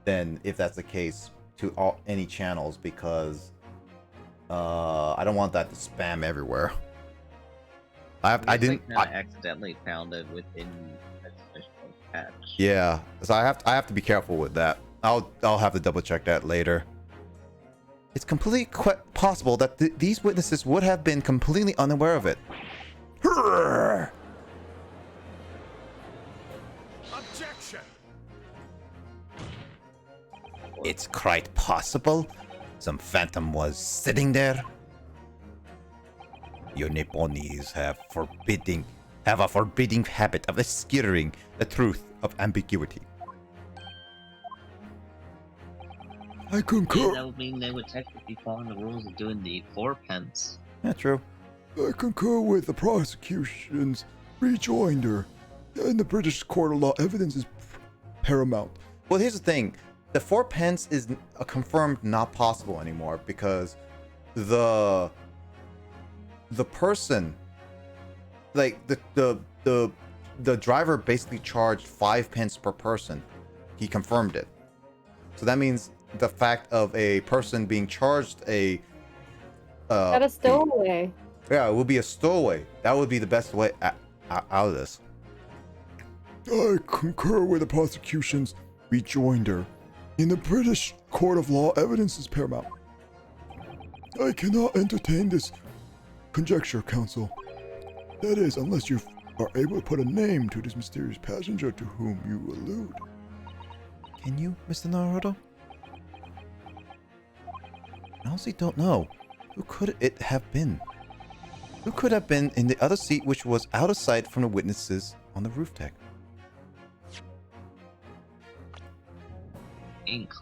Speaker 1: then, if that's the case, to any channels because I don't want that to spam everywhere. I
Speaker 5: accidentally found it within exclamation point patch.
Speaker 1: Yeah, so I have to be careful with that. I'll have to double check that later. It's completely possible that these witnesses would have been completely unaware of it.
Speaker 7: Objection!
Speaker 1: It's quite possible some phantom was sitting there. You Nipponese have a forbidding habit of obscuring the truth of ambiguity.
Speaker 12: I concur.
Speaker 5: That would mean they would technically follow the rules of doing the 4 pence.
Speaker 1: Yeah, true.
Speaker 12: I concur with the prosecution's rejoinder. In the British court of law, evidence is paramount.
Speaker 1: Well, here's the thing. The 4 pence is confirmed not possible anymore because the person, like the driver basically charged 5 pence per person. He confirmed it. So that means the fact of a person being charged a
Speaker 9: stowaway.
Speaker 1: Yeah, it would be a stowaway. That would be the best way out of this.
Speaker 12: I concur with the prosecution's rejoinder. In the British court of law, evidence is paramount. I cannot entertain this conjecture, counsel. That is, unless you are able to put a name to this mysterious passenger to whom you allude.
Speaker 1: Can you, Mr. Naruto? I honestly don't know. Who could it have been? Who could have been in the other seat which was out of sight from the witnesses on the roof deck?
Speaker 5: Ink.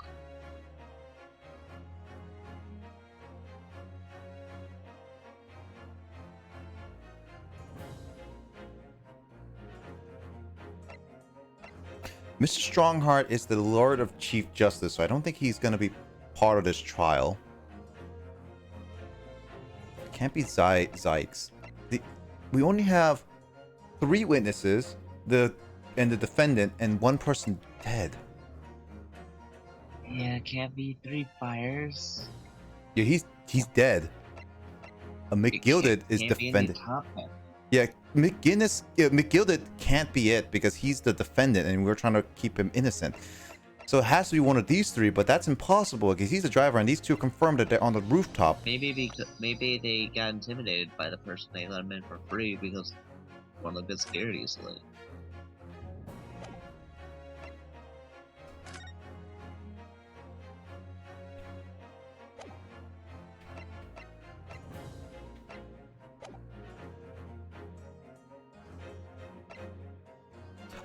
Speaker 1: Mr. Strongheart is the Lord of Chief Justice, so I don't think he's going to be part of this trial. It can't be Zykes. We only have 3 witnesses, the defendant, and 1 person dead.
Speaker 5: Yeah, it can't be 3 fires.
Speaker 1: Yeah, he's dead. McGilded is defendant. Yeah, McGilded can't be it because he's the defendant and we're trying to keep him innocent. So it has to be one of these 3, but that's impossible because he's the driver and these 2 confirmed that they're on the rooftop.
Speaker 5: Maybe they got intimidated by the person they let him in for free because one of the bit scared easily.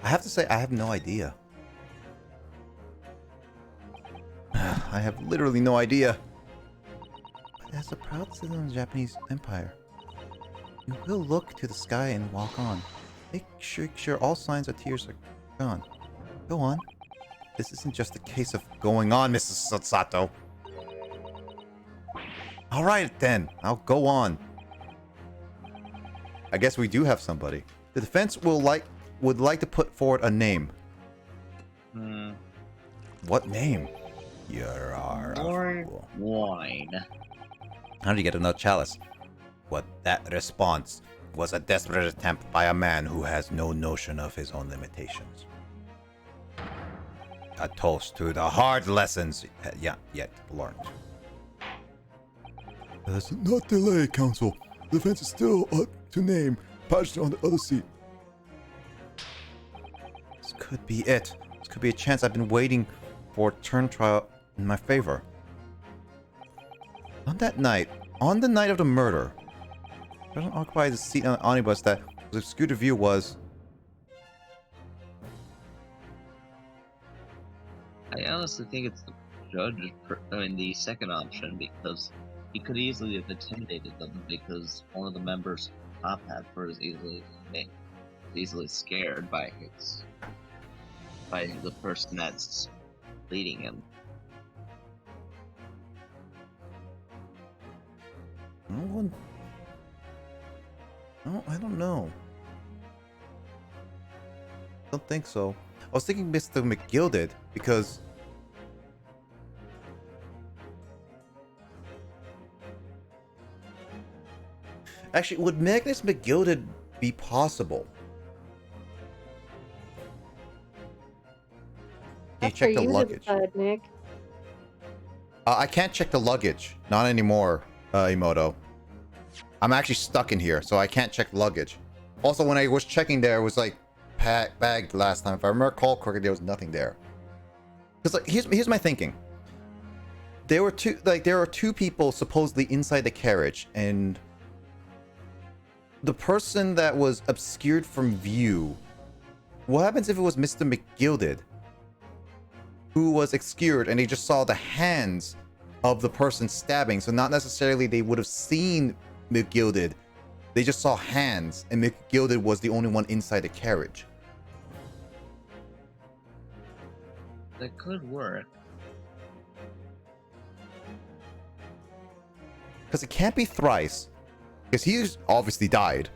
Speaker 1: I have to say, I have no idea. I have literally no idea. But as a proud citizen of the Japanese Empire, you will look to the sky and walk on. Make sure all signs of tears are gone. Go on. This isn't just a case of going on, Mrs. Sato. Alright then, I'll go on. I guess we do have somebody. The defense would like to put forward a name. What name? You're our fool.
Speaker 5: Wine.
Speaker 1: How did you get another chalice? What that response was a desperate attempt by a man who has no notion of his own limitations. A toast to the hard lessons yet learned.
Speaker 12: Let's not delay, Council. The defense is still up to name. Passenger on the other seat.
Speaker 1: This could be it. This could be a chance I've been waiting for turn trial in my favor. On the night of the murder, the person occupied the seat on the omnibus that was obscured to view was...
Speaker 5: I honestly think it's the judge, the second option, because he could easily have intimidated them because one of the members top hat was easily scared by the person that's leading him.
Speaker 1: No one... No, I don't know. I don't think so. I was thinking Mr. McGilded because... Actually, would Magnus McGilded be possible? Can you check the luggage?
Speaker 9: Nick.
Speaker 1: I can't check the luggage. Not anymore, Emoto. I'm actually stuck in here, so I can't check luggage. Also, when I was checking there, it was like bagged last time. If I recall correctly, there was nothing there. Because like, here's my thinking. There were two people supposedly inside the carriage, and the person that was obscured from view. What happens if it was Mr. McGilded, who was obscured, and they just saw the hands of the person stabbing? So not necessarily they would have seen McGilded. They just saw hands, and McGilded was the only one inside the carriage.
Speaker 5: That could work.
Speaker 1: Because it can't be Thrice, because he's obviously died.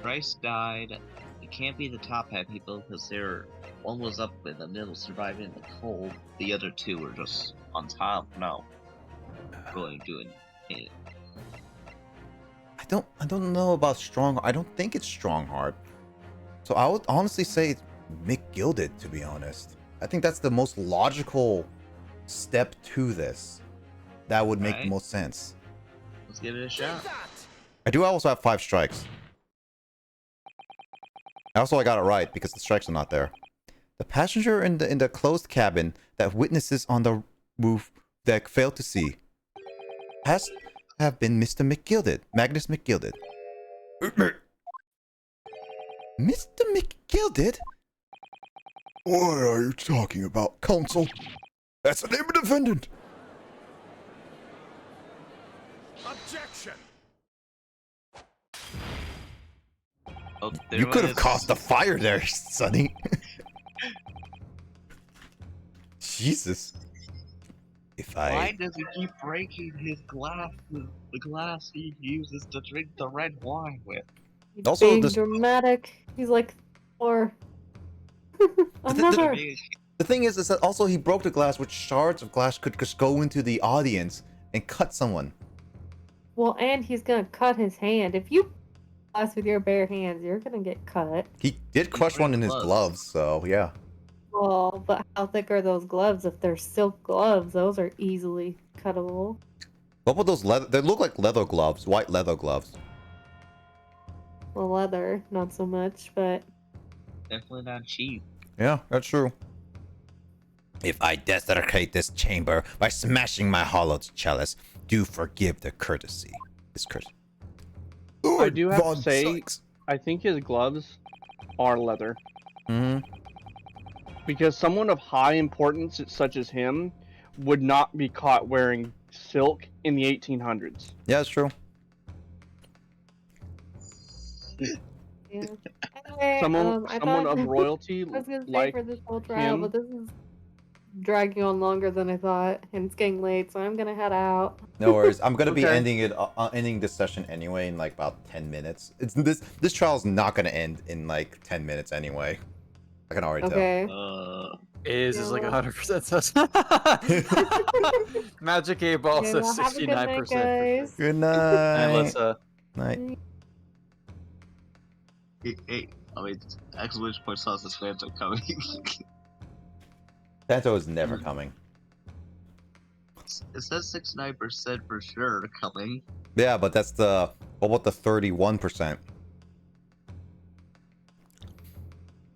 Speaker 5: Thrice died. It can't be the top hat people because one was up in the middle surviving in the cold. The other two were just on top. No. Going doing it.
Speaker 1: I don't know about Strongheart. I don't think it's Strongheart. So I would honestly say it's McGilded, to be honest. I think that's the most logical step to this. That would make the most sense.
Speaker 5: Let's give it a shot.
Speaker 1: I do also have 5 strikes. Also, I got it right because the strikes are not there. The passenger in the closed cabin that witnesses on the roof that failed to see has have been Mr. McGilded, Magnus McGilded. Mr. McGilded?
Speaker 12: What are you talking about, Council? That's the name of the defendant.
Speaker 7: Objection!
Speaker 5: Oh,
Speaker 1: You could have caused a fire there, Sonny. Jesus.
Speaker 5: Why does he keep breaking his glass? The glass he uses to drink the red wine with.
Speaker 9: He's
Speaker 1: Also,
Speaker 9: being
Speaker 1: this-
Speaker 9: dramatic. He's like, or another.
Speaker 1: The thing is that also he broke the glass, which shards of glass could just go into the audience and cut someone.
Speaker 9: Well, and he's gonna cut his hand. If you glass with your bare hands, you're gonna get cut.
Speaker 1: He did crush one in his gloves, so yeah.
Speaker 9: Well, but how thick are those gloves? If they're silk gloves, those are easily cuttable.
Speaker 1: What about those leather? They look like leather gloves, white leather gloves.
Speaker 9: Well, leather, not so much, but
Speaker 5: Definitely not cheap.
Speaker 1: Yeah, that's true. If I desecrate this chamber by smashing my hollowed chalice, do forgive the courtesy. This courtesy.
Speaker 10: I do have
Speaker 1: Von
Speaker 10: to say,
Speaker 1: Sykes.
Speaker 10: I think his gloves are leather.
Speaker 1: Mm-hmm.
Speaker 10: Because someone of high importance, such as him, would not be caught wearing silk in the 1800s.
Speaker 1: Yeah, it's true.
Speaker 9: Yeah. Anyway,
Speaker 10: Someone
Speaker 9: I
Speaker 10: someone
Speaker 9: thought
Speaker 10: of royalty
Speaker 9: I was gonna stay
Speaker 10: like
Speaker 9: for this whole trial,
Speaker 10: him.
Speaker 9: but this is dragging on longer than I thought, and it's getting late, so I'm gonna head out.
Speaker 1: No worries. I'm gonna be
Speaker 10: Okay.
Speaker 1: ending this session anyway in like about 10 minutes. It's this trial's not gonna end in like 10 minutes anyway. I can already
Speaker 9: Okay.
Speaker 11: Is like
Speaker 9: Yeah.
Speaker 11: 100% sus. Magic 8 Ball
Speaker 9: Yeah,
Speaker 11: says
Speaker 9: well, have a good night,
Speaker 11: 69%.
Speaker 9: guys.
Speaker 1: Good
Speaker 11: And
Speaker 1: night.
Speaker 11: let's
Speaker 1: Night.
Speaker 5: Hey, I mean, exclamation point sauce is Phantom coming.
Speaker 1: Santo is never coming.
Speaker 5: It says 69% for sure coming.
Speaker 1: Yeah, but that's the what about the 31%?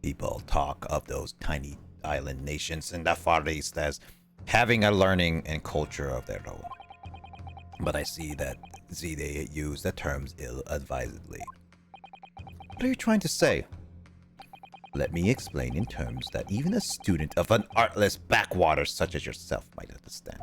Speaker 1: People talk of those tiny island nations in the Far East as having a learning and culture of their own. But I see they use the terms ill-advisedly. What are you trying to say? Let me explain in terms that even a student of an artless backwater such as yourself might understand.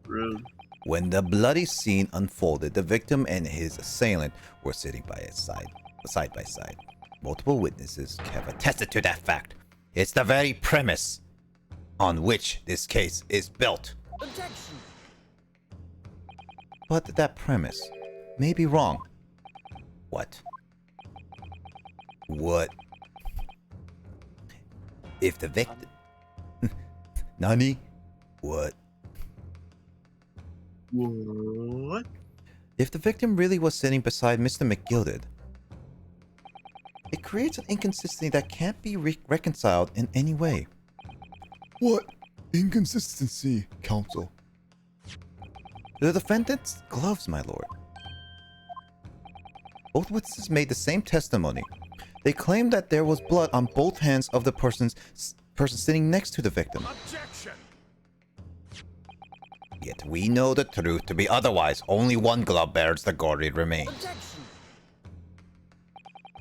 Speaker 5: Rude.
Speaker 1: When the bloody scene unfolded, the victim and his assailant were sitting side by side. Multiple witnesses have attested to that fact. It's the very premise on which this case is built.
Speaker 8: Objection.
Speaker 1: But that premise may be wrong. What? What? If the victim... Nani? What?
Speaker 5: What?
Speaker 1: If the victim really was sitting beside Mr. McGilded, it creates an inconsistency that can't be reconciled in any way.
Speaker 12: What inconsistency, counsel?
Speaker 1: The defendant's gloves, my lord. Both witnesses made the same testimony. They claimed that there was blood on both hands of the person sitting next to the victim.
Speaker 7: Objection!
Speaker 1: Yet we know the truth to be otherwise. Only one glove bears the gory remains.
Speaker 8: Objection.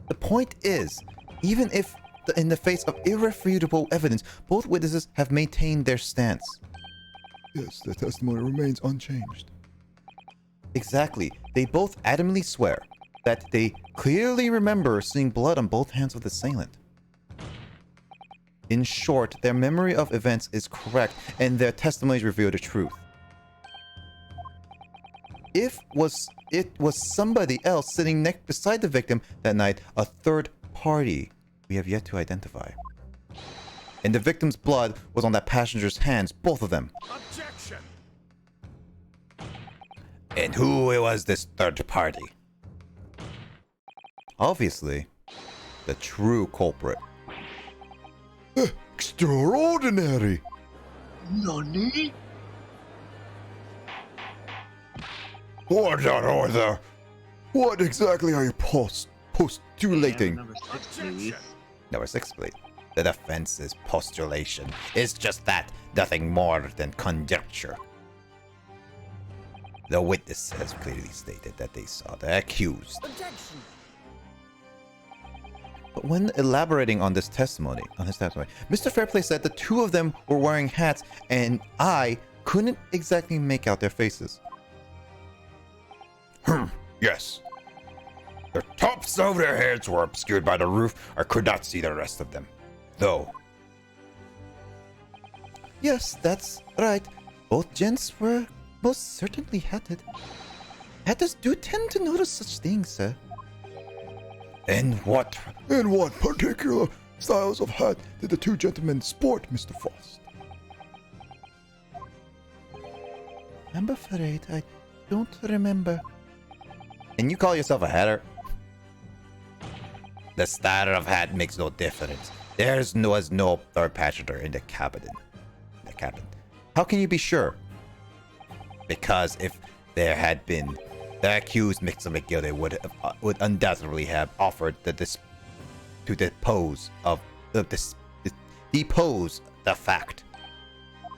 Speaker 1: The point is, even if in the face of irrefutable evidence, both witnesses have maintained their stance.
Speaker 12: Yes, the testimony remains unchanged.
Speaker 1: Exactly. They both adamantly swear that they clearly remember seeing blood on both hands of the assailant. In short, their memory of events is correct, and their testimonies reveal the truth. If it was somebody else sitting beside the victim that night, a third party we have yet to identify. And the victim's blood was on that passenger's hands, both of them.
Speaker 7: Objection!
Speaker 1: And who was this third party? Obviously, the true culprit.
Speaker 12: Extraordinary!
Speaker 5: Nani?
Speaker 12: Order! What exactly are you postulating?
Speaker 5: Number 6, please.
Speaker 1: Number 6, please. The defense's postulation is just that, nothing more than conjecture. The witness has clearly stated that they saw the accused.
Speaker 8: Objection.
Speaker 1: But when elaborating on his testimony, Mr. Fairplay said the two of them were wearing hats, and I couldn't exactly make out their faces.
Speaker 7: Yes. The tops of their heads were obscured by the roof. I could not see the rest of them. Though.
Speaker 1: Yes, that's right. Both gents were most certainly hatted. Hatters do tend to notice such things, sir.
Speaker 7: In what
Speaker 12: particular styles of hat did the two gentlemen sport, Mr. Frost?
Speaker 1: I'm afraid I don't remember. And you call yourself a hatter? The style of hat makes no difference. Was no third passenger in the cabin. How can you be sure? Because if there had been, the accused Mr. McGilded would undoubtedly have offered to depose the fact.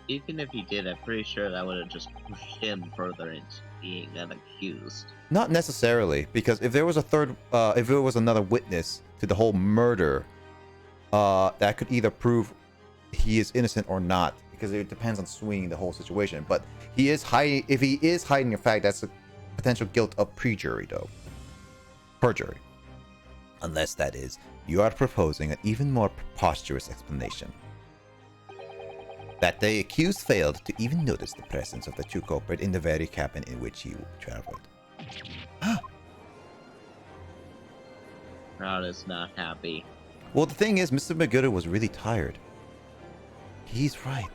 Speaker 5: Even if he did, I'm pretty sure that would have just pushed him further into being an accused.
Speaker 1: Not necessarily, because if there was if there was another witness to the whole murder, that could either prove he is innocent or not, because it depends on swinging the whole situation. But he is hiding. If he is hiding the fact, that's a potential guilt of perjury, though. Perjury. Unless that is, you are proposing an even more preposterous explanation. That the accused failed to even notice the presence of the true culprit in the very cabin in which he traveled.
Speaker 5: Crowd is not happy.
Speaker 1: Well, the thing is, Mr. McGutter was really tired. He's right.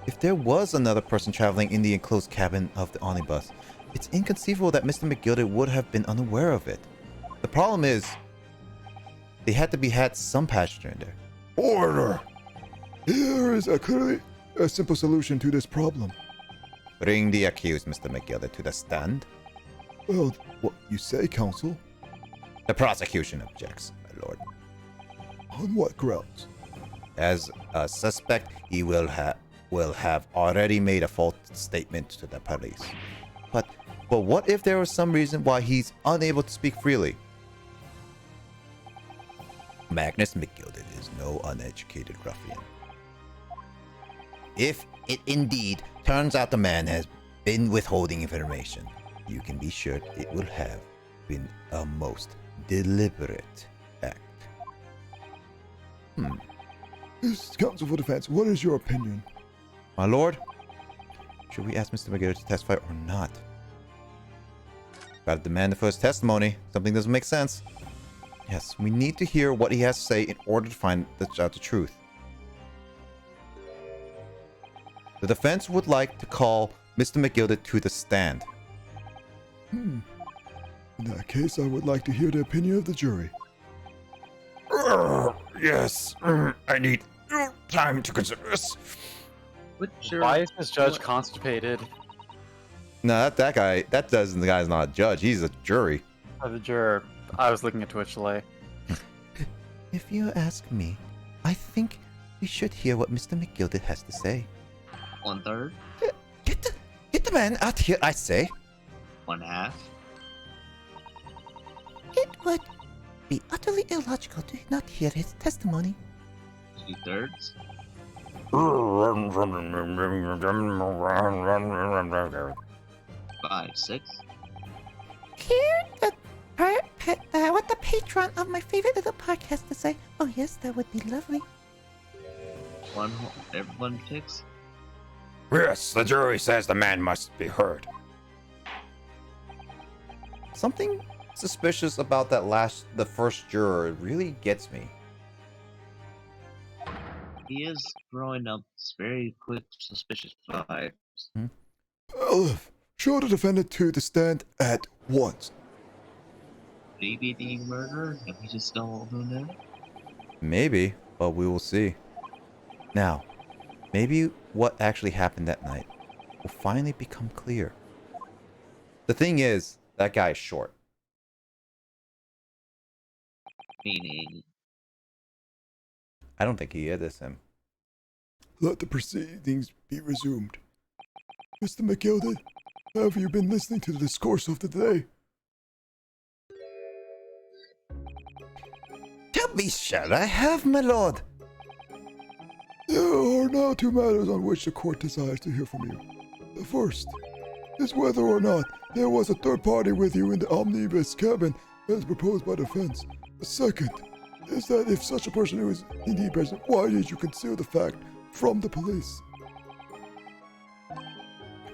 Speaker 1: If there was another person traveling in the enclosed cabin of the omnibus, it's inconceivable that Mr. McGutter would have been unaware of it. The problem is, they had to be had some passenger in there.
Speaker 12: Order! Here is clearly a simple solution to this problem.
Speaker 1: Bring the accused, Mr. McGutter, to the stand.
Speaker 12: Well, what you say, counsel?
Speaker 1: The prosecution objects, my lord.
Speaker 12: On what grounds?
Speaker 1: As a suspect, he will have already made a false statement to the police. But what if there was some reason why he's unable to speak freely? Magnus McGilded is no uneducated ruffian. If it indeed turns out the man has been withholding information, you can be sure it will have been a most deliberate act.
Speaker 12: This counsel for defense, what is your opinion?
Speaker 1: My lord, should we ask Mr. McGuire to testify or not? Gotta demand the first testimony. Something doesn't make sense. Yes, we need to hear what he has to say in order to find out the truth. The defense would like to call Mr. McGilded to the stand.
Speaker 12: In that case, I would like to hear the opinion of the jury.
Speaker 7: Yes, I need time to consider this.
Speaker 11: Why is this judge constipated?
Speaker 1: No, that guy, the guy's not a judge. He's a jury.
Speaker 11: The juror. I was looking at Twitch delay.
Speaker 1: If you ask me, I think we should hear what Mr. McGilded has to say.
Speaker 5: 1/3?
Speaker 1: Get the man out here, I say.
Speaker 5: 1/2?
Speaker 8: It would be utterly illogical to not hear his testimony.
Speaker 5: 2/3? 5/6?
Speaker 8: Hear what the patron of my favorite little podcast to say. Oh yes, that would be lovely.
Speaker 5: Everyone picks?
Speaker 7: Yes, the jury says the man must be heard.
Speaker 1: Something suspicious about the first juror. It really gets me.
Speaker 5: He is throwing up very quick, suspicious vibes.
Speaker 12: Olive, show the defendant to the stand at once.
Speaker 5: Maybe being murdered, and we just don't know.
Speaker 1: Maybe, but we will see. Now, maybe what actually happened that night will finally become clear. The thing is, that guy is short.
Speaker 5: Meaning?
Speaker 1: I don't think he is him.
Speaker 12: Let the proceedings be resumed. Mr. McGilded, have you been listening to the discourse of the day?
Speaker 1: To be sure I have, my lord.
Speaker 12: There are now two matters on which the court desires to hear from you. The first is whether or not there was a third party with you in the omnibus cabin as proposed by the defense. The second is that if such a person is indeed present, why did you conceal the fact from the police?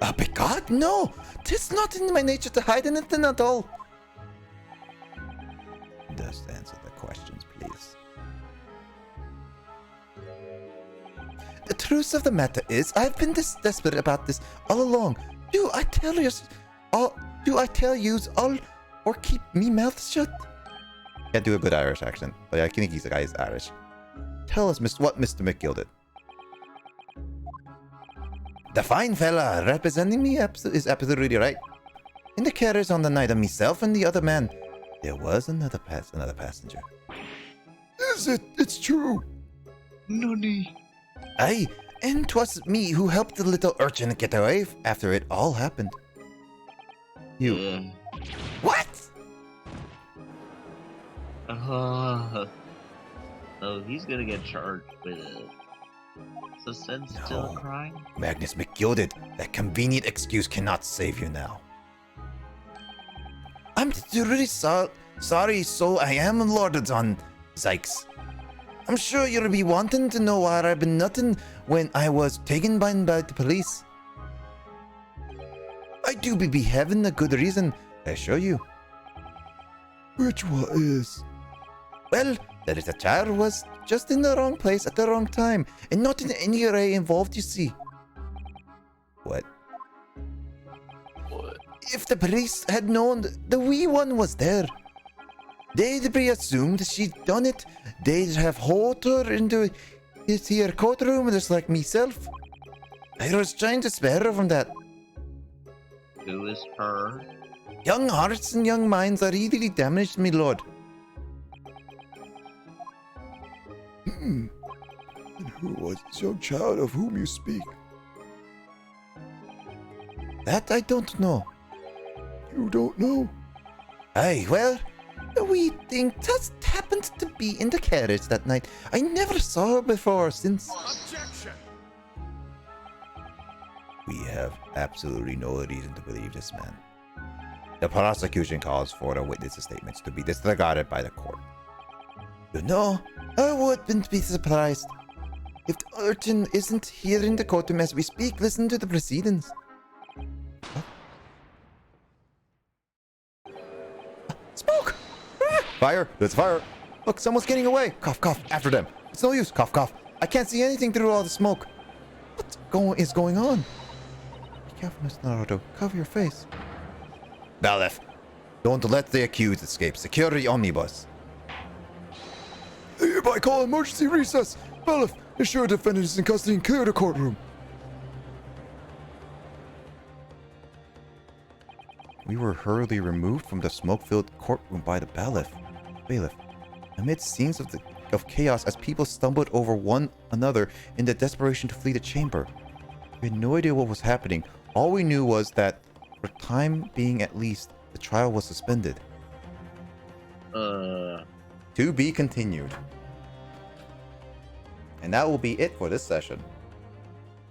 Speaker 1: Begod, no! 'Tis not in my nature to hide anything at all. Just answer the questions, please. The truth of the matter is, I've been this desperate about this all along. Do I tell yous all, or keep me mouth shut? Can't do a good Irish accent, but I think the guy is Irish. Tell us, what Mr. McGilded. The fine fella representing me is absolutely right. In the carriage on the night of myself and the other man, there was another passenger.
Speaker 12: Is it? It's true.
Speaker 5: Nonny.
Speaker 1: Aye, and 'twas me who helped the little urchin get away after it all happened. You. What?
Speaker 5: Oh, he's gonna get charged with it. the sin still
Speaker 8: No.
Speaker 5: a crime?
Speaker 8: Magnus McGilded, that convenient excuse cannot save you now. I'm really sorry, so I am Lord on Zykes. I'm sure you'll be wanting to know why I've been nutting when I was taken by the police. I do be having a good reason, I assure you.
Speaker 12: Which one is?
Speaker 8: Well, that is a child was just in the wrong place at the wrong time, and not in any way involved, you see. What? If the police had known the wee one was there, they'd be assumed she'd done it. They'd have hauled her into this here courtroom just like myself. I was trying to spare her from that.
Speaker 5: Who is her?
Speaker 8: Young hearts and young minds are easily damaged, my lord.
Speaker 12: And who was this young child of whom you speak?
Speaker 8: That I don't know.
Speaker 12: You don't know?
Speaker 8: Aye, well, the wee thing just happened to be in the carriage that night. I never saw her before or since.
Speaker 7: Objection!
Speaker 8: We have absolutely no reason to believe this man. The prosecution calls for the witness' statements to be disregarded by the court. You know, I wouldn't be surprised if the urchin isn't here in the courtroom as we speak. Listen to the proceedings. Huh? Smoke! Ah! Fire! There's fire! Look, someone's getting away! Cough, cough, after them! It's no use! Cough, cough! I can't see anything through all the smoke! What is going on? Be careful, Mr. Naruto. Cover your face. Balef, don't let the accused escape. Secure the omnibus.
Speaker 12: I hereby call emergency recess. Belif, ensure defendant is in custody and clear the courtroom.
Speaker 8: We were hurriedly removed from the smoke-filled courtroom by the bailiff. Amid scenes of chaos as people stumbled over one another in the desperation to flee the chamber. We had no idea what was happening. All we knew was that, for time being at least, the trial was suspended. To be continued. And that will be it for this session.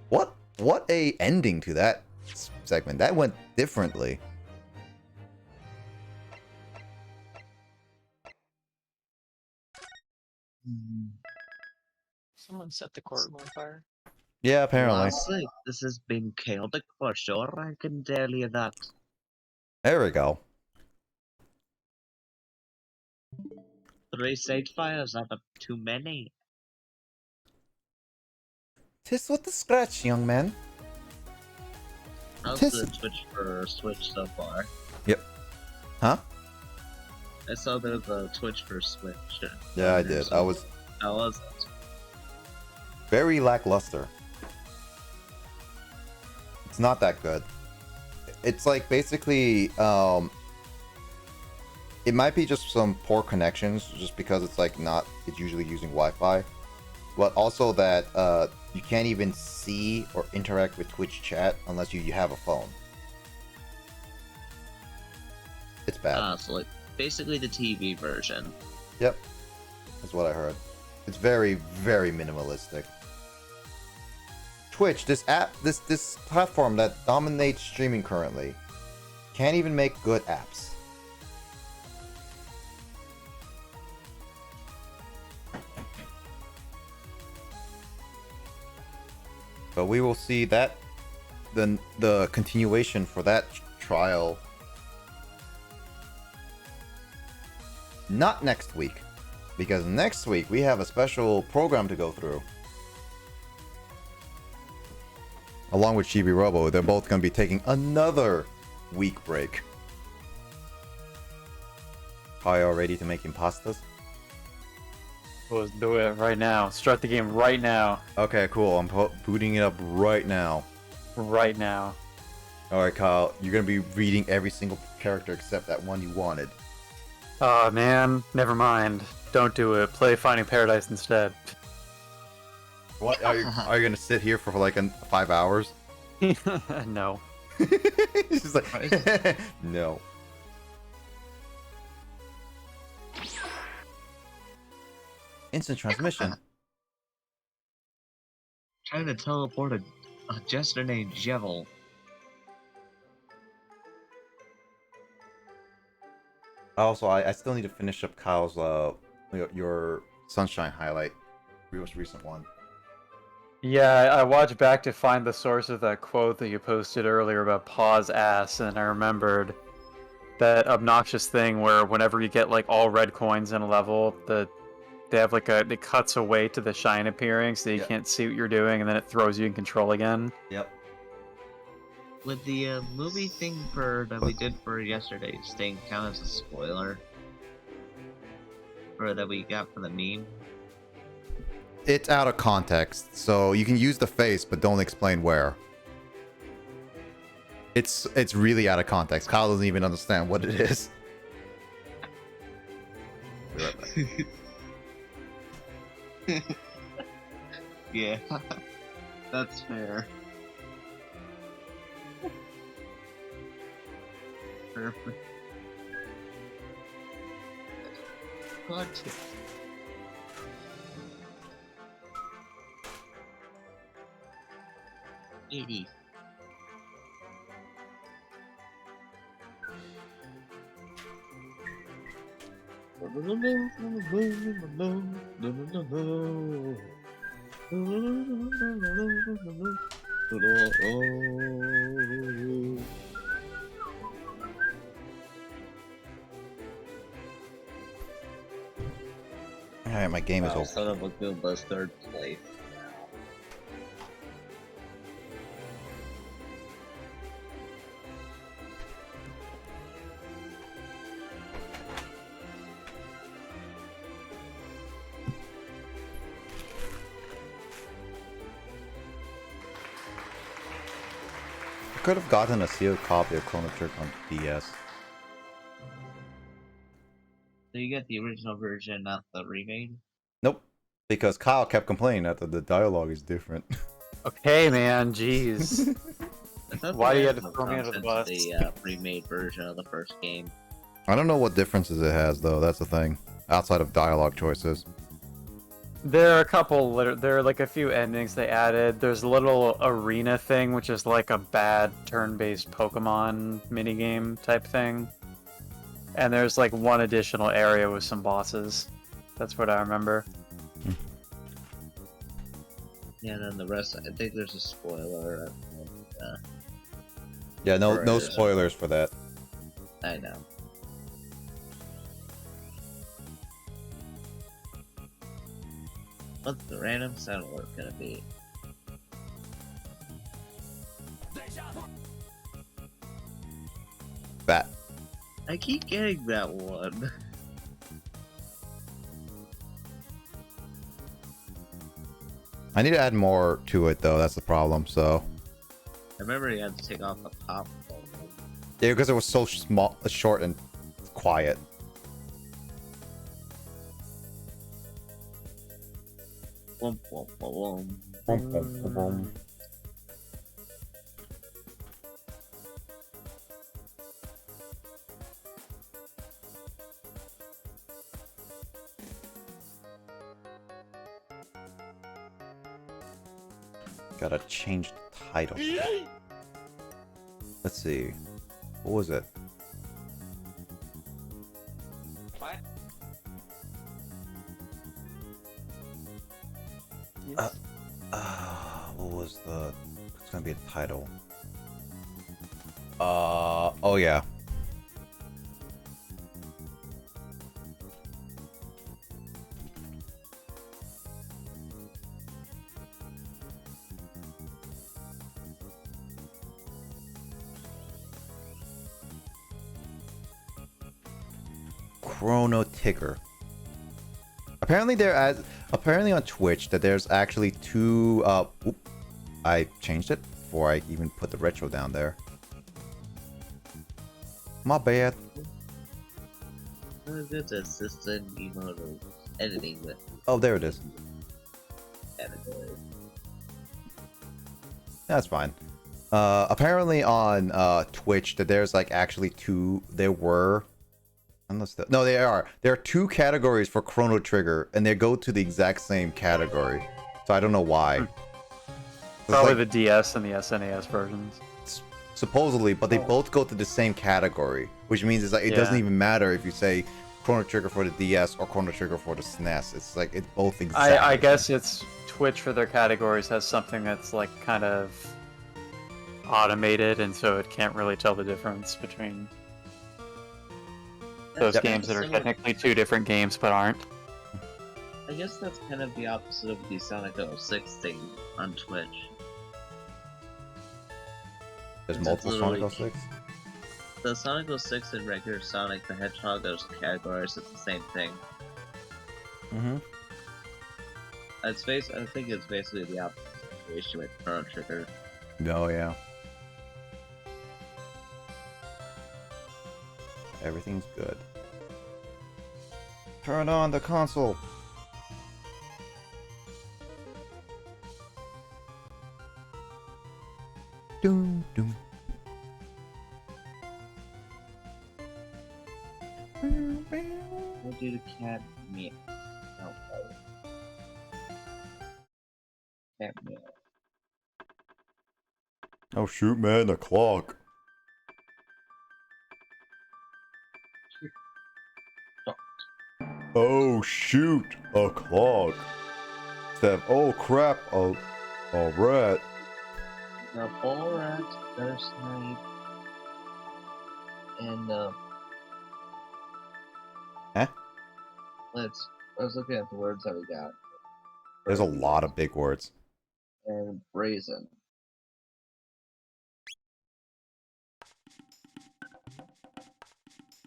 Speaker 8: What a ending to that segment. That went differently.
Speaker 3: Someone set the courtroom on fire.
Speaker 8: Yeah, apparently.
Speaker 5: Honestly, this has been chaotic for sure, I can tell you that.
Speaker 8: There we go.
Speaker 5: 3 side fires out of too many.
Speaker 8: 'Tis what the scratch, young man.
Speaker 5: How's
Speaker 8: Tis-
Speaker 5: the Twitch for Switch so far?
Speaker 8: Yep. Huh?
Speaker 5: I saw there was a Twitch for Switch.
Speaker 8: Yeah, I did. I was
Speaker 5: How was it?
Speaker 8: very lackluster. It's not that good. It's like basically, it might be just some poor connections, just because it's like it's usually using Wi-Fi, but also that you can't even see or interact with Twitch chat unless you have a phone. It's bad.
Speaker 5: So like basically the TV version.
Speaker 8: Yep, that's what I heard. It's very, very minimalistic. Twitch, this platform that dominates streaming currently, can't even make good apps. But we will see that the continuation for that trial not next week, because next week we have a special program to go through. Along with Chibi-Robo, they're both going to be taking another week break. Are you all ready to make impastas?
Speaker 11: Let's do it right now. Start the game right now.
Speaker 8: Okay, cool. I'm booting it up right now.
Speaker 11: Right now.
Speaker 8: Alright, Kyle. You're going to be reading every single character except that one you wanted.
Speaker 11: Oh man, never mind. Don't do it. Play Finding Paradise instead.
Speaker 8: What? Are you going to sit here for like 5 hours?
Speaker 11: No.
Speaker 8: He's just like, no. Instant transmission.
Speaker 5: Trying to teleport a jester named Jevil.
Speaker 1: Also, I still need to finish up Kyle's your Sunshine highlight, your most recent one.
Speaker 11: Yeah, I watched back to find the source of that quote that you posted earlier about Paw's ass, and I remembered that obnoxious thing where whenever you get like all red coins in a level, they have like it cuts away to the shine appearing so you can't see what you're doing, and then it throws you in control again.
Speaker 1: Yep.
Speaker 5: With the movie thing that we did for yesterday's thing count as a spoiler? Or that we got for the meme?
Speaker 1: It's out of context, so you can use the face, but don't explain where. It's really out of context. Kyle doesn't even understand what it is. Be right back.
Speaker 5: Yeah, that's fair. Perfect. God. 80.
Speaker 1: Alright, my game is over.
Speaker 5: Son of a Goomba's third place.
Speaker 1: I could have gotten a sealed copy of Chrono Trigger on DS.
Speaker 5: So you get the original version, not the remade?
Speaker 1: Nope. Because Kyle kept complaining that the dialogue is different.
Speaker 11: Okay, man, jeez. Why do you have to throw me under the bus?
Speaker 5: The remade version of the first game.
Speaker 1: I don't know what differences it has, though. That's the thing. Outside of dialogue choices.
Speaker 11: There are a couple, there are like a few endings they added. There's a little arena thing, which is like a bad turn-based Pokemon minigame type thing. And there's like one additional area with some bosses. That's what I remember.
Speaker 5: Yeah, and then the rest, I think there's a spoiler.
Speaker 1: Yeah, no spoilers for that.
Speaker 5: I know. What's the random sound word gonna be?
Speaker 1: Bat.
Speaker 5: I keep getting that one.
Speaker 1: I need to add more to it, though. That's the problem, so...
Speaker 5: I remember you had to take off the top.
Speaker 1: Yeah, because it was so small, short, and quiet.
Speaker 5: Boom, boom, boom,
Speaker 1: Boom, boom, boom, boom. Gotta change the title. Let's see. What was it?
Speaker 3: What?
Speaker 1: What was the... It's gonna be a title. Oh yeah. Chrono Trigger. Apparently apparently on Twitch that there's actually two I changed it before I even put the retro down there. My bad.
Speaker 5: Good assistant emote editing with
Speaker 1: Oh, there it is.
Speaker 5: category.
Speaker 1: That's fine. Apparently on Twitch that there's like actually two. There were. No, they are. There are two categories for Chrono Trigger, and they go to the exact same category. So I don't know why.
Speaker 11: Probably
Speaker 1: like,
Speaker 11: the DS and the SNES versions.
Speaker 1: supposedly, but they both go to the same category, which means it's like it doesn't
Speaker 11: Yeah.
Speaker 1: even matter if you say Chrono Trigger for the DS or Chrono Trigger for the SNES. It's like it's both exactly.
Speaker 11: I guess it's Twitch for their categories has something that's like kind of automated, and so it can't really tell the difference between those
Speaker 5: That's
Speaker 11: games that are
Speaker 5: similar-
Speaker 11: technically two different games but aren't.
Speaker 5: I guess that's kind of the opposite of the Sonic 06 thing on Twitch.
Speaker 1: There's
Speaker 5: It's
Speaker 1: multiple
Speaker 5: literally-
Speaker 1: Sonic 06.
Speaker 5: The Sonic 06 and regular Sonic the Hedgehog, those categories, it's the same thing.
Speaker 1: Mm-hmm.
Speaker 5: I think it's basically the opposite situation with Chrono Trigger.
Speaker 1: Oh yeah. Everything's good. Turn on the console. Doom doom.
Speaker 5: What do the cat meow? No. Cat meow.
Speaker 1: Oh shoot, man, the clock. Oh shoot, a clock. Steph, oh crap, a rat.
Speaker 5: The Borat, Gutter Snipe, and
Speaker 1: Huh?
Speaker 5: I was looking at the words that we got.
Speaker 1: There's a lot of big words.
Speaker 5: And Brazen.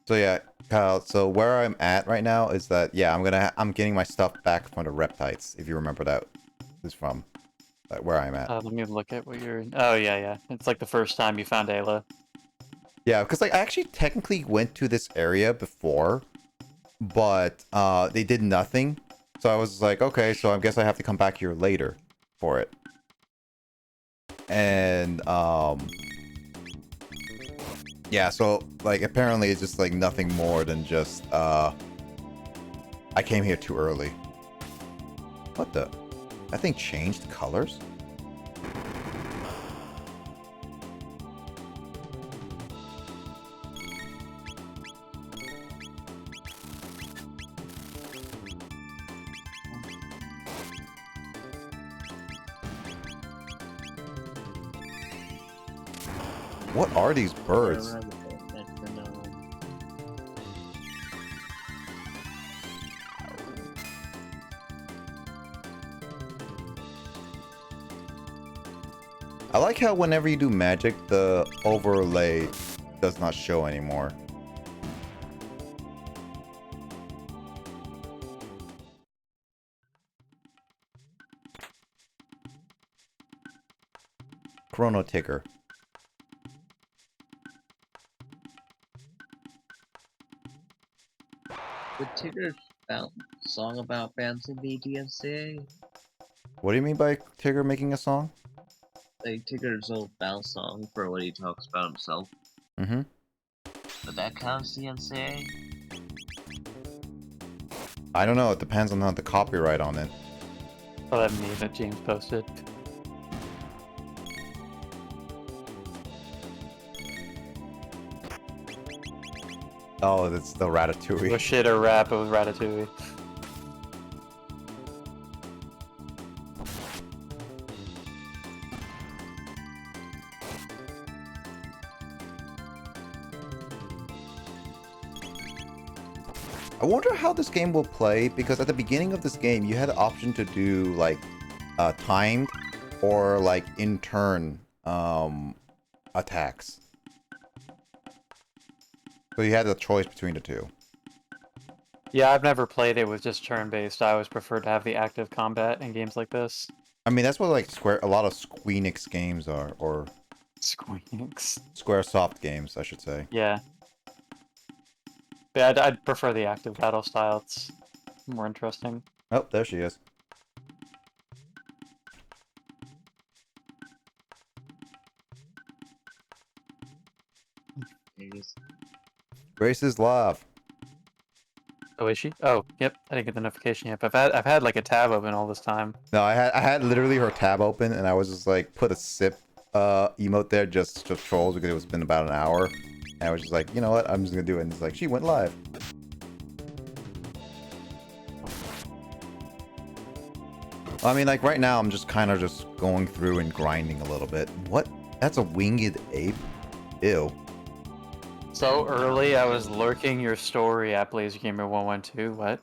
Speaker 1: So yeah, Kyle, so where I'm at right now is that, yeah, I'm getting my stuff back from the Reptites, if you remember that is from where I'm at.
Speaker 11: Let me look at what you're. Oh yeah. It's like the first time you found Ayla.
Speaker 1: Yeah, because like I actually technically went to this area before, but they did nothing. So I was like, okay, so I guess I have to come back here later for it. And yeah, so like apparently it's just like nothing more than just I came here too early. What the? That thing changed colors? What are these birds? I like how whenever you do magic, the overlay does not show anymore. Chrono Ticker.
Speaker 5: Did Tigger song about bands in the DMCA?
Speaker 1: What do you mean by Tigger making a song?
Speaker 5: Like Tigger's old bounce song for what he talks about himself.
Speaker 1: Mm-hmm.
Speaker 5: Would that count as DMCA?
Speaker 1: I don't know. It depends on the copyright on it.
Speaker 11: Oh, that meme that James posted.
Speaker 1: Oh, that's the Ratatouille.
Speaker 11: Was shit or rap? It was Ratatouille.
Speaker 1: I wonder how this game will play, because at the beginning of this game, you had the option to do like timed or like in turn attacks. So you had a choice between the two.
Speaker 11: Yeah, I've never played it with just turn-based. I always prefer to have the active combat in games like this.
Speaker 1: I mean, that's what like a lot of Squeenix games are, or
Speaker 11: Squeenix.
Speaker 1: Squaresoft games, I should say.
Speaker 11: Yeah. But I'd prefer the active battle style. It's more interesting.
Speaker 1: Oh, there she is. Grace is live.
Speaker 11: Oh, is she? Oh, yep. I didn't get the notification yet. But I've had like a tab open all this time.
Speaker 1: No, I had literally her tab open, and I was just like put a sip emote there just to trolls because it was been about an hour, and I was just like, you know what, I'm just gonna do it. And it's like she went live. I mean, like right now, I'm just kind of just going through and grinding a little bit. What? That's a winged ape? Ew.
Speaker 11: So early, I was lurking your story at BlazerGamer112. What?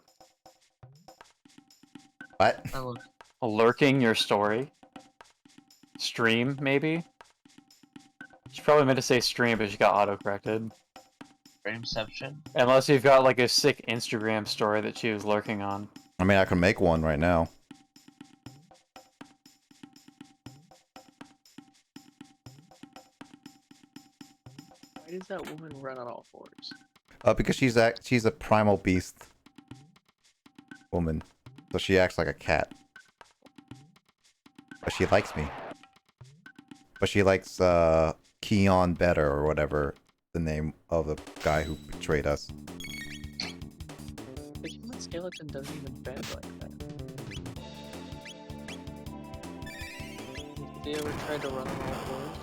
Speaker 1: What?
Speaker 11: Lurking your story? Stream, maybe? She probably meant to say stream, but she got auto-corrected.
Speaker 5: Frameception.
Speaker 11: Unless you've got like a sick Instagram story that she was lurking on.
Speaker 1: I mean, I can make one right now.
Speaker 3: Why does that woman run on all fours?
Speaker 1: Because she's a primal beast woman, so she acts like a cat. But she likes me. But she likes Keon better, or whatever the name of the guy who betrayed us.
Speaker 3: The human skeleton doesn't even bend like that. Have you ever tried to run on all fours?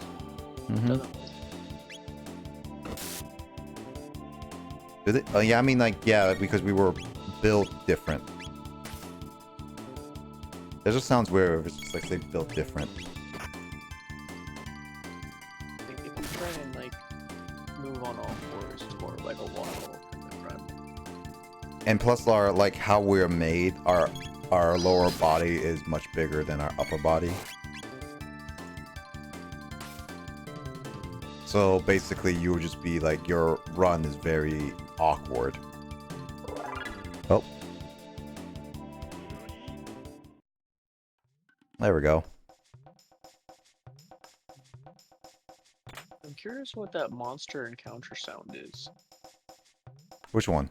Speaker 1: Mm-hmm.
Speaker 3: Doesn't work.
Speaker 1: Did it? Yeah, I mean, like, yeah, because we were built different. It just sounds weird if it's just like they built different.
Speaker 3: Like, if you try and like move on all fours, it's more like a waddle than a run.
Speaker 1: And plus, our like how we're made, our lower body is much bigger than our upper body. So basically, you would just be like, your run is very awkward. Oh. There we go.
Speaker 3: I'm curious what that monster encounter sound is.
Speaker 1: Which one?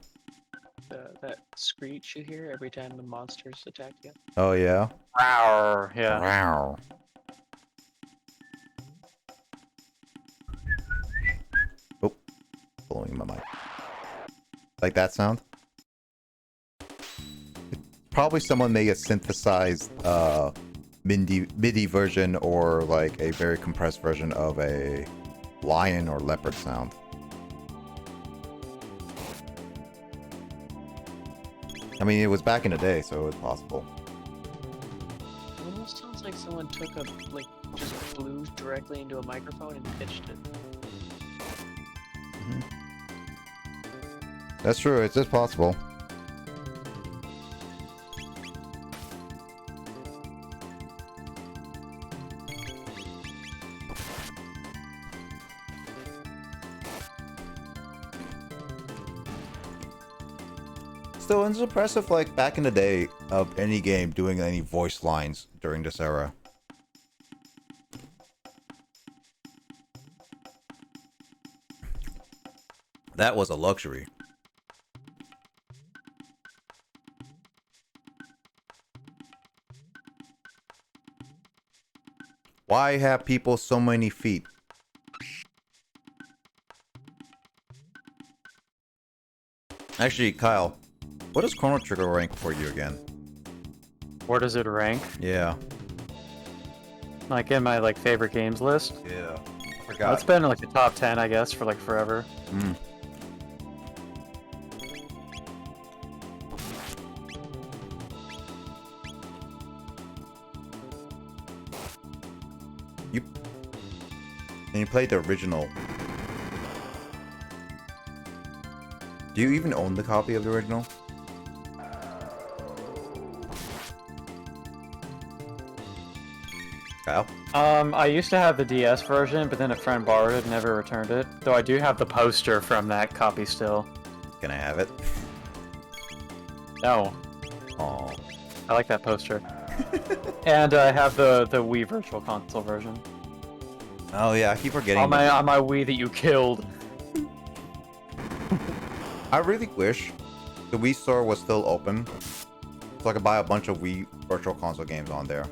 Speaker 3: That screech you hear every time the monsters attack you.
Speaker 1: Oh, yeah?
Speaker 11: Rawr, yeah.
Speaker 1: Rawr. Oh. Blowing my mic. Like that sound? Probably someone made a synthesized MIDI version, or like a very compressed version of a lion or leopard sound. I mean, it was back in the day, so it was possible.
Speaker 3: It almost sounds like someone took a, like, just blew directly into a microphone and pitched it.
Speaker 1: Mm-hmm. That's true, it's just possible. Still, it's impressive, like, back in the day of any game doing any voice lines during this era. That was a luxury. Why have people so many feet? Actually, Kyle, what does Chrono Trigger rank for you again?
Speaker 11: Where does it rank?
Speaker 1: Yeah.
Speaker 11: Like in my like favorite games list?
Speaker 1: Yeah. Forgot.
Speaker 11: It's been like the top 10, I guess, for like forever.
Speaker 1: Mm. And you played the original. Do you even own the copy of the original? Kyle?
Speaker 11: I used to have the DS version, but then a friend borrowed it and never returned it. Though I do have the poster from that copy still.
Speaker 1: Can I have it?
Speaker 11: No.
Speaker 1: Oh.
Speaker 11: I like that poster. And I have the Wii Virtual Console version.
Speaker 1: Oh yeah, I keep forgetting.
Speaker 11: On my Wii that you killed.
Speaker 1: I really wish the Wii store was still open, so I could buy a bunch of Wii Virtual Console games on there.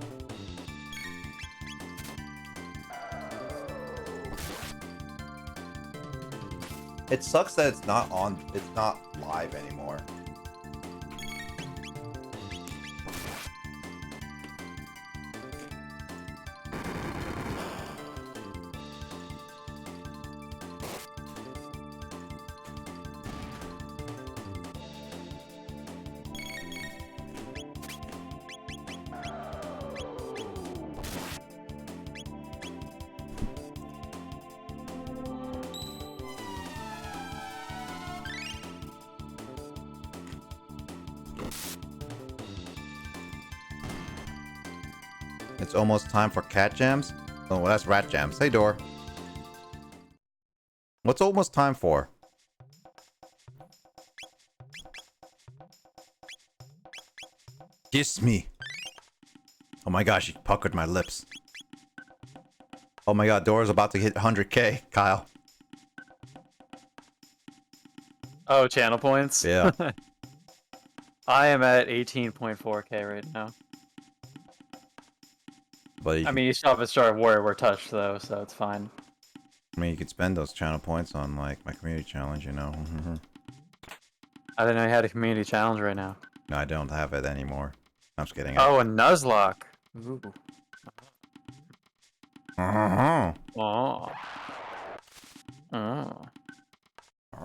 Speaker 1: It sucks that it's not live anymore. It's almost time for cat jams. Oh, well, that's rat jams. Hey, Door. What's almost time for? Kiss me. Oh my gosh, he puckered my lips. Oh my god, Dora's about to hit 100k, Kyle.
Speaker 11: Oh, channel points?
Speaker 1: Yeah.
Speaker 11: I am at 18.4k right now.
Speaker 1: But
Speaker 11: I mean, you still haven't started Warrior Touch, though, so it's fine.
Speaker 1: I mean, you could spend those channel points on, like, my community challenge, you know?
Speaker 11: I didn't know you had a community challenge right now.
Speaker 1: No, I don't have it anymore. I'm just kidding.
Speaker 11: Oh, a Nuzlocke. Ooh.
Speaker 1: Uh-huh.
Speaker 11: Oh. Oh.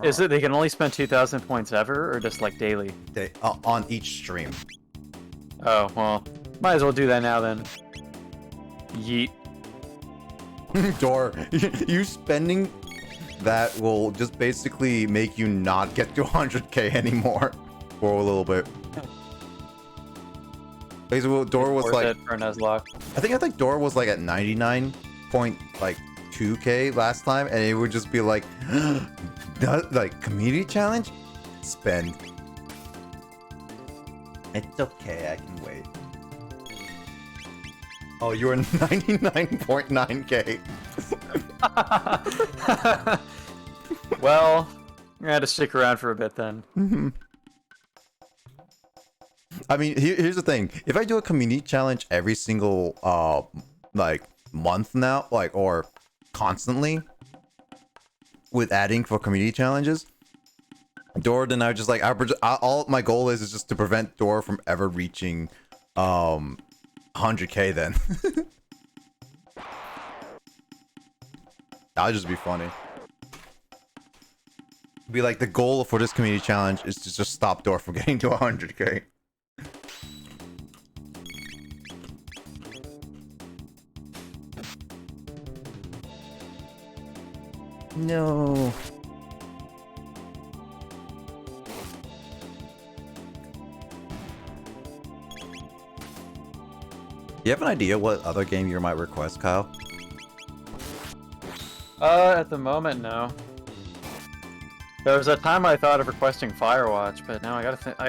Speaker 11: Is it they can only spend 2,000 points ever, or just like daily?
Speaker 1: They, on each stream.
Speaker 11: Oh, well, might as well do that now then. Yeet.
Speaker 1: Door, you spending that will just basically make you not get to 100k anymore for a little bit. Basically, Door was
Speaker 11: Worth
Speaker 1: like,
Speaker 11: it for a Nuzlocke.
Speaker 1: I think Door was like at 99.2k last time, and it would just be like, like community challenge, spend. It's okay, I can wait. Oh, you were 99.9k.
Speaker 11: Well, you're gonna have to stick around for a bit then.
Speaker 1: I mean, here's the thing. If I do a community challenge every single, like, month now, like, or constantly, with adding for community challenges, Door and I just, like, all my goal is just to prevent Door from ever reaching, 100k then. That'll just be funny. Be like, the goal for this community challenge is to just stop Door from getting to 100k. No. You have an idea what other game you might request, Kyle?
Speaker 11: At the moment, no. There was a time I thought of requesting Firewatch, but now I gotta think.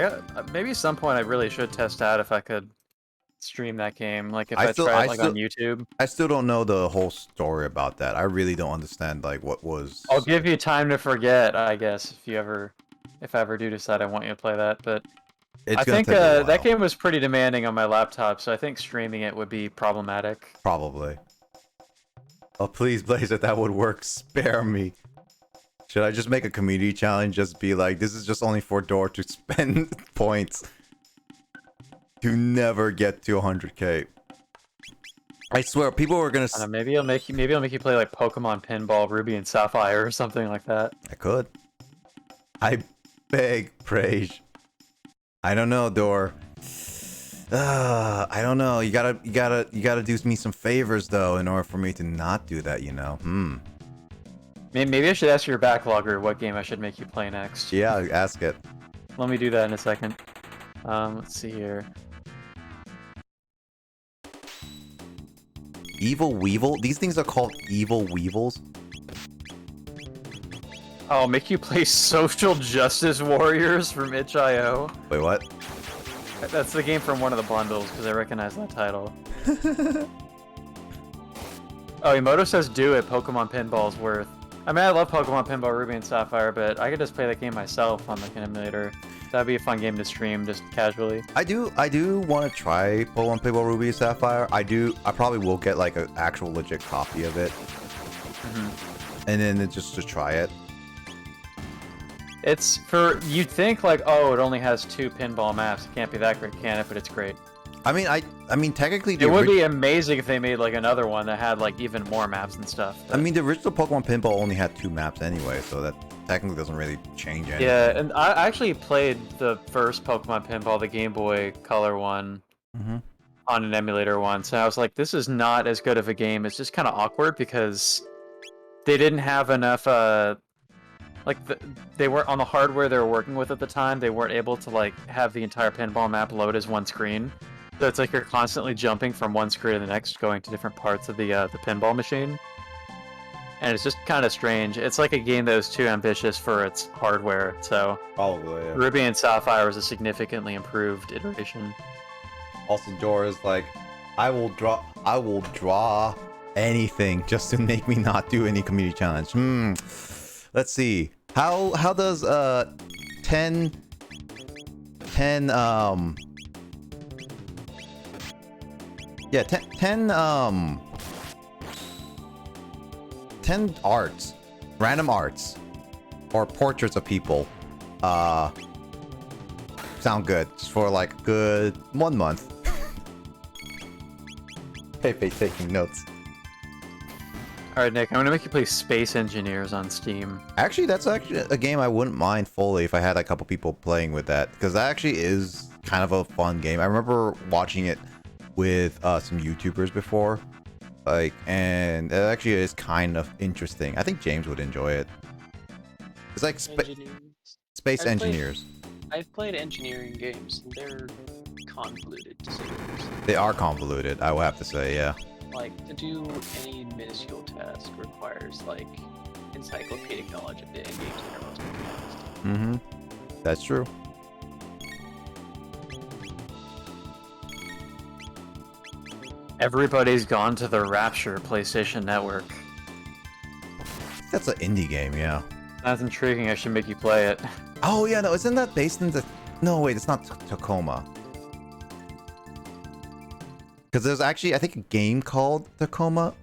Speaker 11: Maybe at some point I really should test out if I could stream that game. Like if I try it on YouTube.
Speaker 1: I still don't know the whole story about that. I really don't understand like what was.
Speaker 11: I'll give you time to forget, I guess, if I ever do decide I want you to play that. But
Speaker 1: It's
Speaker 11: I
Speaker 1: gonna
Speaker 11: think
Speaker 1: take a while.
Speaker 11: that game was pretty demanding on my laptop, so I think streaming it would be problematic.
Speaker 1: Probably. Oh please, Blazer, that would work. Spare me. Should I just make a community challenge? Just be like, this is just only for Door to spend points to never get to 100k. I swear, people are gonna.
Speaker 11: Maybe I'll make you play like Pokemon Pinball Ruby and Sapphire or something like that.
Speaker 1: I could. I beg, praise. I don't know, Door. I don't know. You gotta do me some favors though, in order for me to not do that. You know.
Speaker 11: Maybe I should ask your backlogger what game I should make you play next.
Speaker 1: Yeah, ask it.
Speaker 11: Let me do that in a second. Let's see here.
Speaker 1: Evil Weevil? These things are called Evil Weevils?
Speaker 11: Oh, make you play Social Justice Warriors from itch.io?
Speaker 1: Wait, what?
Speaker 11: That's the game from one of the bundles, because I recognize that title. Oh, Emoto says do it, Pokemon Pinball's worth. I mean, I love Pokemon Pinball Ruby and Sapphire, but I could just play that game myself on like an emulator. That'd be a fun game to stream, just casually.
Speaker 1: I do want to try Pokemon Pinball Ruby and Sapphire. I probably will get like an actual legit copy of it. And then just to try it.
Speaker 11: It's you'd think like, oh, it only has 2 pinball maps. It can't be that great, can it? But it's great.
Speaker 1: I mean, technically,
Speaker 11: it would be amazing if they made like another one that had like even more maps and stuff. But...
Speaker 1: I mean, the original Pokemon Pinball only had 2 maps anyway, so that technically doesn't really change anything.
Speaker 11: Yeah, and I actually played the first Pokemon Pinball, the Game Boy Color one, on an emulator once, and I was like, this is not as good of a game. It's just kind of awkward because they didn't have enough. They weren't on the hardware they were working with at the time. They weren't able to like have the entire pinball map load as one screen. So it's like you're constantly jumping from one screen to the next, going to different parts of the pinball machine. And it's just kind of strange. It's like a game that was too ambitious for its hardware, so...
Speaker 1: Probably, yeah.
Speaker 11: Ruby and Sapphire was a significantly improved iteration.
Speaker 1: Also, Dora is like, I will draw anything just to make me not do any community challenge. Let's see. How does 10 arts, random arts, or portraits of people, sound good just for like a good 1 month. Pepe's taking notes.
Speaker 11: Alright, Nick, I'm gonna make you play Space Engineers on Steam.
Speaker 1: Actually, that's actually a game I wouldn't mind fully if I had a couple people playing with that, because that actually is kind of a fun game. I remember watching it with some YouTubers before, and it actually is kind of interesting. I think James would enjoy it. It's like Space Engineers.
Speaker 3: I've played engineering games, and they're convoluted to say the least.
Speaker 1: They are convoluted, I will have to say, yeah.
Speaker 3: Like, to do any minuscule task requires, like, encyclopedic knowledge of the in-game general, to be honest.
Speaker 1: That's true.
Speaker 11: Everybody's gone to the Rapture PlayStation Network.
Speaker 1: That's an indie game, yeah.
Speaker 11: That's intriguing, I should make you play it.
Speaker 1: Oh yeah, no, isn't that based in the... No, wait, it's not Tacoma. Because there's actually, I think, a game called Tacoma.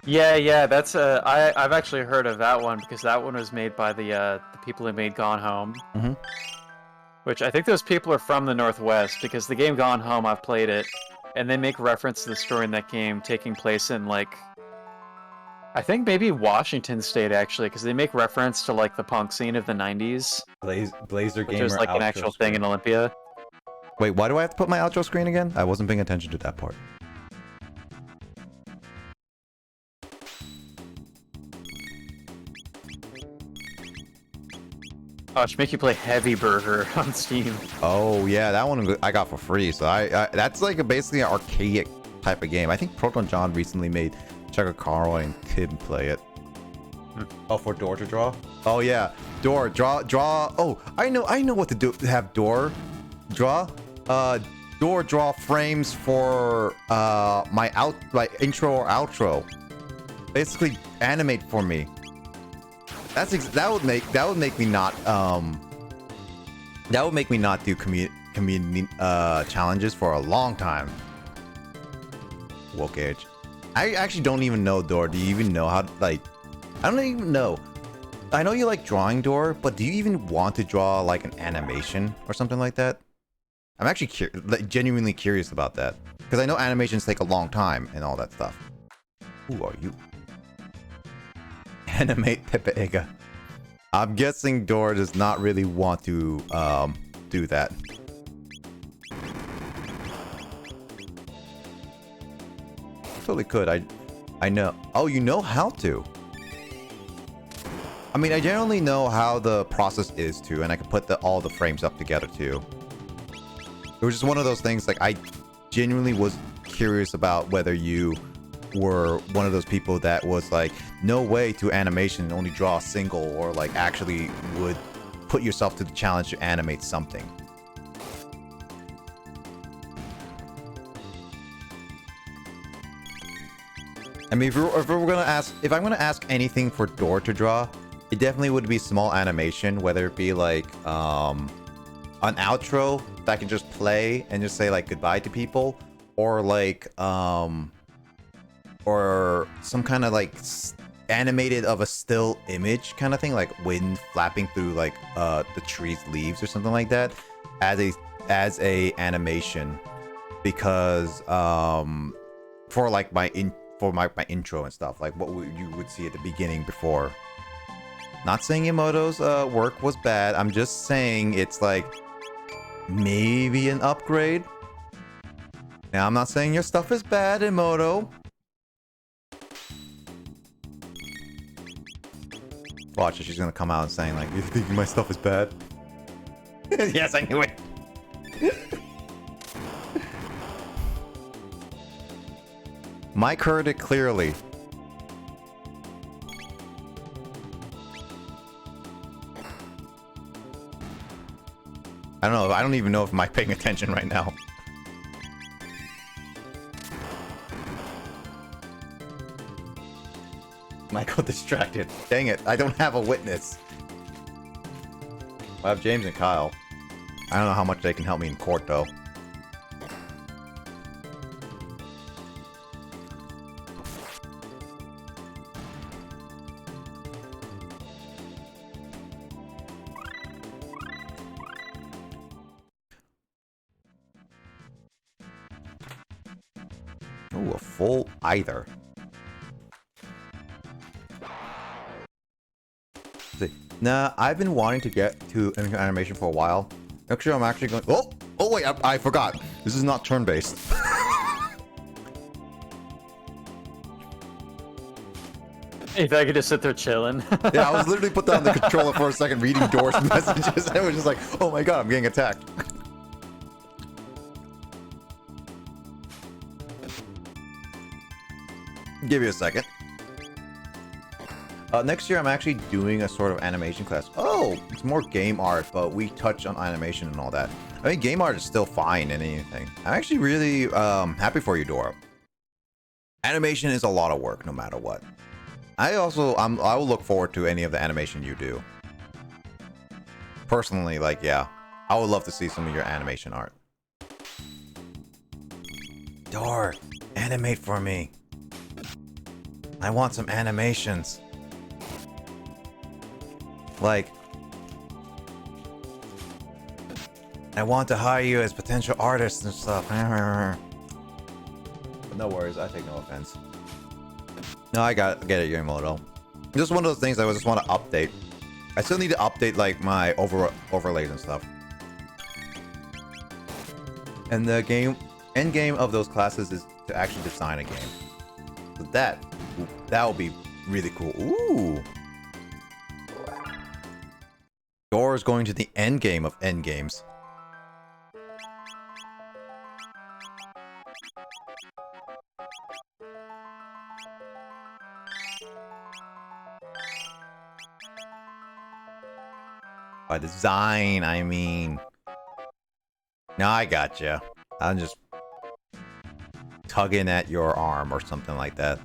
Speaker 11: Yeah, that's I've actually heard of that one because that one was made by the people who made Gone Home. Which I think those people are from the Northwest because the game Gone Home, I've played it, and they make reference to the story in that game taking place in like, I think maybe Washington State actually, because they make reference to like the punk scene of the '90s.
Speaker 1: Blazer Gamer.
Speaker 11: There's like an actual thing in Olympia.
Speaker 1: Wait, why do I have to put my outro screen again? I wasn't paying attention to that part.
Speaker 11: Oh, I should make you play Heavy Burger on Steam.
Speaker 1: Oh yeah, that one I got for free. So I that's like basically an archaic type of game. I think Proton John recently made Checker Carl and Tim play it. Oh, for Door to draw? Oh yeah, Door draw. Oh, I know what to do. Have Door draw. Door draw frames for my intro or outro. Basically animate for me. That would make me not do community challenges for a long time. Woke Edge. I actually don't even know, Door. Do you even know how, like, I don't even know. I know you like drawing, Door, but do you even want to draw like an animation or something like that? I'm actually genuinely curious about that. Because I know animations take a long time and all that stuff. Who are you? Animate Pepe Ega. I'm guessing Door does not really want to do that. Totally could. I know. Oh, you know how to. I mean, I generally know how the process is too, and I can put all the frames up together too. It was just one of those things, like, I genuinely was curious about whether you were one of those people that was like, no way to animation and only draw a single, or like actually would put yourself to the challenge to animate something. I mean, if we're gonna ask, if I'm gonna ask anything for Door to draw, it definitely would be small animation, whether it be like an outro that I can just play and just say like goodbye to people, or like or some kind of like animated of a still image kind of thing, like wind flapping through like the tree's leaves or something like that, as a animation, because for like my intro and stuff, like what you would see at the beginning before. Not saying Emoto's work was bad, I'm just saying it's like maybe an upgrade. Now I'm not saying your stuff is bad, Emoto. Watch, she's gonna come out and saying like, you think my stuff is bad? Yes, I knew it. Mike heard it clearly. I don't know. I don't even know if Mike's paying attention right now. Michael distracted. Dang it. I don't have a witness. I have James and Kyle. I don't know how much they can help me in court, though. Ooh, a full either. Nah, I've been wanting to get to animation for a while. Actually, I'm actually going. Oh wait, I forgot. This is not turn-based.
Speaker 11: If I could just sit there chilling.
Speaker 1: Yeah, I was literally put down the controller for a second, reading Doors messages, and I was just like, "Oh my god, I'm getting attacked." Give you a second. Next year, I'm actually doing a sort of animation class. Oh, it's more game art, but we touch on animation and all that. I mean, game art is still fine and anything. I'm actually really happy for you, Dora. Animation is a lot of work, no matter what. I will look forward to any of the animation you do. Personally, like, yeah, I would love to see some of your animation art. Dora, animate for me. I want some animations. Like, I want to hire you as potential artists and stuff. But no worries, I take no offense. No, I get it, Yamamoto. Just one of those things I just want to update. I still need to update like my overlays and stuff. And the end game of those classes is to actually design a game. So that will be really cool. Ooh. Dora's going to the end game of end games. By design, I mean. No, I gotcha. I'm just tugging at your arm or something like that.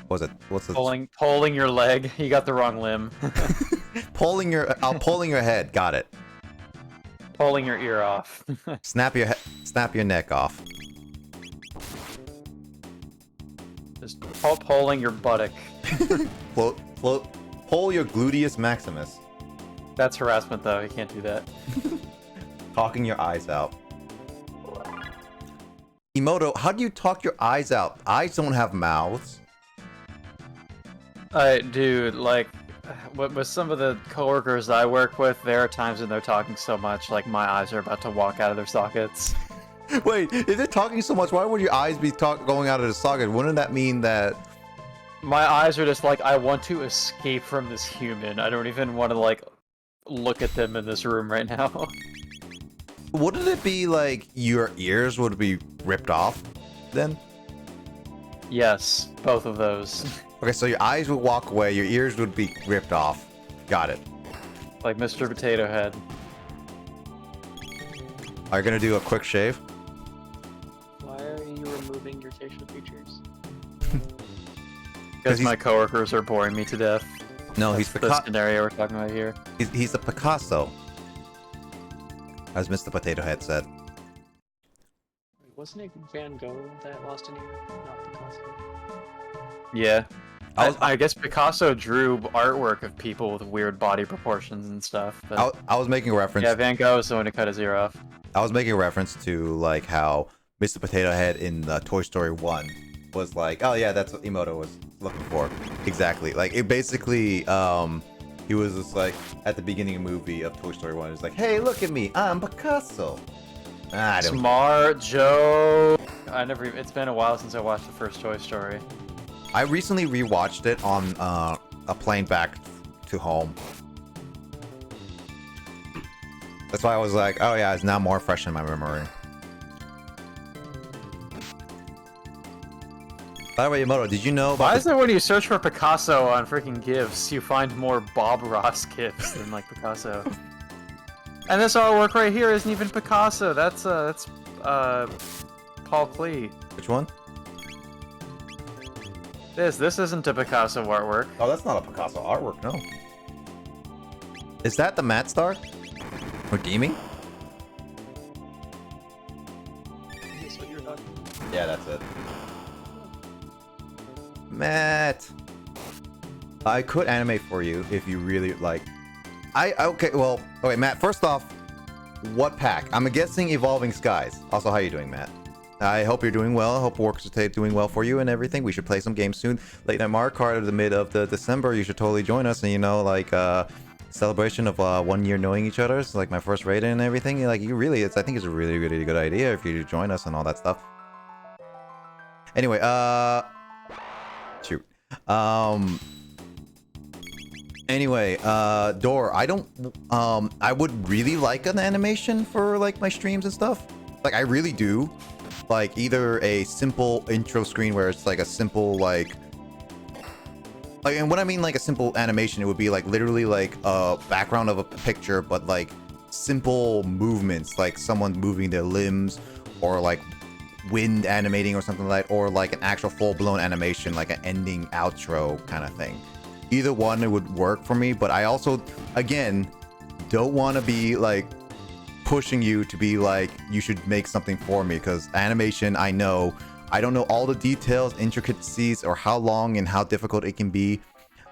Speaker 1: What's the
Speaker 11: pulling your leg? You got the wrong limb.
Speaker 1: pulling your head. Got it.
Speaker 11: Pulling your ear off.
Speaker 1: Snap your neck off.
Speaker 11: Just pulling your buttock.
Speaker 1: Pull your gluteus maximus.
Speaker 11: That's harassment, though. You can't do that.
Speaker 1: Talking your eyes out. Emoto, how do you talk your eyes out? Eyes don't have mouths.
Speaker 11: Dude, like, with some of the coworkers I work with, there are times when they're talking so much, like, my eyes are about to walk out of their sockets.
Speaker 1: Wait, if they're talking so much, why would your eyes be going out of the socket? Wouldn't that mean that...
Speaker 11: My eyes are just like, I want to escape from this human. I don't even want to, like, look at them in this room right now.
Speaker 1: Wouldn't it be like your ears would be ripped off then?
Speaker 11: Yes, both of those.
Speaker 1: Okay, so your eyes would walk away, your ears would be ripped off. Got it.
Speaker 11: Like Mr. Potato Head.
Speaker 1: Are you gonna do a quick shave?
Speaker 3: Why are you removing your facial features?
Speaker 11: Because my coworkers are boring me to death.
Speaker 1: No,
Speaker 11: That's the scenario we're talking about here.
Speaker 1: He's a Picasso. As Mr. Potato Head said.
Speaker 3: Wasn't it Van Gogh that lost an ear? Not Picasso.
Speaker 11: Yeah. I guess Picasso drew artwork of people with weird body proportions and stuff. But...
Speaker 1: I was making a reference.
Speaker 11: Yeah, Van Gogh is the one who cut his ear off.
Speaker 1: I was making a reference to like how Mr. Potato Head in Toy Story 1 was like, oh yeah, that's what Emoto was looking for. Exactly. Like it basically, he was just like at the beginning of the movie of Toy Story 1, it's like, hey, look at me, I'm Picasso.
Speaker 11: Smart Joe. It's been a while since I watched the first Toy Story.
Speaker 1: I recently rewatched it on a plane back to home. That's why I was like, oh yeah, it's now more fresh in my memory.
Speaker 8: By the way, Yamoto, did you know about
Speaker 11: Why is it when you search for Picasso on freaking GIFs, you find more Bob Ross GIFs than like Picasso? And this artwork right here isn't even Picasso. That's Paul Klee.
Speaker 8: Which one?
Speaker 11: This isn't a Picasso artwork.
Speaker 8: Oh, that's not a Picasso artwork, no. Is that the Matt Star? Redeeming?
Speaker 3: That's what you're talking about.
Speaker 8: Yeah, that's it. Matt! I could animate for you if you really like. Okay, Matt, first off, what pack? I'm guessing Evolving Skies. Also, how you doing, Matt? I hope you're doing well. I hope work is doing well for you and everything. We should play some games soon. Late Night Mario Kart at the mid of the December. You should totally join us. And you know, like celebration of 1 year knowing each other. It's like my first rating and everything. Like you really, I think it's a really, really good idea if you join us and all that stuff. Anyway, shoot. Anyway, Door, I would really like an animation for like my streams and stuff. Like I really do. Like either a simple intro screen where it's like a simple like and what I mean like a simple animation, it would be like literally like a background of a picture, but like simple movements, like someone moving their limbs or like wind animating or something like that, or like an actual full-blown animation, like an ending outro kind of thing. Either one, it would work for me, but I also, again, don't want to be like pushing you to be like, you should make something for me, because animation, I don't know all the details, intricacies, or how long and how difficult it can be,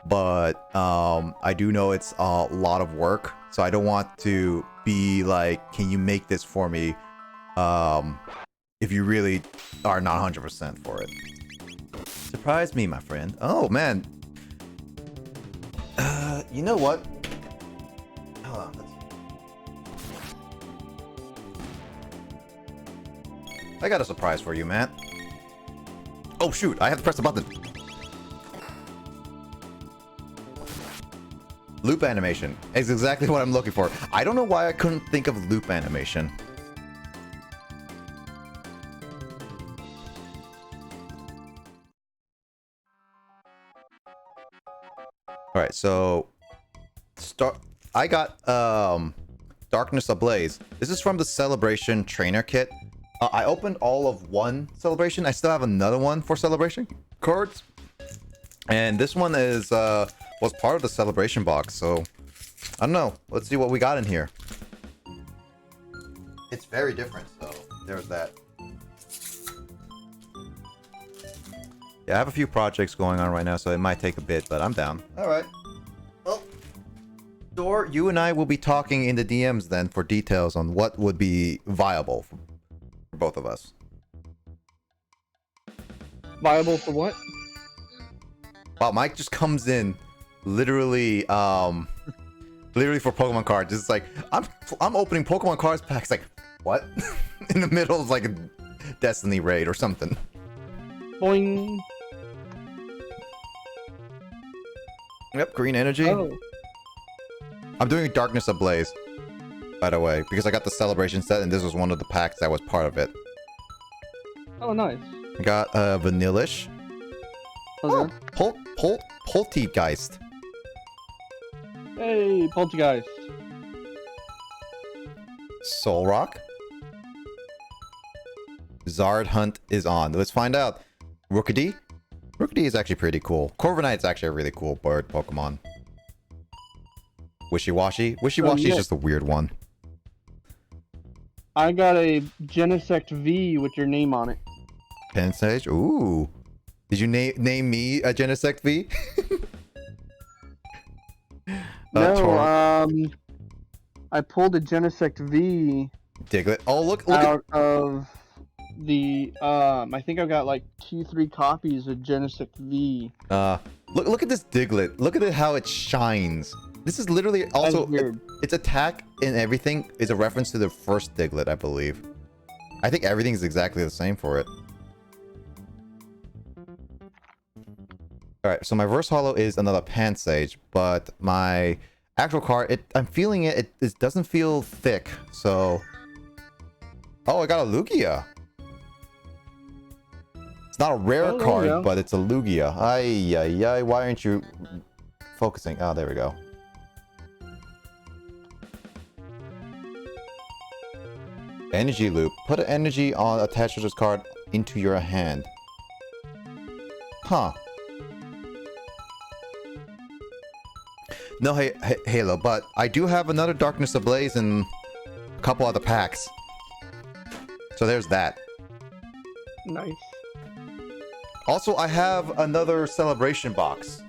Speaker 8: but I do know it's a lot of work, so I don't want to be like, can you make this for me, if you really are not 100% for it. Surprise me, my friend. Oh, man. You know what? Hold on. I got a surprise for you, Matt. Oh, shoot. I have to press the button. Loop animation is exactly what I'm looking for. I don't know why I couldn't think of loop animation. All right, so I got Darkness Ablaze. This is from the Celebration Trainer Kit. I opened all of one Celebration. I still have another one for Celebration cards, and this one is was part of the Celebration box. So I don't know. Let's see what we got in here. It's very different. So there's that. Yeah, I have a few projects going on right now, so it might take a bit, but I'm down. All right. Well, Door, you and I will be talking in the DMs then for details on what would be viable for both of us.
Speaker 10: Viable for what?
Speaker 8: Wow, Mike just comes in literally literally for Pokemon cards. It's like I'm opening Pokemon cards packs, like what? In the middle of like a Destiny raid or something.
Speaker 10: Boing.
Speaker 8: Yep, green energy.
Speaker 10: Oh.
Speaker 8: I'm doing Darkness Ablaze, by the way, because I got the Celebration set and this was one of the packs that was part of it.
Speaker 10: Oh, nice.
Speaker 8: I got Vanillish.
Speaker 10: Okay.
Speaker 8: Oh, Poltegeist.
Speaker 10: Hey, Poltergeist.
Speaker 8: Solrock. Zard Hunt is on. Let's find out. Rookidee? Rookidee is actually pretty cool. Corviknight's actually a really cool bird Pokemon. Wishy-Washy? Wishy-Washy is just a weird one.
Speaker 10: I got a Genesect V with your name on it.
Speaker 8: Pensage? Ooh. Did you name me a Genesect V?
Speaker 10: No, I pulled a Genesect V
Speaker 8: Diglett. Oh, look
Speaker 10: out of the I think I've got like 2-3 copies of Genesect V.
Speaker 8: Look at this Diglett. Look at it, how it shines. This is literally also its attack and everything is a reference to the first Diglett, I believe. I think everything is exactly the same for it. Alright, so my Verse Hollow is another Pansage, but my actual card, I'm feeling it doesn't feel thick, so... Oh, I got a Lugia! not a rare
Speaker 10: Oh, there you
Speaker 8: card,
Speaker 10: go.
Speaker 8: but it's a Lugia. Ay, ay, ay. Why aren't you focusing? Oh, there we go. Energy loop. Put an energy on attached to this card into your hand. Huh. No Halo, but I do have another Darkness Ablaze and a couple other packs. So there's that.
Speaker 10: Nice.
Speaker 8: Also, I have another celebration box.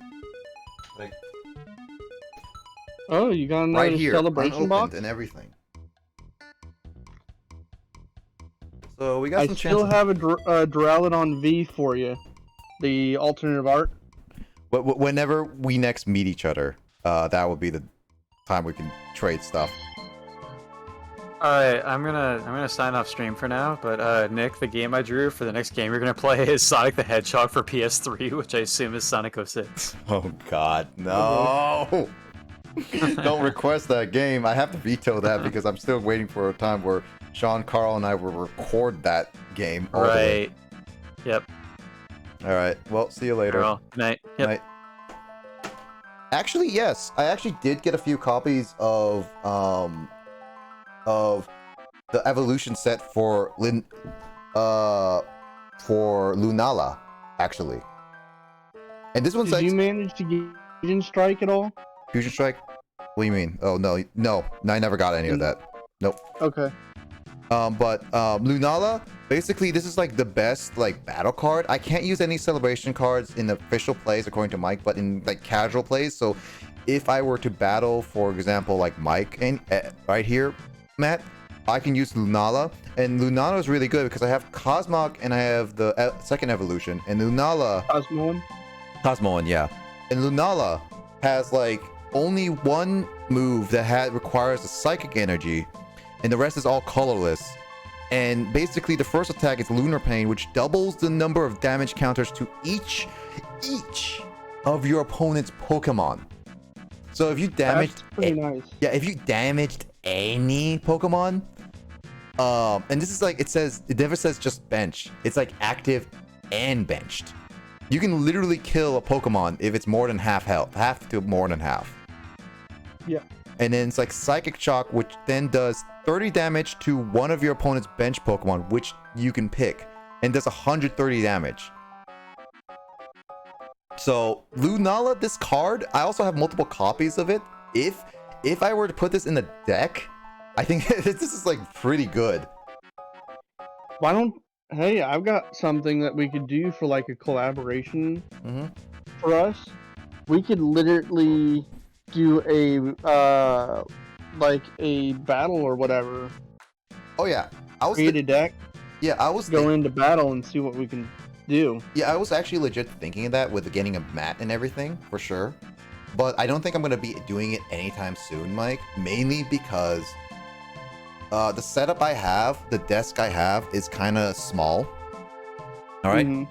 Speaker 8: Like,
Speaker 10: Oh, you got another
Speaker 8: right here,
Speaker 10: celebration
Speaker 8: unopened
Speaker 10: box?
Speaker 8: and everything. So we got
Speaker 10: I
Speaker 8: some
Speaker 10: still
Speaker 8: chances.
Speaker 10: have a Duraludon V for you. The alternative art.
Speaker 8: Whenever we next meet each other, that would be the time we can trade stuff.
Speaker 11: Alright, I'm gonna sign off stream for now, but Nick, the game I drew for the next game you're gonna play is Sonic the Hedgehog for PS3, which I assume is Sonic 06.
Speaker 8: Oh God, no! Don't request that game. I have to veto that because I'm still waiting for a time where Sean, Carl, and I will record that game. All the way.
Speaker 11: Right. Yep.
Speaker 8: All right. Well, see you later.
Speaker 11: Well, night. Yep.
Speaker 8: Night. Actually, yes. I actually did get a few copies of the evolution set for Lunala, actually. And this one's
Speaker 10: Did
Speaker 8: like
Speaker 10: you manage to get Fusion Strike at all?
Speaker 8: Fusion Strike. What do you mean? Oh no, I never got any of that. Nope.
Speaker 10: Okay.
Speaker 8: But Lunala, basically, this is like the best like battle card. I can't use any celebration cards in official plays, according to Mike, but in like casual plays. So, if I were to battle, for example, like Mike and right here, Matt, I can use Lunala, and Lunala is really good because I have Cosmog and I have the second evolution, and Lunala. Cosmoan, yeah. And Lunala has like only one move that requires a psychic energy, and the rest is all colorless. And basically, the first attack is Lunar Pain, which doubles the number of damage counters to each of your opponent's Pokemon. So if you damaged,
Speaker 10: nice.
Speaker 8: Yeah, if you damaged any Pokemon, and this is like it never says just bench. It's like active and benched. You can literally kill a Pokemon if it's more than half health, half to more than half.
Speaker 10: Yeah.
Speaker 8: And then it's like Psychic Shock, which then does 30 damage to one of your opponent's bench Pokemon, which you can pick, and does 130 damage. So Lunala, this card, I also have multiple copies of it. If I were to put this in the deck, I think this is like pretty good.
Speaker 10: Why don't? Hey, I've got something that we could do for like a collaboration for us. We could literally do a like a battle or whatever.
Speaker 8: Oh yeah, I was
Speaker 10: create a deck.
Speaker 8: Yeah, I was
Speaker 10: go into battle and see what we can do.
Speaker 8: Yeah, I was actually legit thinking of that with getting a mat and everything for sure. But I don't think I'm gonna be doing it anytime soon, Mike. Mainly because the setup I have, the desk I have, is kind of small. All right.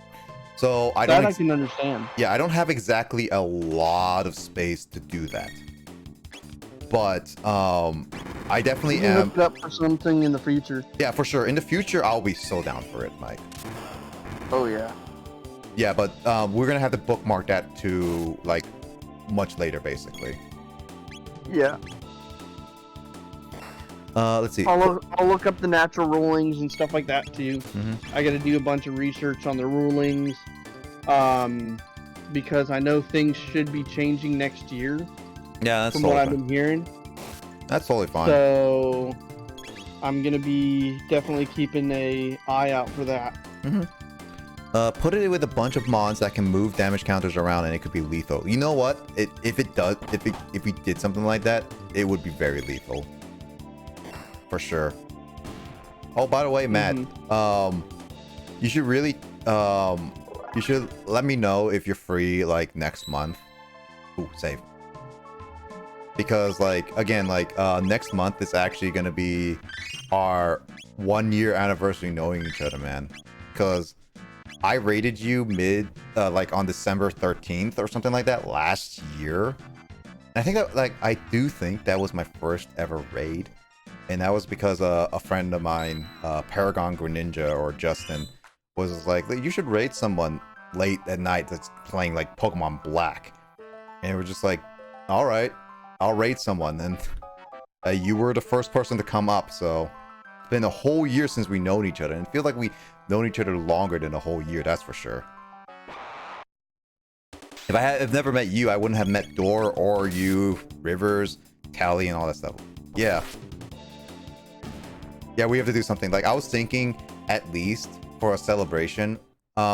Speaker 8: So I don't.
Speaker 10: I can understand.
Speaker 8: Yeah, I don't have exactly a lot of space to do that. But I definitely
Speaker 10: You can
Speaker 8: am.
Speaker 10: look it up for something in the future.
Speaker 8: Yeah, for sure. In the future, I'll be so down for it, Mike.
Speaker 10: Oh yeah.
Speaker 8: Yeah, but we're gonna have to bookmark that to like much later, basically.
Speaker 10: Yeah.
Speaker 8: Let's see.
Speaker 10: I'll look up the natural rulings and stuff like that too. I got to do a bunch of research on the rulings, because I know things should be changing next year.
Speaker 8: Yeah, that's
Speaker 10: from
Speaker 8: totally
Speaker 10: what I've
Speaker 8: fine.
Speaker 10: been hearing.
Speaker 8: That's totally fine.
Speaker 10: So I'm gonna be definitely keeping an eye out for that.
Speaker 8: Put it with a bunch of mons that can move damage counters around, and it could be lethal. You know what? If we did something like that, it would be very lethal. For sure. Oh, by the way, Matt, you should really, you should let me know if you're free like next month. Ooh, save. Because like again, like next month is actually gonna be our 1 year anniversary knowing each other, man. Because I raided you like on December 13th or something like that last year. And I think that I do think that was my first ever raid. And that was because a friend of mine, Paragon Greninja or Justin,
Speaker 1: was like, you should raid someone late at night that's playing like Pokemon Black. And we're just like, all right, I'll raid someone. And you were the first person to come up, so it's been a whole year since we known each other. And I feel like we've known each other longer than a whole year, that's for sure. If I had never met you, I wouldn't have met Dor or you, Rivers, Callie, and all that stuff. Yeah. Yeah, we have to do something. Like, I was thinking at least for a celebration,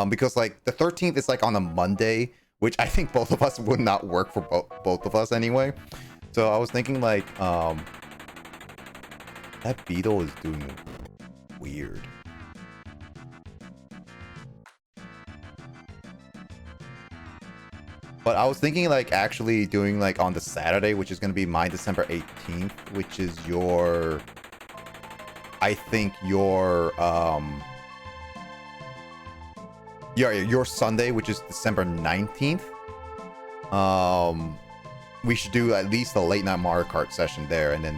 Speaker 1: because like the 13th is like on a Monday, which I think both of us would not work for both of us anyway. So I was thinking like, that beetle is doing weird. But I was thinking like actually doing like on the Saturday, which is going to be my December 18th, which is your, I think your Sunday, which is December 19th. We should do at least a late night Mario Kart session there, and then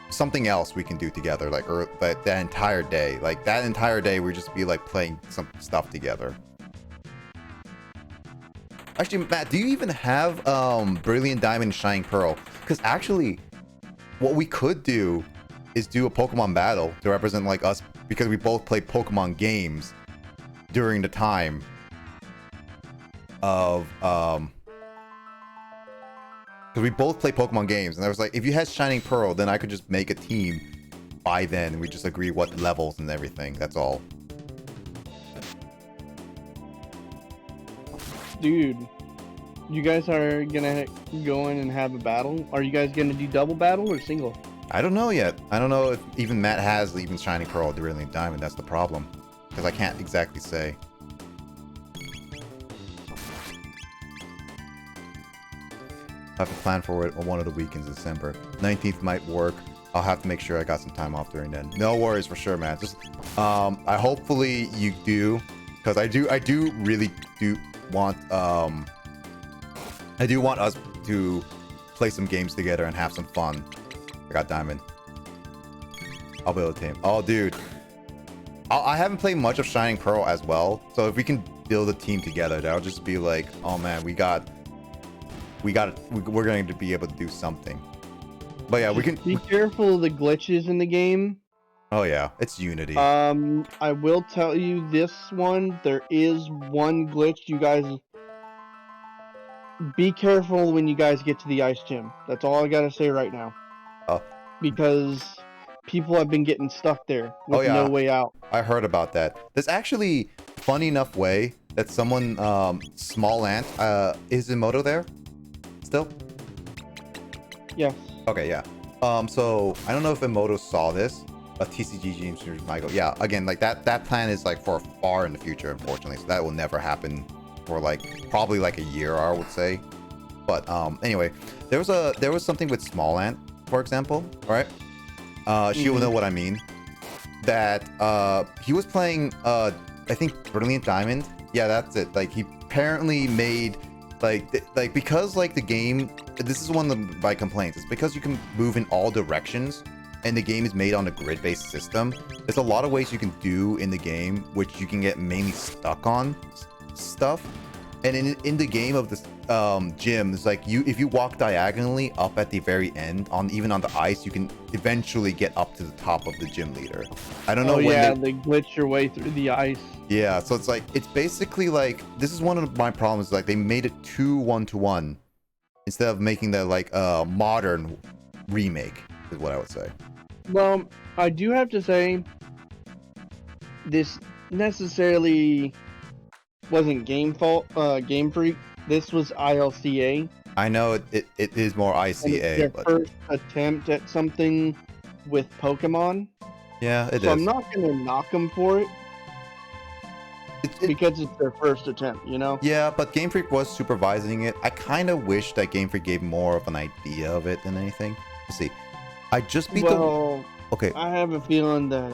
Speaker 1: something else we can do together, like that entire day. Like that entire day, we just be like playing some stuff together. Actually, Matt, do you even have Brilliant Diamond and Shining Pearl? Because actually, what we could do is do a Pokemon battle to represent like us, because we both play Pokemon games during the time of because we both play Pokemon games, and I was like, if you had Shining Pearl, then I could just make a team by then, and we just agree what levels and everything. That's all.
Speaker 10: Dude, you guys are gonna go in and have a battle? Are you guys gonna do double battle or single?
Speaker 1: I don't know yet. I don't know if even Matt has even Shining Pearl or Brilliant Diamond. That's the problem, because I can't exactly say. I have to plan for it on one of the weekends in December. 19th might work. I'll have to make sure I got some time off during then. No worries for sure, man. Just I hopefully you do, because I do really want I do want us to play some games together and have some fun. I got Diamond. I'll be able to tame. Oh, dude. I haven't played much of Shining Pearl as well, so if we can build a team together, that'll just be like, oh man, we're going to be able to do something. But yeah, we can
Speaker 10: be careful of the glitches in the game.
Speaker 1: Oh yeah, it's Unity.
Speaker 10: I will tell you this one. There is one glitch. You guys be careful when you guys get to the ice gym. That's all I gotta say right now.
Speaker 1: Oh.
Speaker 10: Because people have been getting stuck there with no way out.
Speaker 1: I heard about that. There's actually funny enough way that someone, Small Ant, is Emoto there? Still?
Speaker 10: Yes.
Speaker 1: Okay, yeah. So I don't know if Emoto saw this. A TCG James might go. Yeah, again, like that plan is like for far in the future, unfortunately. So that will never happen for like probably like a year, I would say. But anyway, there was something with Small Ant, for example, right? She will know what I mean. That he was playing I think Brilliant Diamond. Yeah, that's it. Like he apparently made like because like the game, this is one of my complaints. It's because you can move in all directions, and the game is made on a grid-based system. There's a lot of ways you can do in the game, which you can get mainly stuck on stuff. And in the game of this gym, it's like if you walk diagonally up at the very end, even on the ice, you can eventually get up to the top of the gym leader. I don't know when
Speaker 10: they glitch your way through the ice.
Speaker 1: Yeah, so it's like, it's basically like, this is one of my problems, like they made it too one-to-one instead of making the like modern remake, is what I would say.
Speaker 10: Well, I do have to say, this necessarily wasn't Game Freak. This was ILCA.
Speaker 1: I know it is more ICA.
Speaker 10: Their first attempt at something with Pokemon.
Speaker 1: Yeah, it is.
Speaker 10: So I'm not going to knock them for it. Because it's their first attempt, you know?
Speaker 1: Yeah, but Game Freak was supervising it. I kind of wish that Game Freak gave more of an idea of it than anything. Let's see. I just beat Okay.
Speaker 10: I have a feeling that...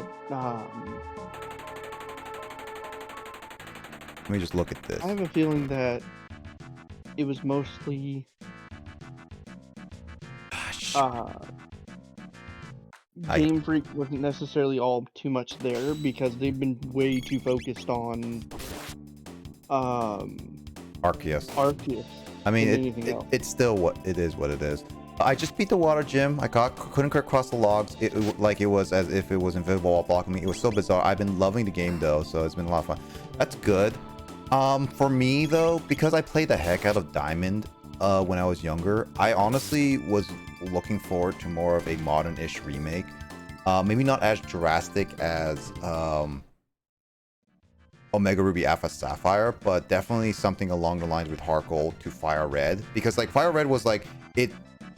Speaker 1: Let me just look at this.
Speaker 10: I have a feeling that it was mostly... Game Freak wasn't necessarily all too much there because they've been way too focused on
Speaker 1: Arceus.
Speaker 10: Arceus.
Speaker 1: I mean,
Speaker 10: than anything else.
Speaker 1: it's still what it is. What it is. I just beat the water gym. I couldn't cross the logs. It was as if it was invisible wall blocking me. It was so bizarre. I've been loving the game though, so it's been a lot of fun. That's good. For me though, because I played the heck out of Diamond when I was younger, I honestly was looking forward to more of a modern-ish remake. Maybe not as drastic as Omega Ruby Alpha Sapphire, but definitely something along the lines with Heart Gold to Fire Red, because like Fire Red was like, it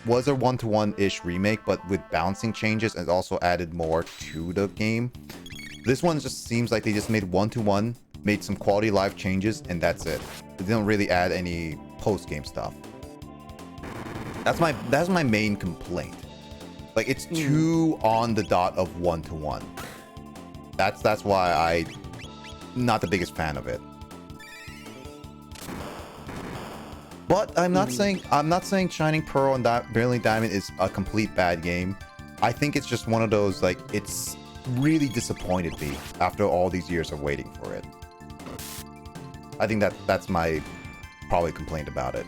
Speaker 1: was a one-to-one-ish remake, but with balancing changes and also added more to the game. This one just seems like they just made one-to-one, made some quality life changes, and that's it. They didn't really add any post-game stuff. That's my main complaint. Like, it's too on the dot of one-to-one. That's why I'm not the biggest fan of it. But I'm not saying Shining Pearl and Brilliant Diamond is a complete bad game. I think it's just one of those, like, it's really disappointed me after all these years of waiting for it. I think that's my probably complaint about it.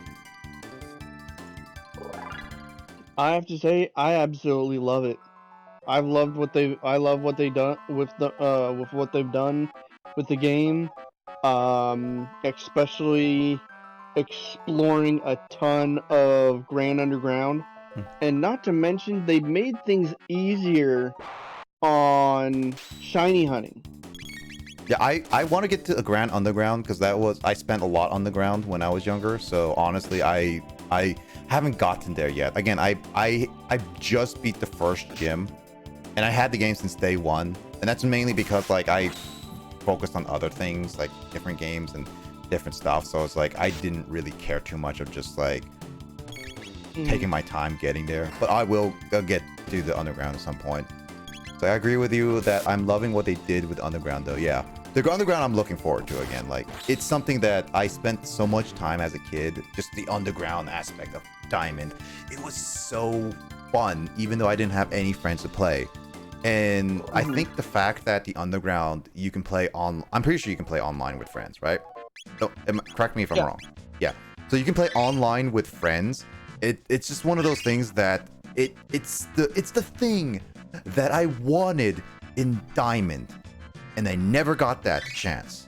Speaker 10: I have to say, I absolutely love it. I love what they've done with what they've done with the game, especially exploring a ton of Grand Underground, and not to mention they've made things easier on shiny hunting.
Speaker 1: Yeah, I want to get to a Grand Underground because I spent a lot on the ground when I was younger. So honestly, I haven't gotten there yet. Again, I just beat the first gym, and I had the game since day one, and that's mainly because like I focused on other things like different games and different stuff. So it's like I didn't really care too much of just like taking my time getting there. But I will get to the Underground at some point. So I agree with you that I'm loving what they did with Underground though. Yeah, the Underground I'm looking forward to again. Like, it's something that I spent so much time as a kid, just the Underground aspect of Diamond. It was so fun, even though I didn't have any friends to play. And I think the fact that the Underground you can play on, I'm pretty sure you can play online with friends, right? So, correct me if I'm wrong. Yeah. So you can play online with friends. It's just one of those things that it's the thing that I wanted in Diamond, and I never got that chance.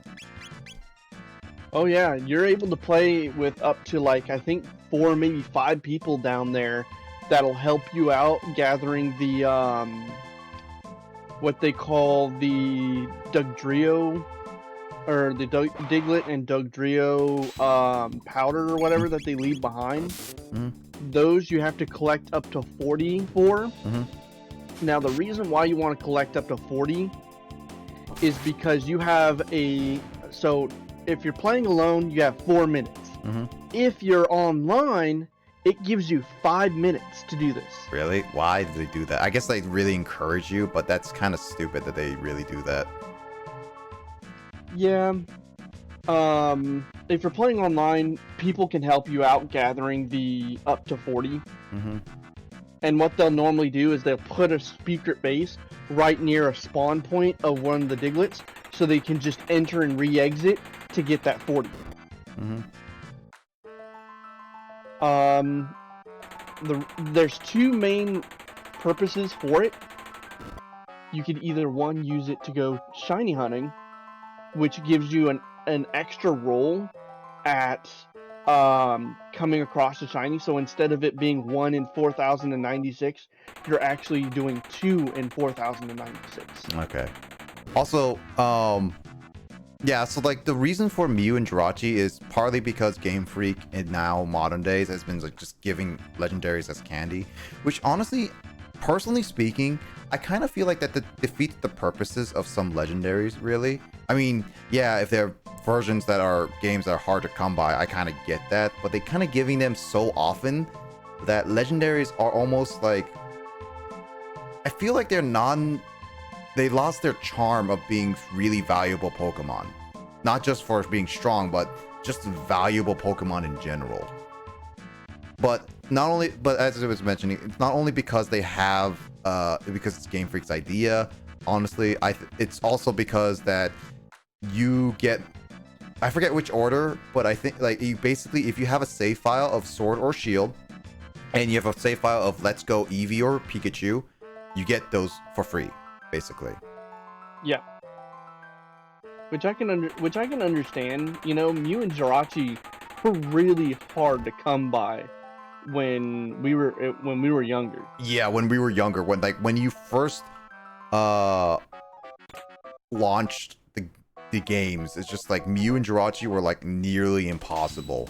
Speaker 10: Oh yeah, you're able to play with up to like I think 4, maybe 5 people down there that'll help you out gathering the what they call the Dugtrio, or the Diglett and Dugtrio powder or whatever that they leave behind. Those you have to collect up to 40 for. Now the reason why you want to collect up to 40 is because you have so if you're playing alone, you have 4 minutes. If you're online, it gives you 5 minutes to do this.
Speaker 1: Really? Why do they do that? I guess they really encourage you, but that's kind of stupid that they really do that.
Speaker 10: Yeah. If you're playing online, people can help you out gathering the up to 40. And what they'll normally do is they'll put a secret base right near a spawn point of one of the Diglets, so they can just enter and re-exit to get that 40. There's 2 main purposes for it. You could either one use it to go shiny hunting, which gives you an extra roll at coming across a shiny. So instead of it being 1 in 4,096, you're actually doing 2 in 4,096.
Speaker 1: Okay. Also, yeah, so like the reason for Mew and Jirachi is partly because Game Freak in now modern days has been like just giving legendaries as candy, which honestly, personally speaking, I kind of feel like that defeats the purposes of some legendaries, really. I mean, yeah, if they're versions that are games that are hard to come by, I kind of get that, but they kind of giving them so often that legendaries are almost like, I feel like they lost their charm of being really valuable Pokemon. Not just for being strong, but just valuable Pokemon in general. But as I was mentioning, it's not only because they have because it's Game Freak's idea. Honestly, it's also because that you get, I forget which order, but I think like you basically, if you have a save file of Sword or Shield, and you have a save file of Let's Go Eevee or Pikachu, you get those for free, basically.
Speaker 10: Yeah. Which I can understand. You know, Mew and Jirachi were really hard to come by when we were younger.
Speaker 1: Yeah, when we were younger, when you first launched the games, it's just like Mew and Jirachi were like nearly impossible.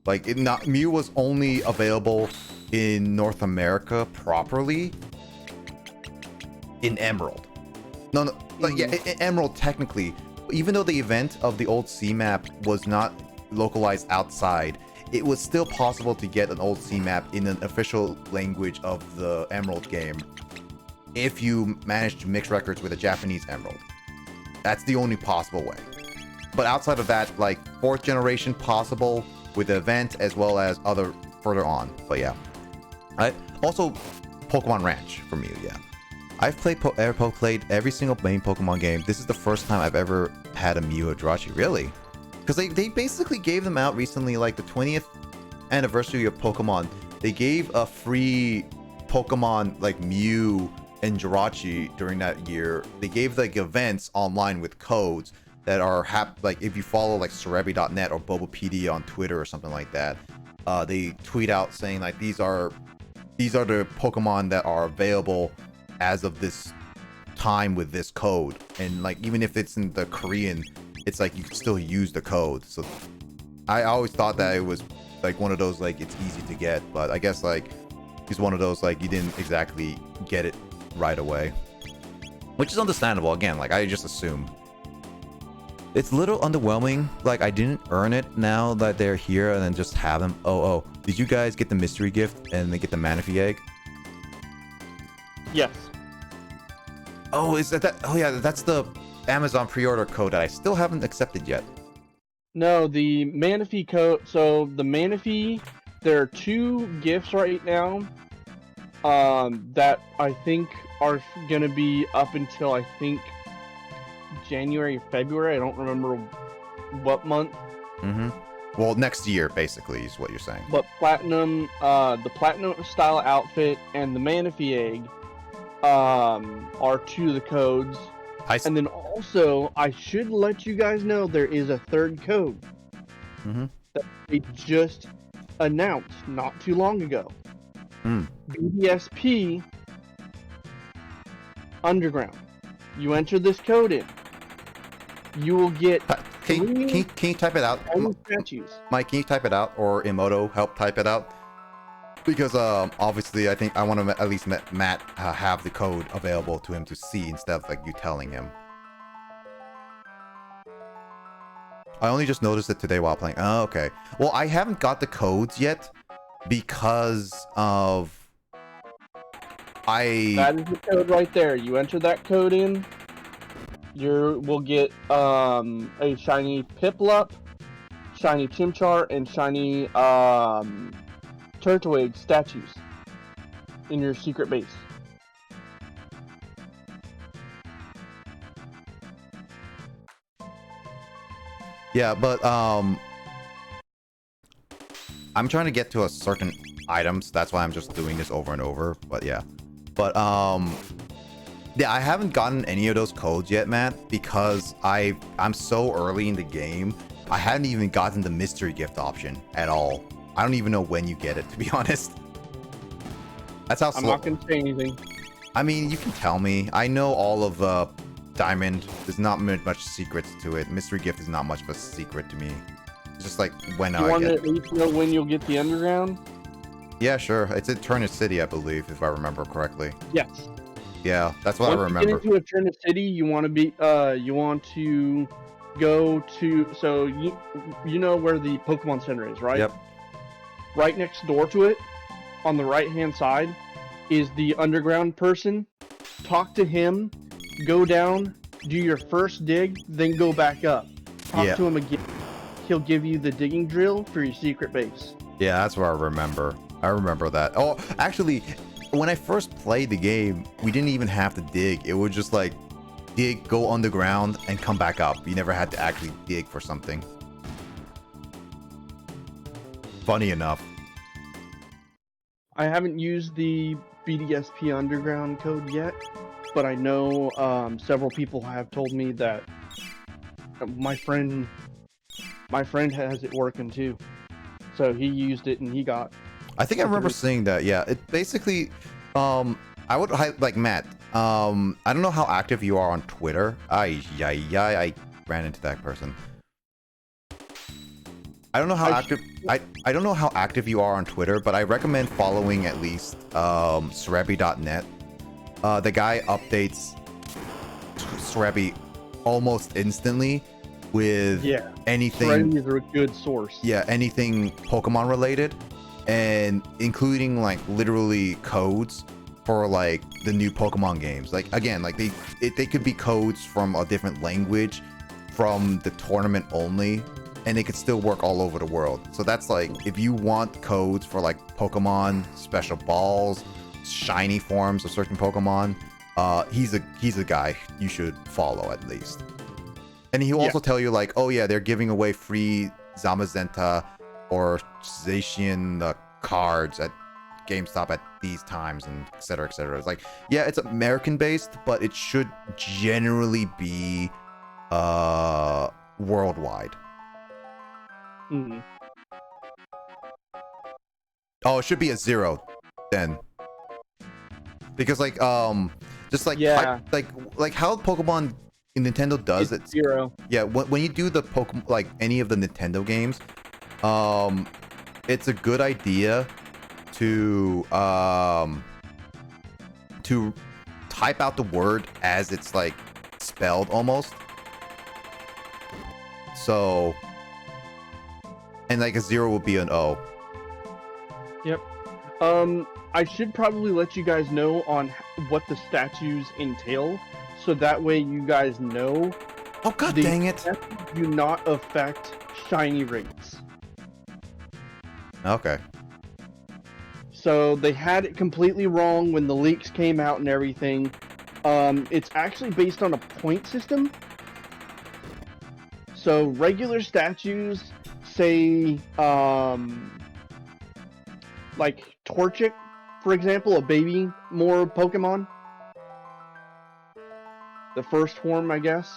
Speaker 1: Like Mew was only available in North America properly in Emerald. No, like, yeah, in Emerald technically. Even though the event of the old C map was not localized outside, it was still possible to get an old C map in an official language of the Emerald game if you managed to mix records with a Japanese Emerald. That's the only possible way. But outside of that, like 4th generation possible with the event as well as other further on. But yeah. Also, Pokemon Ranch for Mew, yeah. I've played every single main Pokemon game. This is the first time I've ever had a Mew or Jirachi, really. Because they basically gave them out recently, like the 20th anniversary of Pokemon. They gave a free Pokemon like Mew and Jirachi during that year. They gave like events online with codes that are like if you follow like Cerebi.net or Bobopedia on Twitter or something like that. They tweet out saying like these are the Pokemon that are available as of this time with this code, and like even if it's in the Korean, it's like you can still use the code. So I always thought that it was like one of those like it's easy to get, but I guess like it's one of those like you didn't exactly get it right away, which is understandable. Again, like I just assumed. It's a little underwhelming. Like I didn't earn it now that they're here and then just have them. Oh, did you guys get the mystery gift and then get the Manaphy egg?
Speaker 10: Yes.
Speaker 1: Oh, is that? Oh yeah, that's the Amazon pre-order code that I still haven't accepted yet.
Speaker 10: No, the Manaphy code. So the Manaphy, there are 2 gifts right now that I think are gonna be up until I think January or February. I don't remember what month.
Speaker 1: Mm-hmm. Well, next year basically is what you're saying.
Speaker 10: But Platinum, the Platinum style outfit and the Manaphy egg are 2 of the codes. And then also, I should let you guys know there is a 3rd code that they just announced not too long ago. BDSP Underground. You enter this code in, you will get.
Speaker 1: Can you type it out? Mike, can you type it out, or Emoto help type it out? Because obviously I think I want to at least Matt have the code available to him to see instead of like you telling him. I only just noticed it today while playing. Oh, okay. Well, I haven't got the codes yet because of
Speaker 10: That is the code right there. You enter that code in, you will get a shiny Piplup, shiny Chimchar, and shiny Turtwig statues in your secret base.
Speaker 1: Yeah, but I'm trying to get to a certain item, so that's why I'm just doing this over and over. But yeah, yeah, I haven't gotten any of those codes yet, Matt, because I'm so early in the game. I hadn't even gotten the mystery gift option at all. I don't even know when you get it, to be honest. That's how slow.
Speaker 10: I'm not gonna say anything.
Speaker 1: I mean, you can tell me. I know all of Diamond. There's not much secrets to it. Mystery gift is not much of a secret to me. It's just like when I get.
Speaker 10: You want to at least know when you'll get the underground?
Speaker 1: Yeah, sure. It's in Turner City, I believe, if I remember correctly.
Speaker 10: Yes.
Speaker 1: Yeah, that's what I remember.
Speaker 10: Once you get into Eternal City, you want to go to, so you know where the Pokemon Center is, right?
Speaker 1: Yep.
Speaker 10: Right next door to it, on the right-hand side, is the underground person. Talk to him, go down, do your first dig, then go back up. Talk to him again. He'll give you the digging drill for your secret base.
Speaker 1: Yeah, that's what I remember. I remember that. Oh, actually, when I first played the game, we didn't even have to dig. It would just like dig, go underground, and come back up. You never had to actually dig for something. Funny enough.
Speaker 10: I haven't used the BDSP Underground code yet, but I know several people have told me that my friend has it working too. So he used it and he got.
Speaker 1: I think I remember seeing that. Yeah, it basically. I would like Matt. I don't know how active you are on Twitter. I ran into that person. I don't know how active I don't know how active you are on Twitter, but I recommend following at least Srebi.net. The guy updates Srebi almost instantly with anything.
Speaker 10: Srebi is a good source.
Speaker 1: Yeah, anything Pokemon related, and including like literally codes for like the new Pokemon games. Like again, like they could be codes from a different language from the tournament only, and they could still work all over the world. So that's like, if you want codes for like Pokemon special balls, shiny forms of certain Pokemon, he's a guy you should follow at least. And he'll also tell you like, oh yeah, they're giving away free Zamazenta or Zacian cards at GameStop at these times, and etc. etc. It's like, yeah, it's American based, but it should generally be worldwide.
Speaker 10: Mm-hmm.
Speaker 1: Oh, it should be a 0 then, because like just like like how Pokemon in Nintendo does it.
Speaker 10: 0.
Speaker 1: Yeah, when you do the Pokemon, like any of the Nintendo games, it's a good idea to type out the word as it's like spelled almost. So, and like a 0 would be an O.
Speaker 10: Yep. I should probably let you guys know on what the statues entail, so that way you guys know.
Speaker 1: Oh god dang it!
Speaker 10: Do not affect shiny rates.
Speaker 1: Okay.
Speaker 10: So they had it completely wrong when the leaks came out and everything. It's actually based on a point system. So regular statues, say, like Torchic, for example, a baby more Pokemon. The first form, I guess.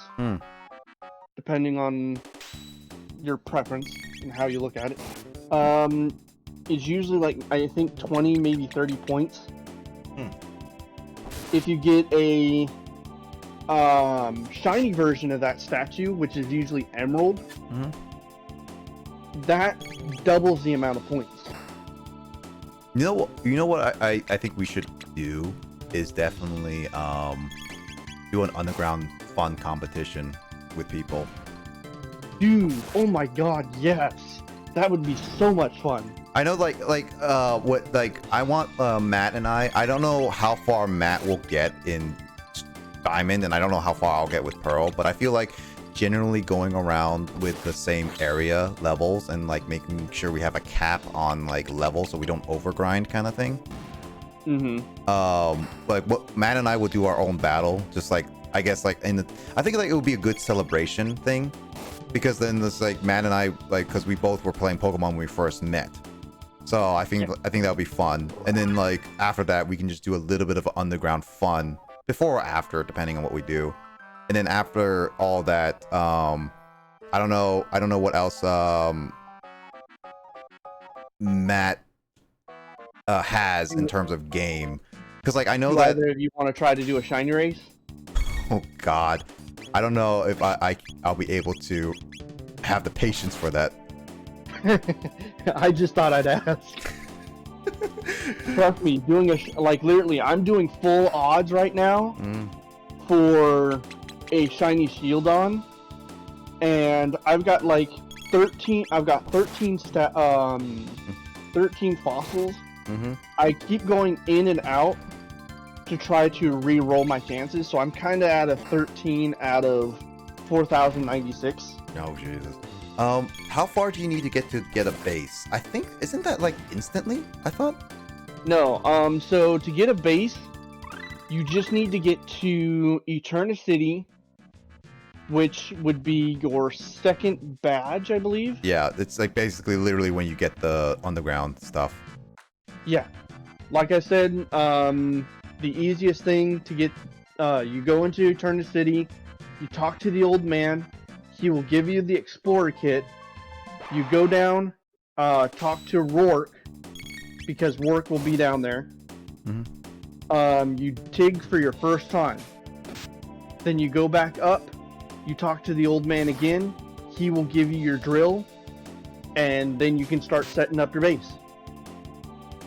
Speaker 10: Depending on your preference and how you look at it. Is usually like, I think 20, maybe 30 points. If you get a shiny version of that statue, which is usually Emerald, that doubles the amount of points.
Speaker 1: You know what I think we should do is definitely do an underground fun competition with people.
Speaker 10: Dude, oh my god, yes. That would be so much fun.
Speaker 1: I know, what, like, I want Matt and I don't know how far Matt will get in Diamond, and I don't know how far I'll get with Pearl, but I feel like generally going around with the same area levels and like making sure we have a cap on like levels so we don't overgrind kind of thing. Like what Matt and I will do our own battle, just like, I guess like I think like it would be a good celebration thing, because then it's like Matt and I, like, because we both were playing Pokemon when we first met. So I think that would be fun. And then like after that we can just do a little bit of underground fun before or after, depending on what we do. And then after all that, I don't know what else Matt has in terms of game, because like I know that
Speaker 10: either of you want to try to do a shiny race.
Speaker 1: Oh god, I don't know if I'll be able to have the patience for that.
Speaker 10: I just thought I'd ask. Trust me, doing literally, I'm doing full odds right now for a shiny Shieldon, and I've got like 13. I've got 13 fossils. I keep going in and out to try to re-roll my chances, so I'm kind of at a 13 out of 4,096.
Speaker 1: Oh Jesus. How far do you need to get a base? I think, isn't that like instantly? I thought.
Speaker 10: No, so to get a base, you just need to get to Eternity, which would be your second badge, I believe.
Speaker 1: Yeah, it's like basically literally when you get the underground stuff.
Speaker 10: Yeah. Like I said, the easiest thing to get, you go into Eternity, you talk to the old man, he will give you the Explorer kit, you go down, talk to Rourke, because Rourke will be down there. You dig for your first time. Then you go back up, you talk to the old man again, he will give you your drill, and then you can start setting up your base.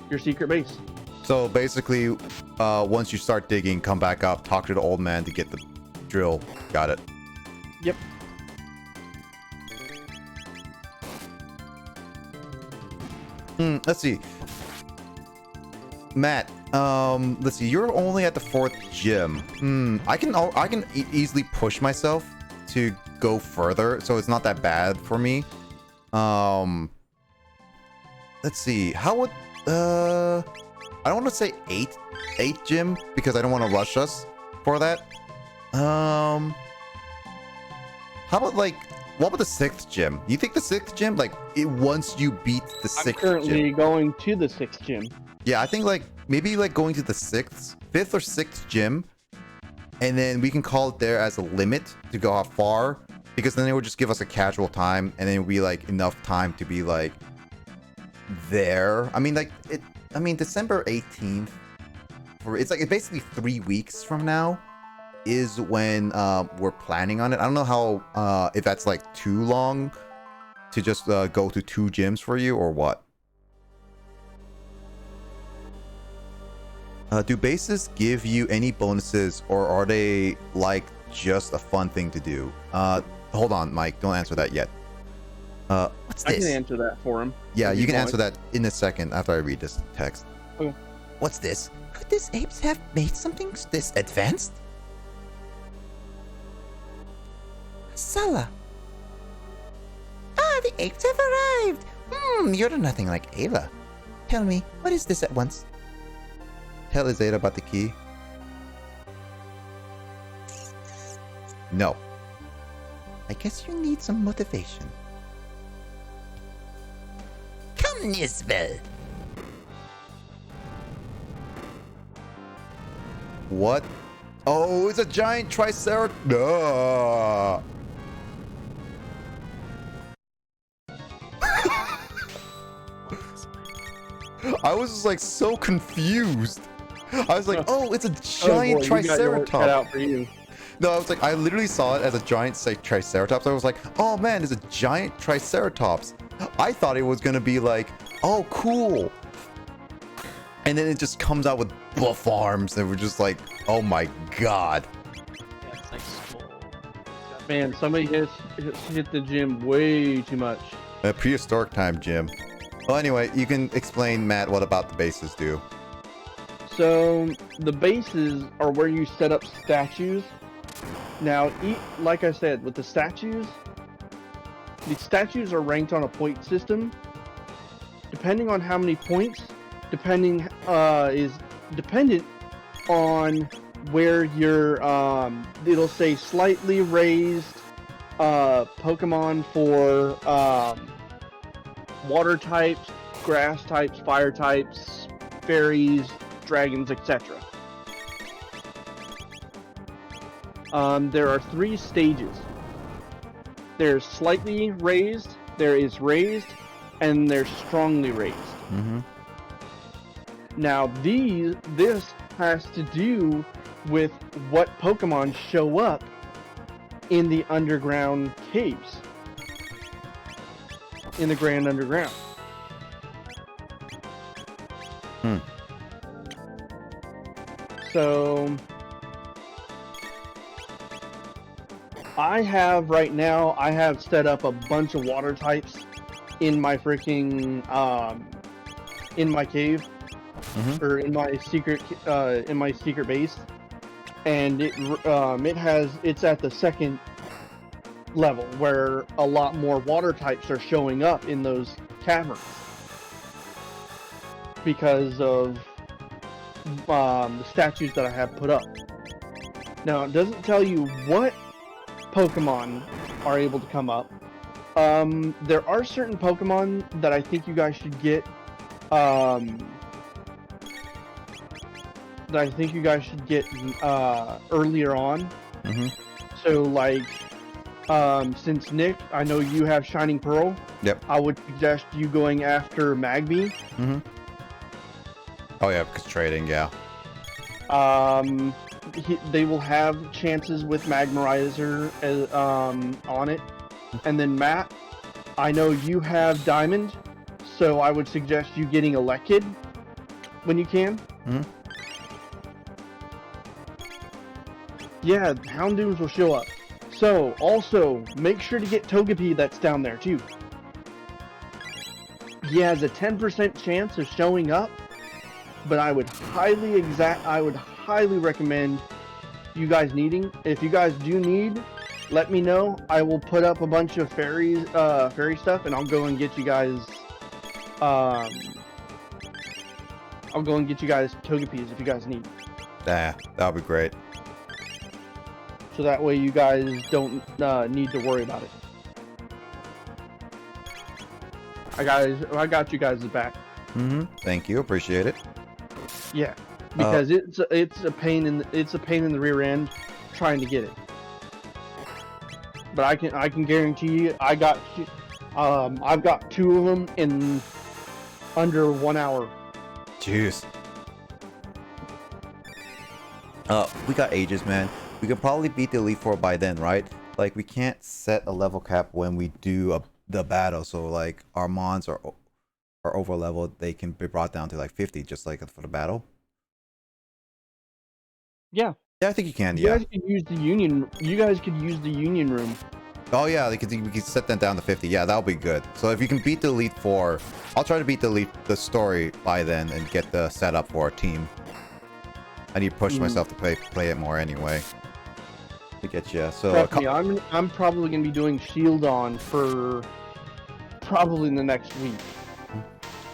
Speaker 10: Your secret base.
Speaker 1: So basically, once you start digging, come back up, talk to the old man to get the drill. Got it.
Speaker 10: Yep.
Speaker 1: Let's see. Matt, let's see. You're only at the 4th gym. I can easily push myself to go further, so it's not that bad for me. Let's see. How would I don't want to say 8 gym because I don't want to rush us for that. How about like what about the 6th gym? You think the 6th gym, like once you beat the 6th
Speaker 10: I'm currently going to the 6th gym.
Speaker 1: Yeah, I think like maybe like going to the 5th or 6th gym, and then we can call it there as a limit to go how far, because then it would just give us a casual time, and then it would be like enough time to be like there. I mean, like it. I mean, December 18th. It's like basically 3 weeks from now is when we're planning on it. I don't know how if that's like too long to just go to 2 gyms for you or what. Do bases give you any bonuses, or are they like just a fun thing to do? Hold on, Mike. Don't answer that yet. What's this?
Speaker 10: I can answer that for him.
Speaker 1: Yeah, you can answer that in a second after I read this text.
Speaker 10: Okay.
Speaker 8: What's this? Could these apes have made something this advanced? Sala. Ah, the apes have arrived. You're nothing like Ayla. Tell me, what is this at once?
Speaker 1: Tell Azeta about the key. No.
Speaker 8: I guess you need some motivation. Come, Nisbel.
Speaker 1: What? Oh, it's a giant triceratops. No. I was just like so confused. I was like, oh, it's a giant triceratops.
Speaker 10: Cut out for you.
Speaker 1: No, I was like, I literally saw it as a giant triceratops. I was like, oh man, it's a giant triceratops. I thought it was gonna be like, oh, cool. And then it just comes out with buff arms, and we're just like, oh my god.
Speaker 5: Yeah, it's like skull.
Speaker 10: Man, somebody hit the gym way too much.
Speaker 1: A prehistoric time, Jim. Well, anyway, you can explain, Matt, what about the bases do.
Speaker 10: So the bases are where you set up statues. Now, like I said, with the statues are ranked on a point system. Depending on how many points, is dependent on where your it'll say slightly raised Pokemon for water types, grass types, fire types, fairies, dragons, etc. There are 3 stages. There's slightly raised, there is raised, and there's strongly raised. Now this has to do with what Pokemon show up in the underground caves. In the Grand Underground. So I have set up a bunch of water types in my freaking in my cave, or in my secret base, and it's at the 2nd level where a lot more water types are showing up in those caverns. because of the statues that I have put up. Now, it doesn't tell you what Pokemon are able to come up. There are certain Pokemon that I think you guys should get. Earlier on.
Speaker 8: Mm-hmm.
Speaker 10: So, like, since Nick, I know you have Shining Pearl.
Speaker 8: Yep.
Speaker 10: I would suggest you going after Magby.
Speaker 8: Mm-hmm. Oh yeah, because trading, yeah.
Speaker 10: They will have chances with Magmarizer on it. And then Matt, I know you have Diamond, so I would suggest you getting Elekid when you can.
Speaker 8: Mm-hmm.
Speaker 10: Yeah, Houndooms will show up. So, also, make sure to get Togepi that's down there, too. He has a 10% chance of showing up, but I would highly recommend you guys needing. If you guys do need, let me know. I will put up a bunch of fairy stuff, and I'll go and get you guys. I'll go and get you guys Togepis if you guys need.
Speaker 8: Yeah, that would be great.
Speaker 10: So that way you guys don't need to worry about it. I got you guys' back.
Speaker 8: Mm-hmm. Thank you, appreciate it.
Speaker 10: Yeah, because it's a pain in the rear end trying to get it. But I can guarantee you, I've got 2 of them in under 1 hour.
Speaker 8: Jeez. We got ages, man. We could probably beat the Elite Four by then, right? Like, we can't set a level cap when we do the battle, so like our mons are over leveled. They can be brought down to like 50, just like for the battle.
Speaker 10: Yeah.
Speaker 8: Yeah, I think you can.
Speaker 10: You
Speaker 8: Yeah.
Speaker 10: guys could use the union. You guys could use the union room.
Speaker 8: Oh yeah, we can set them down to 50. Yeah, that'll be good. So if you can beat the Elite Four, I'll try to beat the story by then and get the setup for our team. I need to push myself to play it more anyway. To get you. So
Speaker 10: Trust me, I'm probably gonna be doing Shield on for probably in the next week.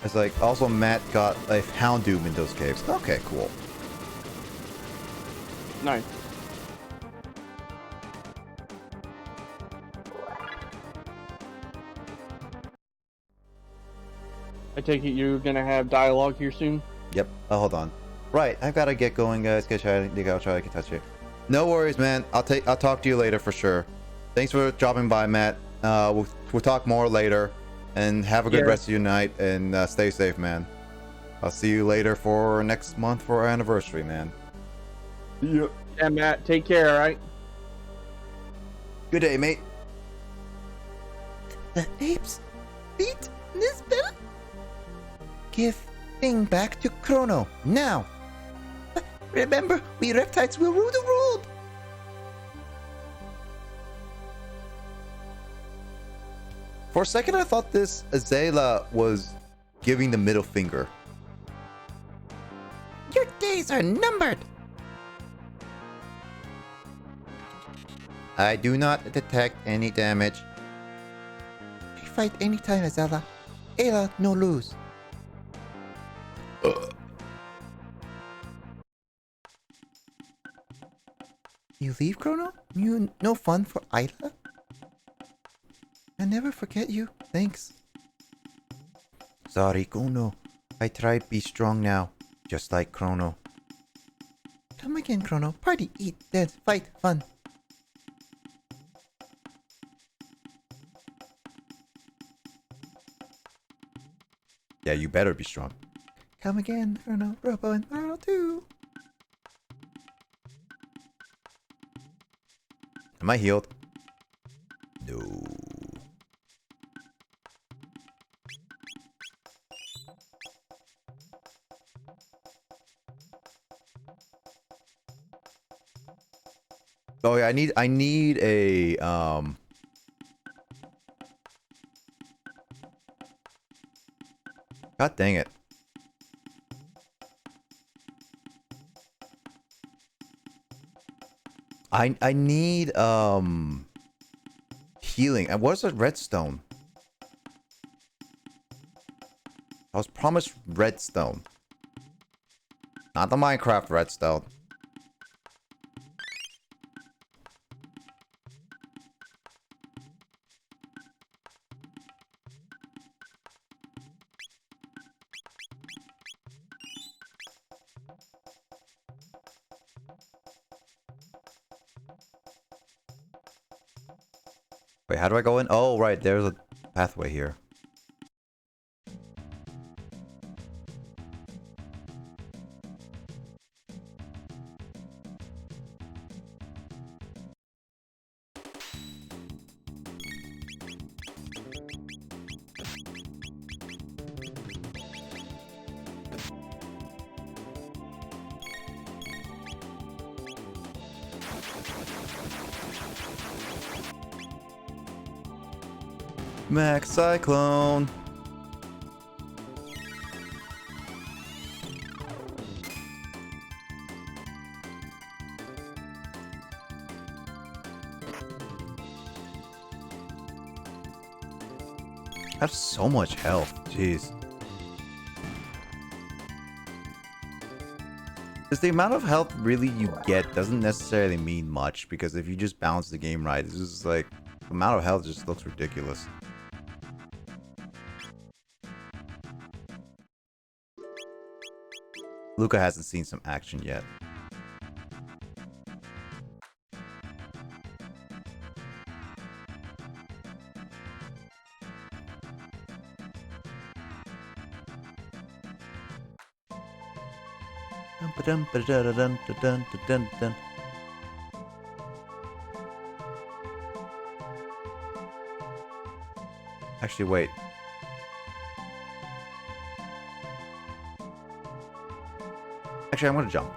Speaker 8: It's like also Matt got a Houndoom in those caves. Okay, cool.
Speaker 10: Nice. I take it you're gonna have dialogue here soon?
Speaker 8: Yep. Oh, hold on. Right, I've got to get going, guys. I'll try to touch you. No worries, man. I'll talk to you later for sure. Thanks for dropping by, Matt. We'll talk more later, and have a good rest of your night, and stay safe, man. I'll see you later for next month for our anniversary, man.
Speaker 10: Yeah. Yeah, Matt. Take care. All right.
Speaker 8: Good day, mate.
Speaker 13: The apes beat Nisbet? Give thing back to Chrono now. Remember, we reptiles will rule the world.
Speaker 8: For a second, I thought this Azela was giving the middle finger.
Speaker 13: Your days are numbered.
Speaker 8: I do not detect any damage.
Speaker 13: We fight anytime, Azela. Ayla no lose. You leave, Chrono? You no fun for Ayla? I never forget you. Thanks.
Speaker 8: Sorry, Chrono. I tried be strong now, just like Chrono.
Speaker 13: Come again, Chrono. Party, eat, dance, fight, fun.
Speaker 8: Yeah, you better be strong.
Speaker 13: Come again, Chrono, Robo, and Marl too.
Speaker 8: Am I healed? No. Oh yeah, I need a God dang it. I need healing. And what's a redstone?
Speaker 1: was promised redstone. Not the Minecraft redstone. Wait, how do I go in? Oh, right, there's a pathway here. Max Cyclone. I have so much health. Jeez. Because the amount of health really you get doesn't necessarily mean much, because if you just balance the game right, it's just like the amount of health just looks ridiculous. Luca hasn't seen some action yet. Actually, wait. Actually, I'm gonna jump.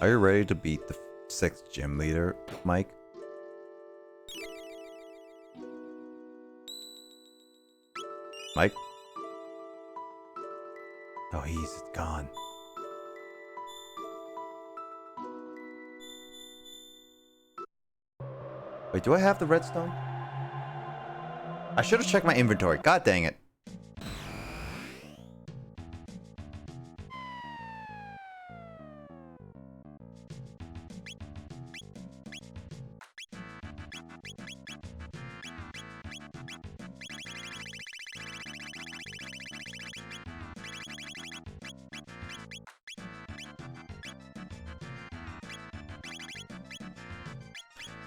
Speaker 1: Are you ready to beat the 6th gym leader, Mike? Mike? Oh, he's gone. Wait, do I have the redstone? I should have checked my inventory. God dang it.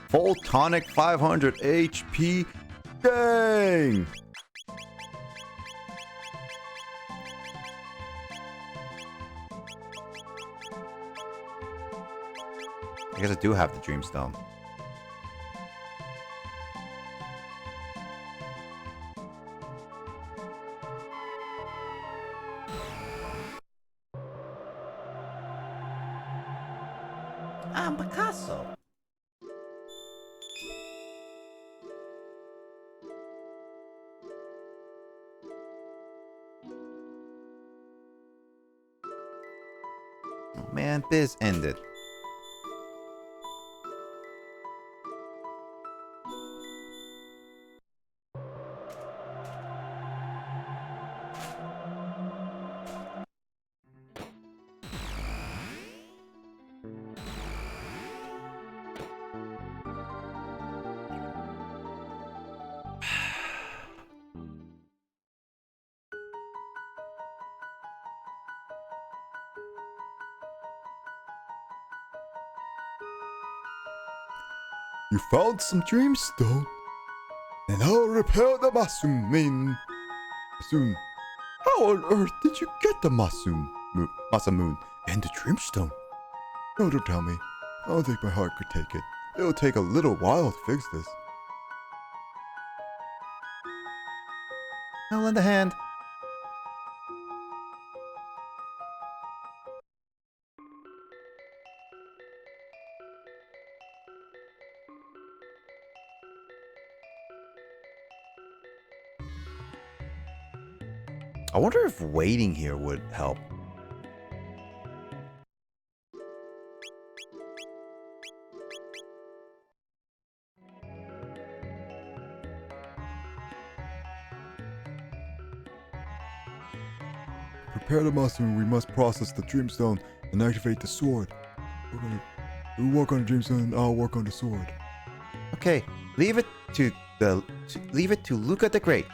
Speaker 1: Full tonic 500 HP. Dang! I guess I do have the Dreamstone. I'm Picasso. Oh, man, biz ended.
Speaker 12: You found some dreamstone? Then I'll repair the Masamoon. How on earth did you get the Masamoon and the dreamstone? No, don't tell me. I don't think my heart could take it. It'll take a little while to fix this.
Speaker 1: I'll lend a hand. I wonder if waiting here would help.
Speaker 12: prepare the Masamune, we must process the Dreamstone and activate the sword. You work on the Dreamstone and I'll work on the sword.
Speaker 8: Okay, leave it to Luca the Great.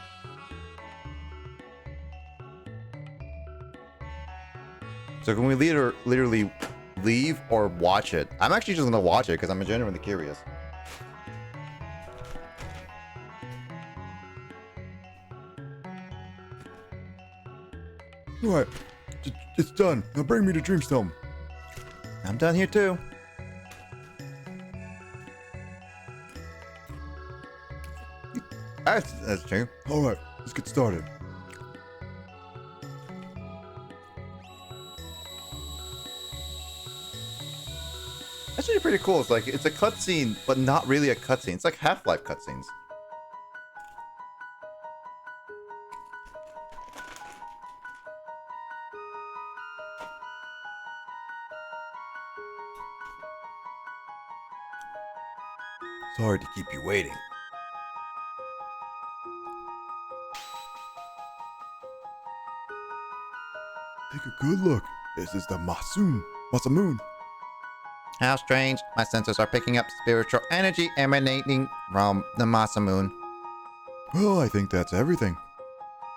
Speaker 8: So can we literally leave or watch it? I'm actually just gonna watch it because I'm genuinely curious.
Speaker 12: Alright, it's done. Now bring me the Dreamstone.
Speaker 8: I'm done here too. That's true.
Speaker 12: Alright, let's get started.
Speaker 1: That's actually pretty cool. It's like, it's a cutscene, but not really a cutscene. It's like Half-Life cutscenes.
Speaker 8: Sorry to keep you waiting.
Speaker 12: Take a good look. This is the Masamune.
Speaker 1: How strange. My sensors are picking up spiritual energy emanating from the Masamune.
Speaker 12: Well, I think that's everything.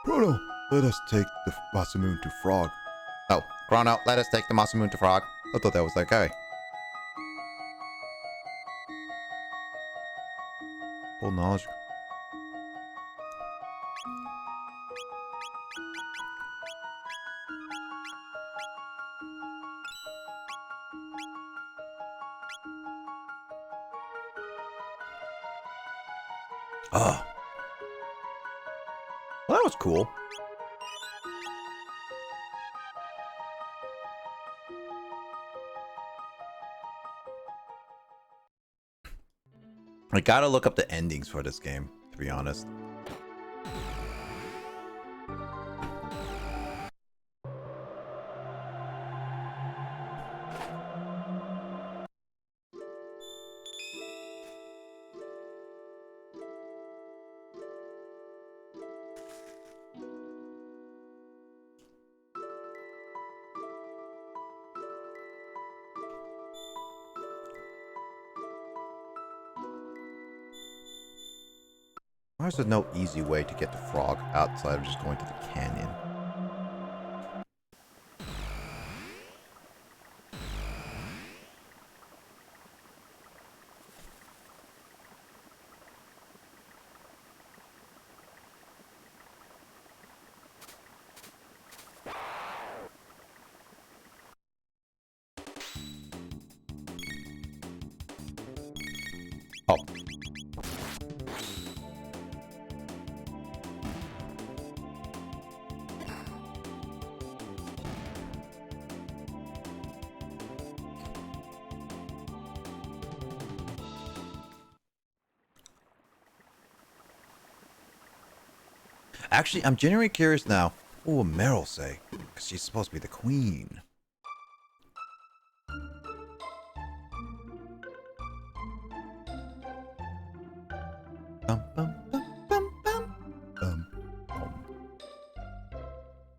Speaker 12: Chrono, let us take the Masamune to Frog.
Speaker 1: Oh, Chrono, let us take the Masamune to Frog. I thought that was that guy.
Speaker 8: Full knowledge.
Speaker 1: Oh. Well, that was cool. I gotta look up the endings for this game, to be honest. Why is there no easy way to get the frog outside of just going to the canyon? Oh. Actually, I'm genuinely curious now. What will Meryl say? Because she's supposed to be the queen. Bum, bum, bum, bum, bum.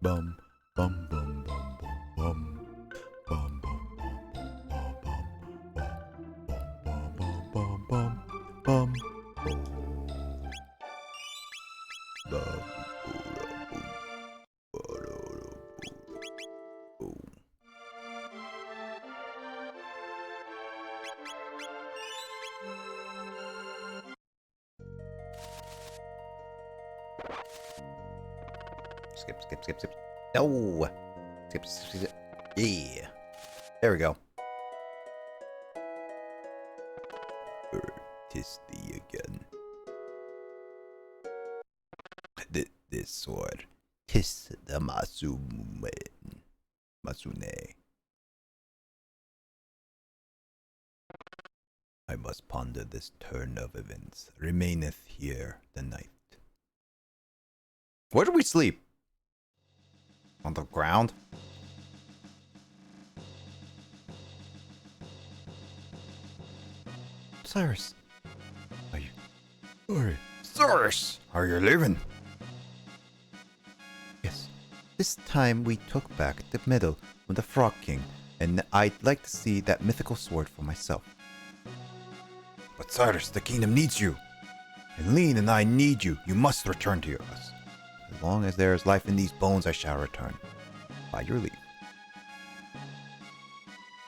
Speaker 1: Bum, bum, bum, bum, bum, bum. Bum, bum, bum, bum, bum, bum, bum, bum, bum. Skip, skip, skip, skip. No! Skip, skip, skip. Yeah. There we go. Tis thee again. This sword. Tis the Masune. I must ponder this turn of events. Remaineth here the night. Where do we sleep? On the ground? Cyrus. Are you...
Speaker 12: Sorry.
Speaker 7: Cyrus, are you leaving?
Speaker 8: Yes. This time we took back the medal from the Frog King, and I'd like to see that mythical sword for myself.
Speaker 7: But Cyrus, the kingdom needs you. And Lean and I need you. You must return to us.
Speaker 8: As long as there is life in these bones, I shall return. By your leave.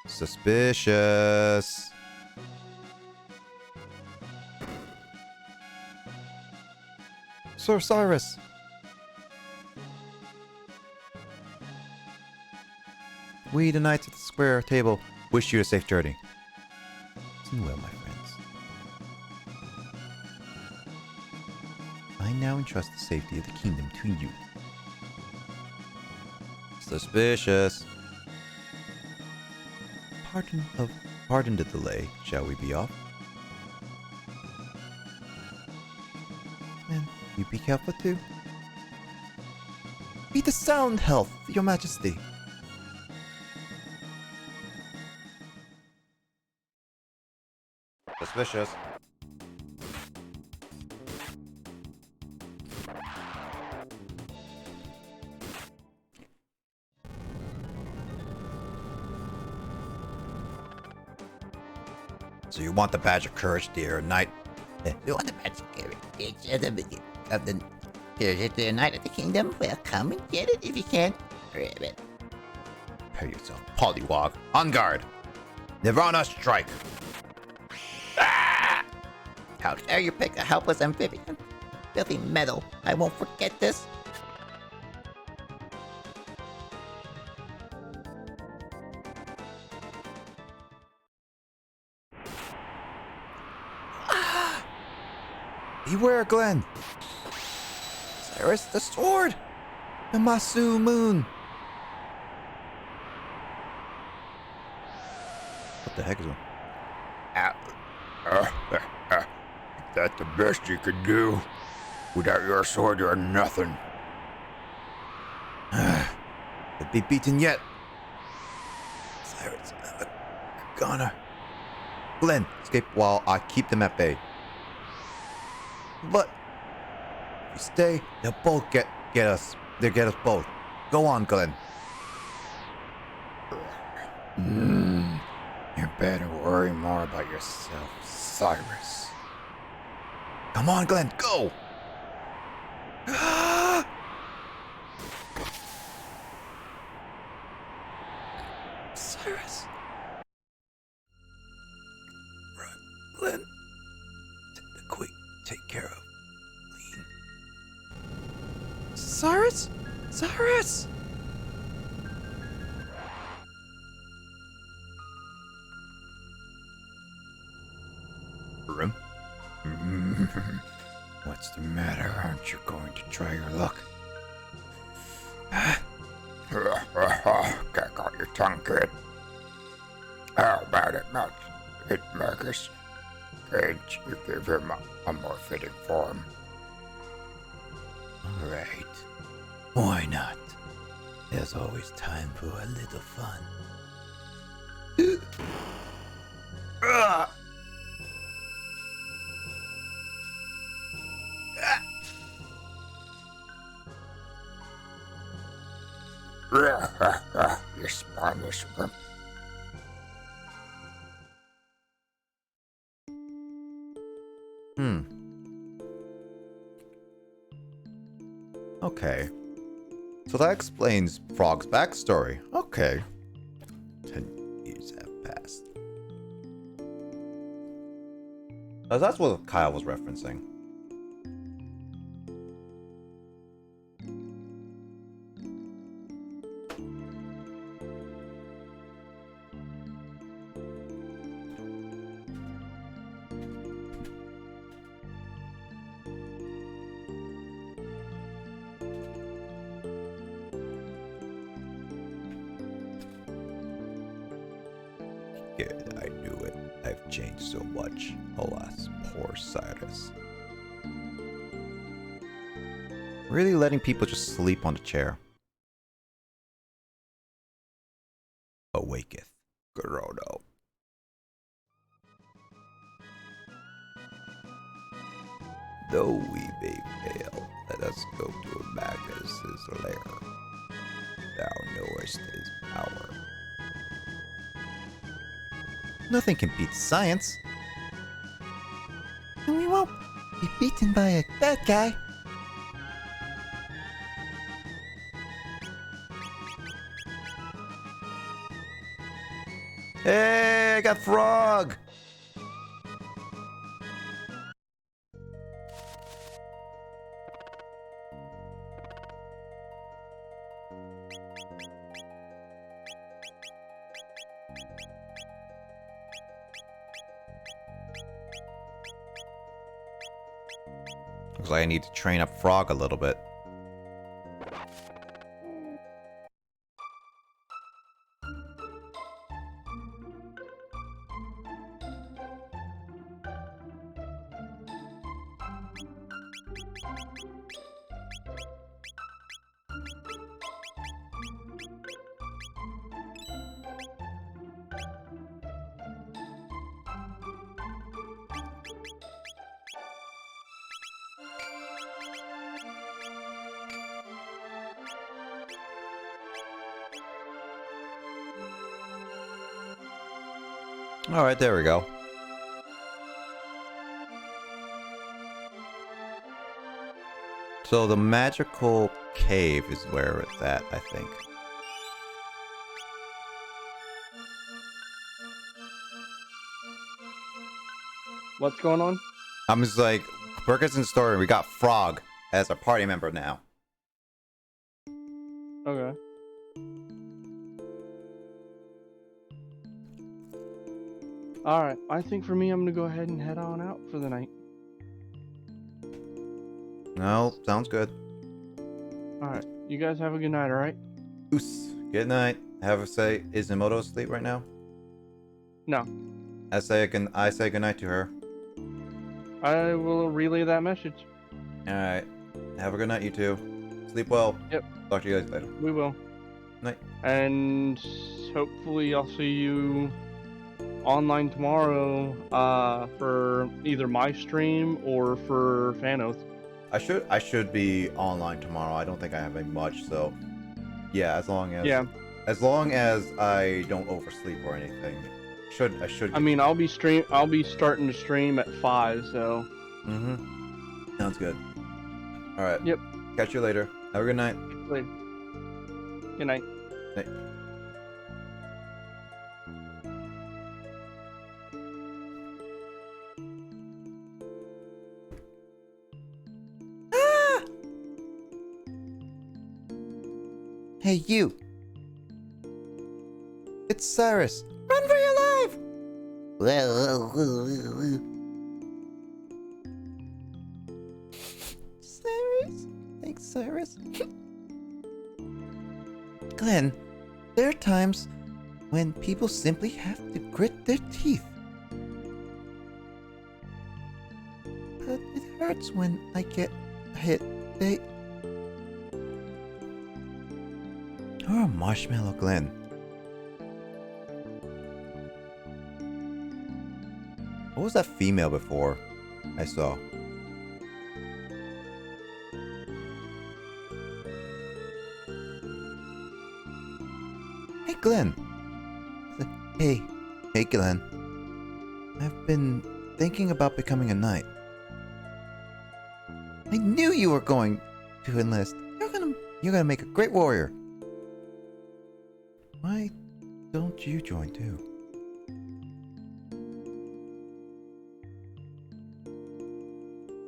Speaker 8: Suspicious. Sir Cyrus. We, the knights at the square table, wish you a safe journey. Listen well, my friends. I now entrust the safety of the kingdom to you. Suspicious. Pardon the delay. Shall we be off? And you be careful too. Be the sound health, your majesty. Suspicious.
Speaker 7: So you want the badge of courage, dear knight?
Speaker 13: We want the badge of courage of the dear knight of the kingdom. Well, come and get it if you can. Grab it.
Speaker 7: Prepare yourself, pollywog. On guard. Nirvana strike.
Speaker 13: How dare you pick a helpless amphibian? Filthy metal. I won't forget this.
Speaker 8: Beware, Glenn! Cyrus, the sword! The Masu moon! What the heck is it?
Speaker 7: That's the best you could do. Without your sword, you're nothing.
Speaker 8: Could be beaten yet. Cyrus, I'm a goner. Glenn, escape while I keep them at bay. But if we stay, they'll both get us. They'll get us both. Go on, Glenn.
Speaker 7: You better worry more about yourself, Cyrus.
Speaker 8: Come on, Glenn, go! Cyrus. Run, Glenn. Take care of Lean. Cyrus? Cyrus!
Speaker 7: Room? What's the matter? Aren't you going to try your luck? Get out your tongue, kid. How about it, Marcus? Can't you give him a more fitting form?
Speaker 8: All right. Why not? There's always time for a little fun.
Speaker 7: You spineless wimp.
Speaker 8: Okay. So that explains Frog's backstory. Okay. 10 years have passed. That's what Kyle was referencing. Good, I knew it. I've changed so much. Alas, poor Cyrus. Really letting people just sleep on the chair. Awaketh, Chrono. Though we may fail, let us go to Magus' lair. thou knowest his power. Nothing can beat science. And we won't be beaten by a bad guy. Hey, I got frog! Looks like I need to train up Frog a little bit. All right, there we go. So the magical cave is where it's at, I think.
Speaker 10: What's going on?
Speaker 8: I'm just like, Burgers in story. We got Frog as a party member now.
Speaker 10: Okay. Alright, I think for me, I'm gonna go ahead and head on out for the night.
Speaker 8: No, sounds good.
Speaker 10: Alright, you guys have a good night, alright?
Speaker 8: Oos. Good night. Have a say. Is Emoto asleep right now?
Speaker 10: No.
Speaker 8: I say good night to her.
Speaker 10: I will relay that message.
Speaker 8: Alright. Have a good night, you two. Sleep well.
Speaker 10: Yep.
Speaker 8: Talk to you guys later.
Speaker 10: We will.
Speaker 8: Night.
Speaker 10: And hopefully I'll see you online tomorrow for either my stream or for Fanoth.
Speaker 8: I should be online tomorrow. I don't think I have any much, so yeah, as long as I don't oversleep or anything. I should.
Speaker 10: I mean, I'll be starting to stream at 5, so.
Speaker 8: Sounds good. All right.
Speaker 10: Yep.
Speaker 8: Catch you later. Have a good night.
Speaker 10: Later. Good night.
Speaker 8: Night. Hey, you! It's Cyrus! Run for your life! Cyrus? Thanks, Cyrus. Glenn, there are times when people simply have to grit their teeth. But it hurts when I get hit. You're a marshmallow, Glenn. What was that female before I saw? Hey, Glenn. Hey, Glenn. I've been thinking about becoming a knight. I knew you were going to enlist. You're gonna make a great warrior. Why don't you join too?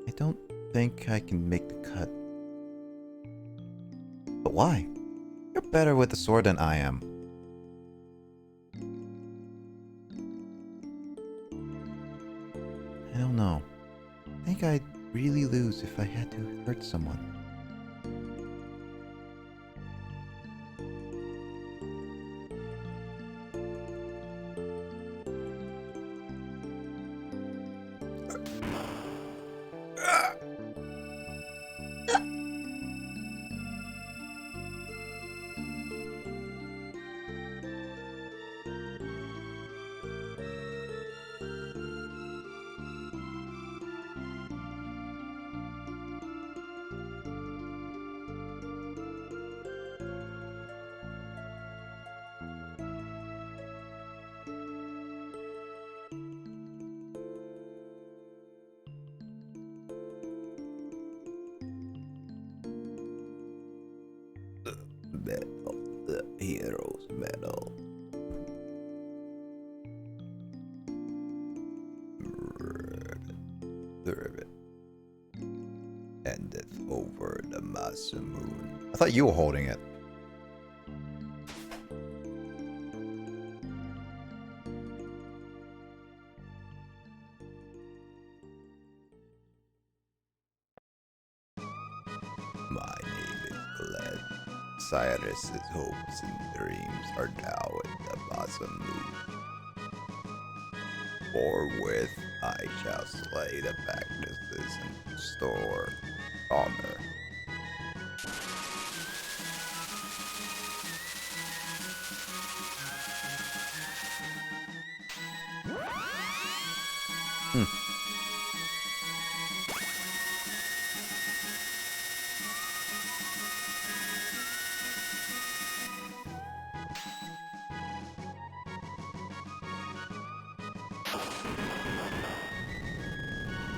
Speaker 8: I don't think I can make the cut. But why? You're better with the sword than I am. I don't know. I think I'd really lose if I had to hurt someone. medal. The hero's medal. The ribbon. Endeth over the Masamune. I thought you were holding it. My name is Glenn. Cyrus's hopes and dreams are now in the Masamune. Forthwith I shall slay the Magnuses and restore honor.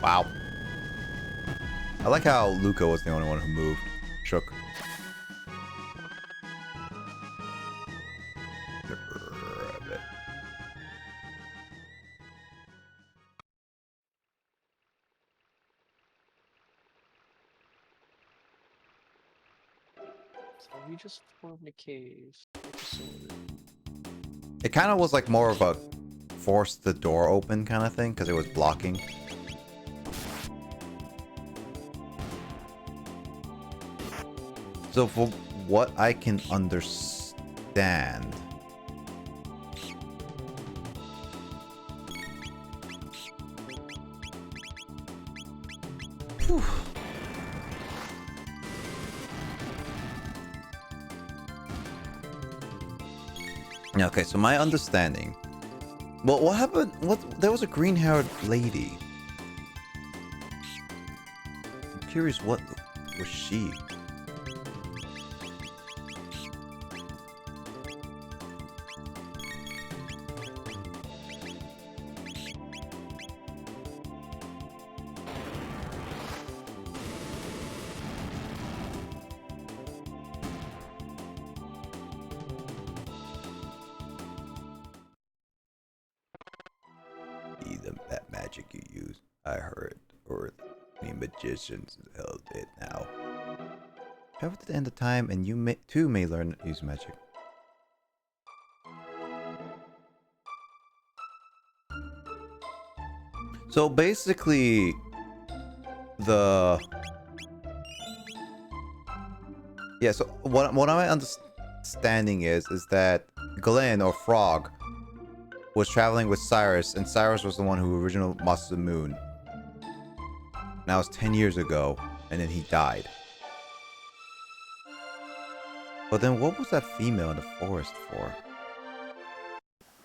Speaker 8: Wow. I like how Luca was the only one who moved. Shook.
Speaker 3: So we just formed a cave. With a sword.
Speaker 8: It kind of was like more of a force the door open kind of thing because it was blocking. So for what I can understand, whew. Okay, so my understanding. Well, what happened? There was a green-haired lady. I'm curious, what was she? That magic you use, I heard, or any magicians held it now. Travel to the end of time, and you too may learn to use magic. So basically, so what my understanding is that Glenn or Frog was traveling with Cyrus, and Cyrus was the one who originally lost the moon. Now it's 10 years ago, and then he died. But then what was that female in the forest for?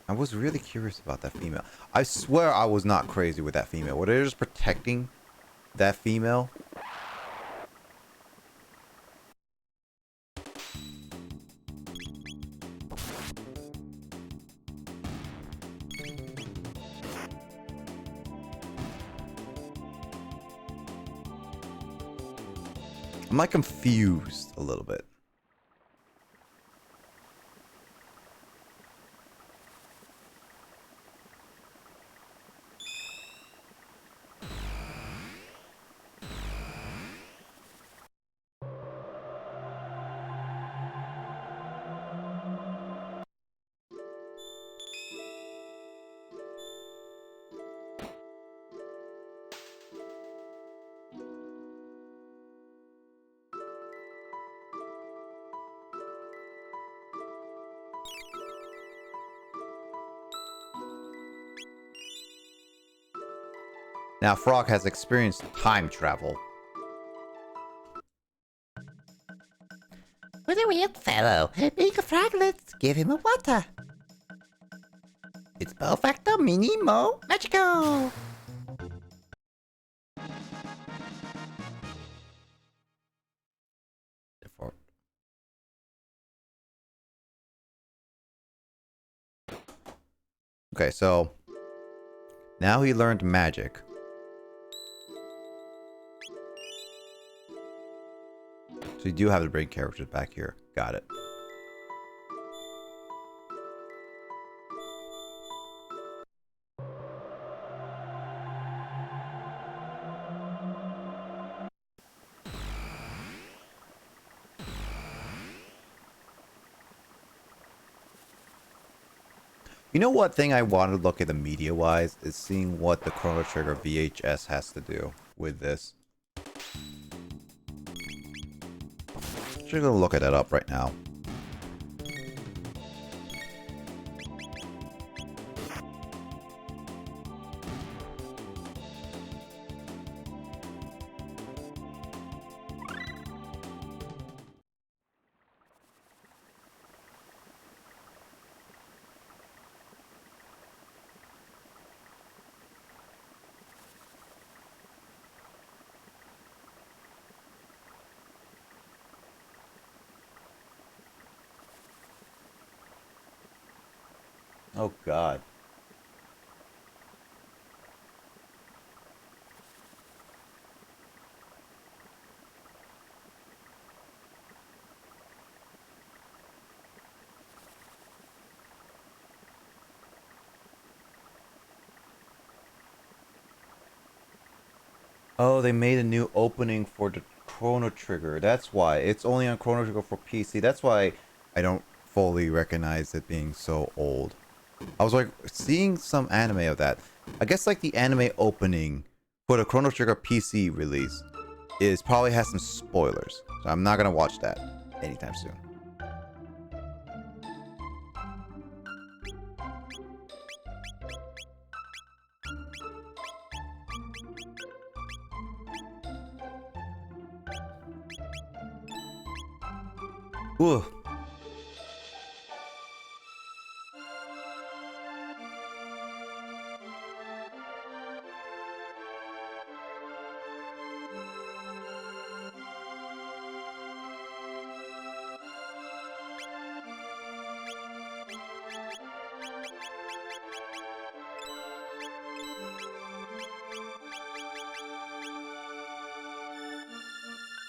Speaker 8: I was really curious about that female. I swear I was not crazy with that female. Were they just protecting that female? I'm like confused a little bit. Now, Frog has experienced time travel.
Speaker 13: What a weird fellow. Being a frog, let's give him a water. It's perfecto minimo magico.
Speaker 8: Okay, so now he learned magic. So you do have to bring characters back here. Got it.
Speaker 1: You know what thing I want to look at the media-wise is seeing what the Chrono Trigger VHS has to do with this. Just gonna look at that up right now. Oh God. Oh, they made a new opening for the Chrono Trigger. That's why. It's only on Chrono Trigger for PC. That's why I don't fully recognize it being so old. I was like seeing some anime of that. I guess like the anime opening for the Chrono Trigger PC release is probably has some spoilers. So I'm not gonna watch that anytime soon. Ooh.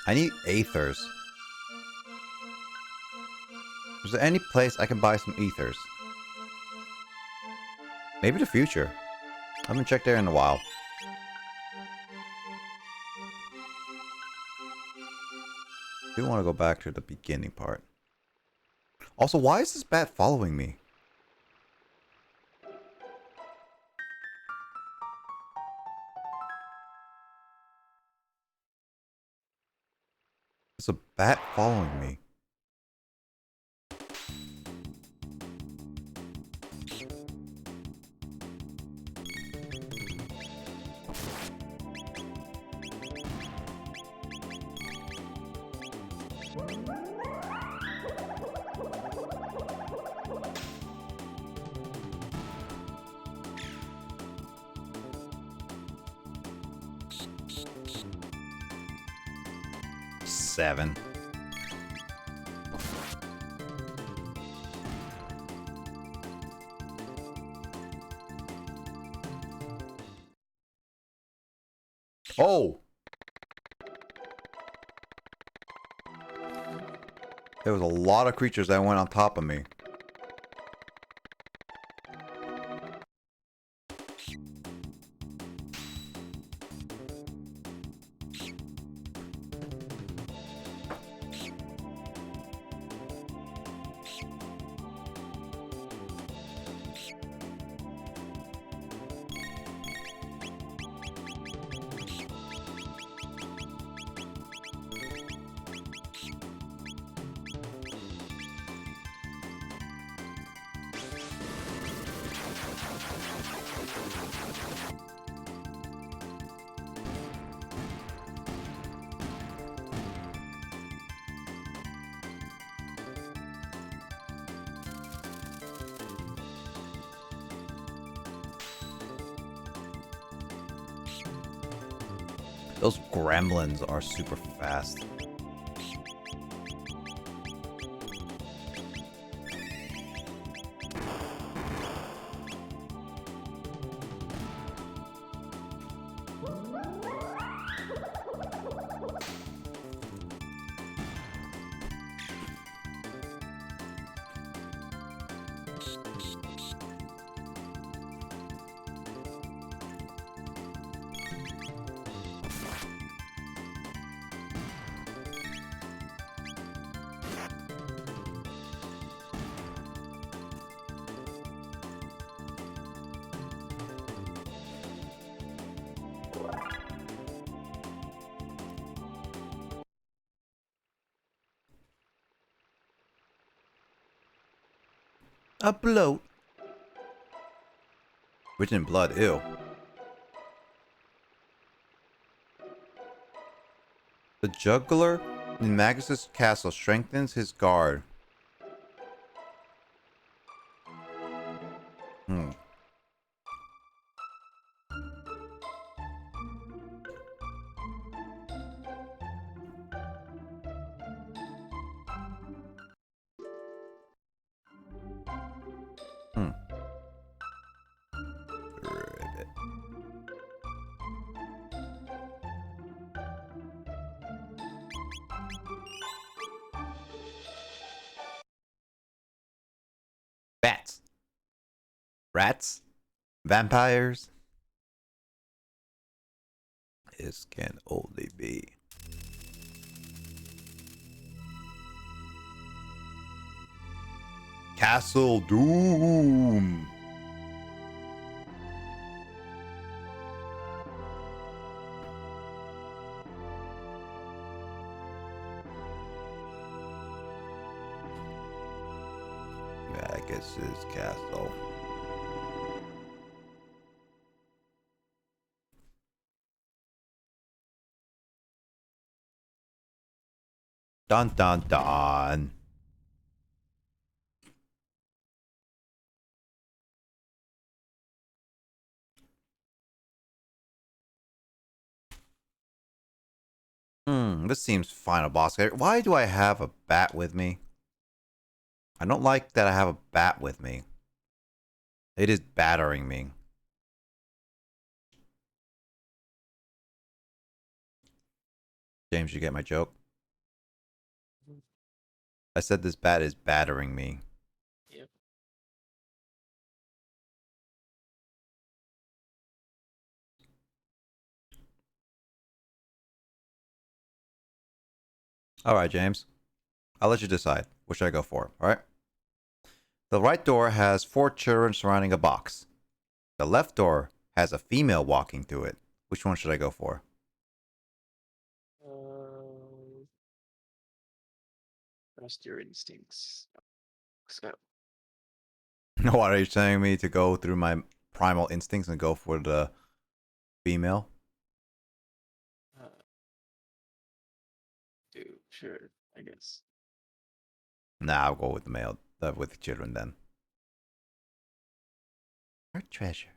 Speaker 1: I need Aethers. Is there any place I can buy some Ethers? Maybe the future. I haven't checked there in a while. I do want to go back to the beginning part. Also, why is this bat following me? There's a bat following me. Seven. Oh! There was a lot of creatures that went on top of me. Those gremlins are super fast.
Speaker 8: A bloat. Written in blood, ew. The juggler in Magus' castle strengthens his guard. Hmm. Hmm. Ribbit. Bats. Rats. Vampires. This can only be. Castle Doom. Magus' castle. Dun dun dun. This seems final boss. Why do I have a bat with me? I don't like that I have a bat with me. It is battering me. James, you get my joke? I said this bat is battering me.
Speaker 3: Yep.
Speaker 8: Alright, James. I'll let you decide. What should I go for? Alright? The right door has 4 children surrounding a box. The left door has a female walking through it. Which one should I go for?
Speaker 3: Trust your instincts. So,
Speaker 8: What are you telling me to go through my primal instincts and go for the female?
Speaker 3: sure, I guess.
Speaker 8: Nah, I'll go with the male, with the children then. Our treasure.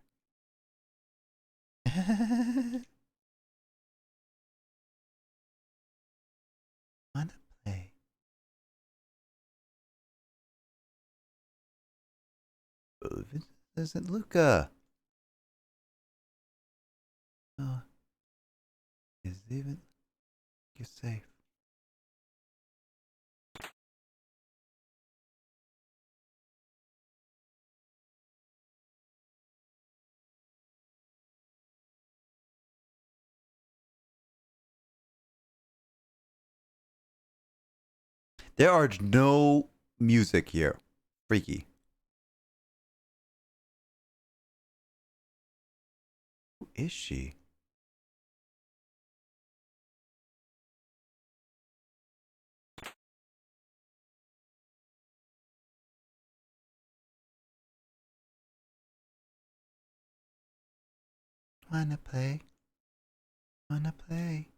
Speaker 8: Wanna play? Oh, this isn't Luca. Oh, is even you're safe. There are no music here. Freaky. Who is she? Wanna play? Wanna play?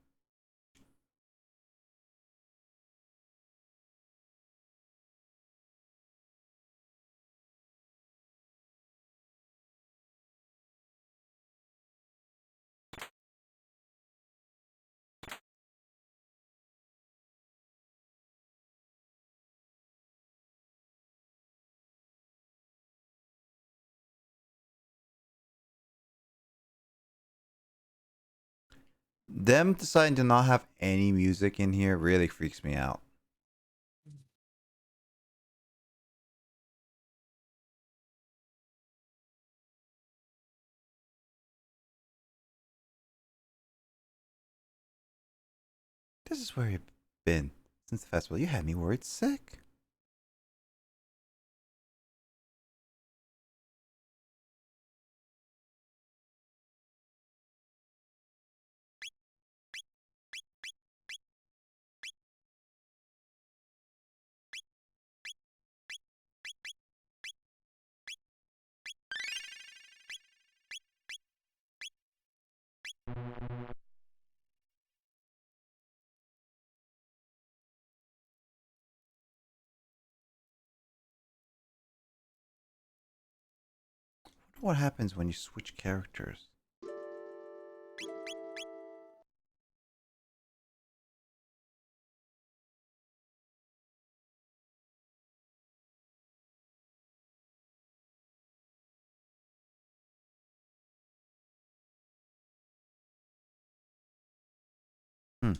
Speaker 8: Them deciding to not have any music in here really freaks me out. This is where you've been since the festival. You had me worried sick. What happens when you switch characters? Hmm.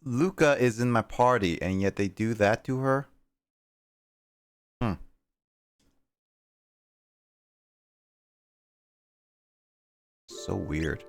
Speaker 8: Luca is in my party, and yet they do that to her? Hmm. So weird.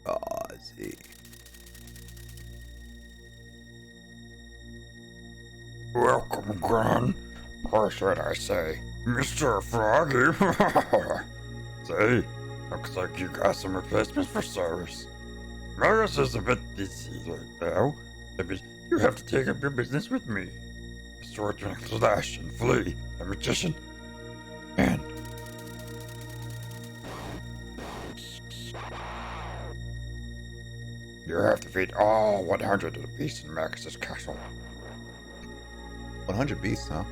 Speaker 8: Ozzy.
Speaker 7: Welcome, Gran. Or should I say, Mr. Froggy? Say, looks like you got some replacements for Cyrus. Cyrus is a bit busy right now. Maybe you have to take up your business with me. Swordsman Slash and Flea, the magician, and you have to feed all 100 of the beasts in Max's castle.
Speaker 8: 100 beasts, huh?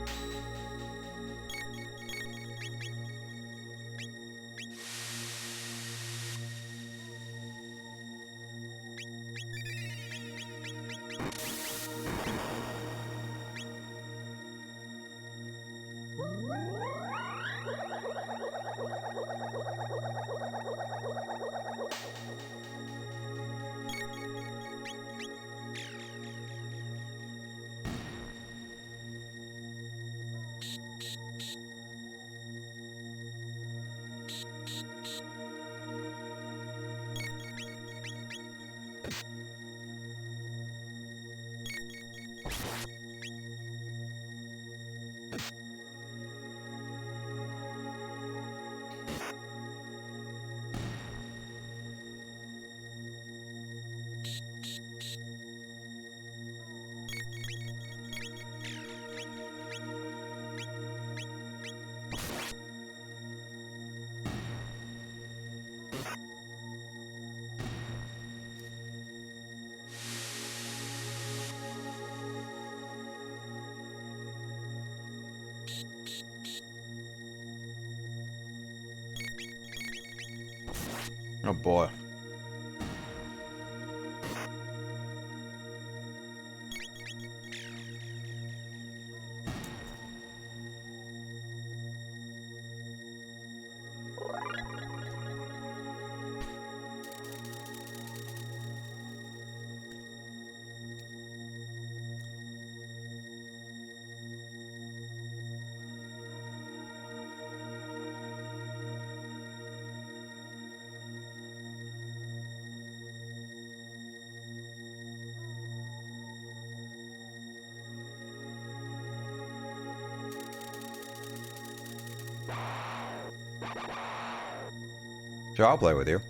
Speaker 8: Oh boy. Sure, I'll play with you.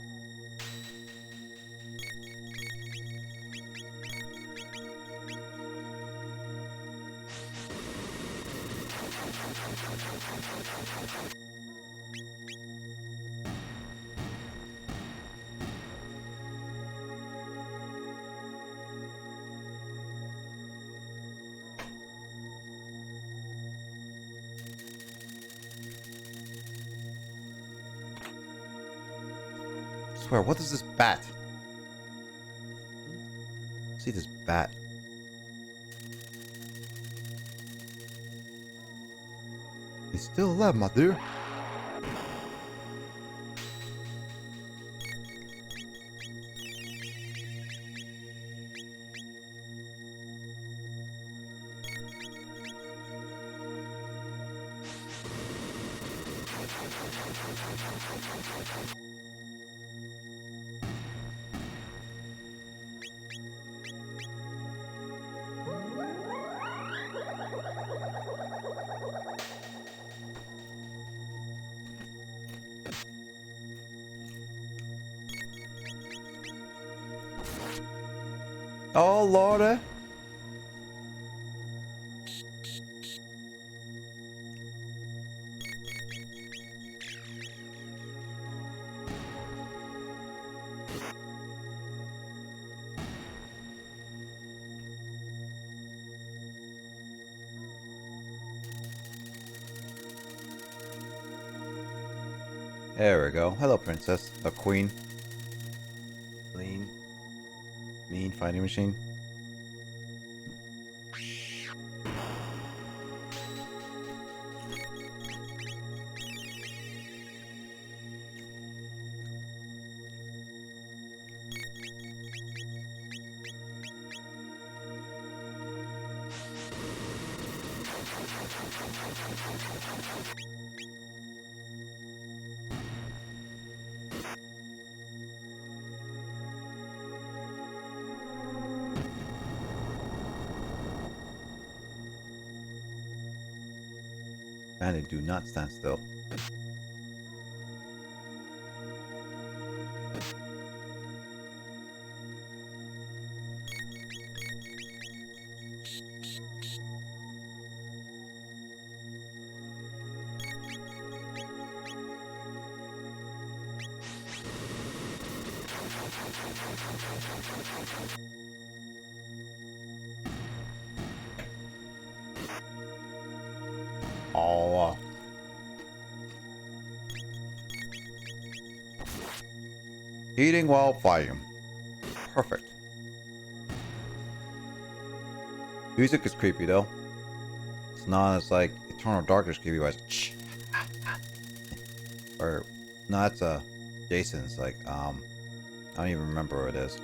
Speaker 8: I swear, what is this bat? See this bat. He's still alive, my dear. Oh, Lorda. There we go. Hello, princess. A queen. Lean. Mean fighting machine. Man, they do not stand still. Oh. Eating while fighting. Perfect. Music is creepy though. It's not as like Eternal Darkness creepy wise. Or no, that's Jason's like I don't even remember what it is.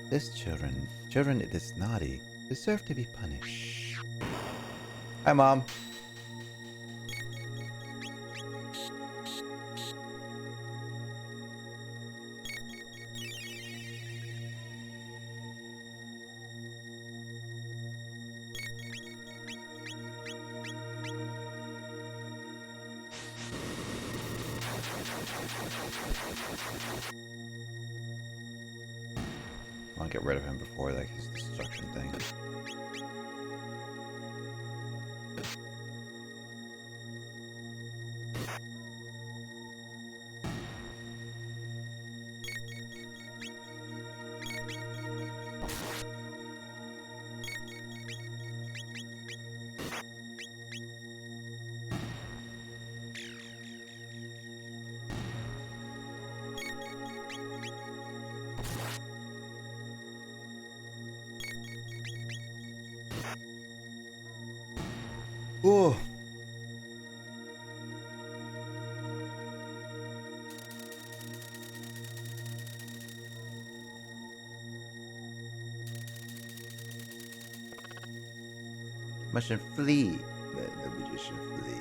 Speaker 8: This children it is naughty, deserve to be punished. Hi, Mom. I want to get rid of him before like his destruction thing. Ooh. Magician flee. Let the magician flee.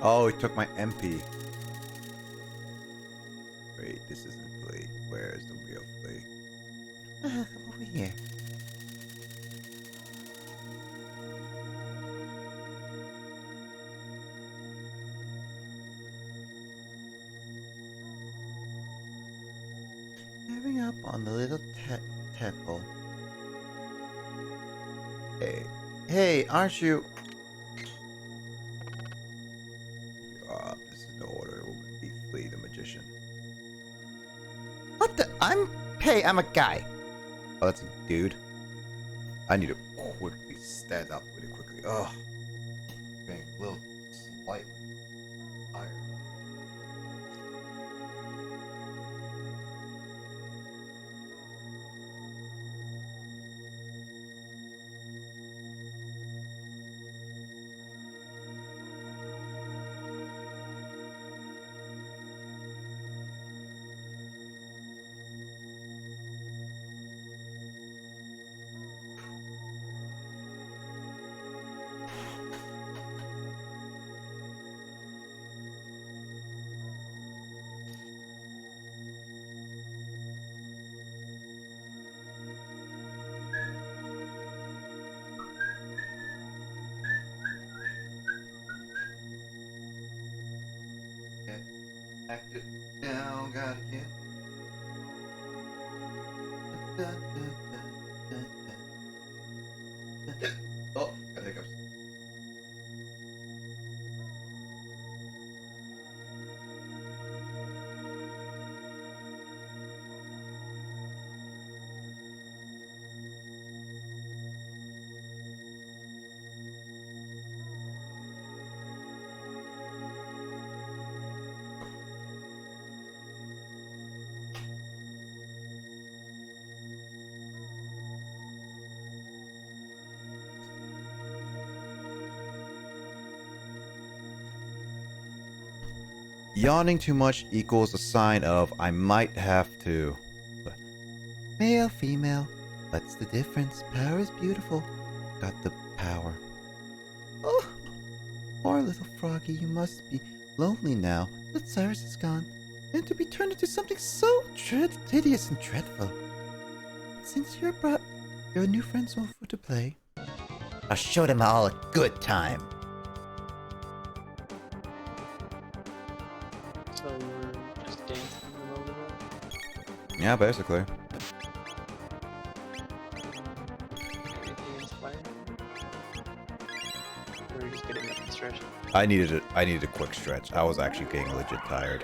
Speaker 8: Oh, he took my MP. Wait, this isn't Flea. Where is the real Flea? Come over here. Hurry up on the little temple. Hey, aren't you? This is the order. It will be Flea the magician. What the? Hey, I'm a guy. Oh, that's a dude. I need to quickly stand up really quickly. Ugh. Being a little slightly tired.
Speaker 1: Act it down, gotta get. Oh, got hiccups.
Speaker 8: Yawning too much equals a sign of I might have to. Male, female, what's the difference? Power is beautiful. Got the power. Oh, poor little froggy, you must be lonely now that Cyrus is gone, and to be turned into something so hideous and dreadful. Since you're brought your new friends over to play, I'll show them all a good time.
Speaker 3: So we're just dancing a little bit.
Speaker 8: Yeah, basically.
Speaker 3: Anything inspiring? Or are you just getting up and stretching?
Speaker 8: I needed a quick stretch. I was actually getting legit tired.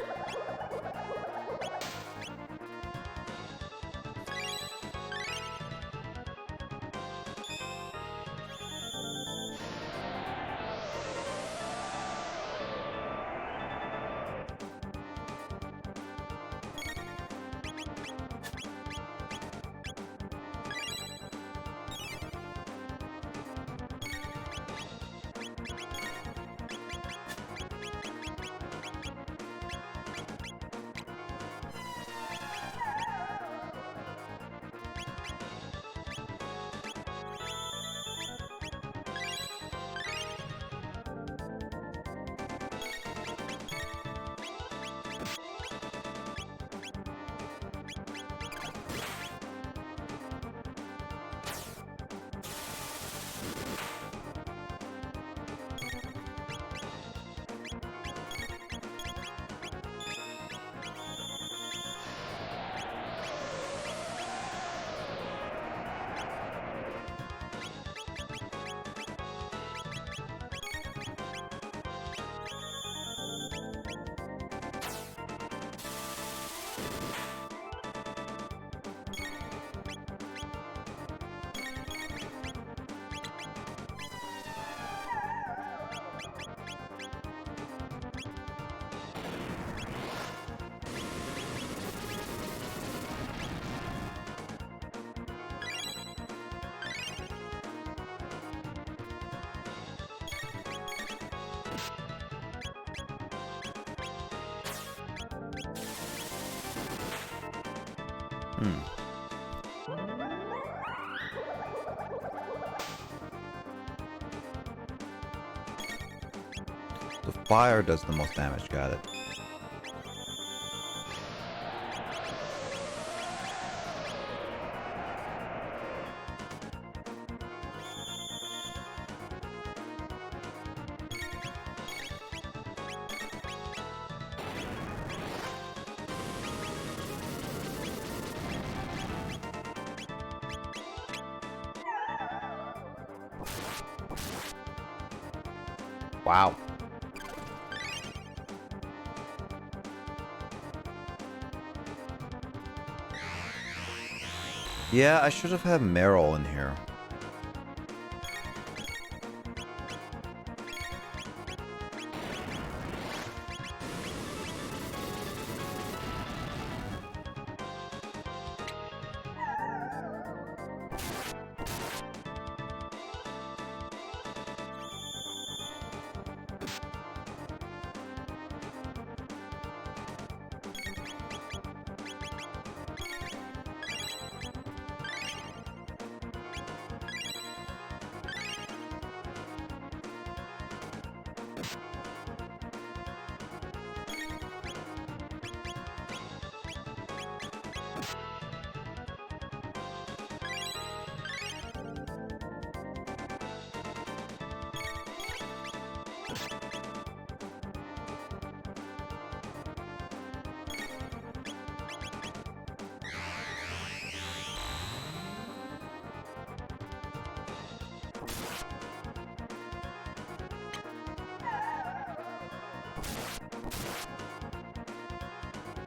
Speaker 8: The fire does the most damage, got it. Wow. Yeah, I should have had Meryl in here.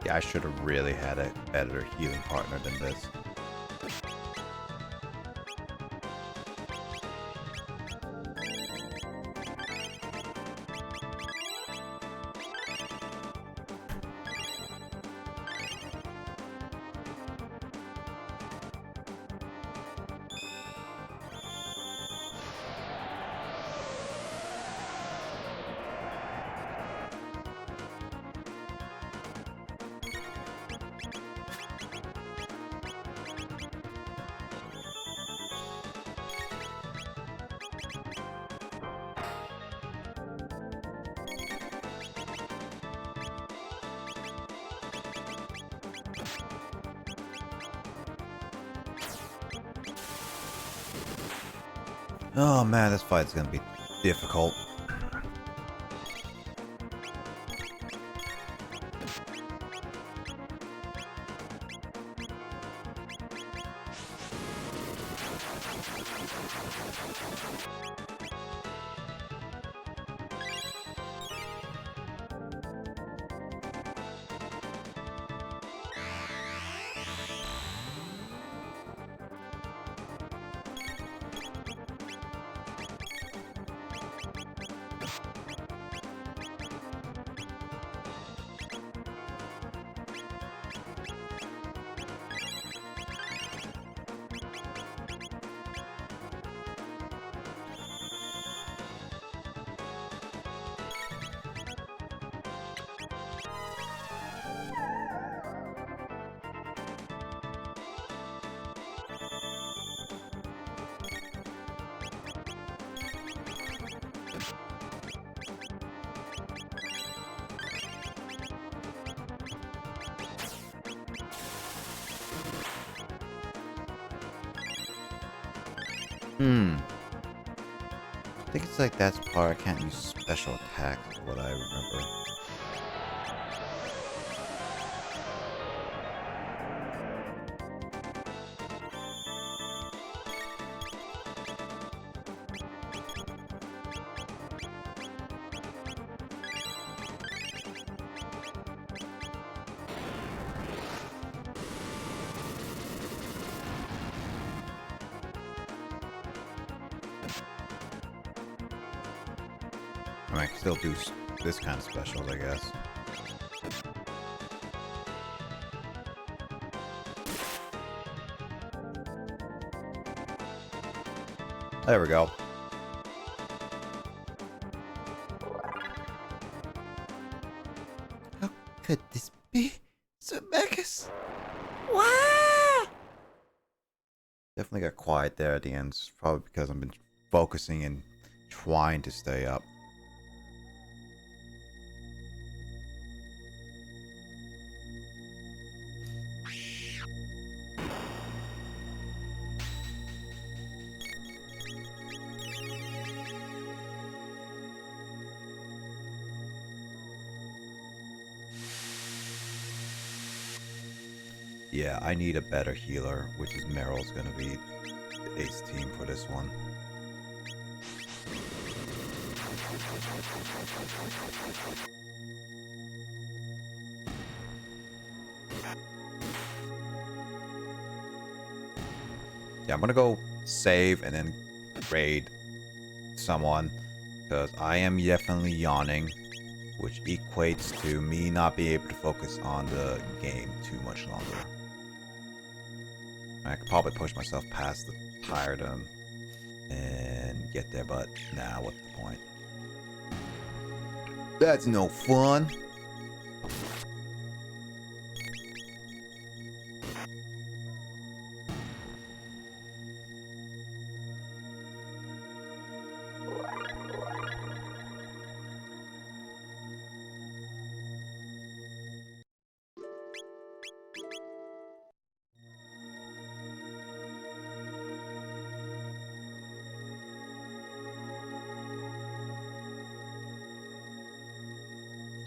Speaker 1: Yeah, I should have really had a better healing partner than this. Oh man, this fight's gonna be difficult. I think it's like that's part I can't use special attacks, what I remember. I mean, I can still do this kind of specials, I guess. There we go.
Speaker 13: How could this be? Zemeckis? Wow!
Speaker 1: Definitely got quiet there at the end. It's probably because I've been focusing and trying to stay up. Yeah, I need a better healer, which is Meryl's gonna be the ace team for this one. Yeah, I'm gonna go save and then raid someone, because I am definitely yawning, which equates to me not being able to focus on the game too much longer. I could probably push myself past the tiredom and get there, but nah, what's the point? That's no fun.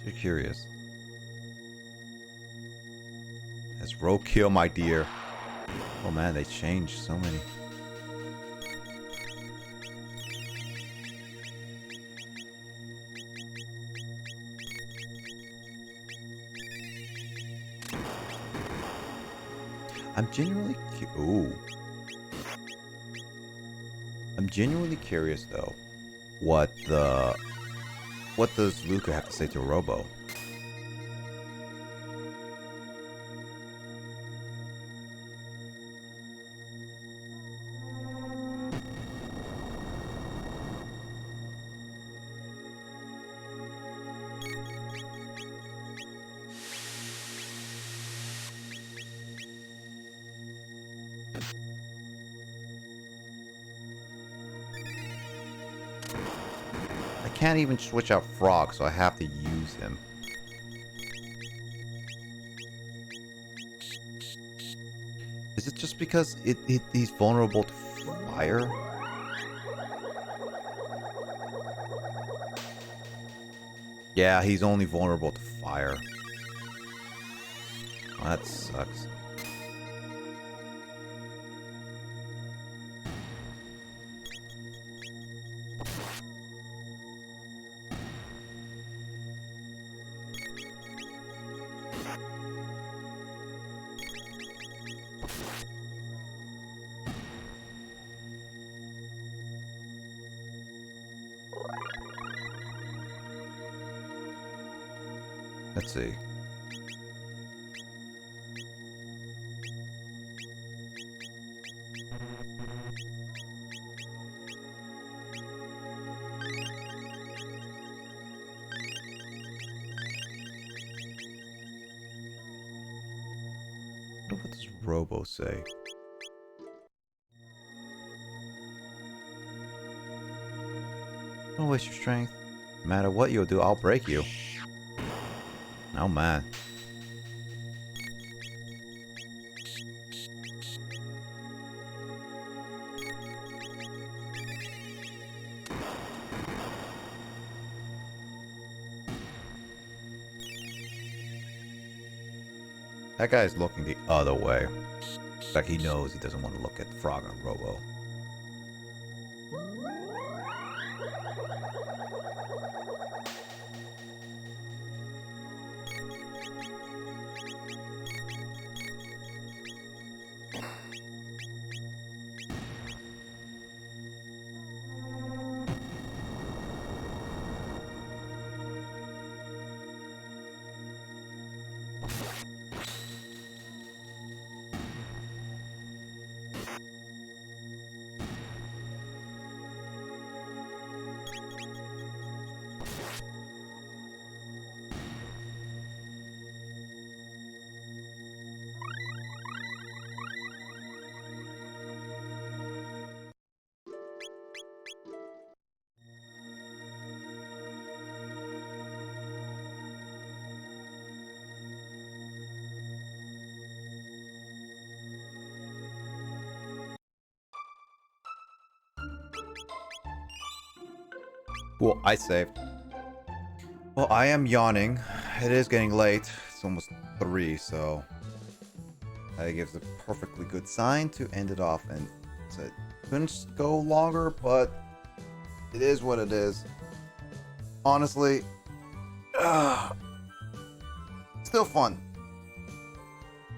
Speaker 1: Too curious. That's roadkill, my dear. Oh man, they changed so many.
Speaker 8: I'm genuinely I'm genuinely curious though. What does Luca have to say to Robo? I can't even switch out Frog, so I have to use him. Is it just because he's vulnerable to fire? Yeah, he's only vulnerable to fire. Oh, that sucks. Let's see. What does Robo say? Don't waste your strength. No matter what you'll do, I'll break you. Oh man. That guy's looking the other way. Like he knows he doesn't want to look at Frog and Robo. Well, I saved. Well, I am yawning. It is getting late. It's almost 3, so that gives a perfectly good sign to end it off. And so it couldn't go longer, but it is what it is. Honestly, still fun,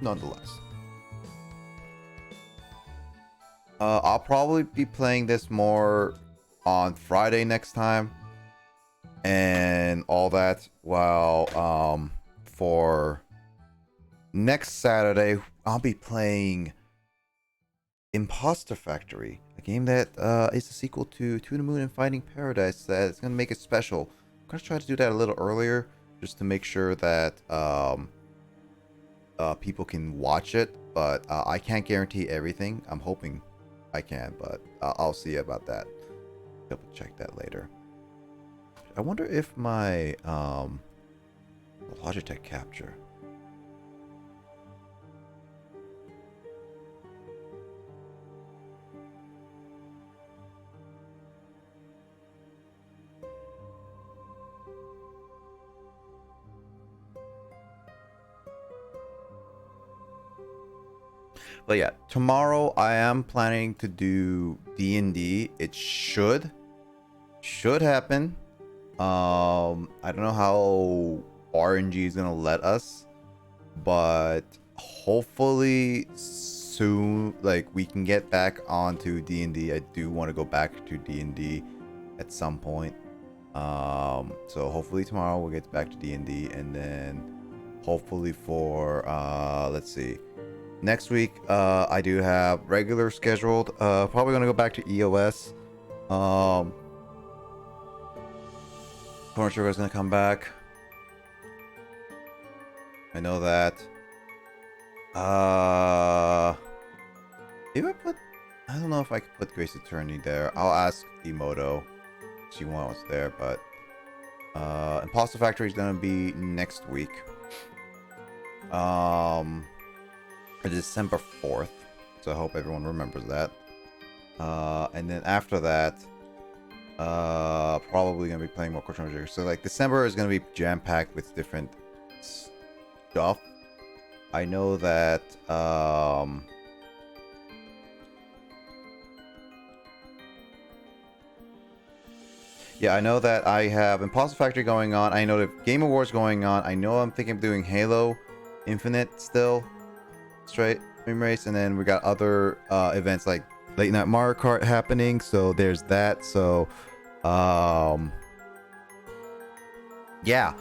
Speaker 8: nonetheless. I'll probably be playing this more on Friday next time and all that, while for next Saturday I'll be playing Imposter Factory, a game that is a sequel to the Moon and Finding Paradise. That is going to make it special. I'm going to try to do that a little earlier just to make sure that people can watch it, but I can't guarantee everything. I'm hoping I can, but I'll see about that. Double check that later. I wonder if my Logitech capture. But yeah, tomorrow I am planning to do D&D. It should happen. I don't know how RNG is gonna let us, but hopefully
Speaker 1: soon, like we can get back onto D&D. I do want to go back to D&D at some point. So hopefully tomorrow we'll get back to D&D, and then hopefully for let's see, next week I do have regular scheduled. Probably gonna go back to EOS. Chrono Trigger is gonna come back. I know that. Maybe I don't know if I could put Grace Attorney there. I'll ask Emoto. She wants there, but Imposter Factory is gonna be next week. December 4th. So I hope everyone remembers that. And then after that, probably gonna be playing more Chrono Trigger. So like December is gonna be jam-packed with different stuff. I know that yeah, I know that I have Imposter Factory going on. I know the Game Awards going on. I know I'm thinking of doing Halo Infinite still. Straight Stream Race. And then we got other events like Late Night Mario Kart happening. So there's that. So, yeah.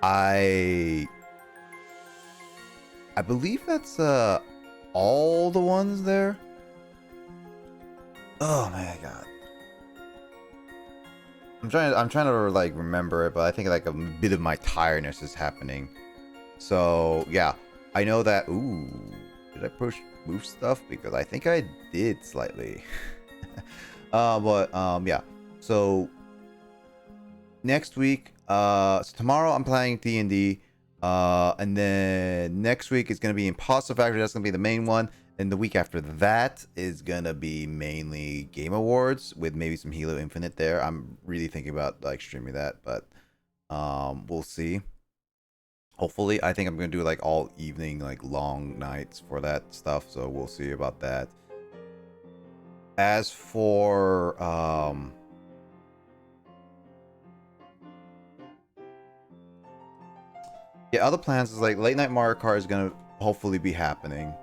Speaker 1: I believe that's all the ones there. Oh my god. I'm trying to like remember it, but I think like a bit of my tiredness is happening. So yeah, I know that. Ooh, did I move stuff? Because I think I did slightly. But yeah. So next week, so tomorrow I'm playing D&D, and then next week is gonna be Imposter Factory. That's gonna be the main one. And the week after that is gonna be mainly Game Awards with maybe some Halo Infinite there. I'm really thinking about like streaming that, but we'll see. Hopefully, I think I'm gonna do like all evening, like long nights for that stuff. So we'll see about that. As for yeah, other plans is like Late Night Mario Kart is gonna hopefully be happening.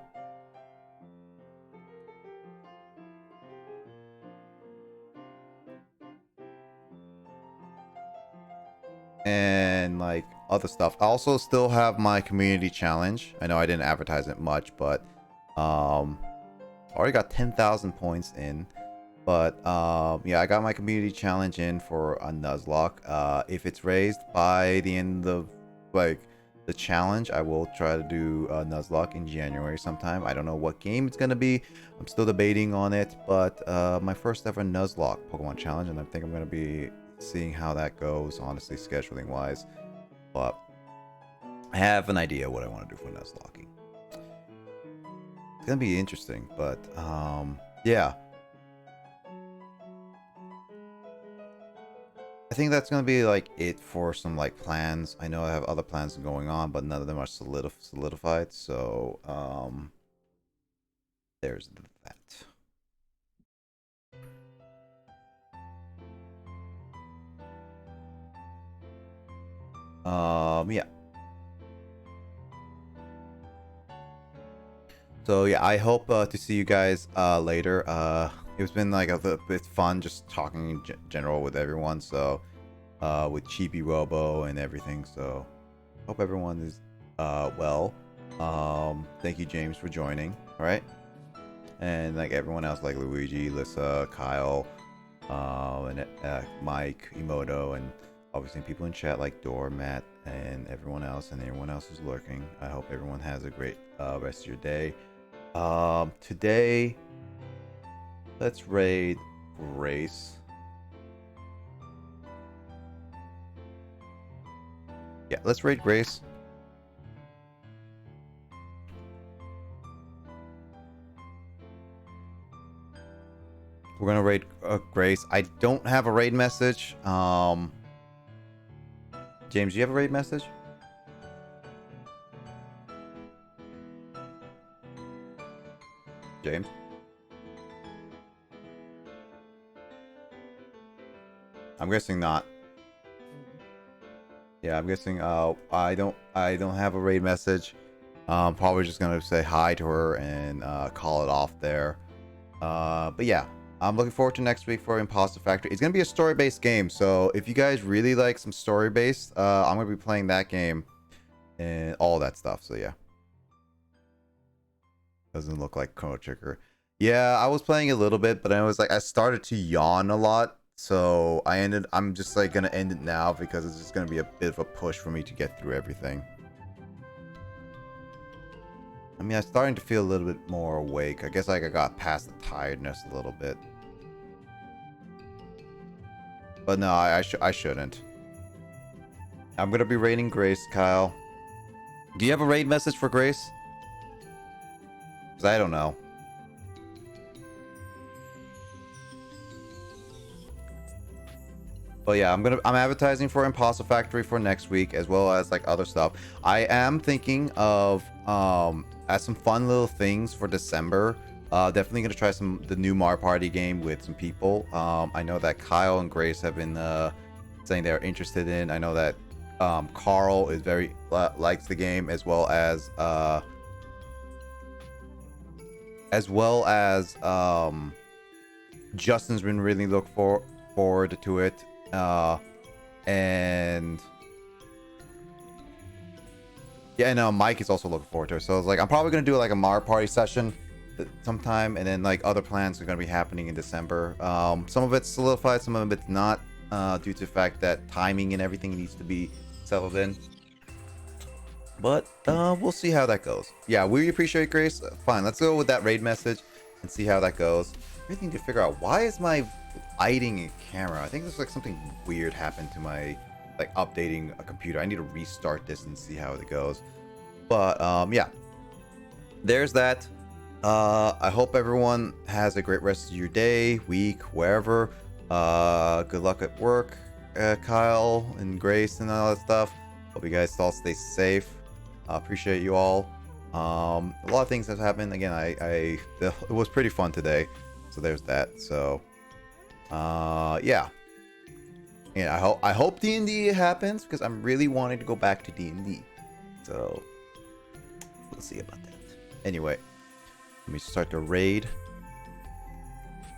Speaker 1: And like other stuff. I also still have my community challenge. I know I didn't advertise it much, but already got 10,000 points in. But yeah, I got my community challenge in for a Nuzlocke. If it's raised by the end of like the challenge, I will try to do a Nuzlocke in January sometime. I don't know what game it's gonna be. I'm still debating on it, but my first ever Nuzlocke Pokemon challenge, and I think I'm gonna be seeing how that goes, honestly, scheduling wise. But I have an idea what I want to do for Nuzlocking. It's gonna be interesting, but yeah. I think that's gonna be like it for some like plans. I know I have other plans going on, but none of them are solidified. So there's that. Yeah. So yeah, I hope to see you guys later. It's been like a bit fun just talking in general with everyone. So with Chibi-Robo and everything. So hope everyone is well. Thank you, James, for joining. All right, and like everyone else, like Luigi, Lissa, Kyle, and Mike, Emoto, and obviously people in chat like Doormat and everyone else who's lurking. I hope everyone has a great rest of your day. Today, let's raid Grace. Yeah, let's raid Grace. We're gonna raid Grace. I don't have a raid message. James, do you have a raid message? James? I'm guessing not. Yeah, I'm guessing I don't have a raid message. Probably just gonna say hi to her and call it off there. But yeah, I'm looking forward to next week for Imposter Factory. It's gonna be a story-based game, so if you guys really like some story-based, I'm gonna be playing that game and all that stuff. So yeah, doesn't look like Chrono Trigger. Yeah, I was playing a little bit, but I was like, I started to yawn a lot, so I'm just like gonna end it now because it's just gonna be a bit of a push for me to get through everything. I mean, I'm starting to feel a little bit more awake. I guess like I got past the tiredness a little bit. But no, I shouldn't. I'm gonna be raiding Grace, Kyle. Do you have a raid message for Grace? Because I don't know. But yeah, I'm advertising for Imposter Factory for next week, as well as like other stuff. I am thinking of as some fun little things for December. Definitely gonna try the new Mario Party game with some people. I know that Kyle and Grace have been saying they're interested in. I know that Carl is very likes the game, as well as Justin's been really forward to it. And yeah, no, Mike is also looking forward to it. So it's like I'm probably gonna do like a Mario Party session sometime, and then like other plans are gonna be happening in December. Some of it's solidified, some of it's not, due to the fact that timing and everything needs to be settled in. But we'll see how that goes. Yeah, we appreciate Grace. Fine, let's go with that raid message and see how that goes. I really need to figure out, why is my lighting and camera? I think there's like something weird happened to my like updating a computer. I need to restart this and see how it goes. But yeah, there's that. I hope everyone has a great rest of your day, week, wherever. Good luck at work, Kyle and Grace and all that stuff. Hope you guys all stay safe. Appreciate you all. A lot of things have happened. Again, it was pretty fun today, so there's that. So yeah, and I hope D&D happens, because I'm really wanting to go back to D&D. So we'll see about that. Anyway, let me start the raid.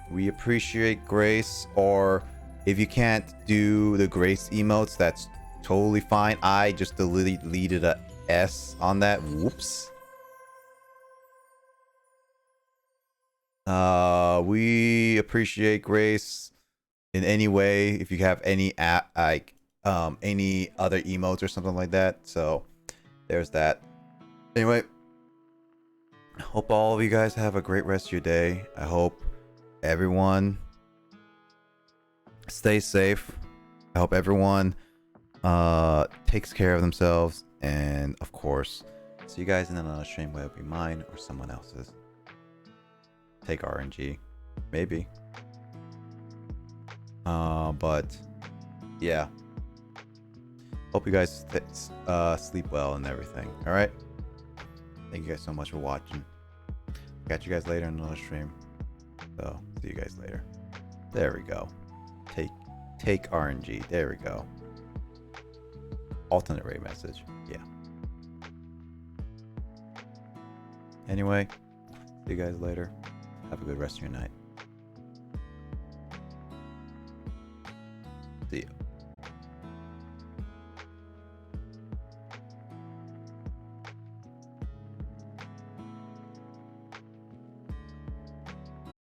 Speaker 1: We appreciate Grace, or if you can't do the Grace emotes, that's totally fine. I just deleted a S on that. Whoops. We appreciate Grace in any way. If you have any any other emotes or something like that. So there's that. Anyway, I hope all of you guys have a great rest of your day. I hope everyone stays safe. I hope everyone takes care of themselves, and of course, see you guys in another stream, whether it be mine or someone else's. Take RNG, maybe. But yeah, hope you guys sleep well and everything. All right, thank you guys so much for watching. Catch you guys later in another stream. So see you guys later. There we go. Take RNG. There we go. Alternate rate message. Yeah. Anyway, see you guys later. Have a good rest of your night.